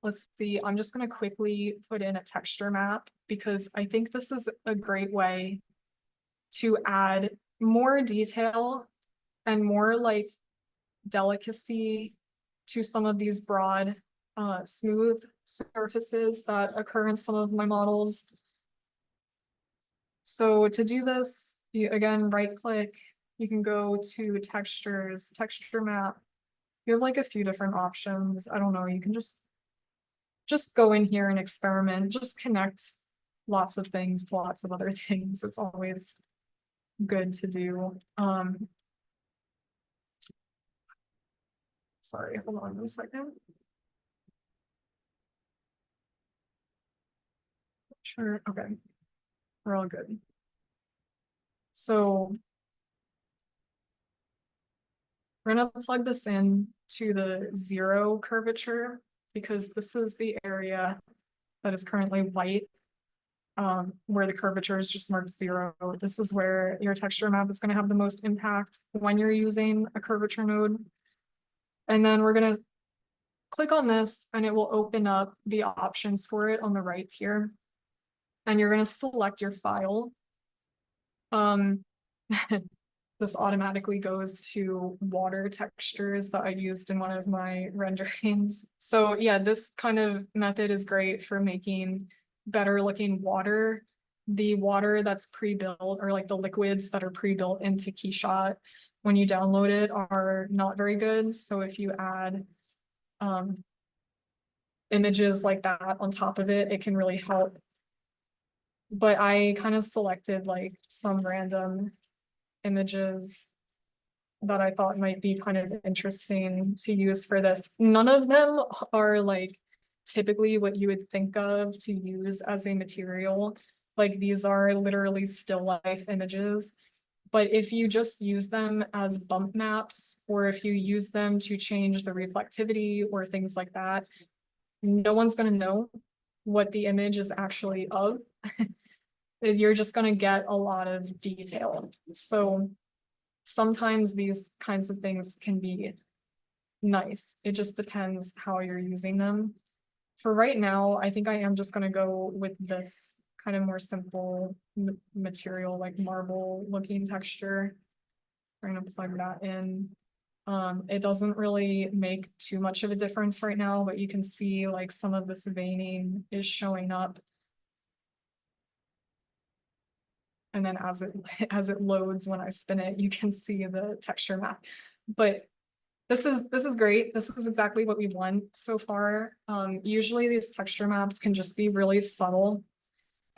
let's see, I'm just gonna quickly put in a texture map because I think this is a great way to add more detail and more like delicacy to some of these broad, smooth surfaces that occur in some of my models. So to do this, you again right click, you can go to textures, texture map. You have like a few different options. I don't know, you can just go in here and experiment, just connect lots of things to lots of other things. It's always good to do. Sorry, hold on one second. Sure, okay. We're all good. So we're gonna plug this in to the 0 curvature because this is the area that is currently white, where the curvature is just marked 0. This is where your texture map is gonna have the most impact when you're using a curvature node. And then we're gonna click on this and it will open up the options for it on the right here. And you're gonna select your file. This automatically goes to water textures that I used in one of my renderings. So yeah, this kind of method is great for making better looking water. The water that's pre-built, or like the liquids that are pre-built into Keyshot when you download it, are not very good. So if you add images like that on top of it, it can really help. But I kind of selected like some random images that I thought might be kind of interesting to use for this. None of them are like typically what you would think of to use as a material. Like these are literally still life images. But if you just use them as bump maps, or if you use them to change the reflectivity or things like that, no one's going to know what the image is actually of. You're just going to get a lot of detail. So sometimes these kinds of things can be nice. It just depends how you're using them. For right now, I think I am just going to go with this kind of more simple material, like marble looking texture. I'm going to plug that in. It doesn't really make too much of a difference right now, but you can see like some of this veining is showing up. And then as it loads when I spin it, you can see the texture map. But this is great. This is exactly what we want so far. Usually these texture maps can just be really subtle.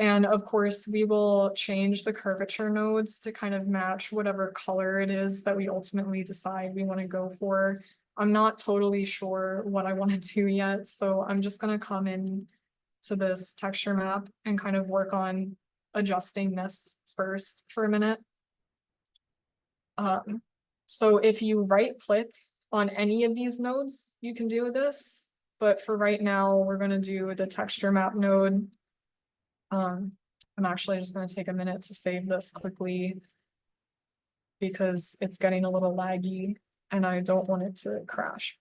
And of course, we will change the curvature nodes to kind of match whatever color it is that we ultimately decide we want to go for. I'm not totally sure what I want to do yet, so I'm just going to come in to this texture map and kind of work on adjusting this first for a minute. So if you right click on any of these nodes, you can do this. But for right now, we're going to do the texture map node. I'm actually just going to take a minute to save this quickly because it's getting a little laggy and I don't want it to crash.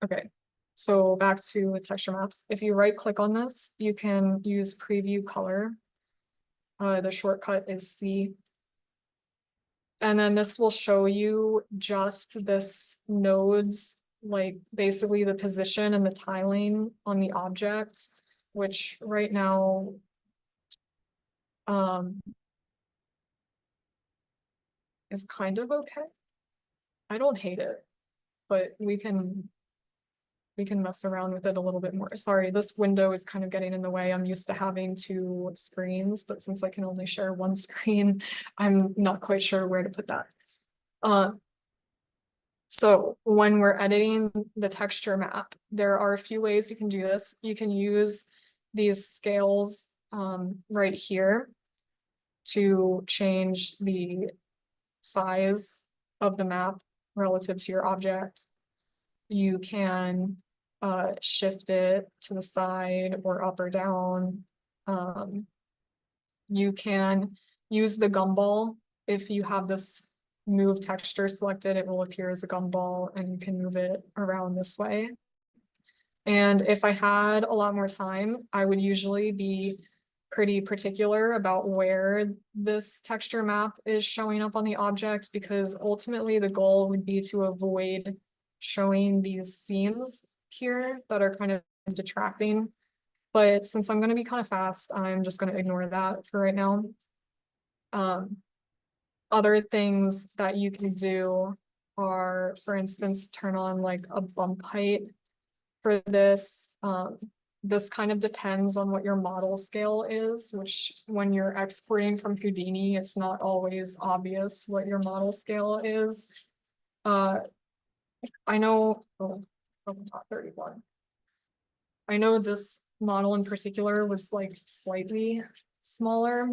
Okay, so back to texture maps. If you right click on this, you can use preview color. The shortcut is C. And then this will show you just this nodes, like basically the position and the tiling on the object, which right now is kind of okay. I don't hate it, but we can mess around with it a little bit more. Sorry, this window is kind of getting in the way. I'm used to having two screens, but since I can only share one screen, I'm not quite sure where to put that. So when we're editing the texture map, there are a few ways you can do this. You can use these scales right here to change the size of the map relative to your object. You can shift it to the side or up or down. You can use the gumball. If you have this move texture selected, it will appear as a gumball and you can move it around this way. And if I had a lot more time, I would usually be pretty particular about where this texture map is showing up on the object, because ultimately the goal would be to avoid showing these seams here that are kind of detracting. But since I'm going to be kind of fast, I'm just going to ignore that for right now. Other things that you can do are, for instance, turn on like a bump height for this. This kind of depends on what your model scale is, which when you're exporting from Houdini, it's not always obvious what your model scale is. I know, top 31. I know this model in particular was like slightly smaller.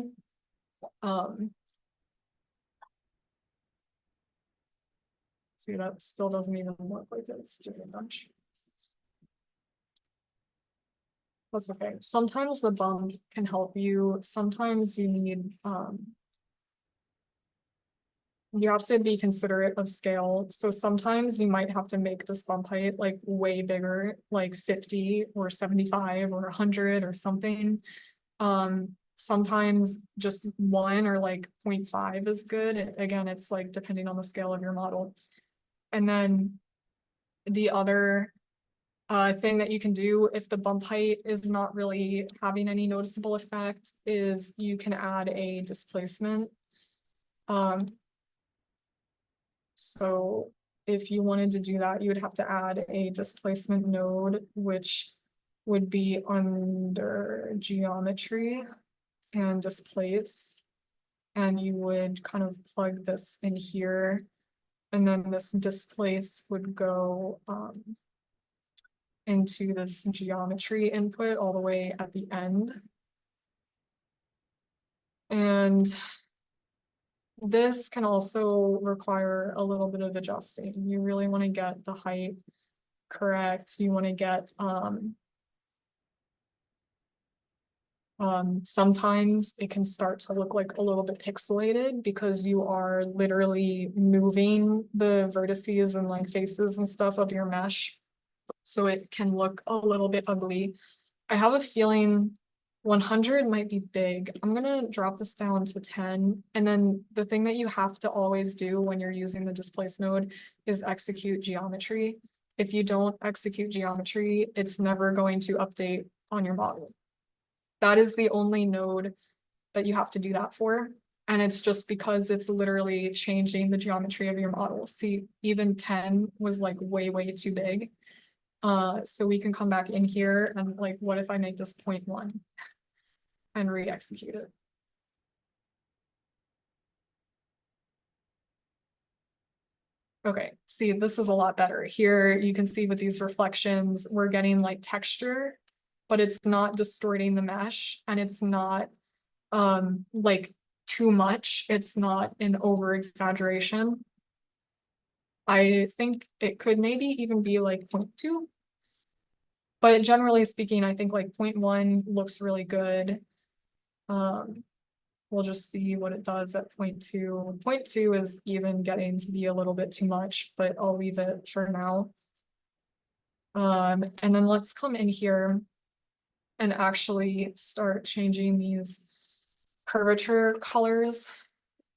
See, that still doesn't even look like it's doing much. That's okay. Sometimes the bump can help you. Sometimes you need, you have to be considerate of scale. So sometimes you might have to make this bump height like way bigger, like 50 or 75 or 100 or something. Sometimes just 1 or like 0.5 is good. Again, it's like depending on the scale of your model. And then the other thing that you can do if the bump height is not really having any noticeable effect is you can add a displacement. So if you wanted to do that, you would have to add a displacement node, which would be under geometry and displace. And you would kind of plug this in here. And then this displace would go into this geometry input all the way at the end. And this can also require a little bit of adjusting. You really want to get the height correct. You want to get sometimes it can start to look like a little bit pixelated because you are literally moving the vertices and like faces and stuff of your mesh. So it can look a little bit ugly. I have a feeling 100 might be big. I'm gonna drop this down to 10. And then the thing that you have to always do when you're using the displace node is execute geometry. If you don't execute geometry, it's never going to update on your model. That is the only node that you have to do that for. And it's just because it's literally changing the geometry of your model. See, even 10 was like way, way too big. So we can come back in here and like, what if I make this 0.1 and re-execute it? Okay, see, this is a lot better. Here you can see with these reflections, we're getting like texture, but it's not distorting the mesh and it's not like too much. It's not an over exaggeration. I think it could maybe even be like 0.2. But generally speaking, I think like 0.1 looks really good. We'll just see what it does at 0.2. 0.2 is even getting to be a little bit too much, but I'll leave it for now. And then let's come in here and actually start changing these curvature colors.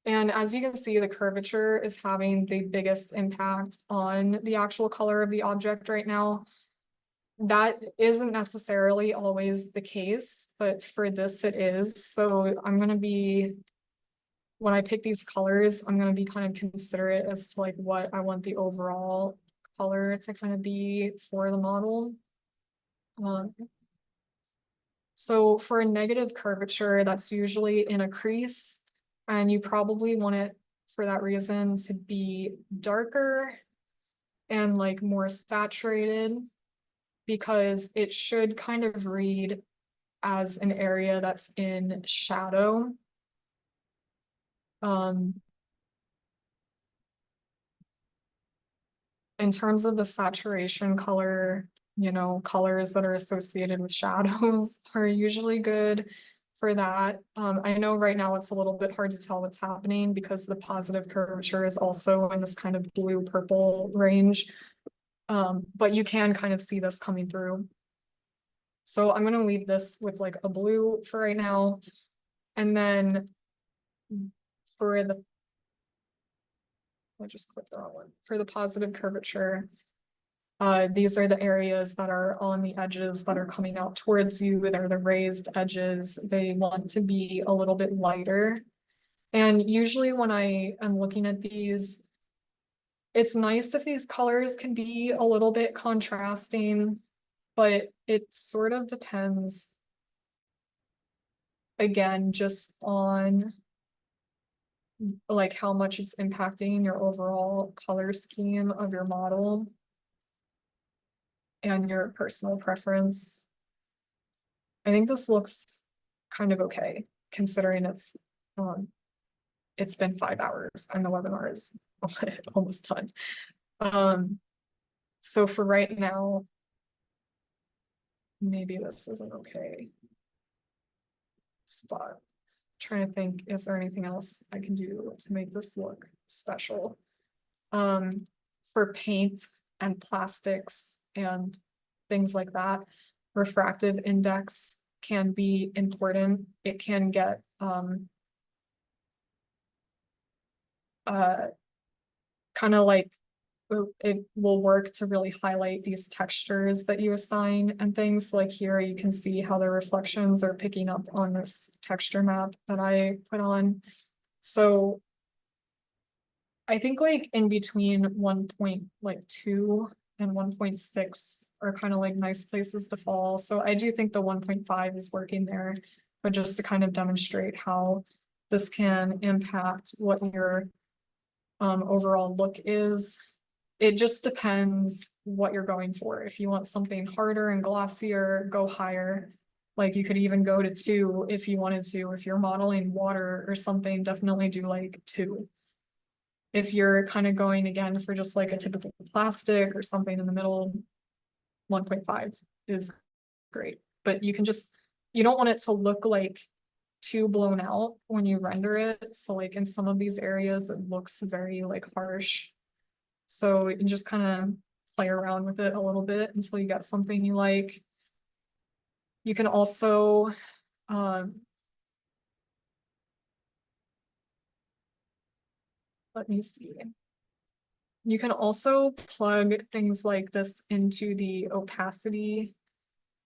And as you can see, the curvature is having the biggest impact on the actual color of the object right now. That isn't necessarily always the case, but for this it is. So I'm going to be, when I pick these colors, I'm going to be kind of considerate as to like what I want the overall color to kind of be for the model. So for a negative curvature, that's usually in a crease, and you probably want it for that reason to be darker and like more saturated, because it should kind of read as an area that's in shadow. In terms of the saturation color, you know, colors that are associated with shadows are usually good for that. I know right now it's a little bit hard to tell what's happening because the positive curvature is also in this kind of blue purple range. But you can kind of see this coming through. So I'm going to leave this with like a blue for right now. And then for the, I just clicked the wrong one. For the positive curvature, these are the areas that are on the edges that are coming out towards you. They're the raised edges. They want to be a little bit lighter. And usually when I am looking at these, it's nice if these colors can be a little bit contrasting, but it sort of depends, again, just on like how much it's impacting your overall color scheme of your model and your personal preference. I think this looks kind of okay, considering it's been 5 hours and the webinar is almost done. So for right now, maybe this is an okay spot. Trying to think, is there anything else I can do to make this look special? For paint and plastics and things like that, refractive index can be important. It can get kind of like, it will work to really highlight these textures that you assign and things. Like here you can see how the reflections are picking up on this texture map that I put on. So I think like in between 1.2 and 1.6 are kind of like nice places to fall. So I do think the 1.5 is working there, but just to kind of demonstrate how this can impact what your overall look is. It just depends what you're going for. If you want something harder and glossier, go higher. Like you could even go to 2 if you wanted to. If you're modeling water or something, definitely do like 2. If you're kind of going again for just like a typical plastic or something in the middle, 1.5 is great. But you can just, you don't want it to look like too blown out when you render it. So like in some of these areas, it looks very like harsh. So you can just kind of play around with it a little bit until you get something you like. You can also, let me see. You can also plug things like this into the opacity,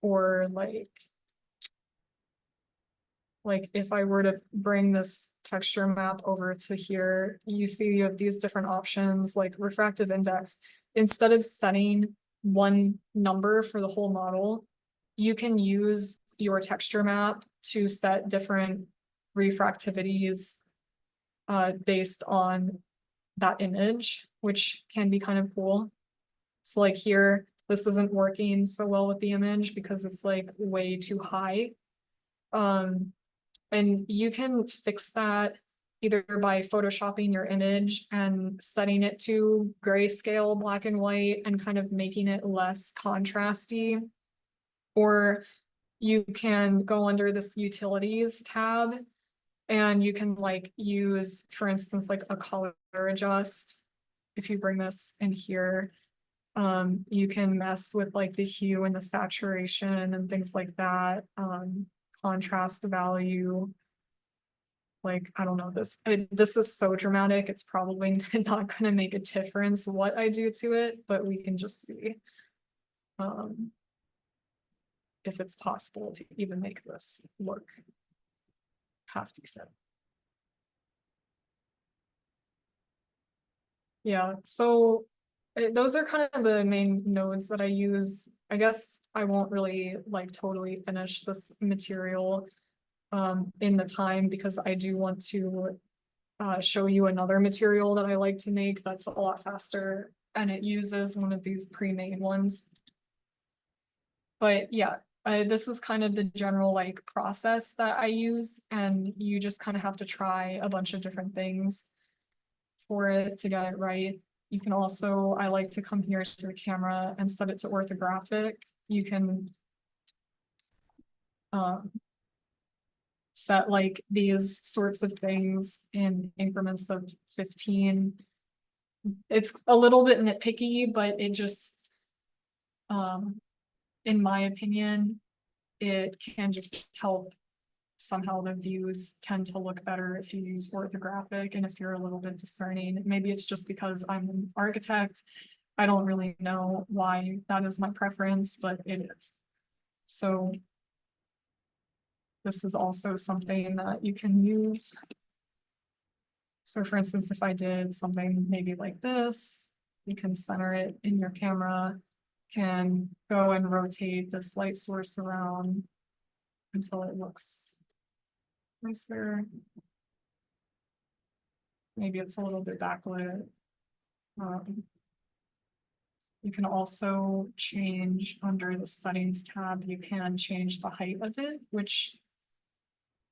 or like if I were to bring this texture map over to here, you see you have these different options like refractive index. Instead of setting one number for the whole model, you can use your texture map to set different refractivities based on that image, which can be kind of cool. So like here, this isn't working so well with the image because it's like way too high. And you can fix that either by photoshopping your image and setting it to grayscale, black and white, and kind of making it less contrasty. Or you can go under this utilities tab and you can like use, for instance, like a color adjust. If you bring this in here, you can mess with like the hue and the saturation and things like that, contrast value. like, I don't know, this is so dramatic, it's probably not gonna make a difference what I do to it, but we can just see. If it's possible to even make this look half decent. Yeah, so those are kind of the main nodes that I use. I guess I won't really like totally finish this material in the time because I do want to show you another material that I like to make that's a lot faster and it uses one of these pre-made ones. But yeah, this is kind of the general like process that I use, and you just kind of have to try a bunch of different things for it to get it right. You can also, I like to come here to the camera and set it to orthographic. You can set like these sorts of things in increments of 15. It's a little bit nitpicky, but it just, in my opinion, it can just help. Somehow the views tend to look better if you use orthographic and if you're a little bit discerning. Maybe it's just because I'm an architect. I don't really know why that is my preference, but it is. So this is also something that you can use. So for instance, if I did something maybe like this, you can center it in your camera, can go and rotate this light source around until it looks nicer. Maybe it's a little bit backlit. You can also change under the settings tab, you can change the height of it, which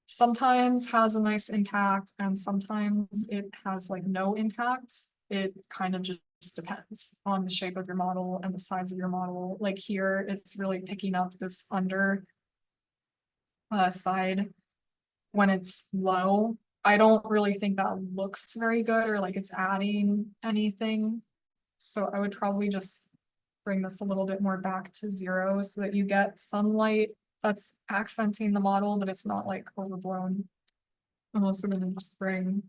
sometimes has a nice impact and sometimes it has like no impact. It kind of just depends on the shape of your model and the size of your model. Like here, it's really picking up this under side when it's low. I don't really think that looks very good or like it's adding anything. So I would probably just bring this a little bit more back to 0 so that you get some light that's accenting the model, but it's not like overblown. I'm also going to just bring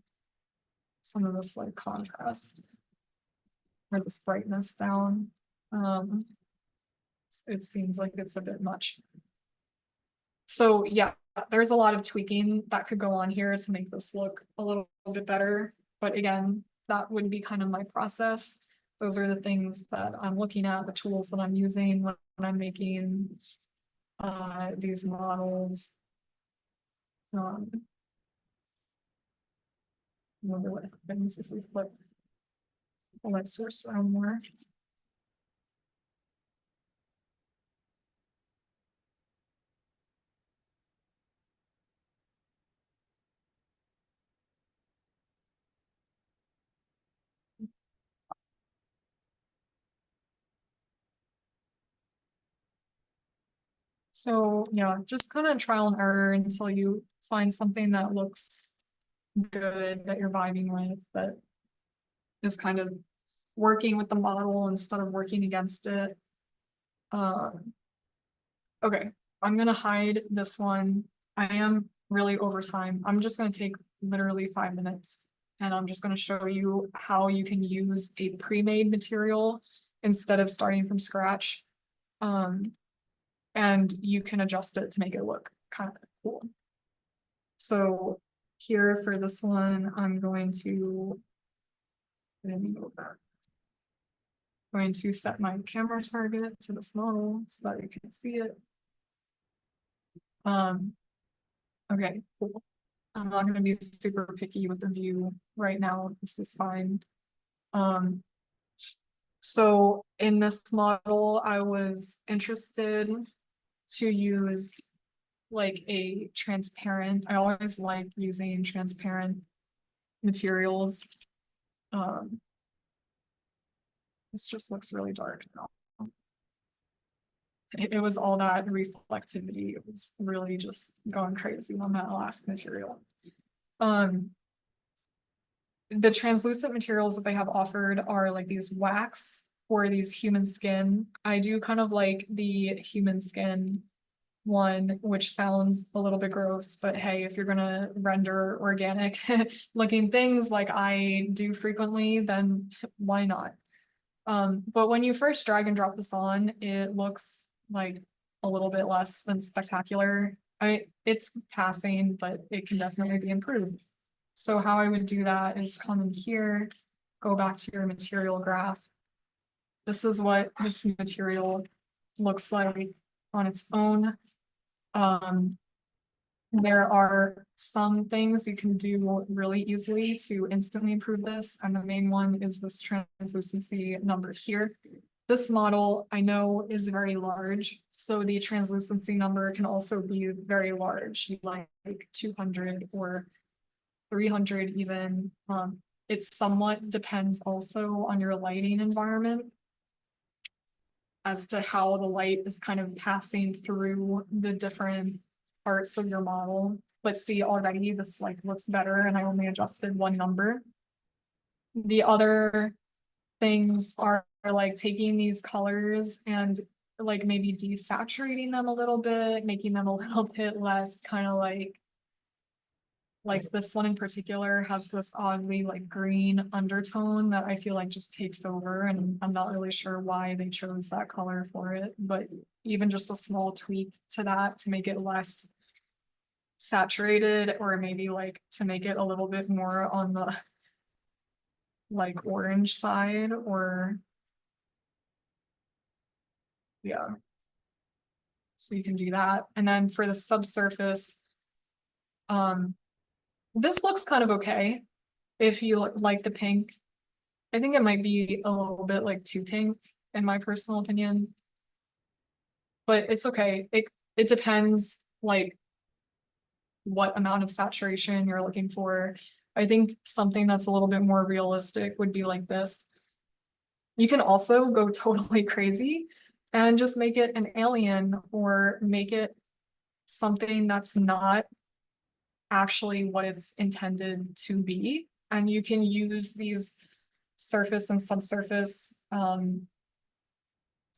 some of this like contrast or this brightness down. It seems like it's a bit much. So yeah, there's a lot of tweaking that could go on here to make this look a little bit better. But again, that would be kind of my process. Those are the things that I'm looking at, the tools that I'm using when I'm making these models. I wonder what happens if we flip the light source around more. So yeah, just kind of trial and error until you find something that looks good, that you're vibing with, that is kind of working with the model instead of working against it. Okay, I'm gonna hide this one. I am really over time. I'm just gonna take literally 5 minutes and I'm just gonna show you how you can use a pre-made material instead of starting from scratch. And you can adjust it to make it look kind of cool. So here for this one, I'm going to set my camera target to this model so that you can see it. Okay, cool. I'm not going to be super picky with the view right now. This is fine. So in this model, I was interested to use like a transparent, I always like using transparent materials. This just looks really dark now. It was all that reflectivity. It was really just going crazy on that last material. The translucent materials that they have offered are like these wax or these human skin. I do kind of like the human skin one, which sounds a little bit gross, but hey, if you're gonna render organic looking things like I do frequently, then why not? But when you first drag and drop this on, it looks like a little bit less than spectacular. It's passing, but it can definitely be improved. So how I would do that is come in here, go back to your material graph. This is what this material looks like on its own. There are some things you can do really easily to instantly improve this, and the main one is this translucency number here. This model I know is very large, so the translucency number can also be very large, like 200 or 300 even. It somewhat depends also on your lighting environment as to how the light is kind of passing through the different parts of your model. But see, already this like looks better and I only adjusted one number. The other things are like taking these colors and like maybe desaturating them a little bit, making them a little bit less kind of like this one in particular has this oddly like green undertone that I feel like just takes over, and I'm not really sure why they chose that color for it, but even just a small tweak to that to make it less saturated, or maybe like to make it a little bit more on the like orange side, or yeah. So you can do that. And then for the subsurface, this looks kind of okay if you like the pink. I think it might be a little bit like too pink in my personal opinion, but it's okay. It depends like what amount of saturation you're looking for. I think something that's a little bit more realistic would be like this. You can also go totally crazy and just make it an alien or make it something that's not actually what it's intended to be. And you can use these surface and subsurface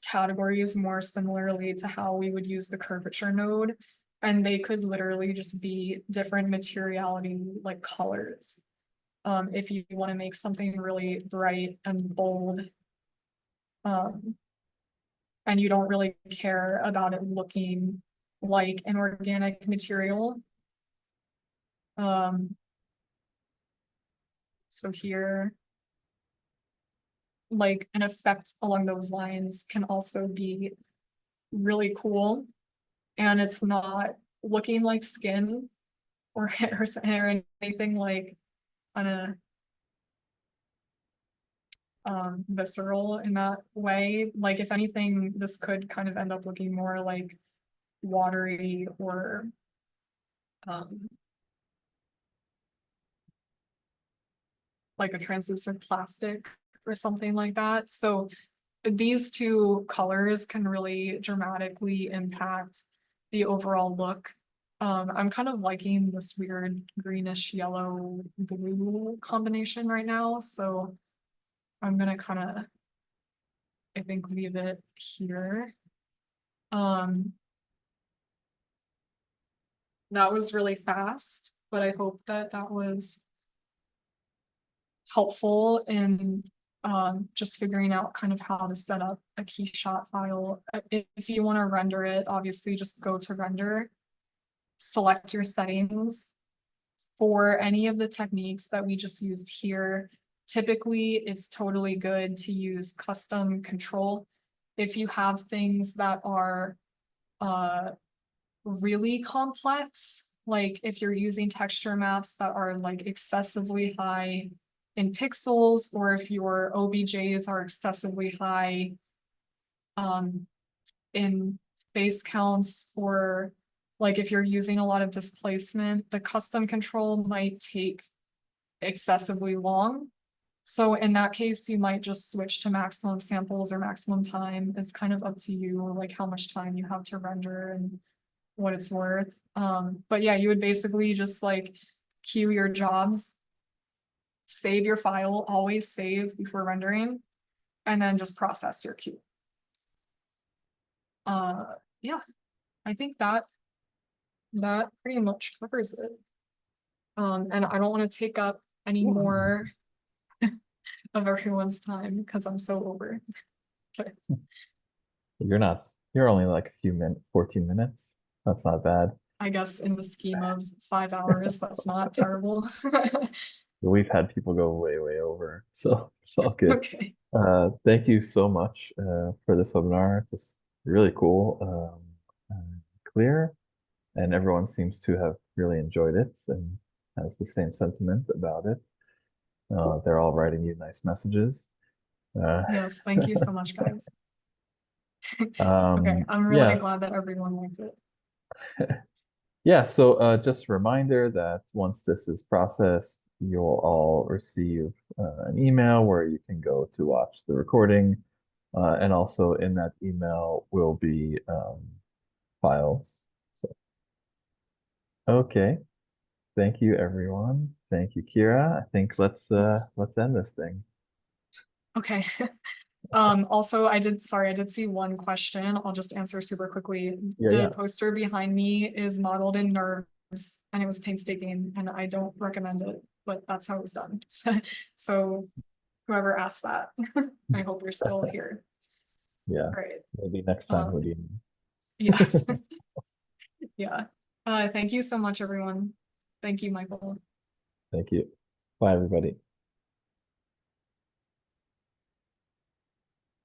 categories more similarly to how we would use the curvature node. And they could literally just be different materiality like colors. If you want to make something really bright and bold, and you don't really care about it looking like an organic material. So here, like an effect along those lines can also be really cool, and it's not looking like skin or or anything like kind of visceral in that way. Like if anything, this could kind of end up looking more like watery or like a translucent plastic or something like that. So these two colors can really dramatically impact the overall look. I'm kind of liking this weird greenish yellow blue combination right now, so I'm gonna kind of, I think, leave it here. That was really fast, but I hope that that was helpful in just figuring out kind of how to set up a Keyshot file. If you want to render it, obviously just go to render, select your settings. For any of the techniques that we just used here, typically it's totally good to use custom control. If you have things that are really complex, like if you're using texture maps that are like excessively high in pixels, or if your OBJs are excessively high in face counts, or like if you're using a lot of displacement, the custom control might take excessively long. So in that case, you might just switch to maximum samples or maximum time. It's kind of up to you, like how much time you have to render and what it's worth. But yeah, you would basically just like queue your jobs, save your file, always save before rendering, and then just process your queue. Yeah. I think that pretty much covers it. And I don't want to take up any more of everyone's time because I'm so over. But You're not. You're only like a few minutes, 14 minutes. That's not bad. I guess in the scheme of 5 hours, that's not terrible. We've had people go way, way over, so it's all good. Okay. Thank you so much for this webinar. Just really cool, clear, and everyone seems to have really enjoyed it and has the same sentiment about it. They're all writing you nice messages. Yes, thank you so much, guys. Okay, I'm really yes. glad that everyone liked it. Yeah, so just a reminder that once this is processed, you'll all receive an email where you can go to watch the recording. And also in that email will be files. So, okay. Thank you, everyone. Thank you, Kirah. I think let's end this thing. Okay. Also, I did see one question. I'll just answer super quickly. Yeah, The yeah. poster behind me is modeled in nerves and it was painstaking and I don't recommend it, but that's how it was done. So whoever asked that, I hope you're still here. Yeah. All right. Maybe next time, Houdini. Yes. Yeah. Thank you so much, everyone. Thank you, Michael. Thank you. Bye, everybody.